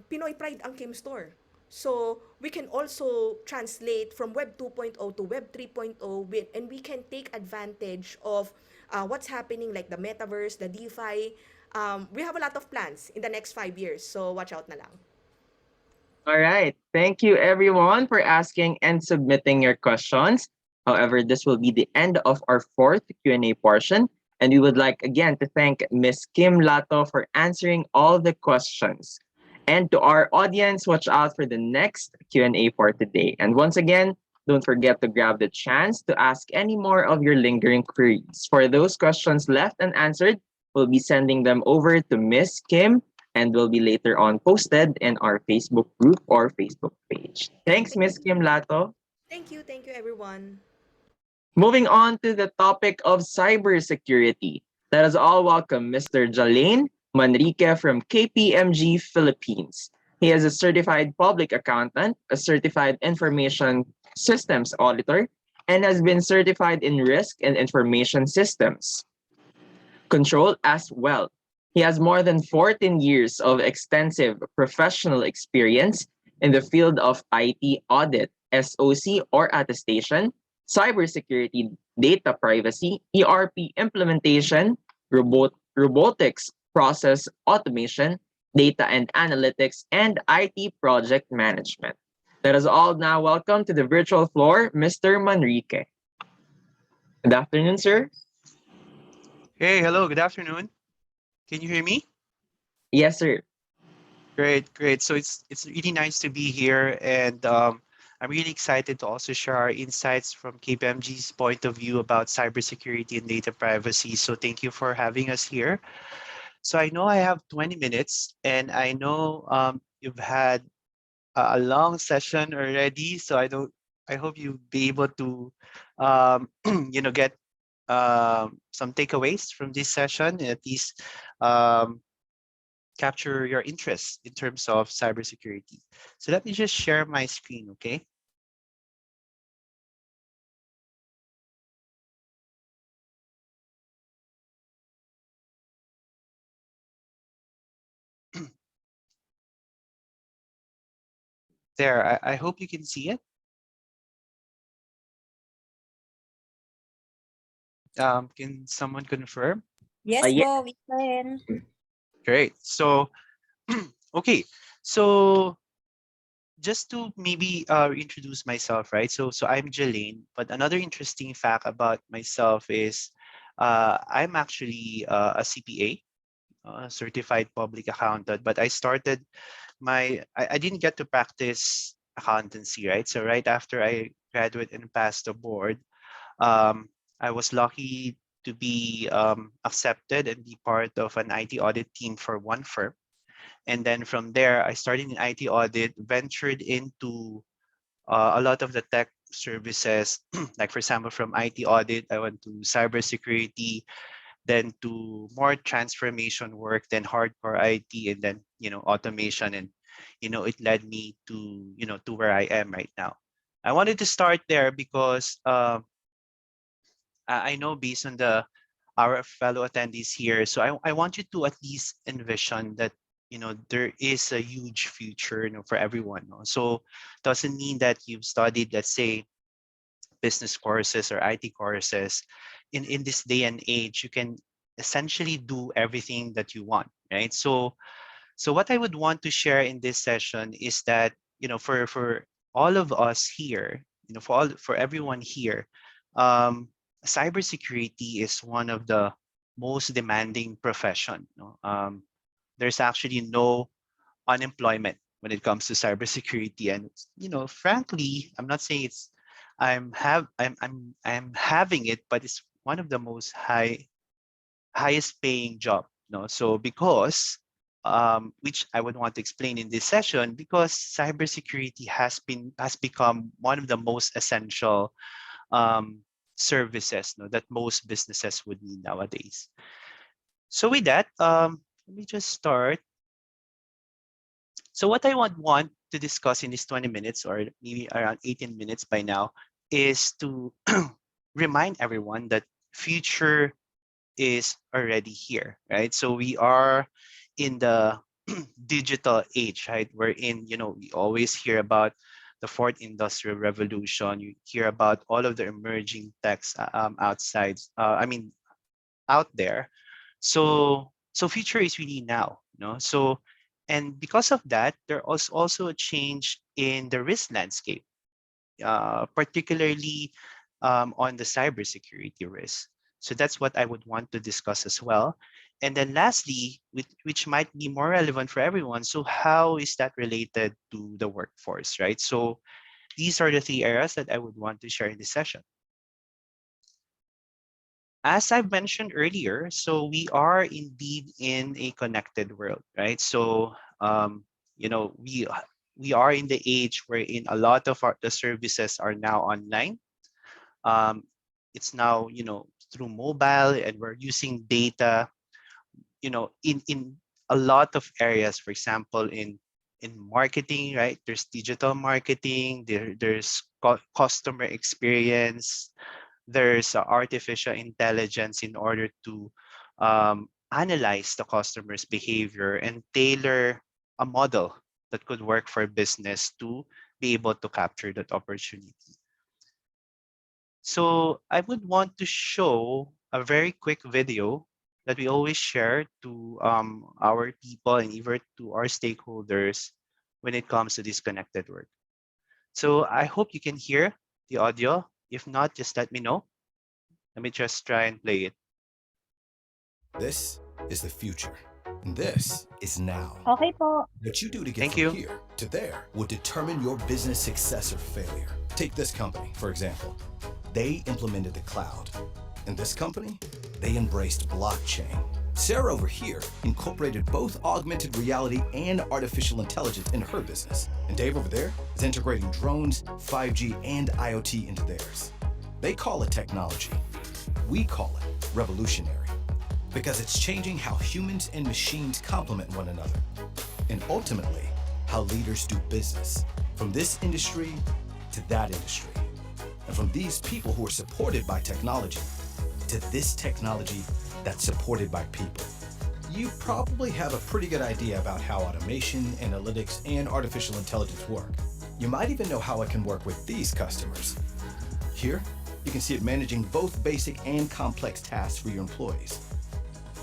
Pinoy pride ang Kim Store. So we can also translate from Web 2.0 to Web 3.0 and we can take advantage of what's happening like the metaverse, the DeFi. We have a lot of plans in the next 5 years. So watch out na lang. All right. Thank you everyone for asking and submitting your questions. However, this will be the end of our fourth Q&A portion. And we would like again to thank Ms. Kim Lato for answering all the questions. And to our audience, watch out for the next Q&A for today. And once again, don't forget to grab the chance to ask any more of your lingering queries. For those questions left unanswered, we'll be sending them over to Ms. Kim and will be later on posted in our Facebook group or Facebook page. Thanks, Ms. Kim Lato. Thank you everyone. Moving on to the topic of cybersecurity. Let us all welcome Mr. Jalain Manrique from KPMG Philippines. He is a certified public accountant, a certified information systems auditor, and has been certified in risk and information systems control as well. He has more than 14 years of extensive professional experience in the field of IT audit, SOC or attestation, cybersecurity, data privacy, ERP implementation, robotics, process automation, data and analytics, and IT project management. Let us all now welcome to the virtual floor, Mr. Manrique. Good afternoon, sir. Hey, hello, good afternoon. Can you hear me? Yes, sir. Great. So it's really nice to be here, and I'm really excited to also share our insights from KPMG's point of view about cybersecurity and data privacy. So thank you for having us here. So I know I have 20 minutes, and I know you've had a long session already. So I hope you'll be able to get some takeaways from this session, and at least capture your interest in terms of cybersecurity. So let me just share my screen, okay? There, I hope you can see it. Can someone confirm? Yes, Bo, we can. Great. So, okay. So just to maybe introduce myself, right? So I'm Jalain, but another interesting fact about myself is I'm actually a CPA, certified public accountant, but I started I didn't get to practice accountancy, right? So right after I graduated and passed the board, I was lucky to be accepted and be part of an IT audit team for one firm. And then from there, I started in IT audit, ventured into a lot of the tech services, like for example, from IT audit, I went to cybersecurity, then to more transformation work, then hardcore IT, and then, automation. And, it led me to, to where I am right now. I wanted to start there because I know based on the our fellow attendees here. So I want you to at least envision that, there is a huge future, for everyone. No? So doesn't mean that you've studied, let's say, business courses or IT courses. In this day and age, you can essentially do everything that you want, right? So what I would want to share in this session is that, for all of us here, for everyone here, cybersecurity is one of the most demanding profession. There's actually no unemployment when it comes to cybersecurity, and frankly, I'm not saying it's I'm having it, but it's one of the most highest paying job. So because which I would want to explain in this session, because cybersecurity has become one of the most essential services, that most businesses would need nowadays. So with that, let me just start. So what I want to discuss in these 20 minutes, or maybe around 18 minutes by now, is to remind everyone that future is already here, right? So we are in the digital age, right? Wherein, we always hear about the fourth industrial revolution. You hear about all of the emerging techs out there. So future is really now, So, and because of that, there was also a change in the risk landscape, particularly on the cybersecurity risk. So that's what I would want to discuss as well. And then lastly, which might be more relevant for everyone, so how is that related to the workforce, right? So these are the three areas that I would want to share in this session. As I've mentioned earlier, so we are indeed in a connected world, right? So, we are in the age wherein a lot of the services are now online. It's now, through mobile, and we're using data, in a lot of areas. For example, in marketing, right? There's digital marketing, there's customer experience, there's artificial intelligence in order to analyze the customer's behavior and tailor a model that could work for business to be able to capture that opportunity. So I would want to show a very quick video that we always share to our people and even to our stakeholders when it comes to this connected work. So I hope you can hear the audio. If not, just let me know. Let me just try and play it. This is the future, and this is now. Okay po. What you do to get Thank from you. here to there will determine your business success or failure. Take this company, for example. They implemented the cloud. And this company, they embraced blockchain. Sarah over here incorporated both augmented reality and artificial intelligence in her business. And Dave over there is integrating drones, 5G, and IoT into theirs. They call it technology. We call it revolutionary. Because it's changing how humans and machines complement one another. And ultimately, how leaders do business. From this industry to that industry. And from these people who are supported by technology to this technology that's supported by people. You probably have a pretty good idea about how automation, analytics, and artificial intelligence work. You might even know how it can work with these customers. Here, you can see it managing both basic and complex tasks for your employees.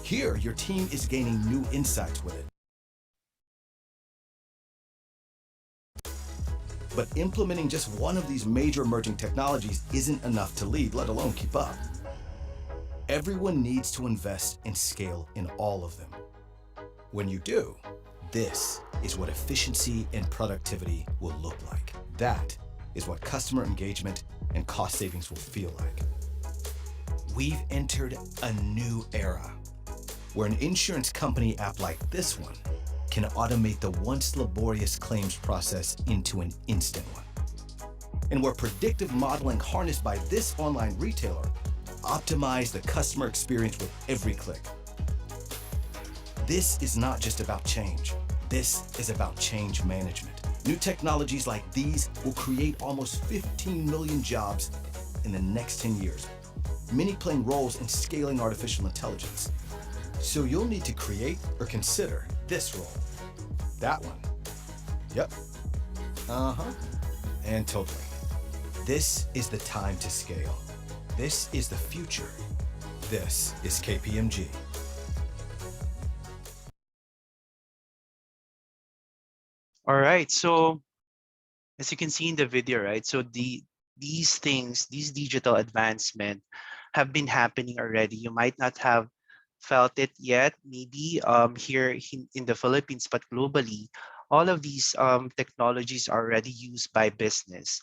Here, your team is gaining new insights with it. But implementing just one of these major emerging technologies isn't enough to lead, let alone keep up. Everyone needs to invest and scale in all of them. When you do, this is what efficiency and productivity will look like. That is what customer engagement and cost savings will feel like. We've entered a new era where an insurance company app like this one can automate the once laborious claims process into an instant one. And where predictive modeling harnessed by this online retailer optimize the customer experience with every click. This is not just about change. This is about change management. New technologies like these will create almost 15 million jobs in the next 10 years. many playing roles in scaling artificial intelligence. So you'll need to create or consider this role, that one. Yep. Uh-huh. And totally. This is the time to scale. This is the future. This is KPMG. All right. So as you can see in the video, right? So these things, these digital advancement have been happening already. You might not have felt it yet, maybe here in the Philippines, but globally, all of these technologies are already used by business.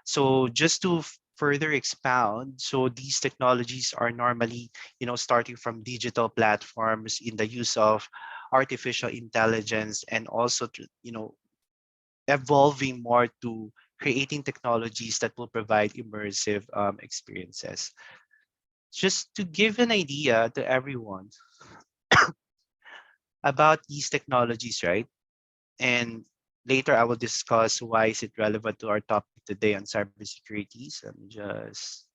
So just to further expound, so these technologies are normally, starting from digital platforms in the use of artificial intelligence, and also, evolving more to creating technologies that will provide immersive experiences. Just to give an idea to everyone about these technologies, right? And later I will discuss why is it relevant to our topic today on cybersecurity. So let me just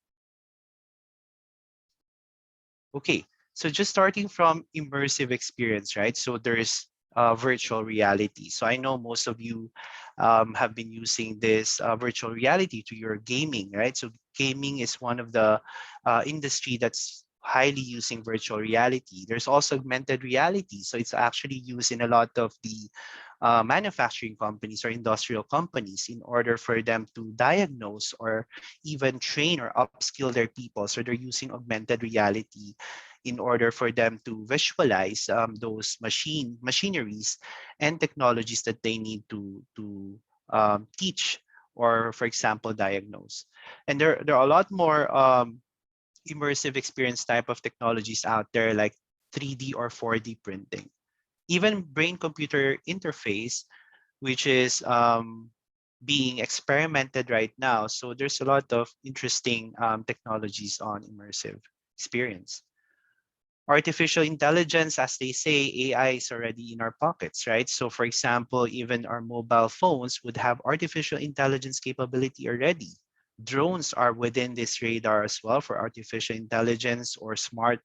Okay, so just starting from immersive experience, right? So there's virtual reality. So I know most of you have been using this virtual reality to your gaming, right? So gaming is one of the industry that's highly using virtual reality. There's also augmented reality. So it's actually used in a lot of the manufacturing companies or industrial companies in order for them to diagnose or even train or upskill their people. So they're using augmented reality in order for them to visualize those machineries and technologies that they need to teach or, for example, diagnose. And there are a lot more immersive experience type of technologies out there, like 3D or 4D printing. Even brain-computer interface, which is being experimented right now. So there's a lot of interesting technologies on immersive experience. Artificial intelligence, as they say, AI is already in our pockets, right? So for example, even our mobile phones would have artificial intelligence capability already. Drones are within this radar as well for artificial intelligence, or smart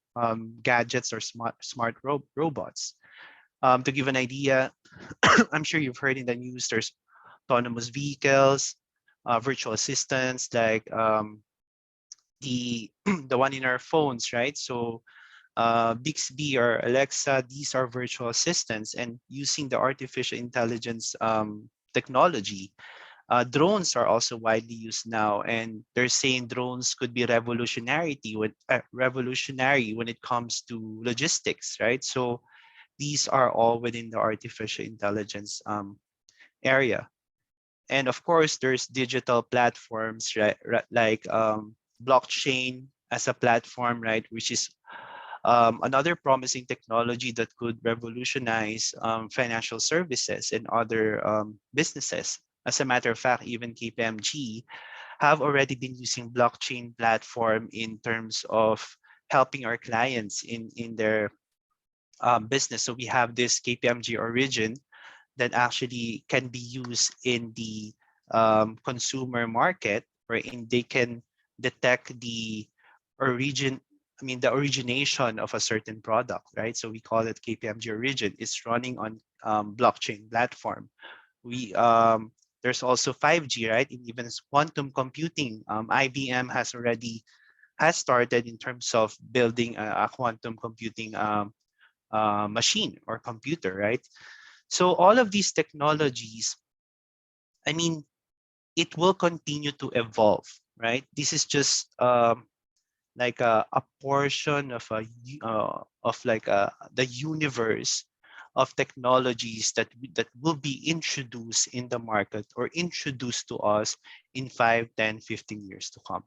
gadgets, or smart robots. To give an idea, I'm sure you've heard in the news, there's autonomous vehicles, virtual assistants like the the one in our phones, right? So Bixby or Alexa, these are virtual assistants, and using the artificial intelligence technology. Drones are also widely used now, and they're saying drones could be revolutionary when it comes to logistics, right? So these are all within the artificial intelligence area. And of course, there's digital platforms, right, like blockchain as a platform, right, which is another promising technology that could revolutionize financial services and other businesses. As a matter of fact, even KPMG have already been using blockchain platform in terms of helping our clients in their business. So we have this KPMG Origin that actually can be used in the consumer market, wherein they can detect the origin, the origination of a certain product, right? So we call it KPMG Origin. It's running on blockchain platform. There's also 5G, right? And even quantum computing. IBM has started in terms of building a quantum computing machine or computer, right? So all of these technologies, it will continue to evolve, right? This is just like a portion of the universe of technologies that will be introduced in the market or introduced to us in 5, 10, 15 years to come.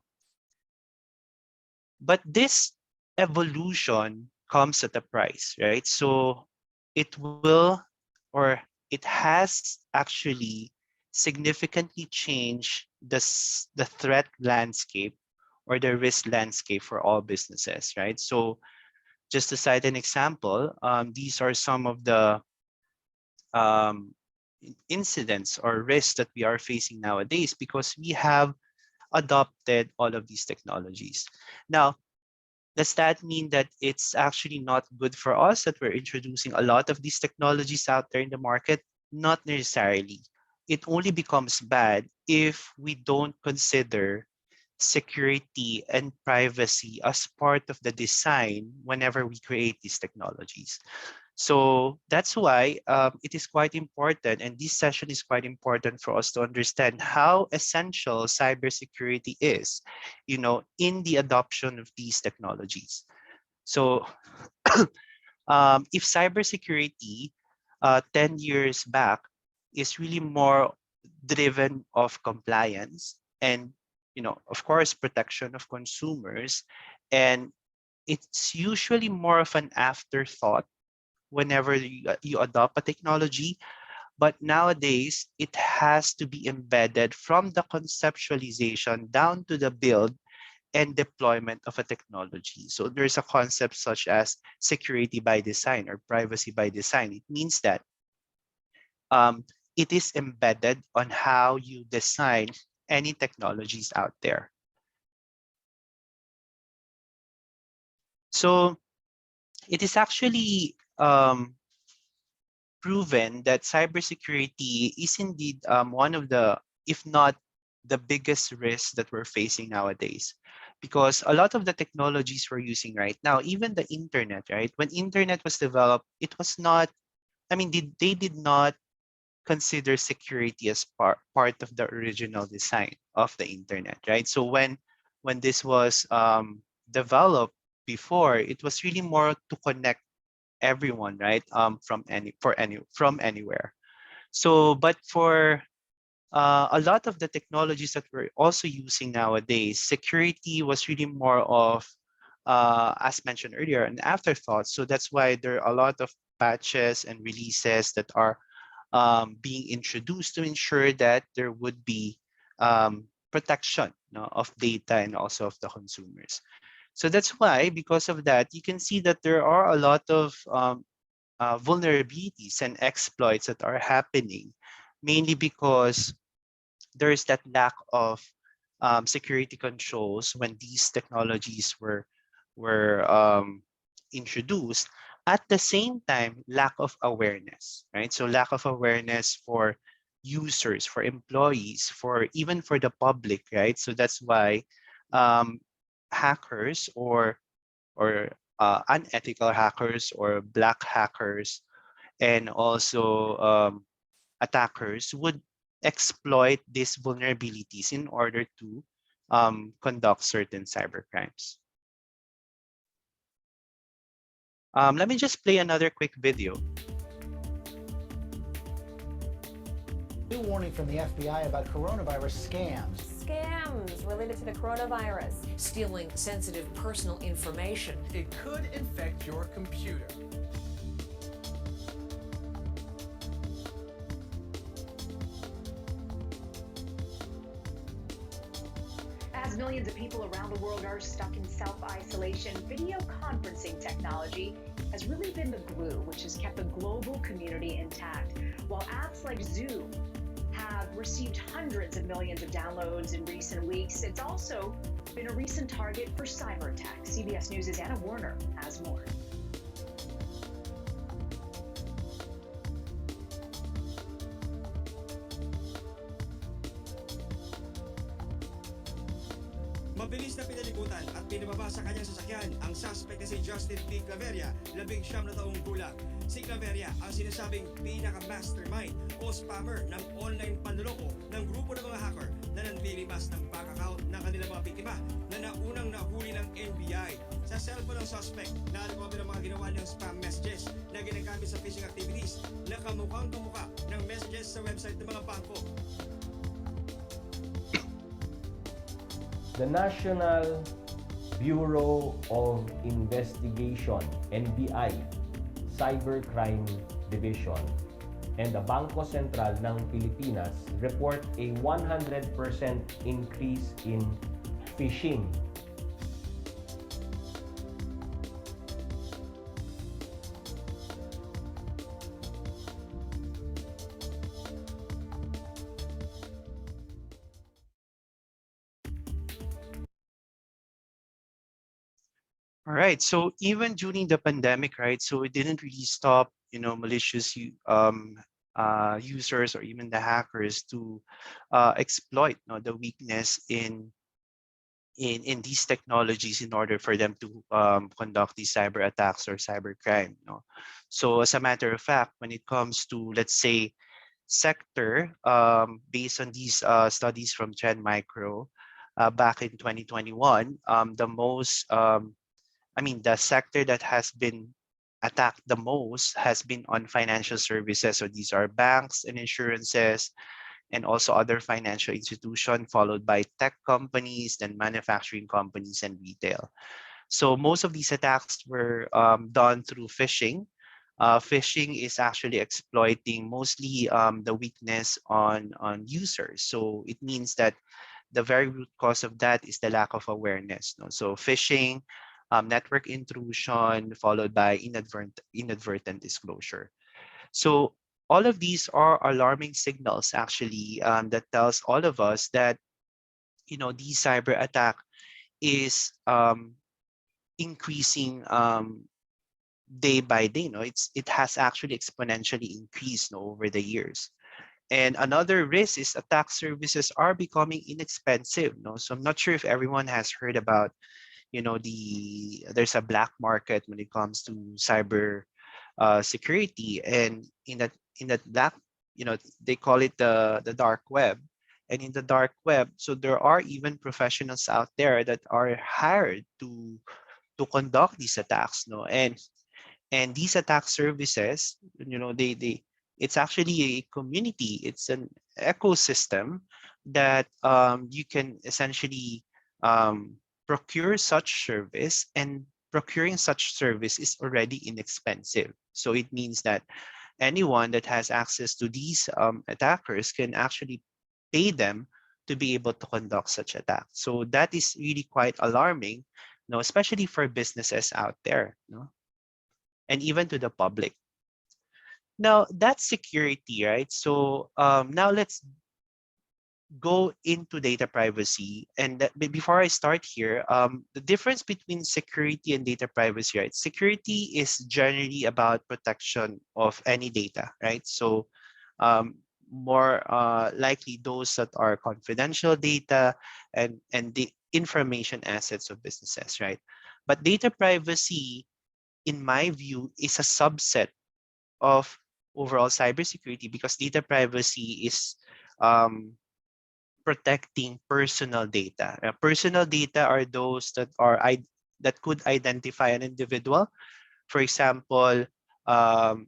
But this evolution comes at a price, right? So it will, or it has actually significantly changed the threat landscape or the risk landscape for all businesses, right? So just to cite an example, these are some of the um, incidents or risks that we are facing nowadays because we have adopted all of these technologies. Now, Does that mean that it's actually not good for us that we're introducing a lot of these technologies out there in the market? Not necessarily. It only becomes bad if we don't consider security and privacy as part of the design whenever we create these technologies. So that's why it is quite important, and this session is quite important for us to understand how essential cybersecurity is, in the adoption of these technologies. So if cybersecurity 10 years back is really more driven of compliance and, of course, protection of consumers, and it's usually more of an afterthought whenever you adopt a technology. But nowadays, it has to be embedded from the conceptualization down to the build and deployment of a technology. So there's a concept such as security by design or privacy by design. It means that it is embedded on how you design any technologies out there. So it is actually proven that cybersecurity is indeed one of the, if not the biggest risk that we're facing nowadays. Because a lot of the technologies we're using right now, even the internet, right? When internet was developed, it was not, they did not consider security as part of the original design of the internet, right? So when this was developed before, it was really more to connect everyone, right? From anywhere. So, but for a lot of the technologies that we're also using nowadays, security was really more of, as mentioned earlier, an afterthought. So that's why there are a lot of patches and releases that are being introduced to ensure that there would be protection, of data and also of the consumers. So that's why, because of that, you can see that there are a lot of vulnerabilities and exploits that are happening, mainly because there is that lack of security controls when these technologies were introduced. At the same time, lack of awareness, right? So lack of awareness for users, for employees, even for the public, right? So that's why hackers or unethical hackers or black hackers and also attackers would exploit these vulnerabilities in order to conduct certain cyber crimes. Let me just play another quick video. New warning from the FBI about coronavirus scams. Scams related to the coronavirus. Stealing sensitive personal information. It could infect your computer. As millions of people around the world are stuck in self-isolation, video conferencing technology has really been the glue which has kept the global community intact. While apps like Zoom have received hundreds of millions of downloads in recent weeks, it's also been a recent target for cyber attacks. CBS News' Anna Warner has more. Mabilis na pinalikutan at pinababa sa kanyang sasakyan ang suspect na si Justin P. Claveria, 19 na taong gulang. Si Claveria ang sinasabing pinaka-mastermind o spammer ng online panloloko ng grupo ng mga hacker na nanlilimas ng bank account ng kanilang mga biktima na naunang nahuli ng NBI. Sa cellphone ng suspect, nalagwabi ng mga ginawa ng spam messages na ginagamit sa phishing activities na kamukhang kamukha ng messages sa website ng mga bangko. The National Bureau of Investigation, NBI, Cybercrime Division, and the Bangko Sentral ng Pilipinas report a 100% increase in phishing. All right. So even during the pandemic, right? So it didn't really stop, malicious users or even the hackers to exploit, the weakness in these technologies in order for them to conduct these cyber attacks or cybercrime. So as a matter of fact, when it comes to, let's say, sector, based on these studies from Trend Micro, back in 2021, the sector that has been attacked the most has been on financial services. So these are banks and insurances, and also other financial institutions, followed by tech companies, then manufacturing companies and retail. So most of these attacks were done through phishing. Phishing is actually exploiting mostly the weakness on users. So it means that the very root cause of that is the lack of awareness. So phishing, network intrusion, followed by inadvertent disclosure. So all of these are alarming signals actually, that tells all of us that these cyber attack is increasing day by day. It has actually exponentially increased over the years. And another risk is attack services are becoming inexpensive. So I'm not sure if everyone has heard about there's a black market when it comes to cyber security, and in that black, they call it the dark web. And in the dark web, so there are even professionals out there that are hired to conduct these attacks. And these attack services, they it's actually a community, it's an ecosystem that you can essentially procure such service, and procuring such service is already inexpensive. So it means that anyone that has access to these attackers can actually pay them to be able to conduct such attacks. So that is really quite alarming, especially for businesses out there, and even to the public. Now that's security, right? So now let's go into data privacy. And before I start here, the difference between security and data privacy, right? Security is generally about protection of any data, right? So more likely those that are confidential data and the information assets of businesses, right? But data privacy, in my view, is a subset of overall cybersecurity, because data privacy is protecting personal data. Personal data are those that could identify an individual. For example,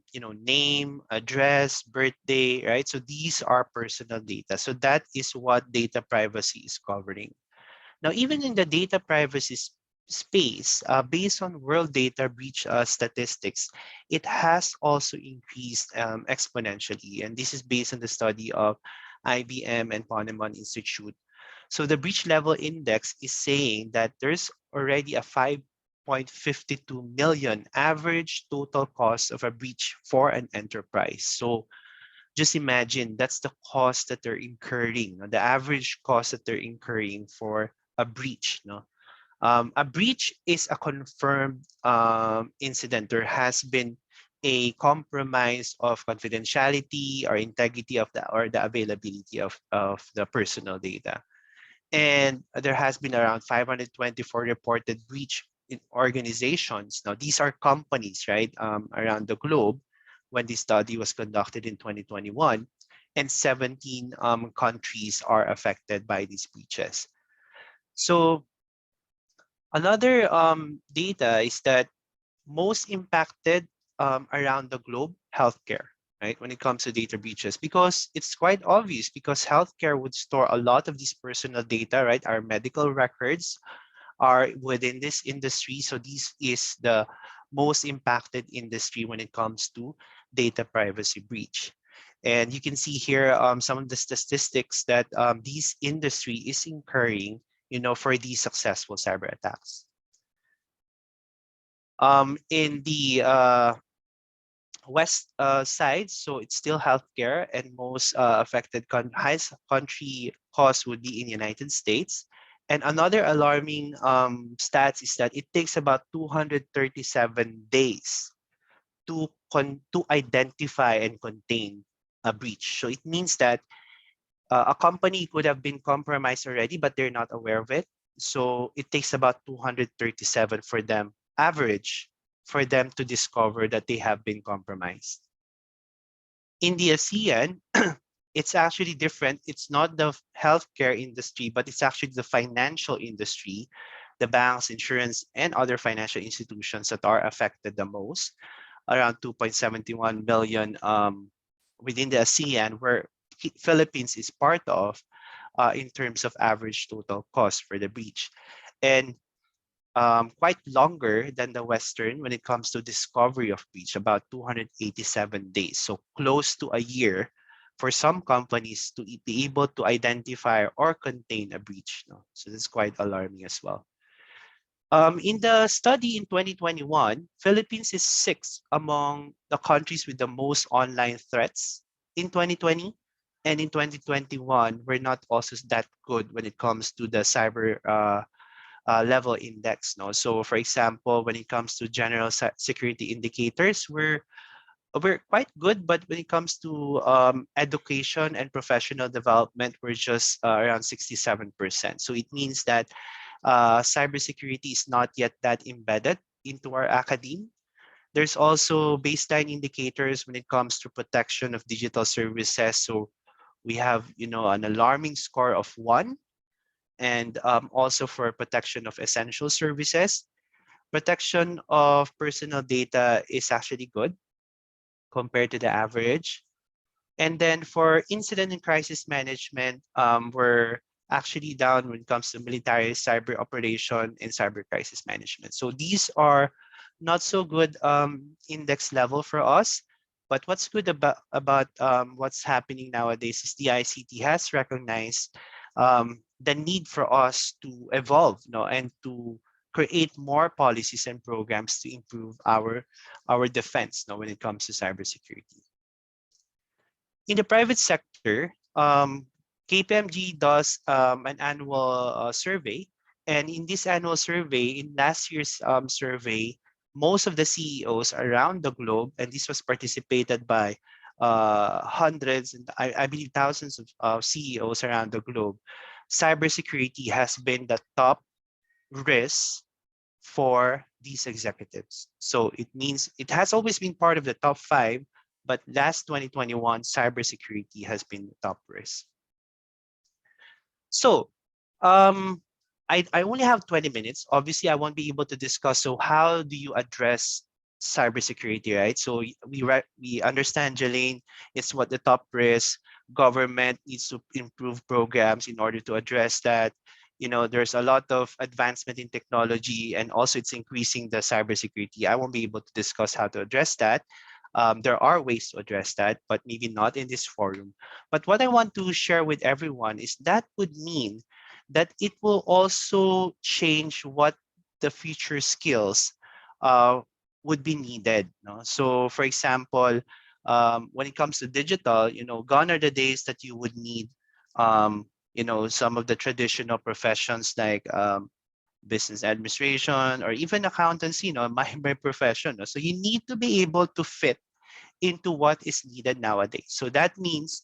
name, address, birthday, right? So these are personal data. So that is what data privacy is covering. Now, even in the data privacy space, based on world data breach statistics, it has also increased exponentially. And this is based on the study of IBM and Ponemon Institute. So the breach level index is saying that there's already a 5.52 million average total cost of a breach for an enterprise. So just imagine that's the cost that they're incurring, the average cost that they're incurring for a breach. A breach is a confirmed incident. There has been a compromise of confidentiality or integrity of the availability of the personal data. And there has been around 524 reported breach in organizations. Now, these are companies, right, around the globe when this study was conducted in 2021, and 17 countries are affected by these breaches. So another data is that most impacted around the globe, healthcare, right? When it comes to data breaches, because it's quite obvious, because healthcare would store a lot of these personal data, right? Our medical records are within this industry. So this is the most impacted industry when it comes to data privacy breach. And you can see here some of the statistics that this industry is incurring, for these successful cyber attacks. In the west side, so it's still healthcare, and most affected highest country cost would be in the United States, And another alarming stats is that it takes about 237 days to identify and contain a breach. So it means that a company could have been compromised already, but they're not aware of it. So it takes about 237 for them, average, for them to discover that they have been compromised. In the ASEAN, it's actually different. It's not the healthcare industry, but it's actually the financial industry, the banks, insurance, and other financial institutions that are affected the most, around 2.71 million within the ASEAN, where Philippines is part of in terms of average total cost for the breach. And quite longer than the Western when it comes to discovery of breach, about 287 days. So close to a year for some companies to be able to identify or contain a breach. No? So that's quite alarming as well. In the study in 2021, Philippines is sixth among the countries with the most online threats in 2020. And in 2021, we're not also that good when it comes to the cyber level index. No, so for example, when it comes to general security indicators, we're quite good, but when it comes to education and professional development, we're just around 67%. So it means that cybersecurity is not yet that embedded into our academe. There's also baseline indicators when it comes to protection of digital services. So we have, an alarming score of 1. And also for protection of essential services. Protection of personal data is actually good compared to the average. And then for incident and crisis management, we're actually down when it comes to military cyber operation and cyber crisis management. So these are not so good index level for us. But what's good about what's happening nowadays is the ICT has recognized the need for us to evolve, and to create more policies and programs to improve our defense, when it comes to cybersecurity. In the private sector, KPMG does an annual survey, and in this annual survey, in last year's survey, most of the CEOs around the globe, and this was participated by hundreds and I believe thousands of CEOs around the globe, cybersecurity has been the top risk for these executives. So it means it has always been part of the top 5, but last 2021, cybersecurity has been the top risk. So I only have 20 minutes. Obviously, I won't be able to discuss. So how do you address cybersecurity, right? So we understand, Jelaine, it's what the top risk. Government needs to improve programs in order to address that. There's a lot of advancement in technology, and also it's increasing the cybersecurity. I won't be able to discuss how to address that. There are ways to address that, but maybe not in this forum. But what I want to share with everyone is that would mean that it will also change what the future skills would be needed. No? So for example, when it comes to digital, gone are the days that you would need, some of the traditional professions like business administration or even accountancy, my profession. So you need to be able to fit into what is needed nowadays. So that means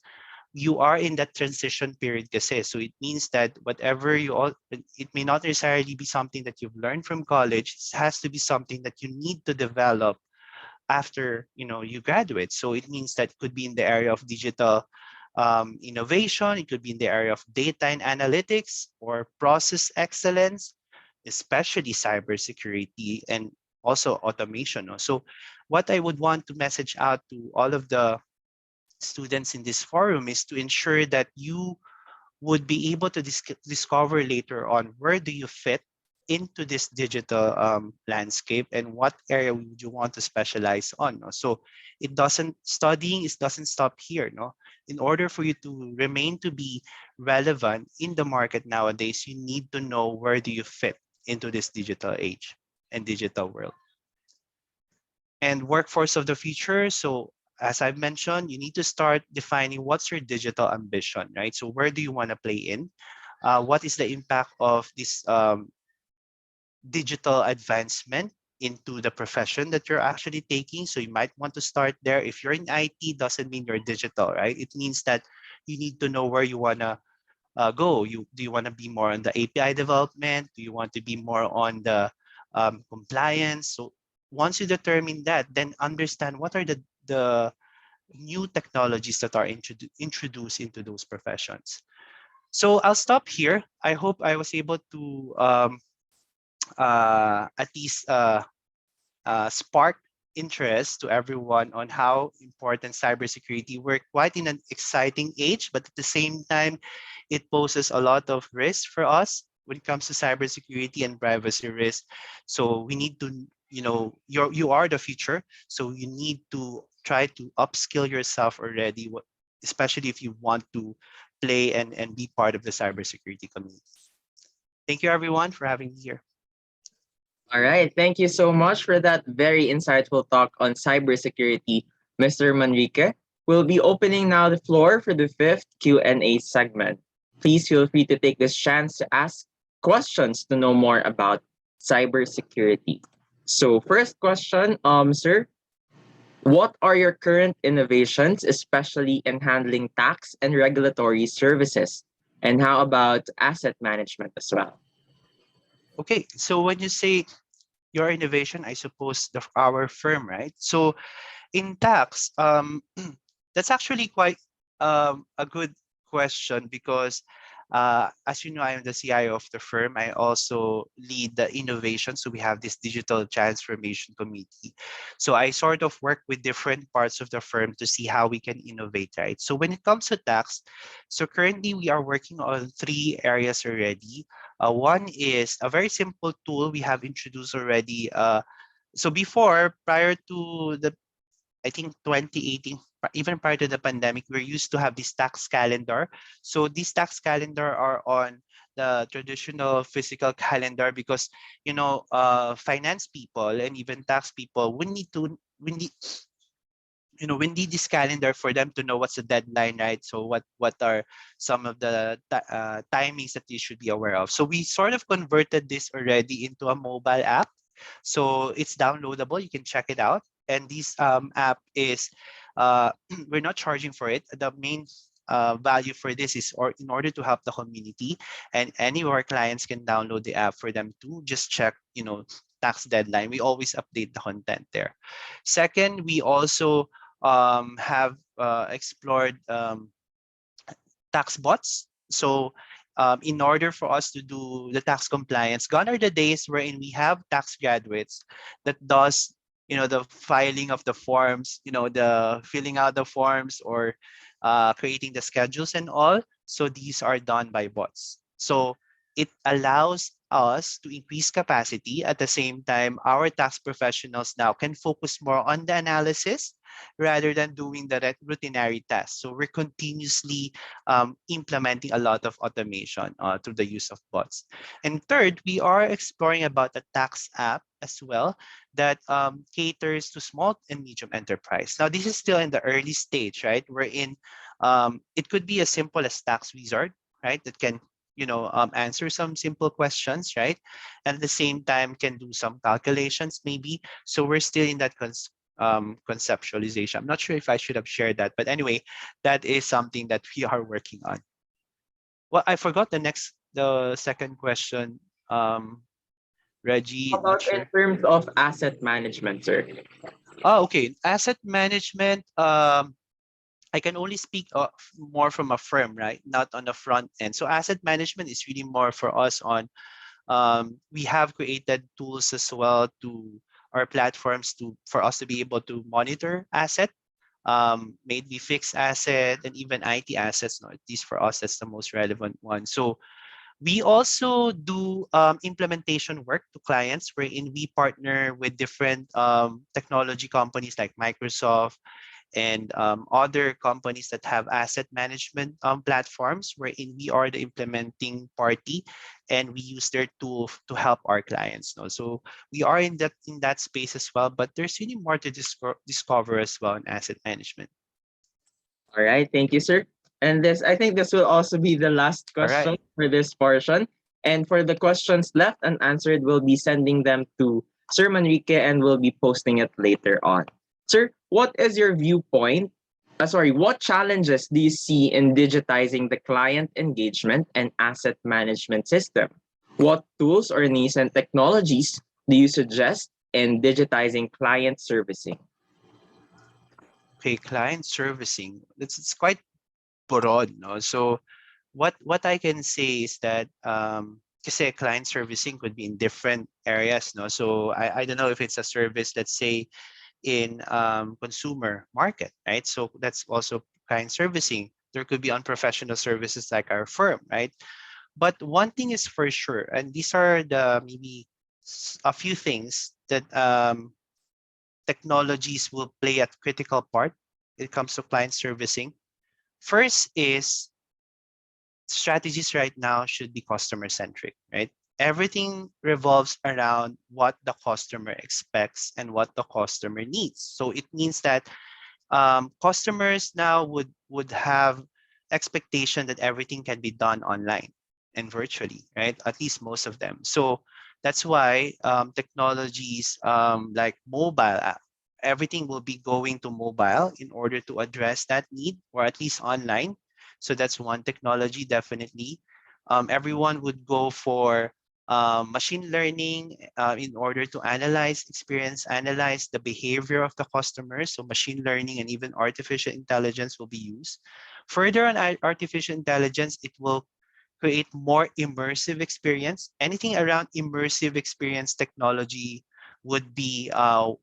you are in that transition period kasi. So it means that whatever it may not necessarily be something that you've learned from college. It has to be something that you need to develop after you graduate. So it means that it could be in the area of digital innovation. It could be in the area of data and analytics or process excellence, especially cybersecurity and also automation. So what I would want to message out to all of the students in this forum is to ensure that you would be able to discover later on where do you fit into this digital landscape and what area would you want to specialize on. So studying doesn't stop here. In order for you to remain to be relevant in the market nowadays, you need to know where do you fit into this digital age and digital world. And workforce of the future. So as I've mentioned, you need to start defining what's your digital ambition, right? So where do you want to play in? what is the impact of this digital advancement into the profession that you're actually taking. So you might want to start there. If you're in IT, doesn't mean you're digital, right? It means that you need to know where you want to go. Do you want to be more on the API development? Do you want to be more on the compliance? So once you determine that, then understand what are the new technologies that are introduced into those professions. So I'll stop here. I hope I was able to at least spark interest to everyone on how important cybersecurity. We're quite in an exciting age, but at the same time, it poses a lot of risk for us when it comes to cybersecurity and privacy risk. So we need to, you are the future. So you need to try to upskill yourself already, especially if you want to play and be part of the cybersecurity community. Thank you everyone for having me here. All right. Thank you so much for that very insightful talk on cybersecurity, Mr. Manrique. We'll be opening now the floor for the fifth Q&A segment. Please feel free to take this chance to ask questions to know more about cybersecurity. So first question, sir, what are your current innovations, especially in handling tax and regulatory services? And how about asset management as well? Okay, so when you say your innovation, I suppose our firm, right? So in tax, that's actually quite a good question because as you know, I am the CIO of the firm. I also lead the innovation. So we have this digital transformation committee. So I sort of work with different parts of the firm to see how we can innovate, right? So when it comes to tax, so currently we are working on 3 areas already. One is a very simple tool we have introduced already. So before, prior to I think 2018, even prior to the pandemic, we're used to have this tax calendar. So these tax calendar are on the traditional physical calendar because, finance people and even tax people, we need this calendar for them to know what's the deadline, right? So what are some of the timings that you should be aware of. So we sort of converted this already into a mobile app. So it's downloadable. You can check it out. And this app is, we're not charging for it. The main value for this is in order to help the community, and any of our clients can download the app for them to just check, tax deadline. We always update the content there. Second, we also have explored tax bots. So in order for us to do the tax compliance, gone are the days wherein we have tax graduates that does, the filing of the forms, the filling out the forms or creating the schedules and all. So these are done by bots. So it allows us to increase capacity. At the same time, our tax professionals now can focus more on the analysis rather than doing the routinary tasks. So we're continuously implementing a lot of automation through the use of bots. And third, we are exploring about a tax app as well that caters to small and medium enterprise. Now, this is still in the early stage, right? It could be as simple as tax wizard, right? That can answer some simple questions, right? And at the same time can do some calculations maybe. So we're still in that conceptualization. I'm not sure if I should have shared that, but anyway, that is something that we are working on. Well, I forgot the second question, Reggie. How about in terms of asset management, sir? Oh, okay. Asset management, I can only speak more from a firm, right? Not on the front end. So asset management is really more for us on, we have created tools as well to our platforms for us to be able to monitor asset, maybe fixed asset and even IT assets. No, at least for us, that's the most relevant one. So we also do implementation work to clients wherein we partner with different technology companies like Microsoft, and other companies that have asset management platforms wherein we are the implementing party and we use their tool to help our clients. No? So we are in that space as well, but there's really more to discover as well in asset management. All right, thank you, sir. And I think this will also be the last All right. question for this portion. And for the questions left unanswered, we'll be sending them to Sir Manrique and we'll be posting it later on. Sir, what is your viewpoint? What challenges do you see in digitizing the client engagement and asset management system? What tools or nascent technologies do you suggest in digitizing client servicing? Okay, client servicing. It's quite broad, no? So what I can say is that kasi client servicing could be in different areas, no? So I don't know if it's a service, let's say in consumer market, right? So that's also client servicing. There could be unprofessional services like our firm, right? But one thing is for sure, and these are the maybe a few things that technologies will play a critical part when it comes to client servicing. First is strategies right now should be customer centric, right? Everything revolves around what the customer expects and what the customer needs. So it means that customers now would have expectation that everything can be done online and virtually, right? At least most of them. So that's why technologies like mobile app, everything will be going to mobile in order to address that need, or at least online. So that's one technology, definitely. Everyone would go for machine learning in order to analyze the behavior of the customers. So machine learning and even artificial intelligence will be used. Further on artificial intelligence, it will create more immersive experience. Anything around immersive experience technology would be a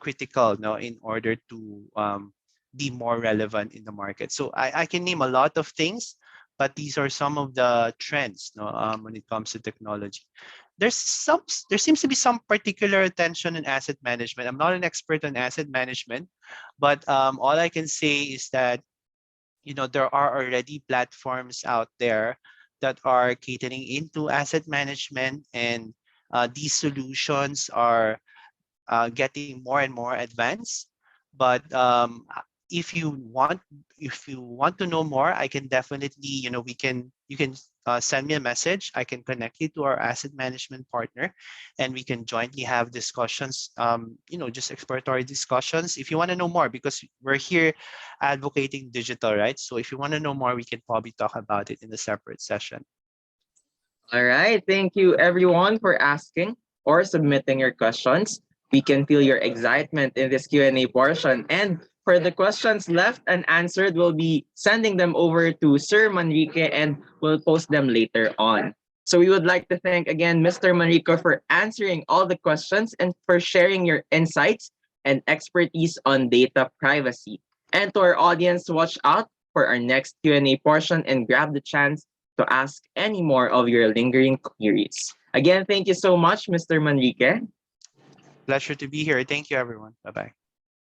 critical, no, in order to be more relevant in the market. So I can name a lot of things, but these are some of the trends, no, when it comes to technology. There seems to be some particular attention in asset management. I'm not an expert on asset management, but all I can say is that there are already platforms out there that are catering into asset management, and these solutions are getting more and more advanced. But if you want to know more, I can definitely, you can send me a message. I can connect you to our asset management partner, and we can jointly have discussions, just exploratory discussions if you want to know more, because we're here advocating digital, right? So if you want to know more, we can probably talk about it in a separate session. All right. Thank you, everyone, for asking or submitting your questions. We can feel your excitement in this Q&A portion. And for the questions left unanswered, we'll be sending them over to Sir Manrique and we'll post them later on. So we would like to thank again Mr. Manrico for answering all the questions and for sharing your insights and expertise on data privacy. And to our audience, watch out for our next Q&A portion and grab the chance to ask any more of your lingering queries. Again, thank you so much, Mr. Manrique. Pleasure to be here. Thank you, everyone. Bye-bye.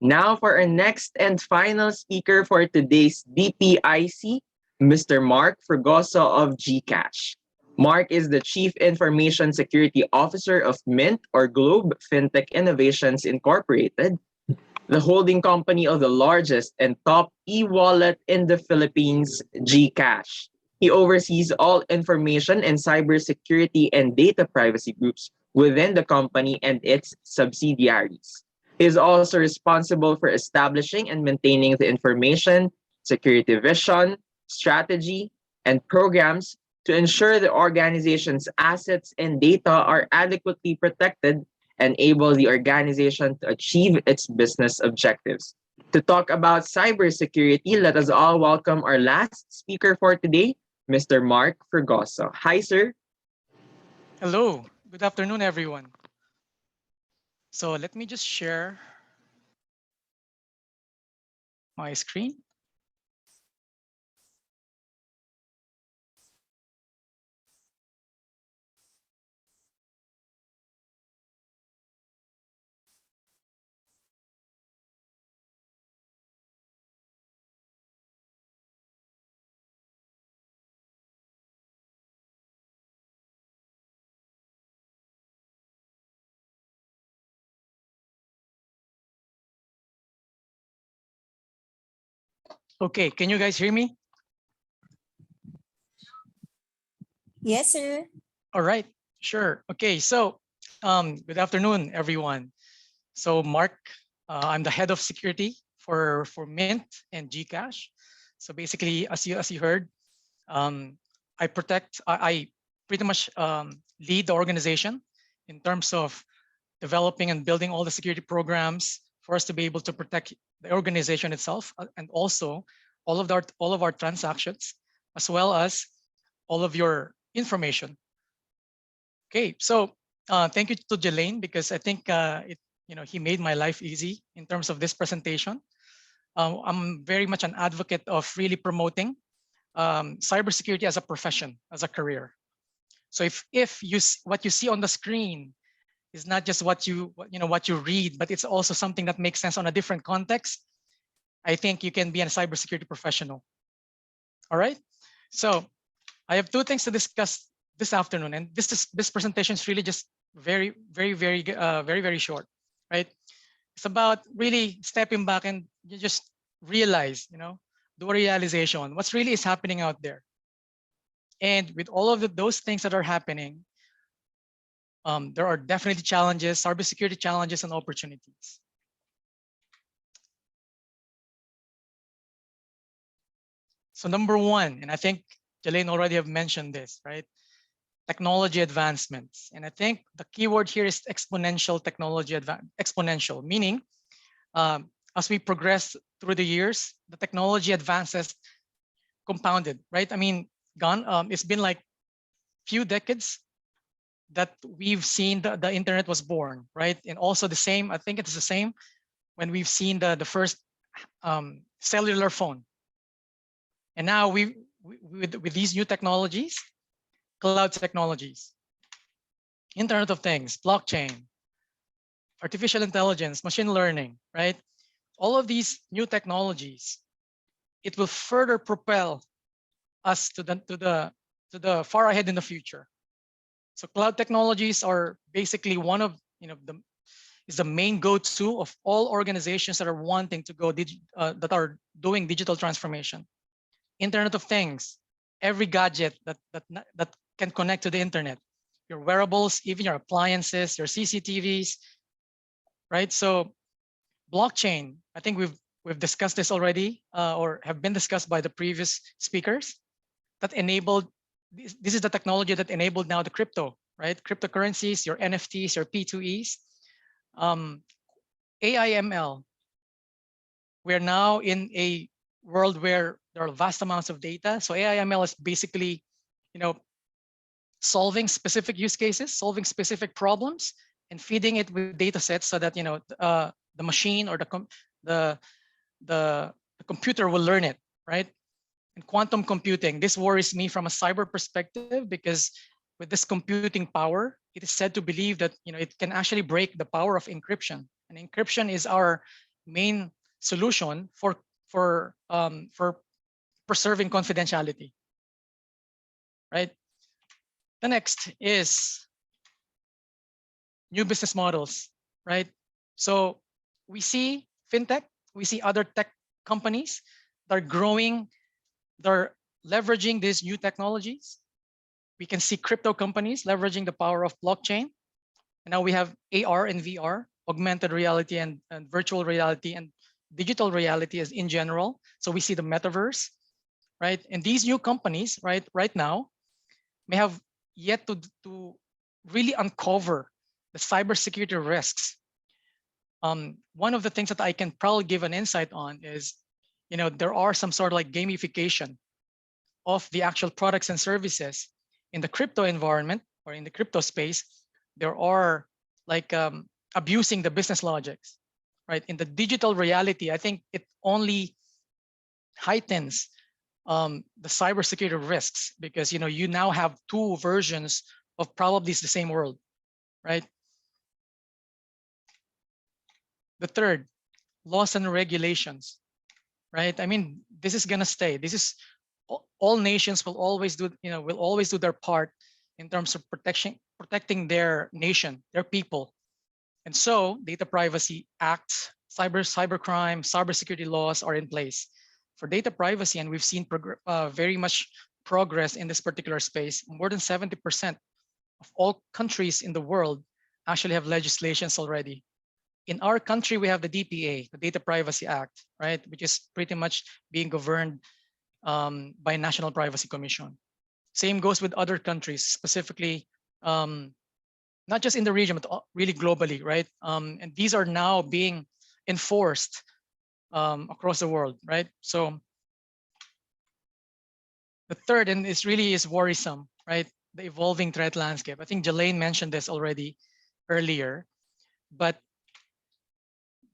Now for our next and final speaker for today's DPIC, Mr. Mark Fregoso of GCash. Mark is the Chief Information Security Officer of Mint, or Globe Fintech Innovations Incorporated, the holding company of the largest and top e-wallet in the Philippines, GCash. He oversees all information and cybersecurity and data privacy groups within the company and its subsidiaries. He is also responsible for establishing and maintaining the information, security vision, strategy, and programs to ensure the organization's assets and data are adequately protected and enable the organization to achieve its business objectives. To talk about cybersecurity, let us all welcome our last speaker for today, Mr. Mark Fregoso. Hi, sir. Hello, good afternoon, everyone. So let me just share my screen. Okay, can you guys hear me? Yes, sir. All right, sure. Okay, so good afternoon, everyone. So Mark, I'm the head of security for Mint and Gcash. So basically, as you heard, um, I pretty much lead the organization in terms of developing and building all the security programs for us to be able to protect the organization itself, and also all of our transactions, as well as all of your information. Okay, so thank you to Jelaine, because I think he made my life easy in terms of this presentation. I'm very much an advocate of really promoting cybersecurity as a profession, as a career. So if what you see on the screen is not just what you read, but it's also something that makes sense on a different context, I think you can be a cybersecurity professional. All right. So I have two things to discuss this afternoon, and this presentation is really just very short, right? It's about really stepping back and you just realize, do a realization, what's really is happening out there. And with all of those things that are happening, there are definitely challenges, cybersecurity challenges and opportunities. So number one, and I think Jelaine already have mentioned this, right? Technology advancements. And I think the keyword here is exponential technology exponential, meaning as we progress through the years, the technology advances compounded, right? I mean, it's been like few decades that we've seen the internet was born, right? And also the same, I think it's the same when we've seen the first cellular phone. And now with these new technologies, cloud technologies, Internet of Things, blockchain, artificial intelligence, machine learning, right? All of these new technologies, it will further propel us to the far ahead in the future. So cloud technologies are basically one of is the main go-to of all organizations that are wanting to go that are doing digital transformation. Internet of Things, every gadget that can connect to the internet, your wearables, even your appliances, your CCTVs, right? So blockchain, I think we've discussed this already, or have been discussed by the previous speakers, that enabled, this is the technology that enabled now the crypto, right? Cryptocurrencies, your NFTs, your P2Es, AIML. We're now in a world where there are vast amounts of data. So AIML is basically, solving specific use cases, solving specific problems, and feeding it with data sets so that the machine or the computer will learn it, right? And quantum computing, this worries me from a cyber perspective, because with this computing power, it is said to believe that it can actually break the power of encryption. And encryption is our main solution for preserving confidentiality, right? The next is new business models, right? So we see fintech, we see other tech companies that are growing, they're leveraging these new technologies. We can see crypto companies leveraging the power of blockchain. And now we have AR and VR, augmented reality and virtual reality and digital reality as in general. So we see the metaverse, right? And these new companies, right now, may have yet to really uncover the cybersecurity risks. One of the things that I can probably give an insight on is, there are some sort of like gamification of the actual products and services in the crypto environment or in the crypto space. There are like abusing the business logics, right? In the digital reality, I think it only heightens the cybersecurity risks, because you now have two versions of probably the same world, right? The third, laws and regulations, right? I mean, this is gonna stay. This is all nations will always do their part in terms of protecting their nation, their people. And so data privacy acts, cybercrime, cybersecurity laws are in place for data privacy, and we've seen very much progress in this particular space. More than 70% of all countries in the world actually have legislations already. In our country, we have the DPA, the Data Privacy Act, right, which is pretty much being governed by National Privacy Commission. Same goes with other countries, specifically not just in the region, but really globally, right? And these are now being enforced across the world, right? So the third, and this really is worrisome, right? The evolving threat landscape. I think Jelaine mentioned this already earlier, but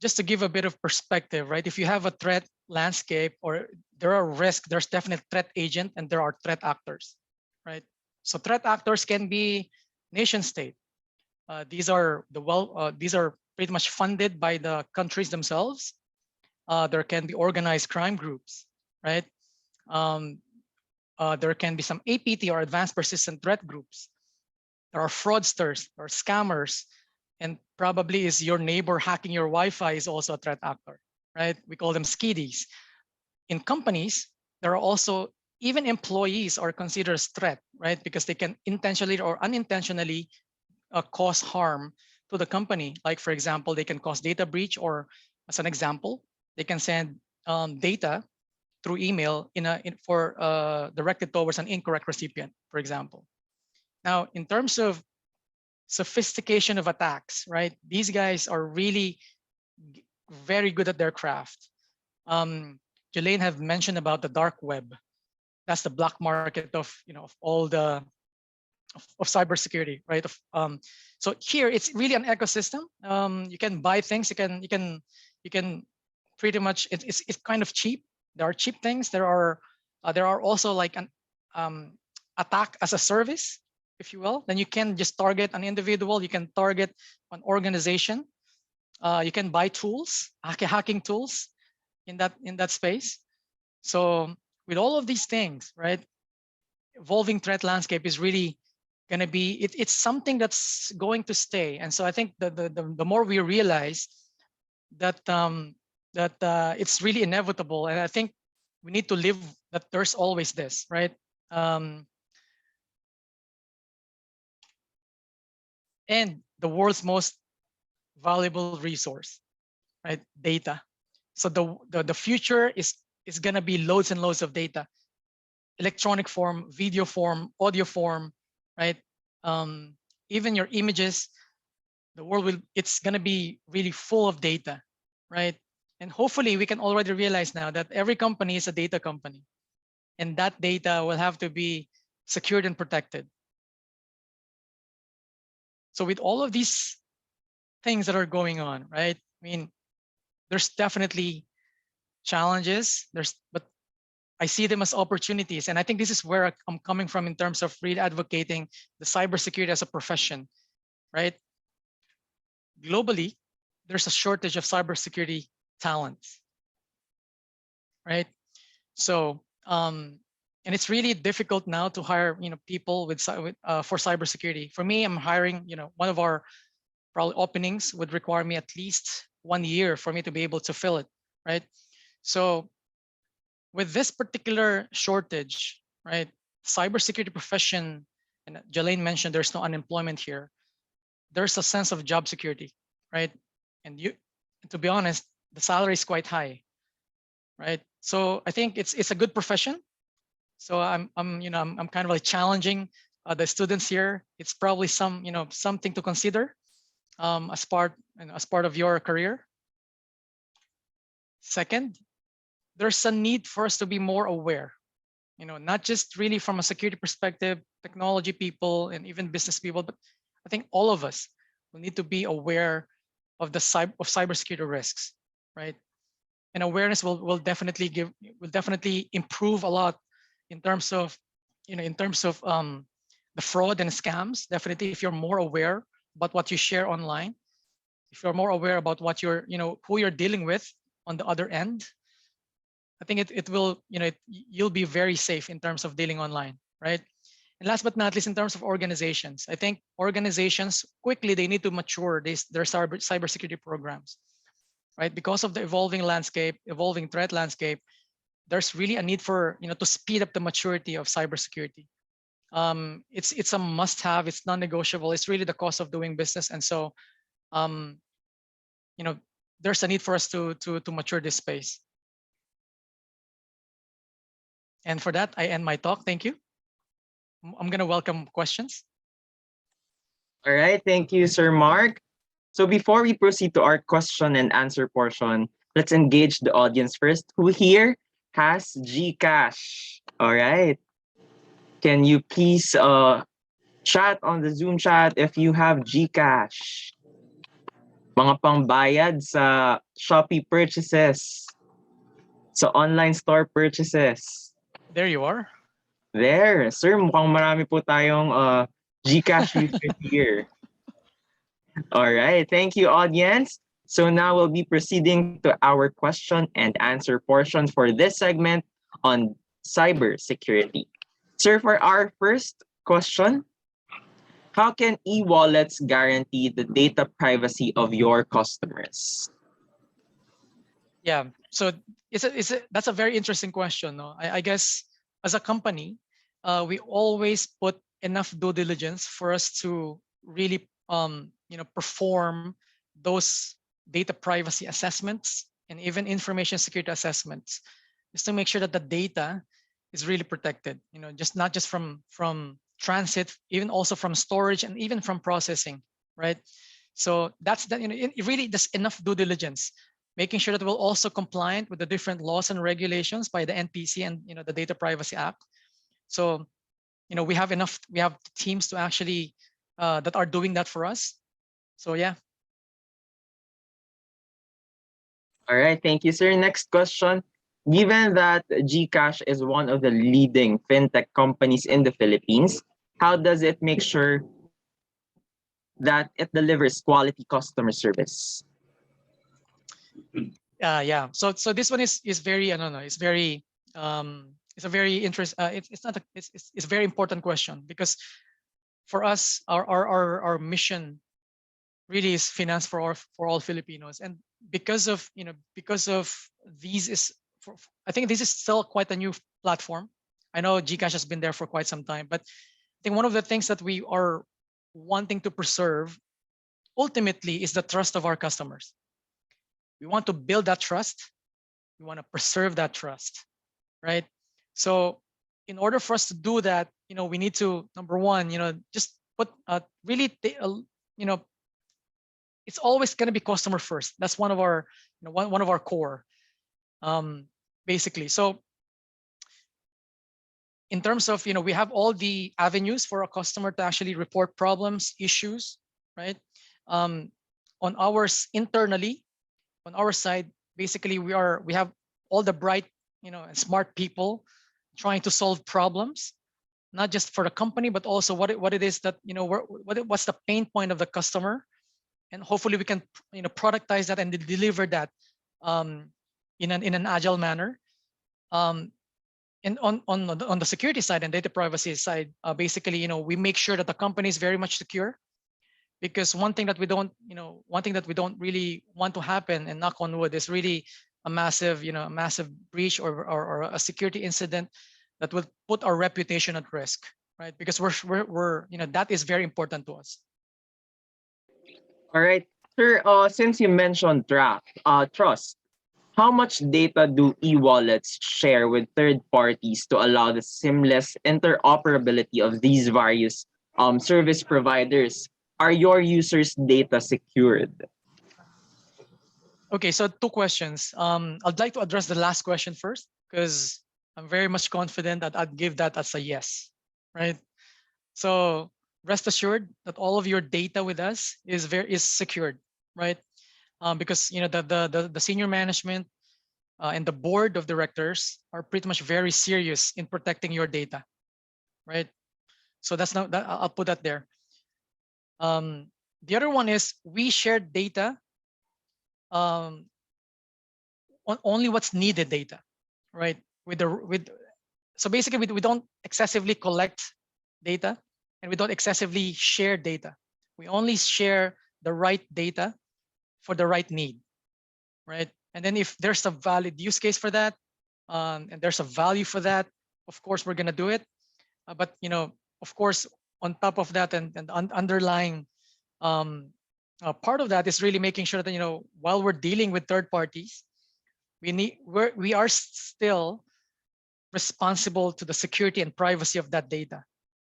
just to give a bit of perspective, right? If you have a threat landscape or there are risks, there's definite threat agent and there are threat actors, right? So threat actors can be nation state. These are pretty much funded by the countries themselves. There can be organized crime groups, right? There can be some APT or advanced persistent threat groups. There are fraudsters or scammers, and probably is your neighbor hacking your Wi-Fi is also a threat actor, right? We call them skiddies. In companies, there are also even employees are considered as threat, right? Because they can intentionally or unintentionally cause harm to the company. Like for example, they can cause data breach, or as an example, they can send data through email directed towards an incorrect recipient, for example. Now, in terms of sophistication of attacks, right? These guys are really very good at their craft. Jelaine have mentioned about the dark web. That's the black market of of all the of cybersecurity, right? So here it's really an ecosystem. You can buy things. You can pretty much it's kind of cheap. There are cheap things. There are also like an attack as a service, if you will. Then you can just target an individual. You can target an organization. You can buy tools, hacking tools in that space. So with all of these things, right, evolving threat landscape is really going to be it's something that's going to stay. And so I think the more we realize that it's really inevitable, and I think we need to live that there's always this, right? And the world's most valuable resource, right? Data. So the future is going to be loads and loads of data, electronic form, video form, audio form, right? Even your images. The world it's going to be really full of data, right? And hopefully we can already realize now that every company is a data company, and that data will have to be secured and protected. So with all of these things that are going on, right? I mean, there's definitely challenges. But I see them as opportunities, and I think this is where I'm coming from in terms of really advocating the cybersecurity as a profession, right? Globally, there's a shortage of cybersecurity talents, right? So, and it's really difficult now to hire, people for cybersecurity. For me, I'm hiring, one of our probably openings would require me at least 1 year for me to be able to fill it, right? So with this particular shortage, right, cybersecurity profession, and Jelaine mentioned there's no unemployment here. There's a sense of job security, right? And to be honest, the salary is quite high, right? So I think it's a good profession. So I'm kind of like challenging the students here. It's probably something to consider as part of your career. Second, there's a need for us to be more aware, not just really from a security perspective, technology people and even business people, but I think all of us will need to be aware of cybersecurity risks, right? And awareness will definitely improve a lot in terms of the fraud and scams. Definitely, if you're more aware about what you share online, if you're more aware about what who you're dealing with on the other end, I think it will, you'll be very safe in terms of dealing online, right? And last but not least, in terms of organizations, I think organizations quickly, they need to mature their cybersecurity programs, right? Because of the evolving landscape, evolving threat landscape, there's really a need for to speed up the maturity of cybersecurity. It's a must-have. It's non-negotiable. It's really the cost of doing business, and so there's a need for us to mature this space. And for that, I end my talk. Thank you. I'm gonna welcome questions. All right, thank you, Sir Mark. So before we proceed to our question and answer portion, let's engage the audience first. Who here has GCash? All right. Can you please chat on the Zoom chat if you have GCash? Mga pangbayad sa Shopee purchases, sa online store purchases. There you are. There. Sir, mukhang marami po tayong GCash users here. All right. Thank you, audience. So now we'll be proceeding to our question and answer portion for this segment on cybersecurity. Sir, for our first question, how can e-wallets guarantee the data privacy of your customers? Yeah. So that's a very interesting question. No, I guess as a company, we always put enough due diligence for us to really perform those data privacy assessments and even information security assessments, just to make sure that the data is really protected. Just not just from transit, even also from storage and even from processing, right? So that's that. It really does enough due diligence, making sure that we're also compliant with the different laws and regulations by the NPC and the Data Privacy Act. So we have teams to actually that are doing that for us. So yeah. All right, thank you, sir. Next question. Given that GCash is one of the leading fintech companies in the Philippines, how does it make sure that it delivers quality customer service? Yeah. So this one is very it's very it's a very it's a very important question, because for us our mission really is finance for all Filipinos, and because of these I think this is still quite a new platform. I know GCash has been there for quite some time, but I think one of the things that we are wanting to preserve ultimately is the trust of our customers. We want to build that trust. We want to preserve that trust, right? So in order for us to do that, we need to, number one, just put really, it's always going to be customer first. That's one of our, one of our core, basically. So in terms of, we have all the avenues for a customer to actually report problems, issues, right? On ours internally, on our side, basically we have all the bright, and smart people trying to solve problems, not just for the company, but also what it is that, what's the pain point of the customer, and hopefully we can, productize that and deliver that in an agile manner. And on the security side and data privacy side, basically, we make sure that the company is very much secure, because one thing that we don't really want to happen, and knock on wood, is really a massive breach or a security incident that will put our reputation at risk, right? Because we're that is very important to us. All right, sir. Since you mentioned trust, how much data do e-wallets share with third parties to allow the seamless interoperability of these various service providers? Are your users' data secured? Okay, so two questions. I'd like to address the last question first, because I'm very much confident that I'd give that as a yes, right? So rest assured that all of your data with us is secured, right? Because the senior management and the board of directors are pretty much very serious in protecting your data, right? So that's not that, I'll put that there. The other one is we share data on only what's needed data, right? So basically we don't excessively collect data, and we don't excessively share data. We only share the right data for the right need, right? And then if there's a valid use case for that, and there's a value for that, of course, we're gonna do it. But of course, on top of that, and underlying part of that is really making sure that while we're dealing with third parties, we are still responsible to the security and privacy of that data.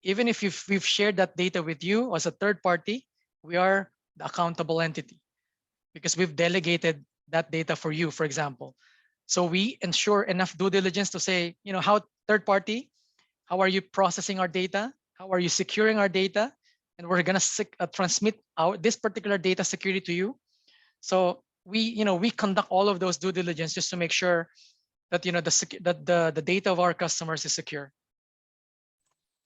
Even if we've shared that data with you as a third party, we are the accountable entity because we've delegated that data for you, for example. So we ensure enough due diligence to say, how third party, how are you processing our data? How are you securing our data? And we're gonna transmit this particular data security to you. So we conduct all of those due diligence just to make sure that the data of our customers is secure.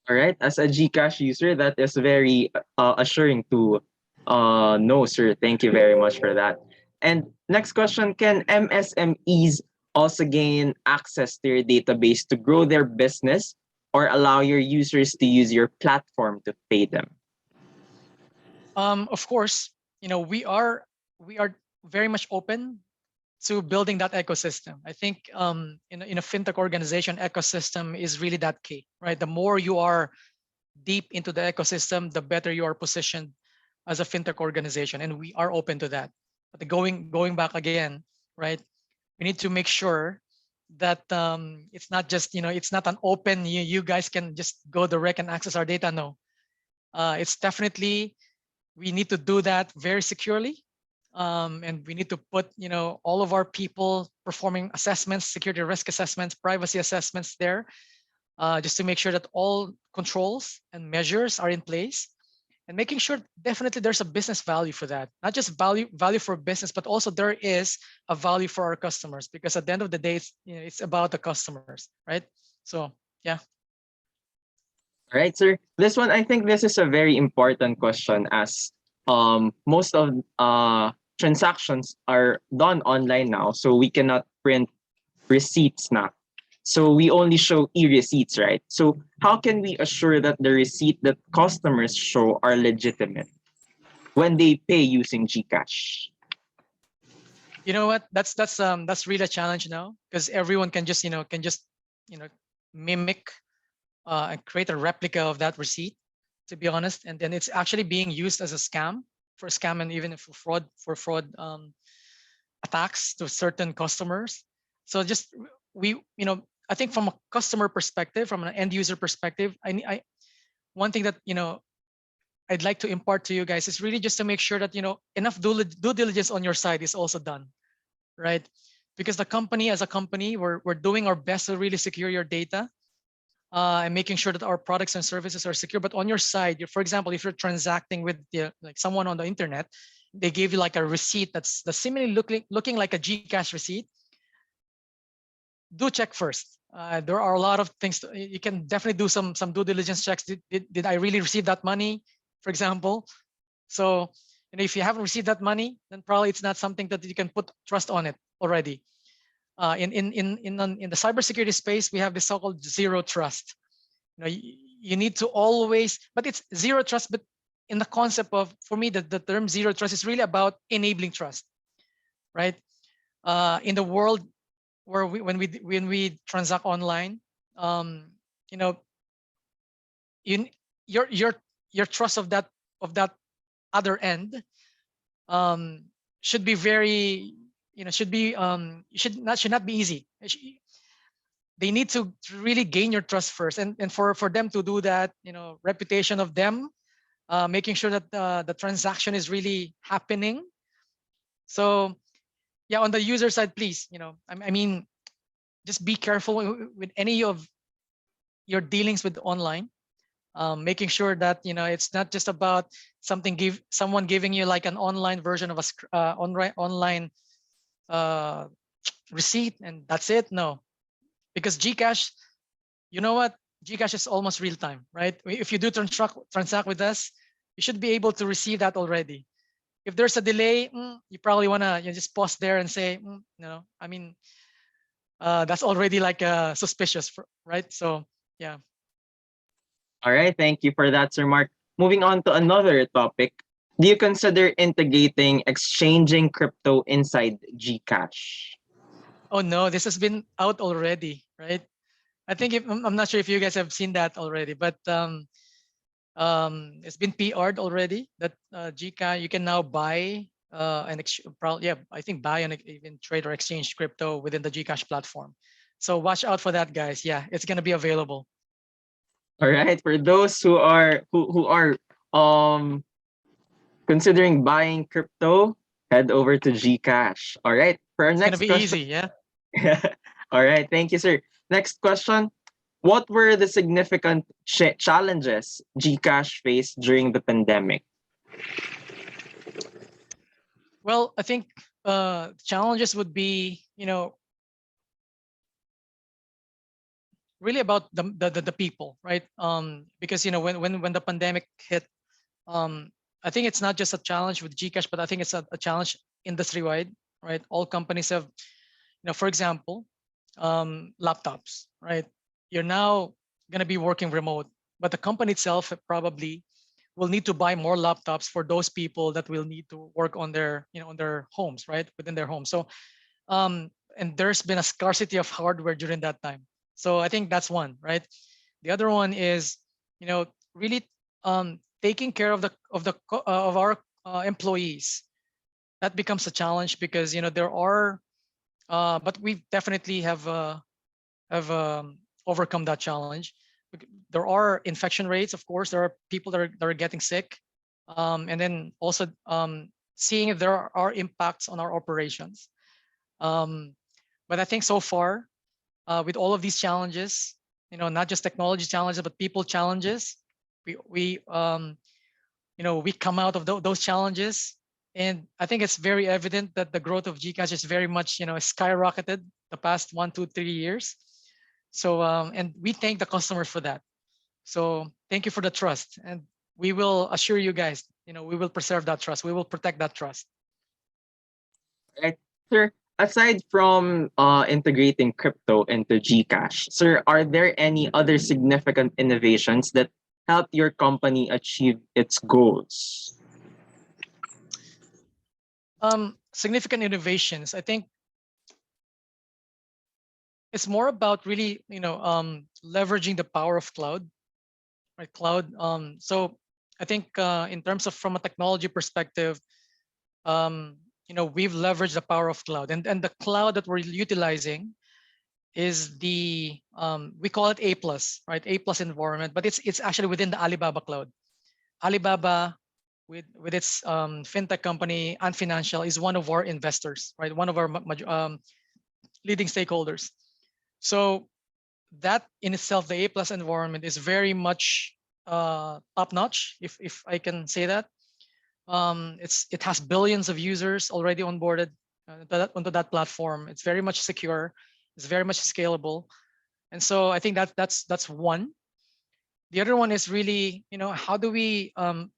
All right. As a Gcash user, that is very assuring to know, sir. Thank you very much for that. And next question, can MSMEs also gain access to your database to grow their business or allow your users to use your platform to pay them? Of course, we are very much open to building that ecosystem. I think in a fintech organization, ecosystem is really that key, right? The more you are deep into the ecosystem, the better you are positioned as a fintech organization, and we are open to that. But going back again, right? We need to make sure that it's not just it's not an open. You guys can just go direct and access our data. No, it's definitely we need to do that very securely. And we need to put all of our people performing assessments, security risk assessments, privacy assessments there, just to make sure that all controls and measures are in place, and making sure definitely there's a business value for that. Not just value for business, but also there is a value for our customers, because at the end of the day, it's about the customers, right? So yeah. All right, sir. This one, I think this is a very important question, as most of transactions are done online now, so we cannot print receipts now. So we only show e-receipts, right? So how can we assure that the receipt that customers show are legitimate when they pay using Gcash? You know what? That's really a challenge now, because everyone can just mimic and create a replica of that receipt, to be honest, and then it's actually being used as a scam and even for fraud attacks to certain customers. So just I think from a customer perspective, from an end user perspective, I one thing that I'd like to impart to you guys is really just to make sure that enough due diligence on your side is also done, right? Because the company, as a company, we're doing our best to really secure your data and making sure that our products and services are secure. But on your side, for example, if you're transacting with like someone on the internet, they gave you like a receipt that's similarly looking like a Gcash receipt. Do check first. There are a lot of things you can definitely do some due diligence checks. Did I really receive that money, for example? So if you haven't received that money, then probably it's not something that you can put trust on it already. In the cybersecurity space, we have this so-called zero trust. You need to always, but it's zero trust. But in the concept of, for me, the term zero trust is really about enabling trust, right? In the world where when we transact online, your trust of that other end should be very should not be easy. They need to really gain your trust first, and for them to do that, reputation of them, making sure that the transaction is really happening. So yeah, on the user side, please, I mean, just be careful with any of your dealings with online, making sure that it's not just about someone giving you like an online version of a online receipt and that's it. No, because Gcash, you know what? Gcash is almost real time, right? If you do transact with us, you should be able to receive that already. If there's a delay, you probably wanna just pause there and say, no, I mean, that's already like suspicious, right? So yeah. All right, thank you for that, Sir Mark. Moving on to another topic. Do you consider integrating exchanging crypto inside Gcash? Oh no, this has been out already, right? I think I'm not sure if you guys have seen that already, but it's been PR'd already that GCash, you can now buy I think buy and even trade or exchange crypto within the GCash platform. So watch out for that, guys. Yeah, it's gonna be available. All right, for those who are considering buying crypto, head over to Gcash. All right, for our It's gonna next be question. easy, yeah. All right, thank you, sir. Next question. What were the significant challenges Gcash faced during the pandemic? Well, I think challenges would be, really about the people, right? Because when the pandemic hit, I think it's not just a challenge with Gcash, but I think it's a challenge industry-wide, right? All companies have, for example, laptops, right? You're now going to be working remote, but the company itself probably will need to buy more laptops for those people that will need to work on their, on their homes, right? Within their homes. So, and there's been a scarcity of hardware during that time. So I think that's one, right? The other one is, really taking care of of our employees. That becomes a challenge because there are, but we definitely have overcome that challenge. There are infection rates, of course. There are people that are getting sick, and then also seeing if there are impacts on our operations. But I think so far, with all of these challenges, not just technology challenges, but people challenges, we come out of those challenges. And I think it's very evident that the growth of Gcash is very much, skyrocketed the past 1, 2, 3 years. So, and we thank the customers for that. So thank you for the trust. And we will assure you guys, we will preserve that trust. We will protect that trust. Right. Sir, aside from integrating crypto into Gcash, sir, are there any other significant innovations that help your company achieve its goals? Significant innovations. I think it's more about really, leveraging the power of cloud, right? Cloud. So I think in terms of from a technology perspective, we've leveraged the power of cloud, and the cloud that we're utilizing is the we call it A plus, right? A plus environment, but it's actually within the Alibaba cloud. Alibaba, with its fintech company and financial, is one of our investors, right? One of our leading stakeholders. So that in itself, the A plus environment is very much top notch, if I can say that. It has billions of users already onboarded onto that platform. It's very much secure. It's very much scalable, and so I think that's one. The other one is really, how do we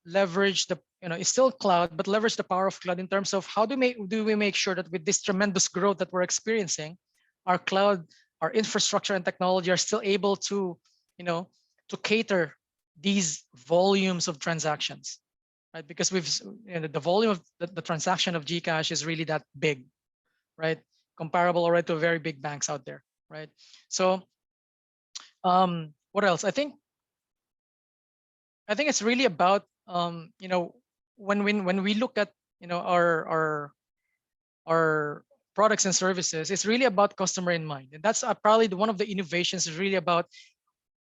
leverage the, it's still cloud, but leverage the power of cloud in terms of how do we make sure that with this tremendous growth that we're experiencing, our cloud, our infrastructure and technology are still able to, to cater these volumes of transactions, right? Because the volume of the transaction of Gcash is really that big, right? Comparable already to very big banks out there, right? So what else? I think it's really about when we look at our products and services, it's really about customer in mind, and that's probably one of the innovations is really about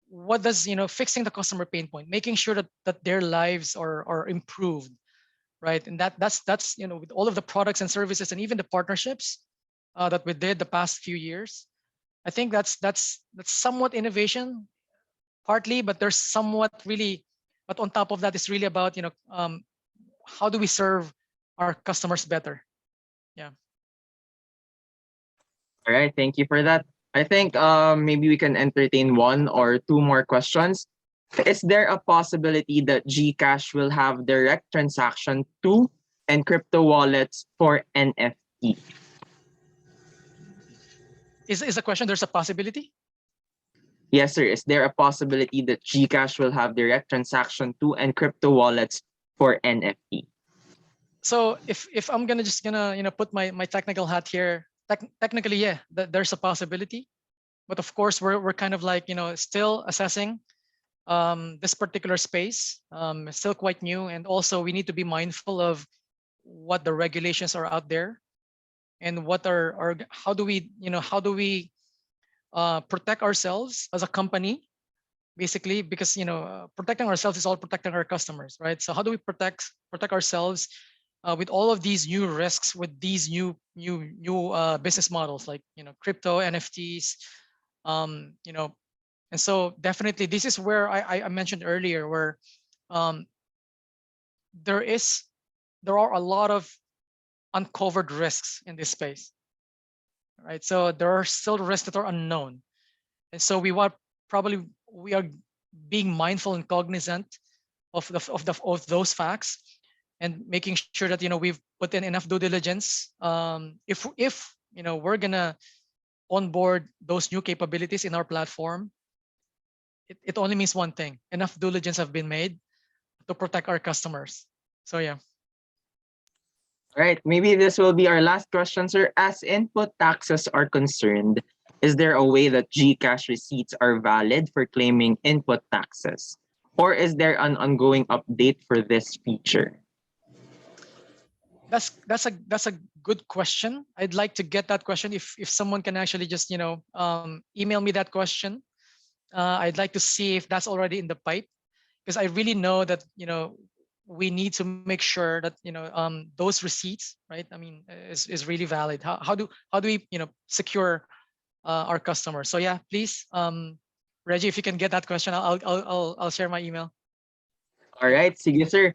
what does fixing the customer pain point, making sure that their lives are improved, right? And that's with all of the products and services and even the partnerships that we did the past few years, I think that's somewhat innovation, partly, but there's somewhat really, but on top of that, it's really about how do we serve our customers better? Yeah. All right, thank you for that. I think maybe we can entertain one or two more questions. Is there a possibility that Gcash will have direct transaction to and crypto wallets for NFT? Is the question there's a possibility? Yes, sir. Is there a possibility that Gcash will have direct transaction to and crypto wallets for NFT? So if I'm gonna put my technical hat here, technically, yeah, there's a possibility, but of course, we're kind of like, still assessing this particular space. It's still quite new, and also we need to be mindful of what the regulations are out there, and what are how do we protect ourselves as a company, basically, because protecting ourselves is all protecting our customers, right? So how do we protect ourselves with all of these new risks, with these new business models, like crypto, NFTs, you know and so definitely this is where I mentioned earlier, where um, there are a lot of uncovered risks in this space, right? So there are still risks that are unknown, and so we are being mindful and cognizant of those facts, and making sure that we've put in enough due diligence. If we're gonna onboard those new capabilities in our platform, it only means one thing: enough due diligence have been made to protect our customers. So yeah. All right, maybe this will be our last question, sir. As input taxes are concerned, is there a way that GCash receipts are valid for claiming input taxes? Or is there an ongoing update for this feature? That's a good question. I'd like to get that question. If someone can actually just email me that question, I'd like to see if that's already in the pipe, because I really know that we need to make sure that those receipts, right? I mean, is really valid. How do we secure our customers? So yeah, please, Reggie, if you can get that question, I'll share my email. All right, sige, sir.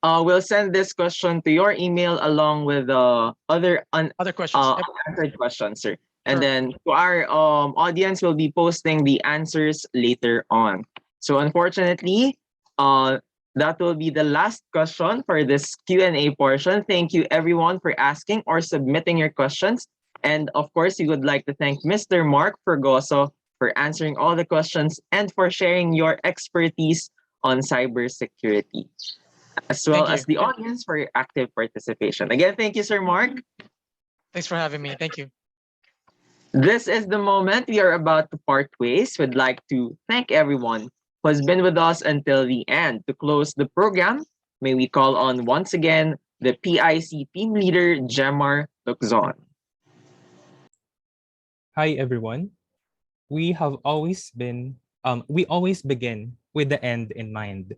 We'll send this question to your email along with other questions, unanswered questions, sir. And Sure. then to our audience, we'll be posting the answers later on. So unfortunately, that will be the last question for this Q&A portion. Thank you everyone for asking or submitting your questions. And of course, we would like to thank Mr. Mark Fergoso for answering all the questions and for sharing your expertise on cybersecurity, as well Thank as you. the audience for your active participation. Again, thank you, Sir Mark. Thanks for having me. Thank you. This is the moment we are about to part ways. We'd like to thank everyone who has been with us until the end. To close the program, may we call on once again the PIC team leader, Gemar Lukzon. Hi everyone. We always begin with the end in mind.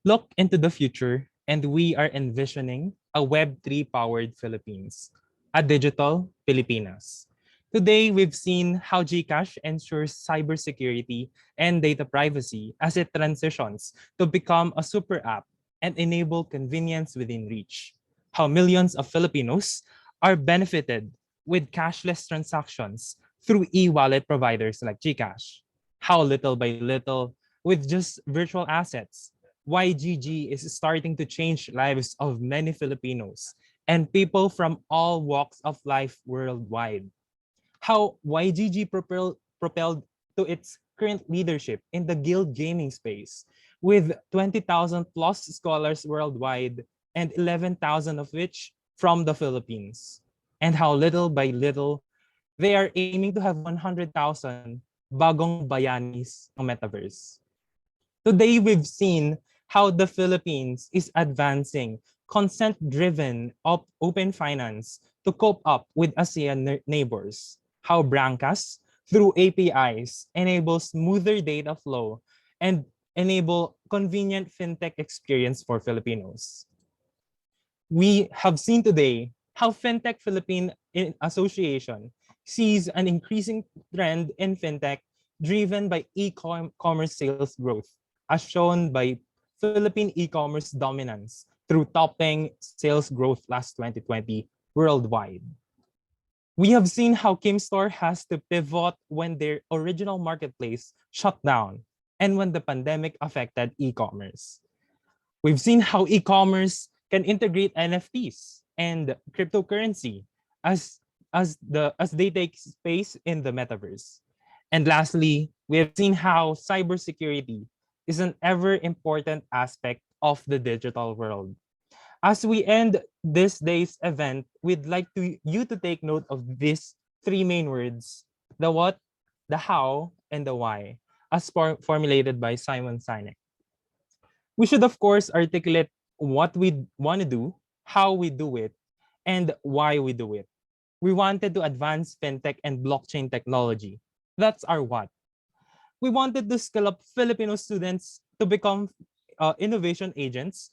Look into the future, and we are envisioning a Web3 powered Philippines, a digital Pilipinas. Today, we've seen how GCash ensures cybersecurity and data privacy as it transitions to become a super app and enable convenience within reach. How millions of Filipinos are benefited with cashless transactions through e-wallet providers like GCash. How little by little, with just virtual assets, YGG is starting to change lives of many Filipinos and people from all walks of life worldwide. How YGG propelled to its current leadership in the guild gaming space, with 20,000 plus scholars worldwide and 11,000 of which from the Philippines. And how little by little, they are aiming to have 100,000 bagong bayanis ng metaverse. Today, we've seen how the Philippines is advancing consent-driven open finance to cope up with ASEAN neighbors. How Brancas, through APIs, enable smoother data flow and enable convenient fintech experience for Filipinos. We have seen today how Fintech Philippine Association sees an increasing trend in fintech driven by e-commerce sales growth, as shown by Philippine e-commerce dominance through topping sales growth last 2020 worldwide. We have seen how Kimstore has to pivot when their original marketplace shut down and when the pandemic affected e-commerce. We've seen how e-commerce can integrate NFTs and cryptocurrency as they take space in the metaverse. And lastly, we have seen how cybersecurity is an ever important aspect of the digital world. As we end this day's event, we'd like you to take note of these three main words: the what, the how, and the why, as formulated by Simon Sinek. We should, of course, articulate what we want to do, how we do it, and why we do it. We wanted to advance fintech and blockchain technology. That's our what. We wanted to skill up Filipino students to become innovation agents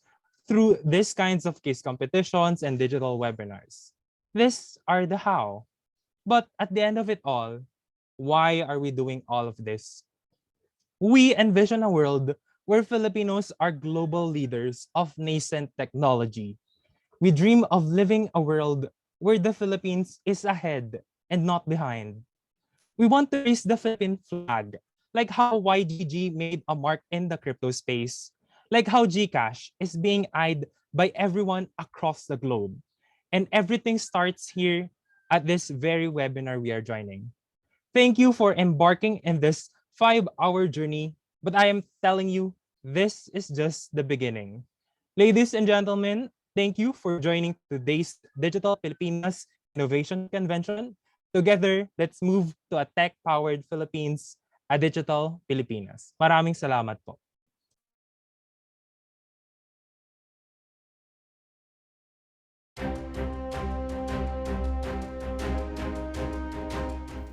through these kinds of case competitions and digital webinars. These are the how. But at the end of it all, why are we doing all of this? We envision a world where Filipinos are global leaders of nascent technology. We dream of living a world where the Philippines is ahead and not behind. We want to raise the Philippine flag, like how YGG made a mark in the crypto space, like how Gcash is being eyed by everyone across the globe. And everything starts here at this very webinar we are joining. Thank you for embarking in this 5-hour journey, but I am telling you, this is just the beginning. Ladies and gentlemen, thank you for joining today's Digital Pilipinas Innovation Convention. Together, let's move to a tech-powered Philippines, a digital Pilipinas. Maraming salamat po.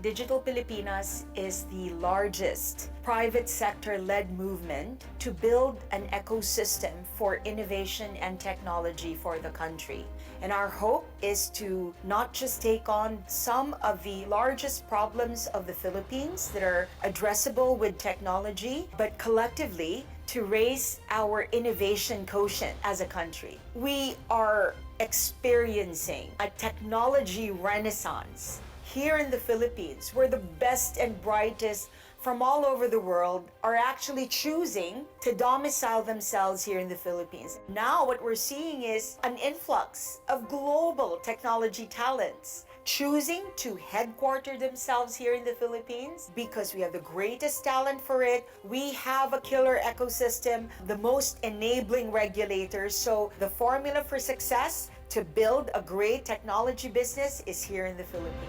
Digital Pilipinas is the largest private sector-led movement to build an ecosystem for innovation and technology for the country. And our hope is to not just take on some of the largest problems of the Philippines that are addressable with technology, but collectively to raise our innovation quotient as a country. We are experiencing a technology renaissance here in the Philippines, where the best and brightest from all over the world are actually choosing to domicile themselves here in the Philippines. Now what we're seeing is an influx of global technology talents choosing to headquarter themselves here in the Philippines because we have the greatest talent for it. We have a killer ecosystem, the most enabling regulators. So the formula for success to build a great technology business is here in the Philippines.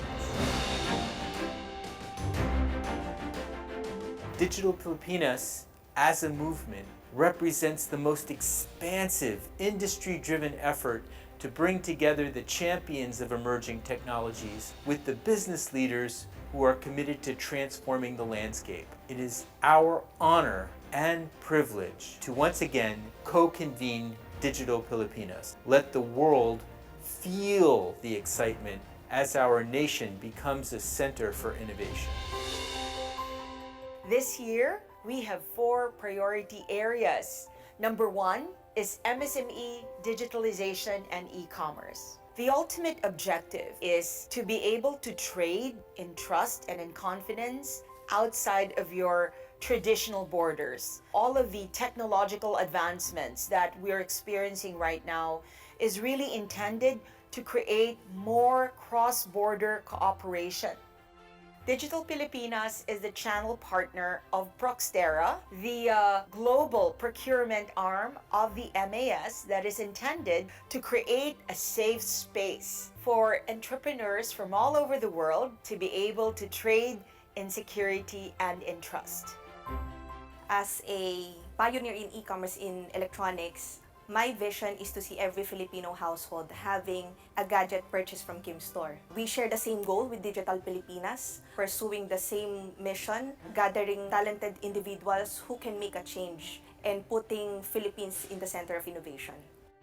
Digital Pilipinas, as a movement, represents the most expansive, industry-driven effort to bring together the champions of emerging technologies with the business leaders who are committed to transforming the landscape. It is our honor and privilege to once again co-convene Digital Pilipinas. Let the world feel the excitement as our nation becomes a center for innovation. This year, we have 4 priority areas. Number 1 is MSME, digitalization, and e-commerce. The ultimate objective is to be able to trade in trust and in confidence outside of your traditional borders. All of the technological advancements that we're experiencing right now is really intended to create more cross-border cooperation. Digital Pilipinas is the channel partner of Proxtera, the global procurement arm of the MAS that is intended to create a safe space for entrepreneurs from all over the world to be able to trade in security and in trust. As a pioneer in e-commerce in electronics, my vision is to see every Filipino household having a gadget purchase from Kim Store. We share the same goal with Digital Pilipinas, pursuing the same mission, gathering talented individuals who can make a change and putting Philippines in the center of innovation.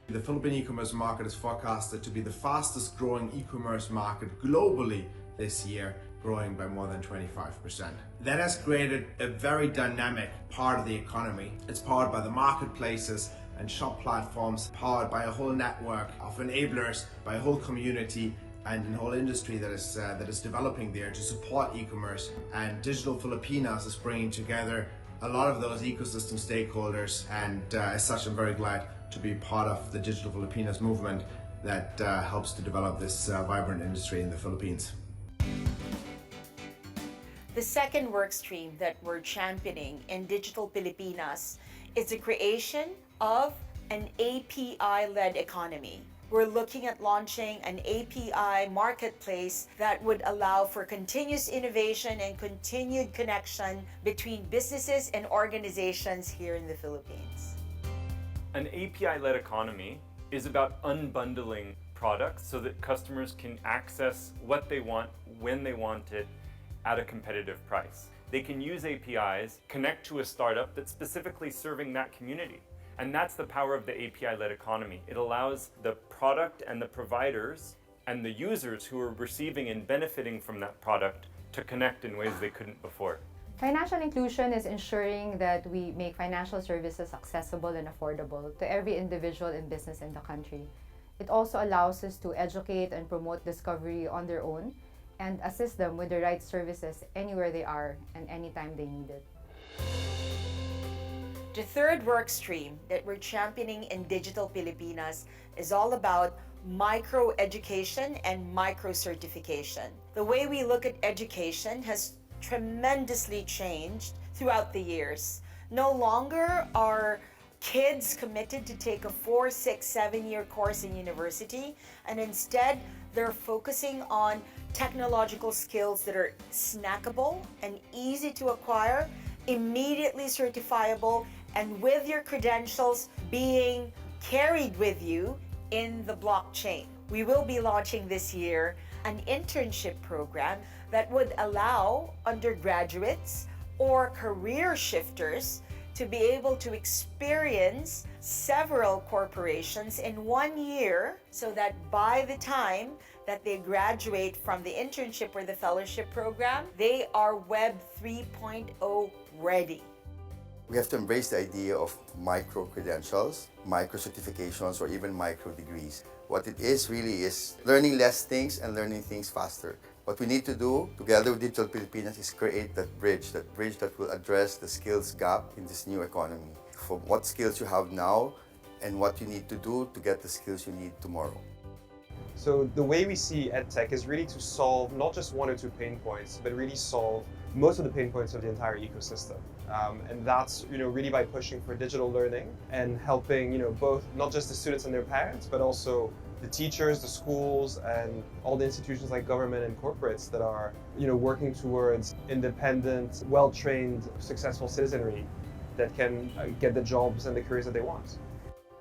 The Philippine e-commerce market is forecasted to be the fastest growing e-commerce market globally this year, growing by more than 25%. That has created a very dynamic part of the economy. It's powered by the marketplaces and shop platforms, powered by a whole network of enablers, by a whole community and a whole industry that is developing there to support e-commerce. And Digital Filipinas is bringing together a lot of those ecosystem stakeholders, and as such I'm very glad to be part of the Digital Filipinas movement that helps to develop this vibrant industry in the Philippines. The second work stream that we're championing in Digital Pilipinas is the creation of an API-led economy, we're looking at launching an API marketplace that would allow for continuous innovation and continued connection between businesses and organizations here in the Philippines. An API-led economy is about unbundling products so that customers can access what they want when they want it at a competitive price. They can use APIs, connect to a startup that's specifically serving that community. And that's the power of the API-led economy. It allows the product and the providers and the users who are receiving and benefiting from that product to connect in ways they couldn't before. Financial inclusion is ensuring that we make financial services accessible and affordable to every individual and business in the country. It also allows us to educate and promote discovery on their own and assist them with the right services anywhere they are and anytime they need it. The third work stream that we're championing in Digital Pilipinas is all about micro-education and micro-certification. The way we look at education has tremendously changed throughout the years. No longer are kids committed to take a 4, 6, 7-year course in university, and instead they're focusing on technological skills that are snackable and easy to acquire, immediately certifiable, and with your credentials being carried with you in the blockchain. We will be launching this year an internship program that would allow undergraduates or career shifters to be able to experience several corporations in 1 year, so that by the time that they graduate from the internship or the fellowship program, they are Web 3.0 ready. We have to embrace the idea of micro-credentials, micro-certifications, or even micro-degrees. What it is really is learning less things and learning things faster. What we need to do, together with Digital Pilipinas, is create that bridge that will address the skills gap in this new economy. For what skills you have now and what you need to do to get the skills you need tomorrow. So the way we see EdTech is really to solve not just 1 or 2 pain points, but really solve most of the pain points of the entire ecosystem. And that's really by pushing for digital learning and helping both not just the students and their parents, but also the teachers, the schools, and all the institutions like government and corporates that are working towards independent, well-trained, successful citizenry that can get the jobs and the careers that they want.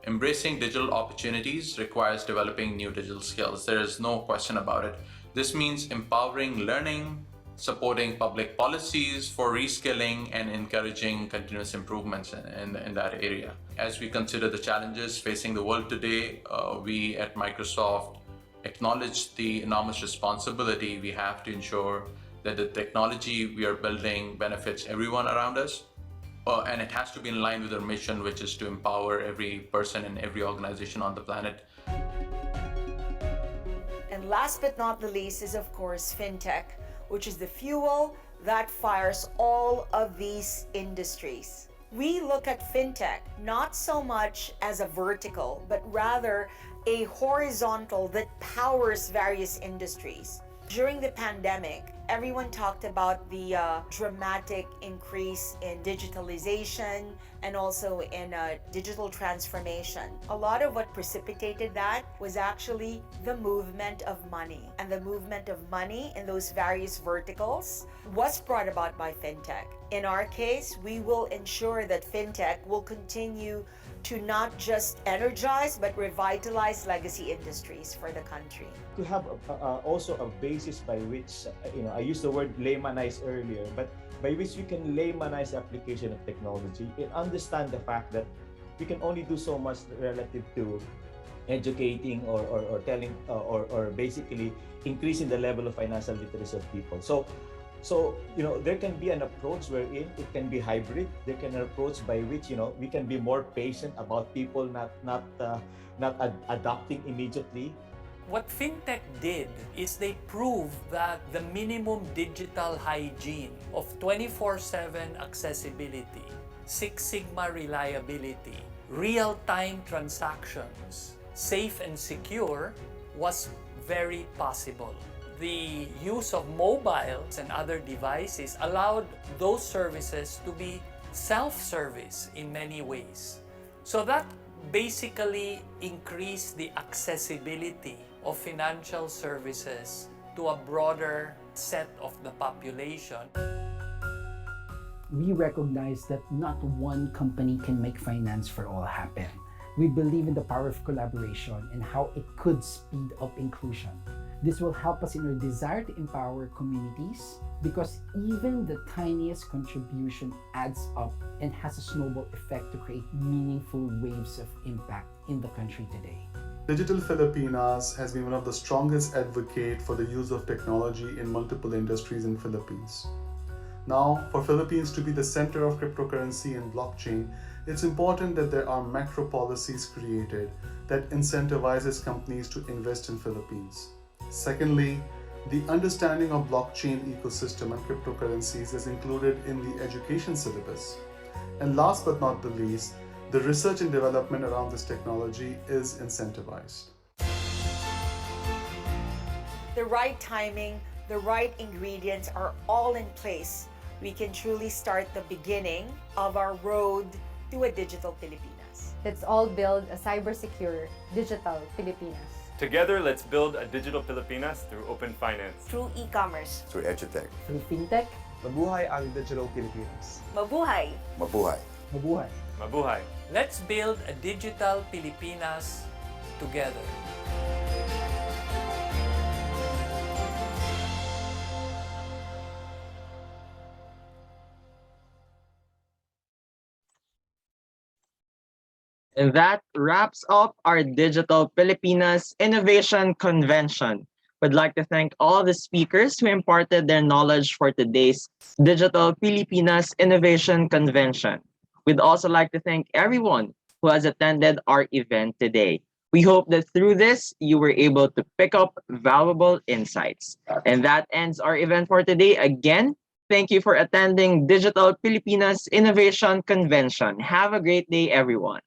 Embracing digital opportunities requires developing new digital skills. There is no question about it. This means empowering learning, supporting public policies for reskilling, and encouraging continuous improvements in that area. As we consider the challenges facing the world today, we at Microsoft acknowledge the enormous responsibility we have to ensure that the technology we are building benefits everyone around us. And it has to be in line with our mission, which is to empower every person and every organization on the planet. And last but not the least is, of course, FinTech, which is the fuel that fires all of these industries. We look at FinTech not so much as a vertical, but rather a horizontal that powers various industries. During the pandemic, everyone talked about the dramatic increase in digitalization and also in digital transformation. A lot of what precipitated that was actually the movement of money. And the movement of money in those various verticals was brought about by FinTech. In our case, we will ensure that FinTech will continue to not just energize but revitalize legacy industries for the country. To have also a basis by which, I used the word laymanize earlier, but by which we can laymanize the application of technology and understand the fact that we can only do so much relative to educating or telling or basically increasing the level of financial literacy of people. So there can be an approach wherein it can be hybrid. There can be an approach by which we can be more patient about people not adopting immediately. What FinTech did is they proved that the minimum digital hygiene of 24/7 accessibility, Six Sigma reliability, real-time transactions, safe and secure was very possible. The use of mobiles and other devices allowed those services to be self-service in many ways. So that basically increase the accessibility of financial services to a broader set of the population. We recognize that not one company can make finance for all happen. We believe in the power of collaboration and how it could speed up inclusion. This will help us in our desire to empower communities because even the tiniest contribution adds up and has a snowball effect to create meaningful waves of impact in the country today. Digital Filipinas has been one of the strongest advocates for the use of technology in multiple industries in Philippines. Now, for Philippines to be the center of cryptocurrency and blockchain, it's important that there are macro policies created that incentivizes companies to invest in Philippines. Secondly, the understanding of blockchain ecosystem and cryptocurrencies is included in the education syllabus. And last but not the least, the research and development around this technology is incentivized. The right timing, the right ingredients are all in place. We can truly start the beginning of our road to a digital Pilipinas. Let's all build a cyber-secure digital Pilipinas. Together, let's build a digital Pilipinas through open finance. Through e-commerce. Through EduTech. Through fintech, Mabuhay ang digital Pilipinas. Mabuhay! Mabuhay. mabuhay. Mabuhay! Let's build a digital Pilipinas together. And that wraps up our Digital Pilipinas Innovation Convention. We'd like to thank all the speakers who imparted their knowledge for today's Digital Pilipinas Innovation Convention. We'd also like to thank everyone who has attended our event today. We hope that through this, you were able to pick up valuable insights. And that ends our event for today. Again, thank you for attending Digital Pilipinas Innovation Convention. Have a great day, everyone.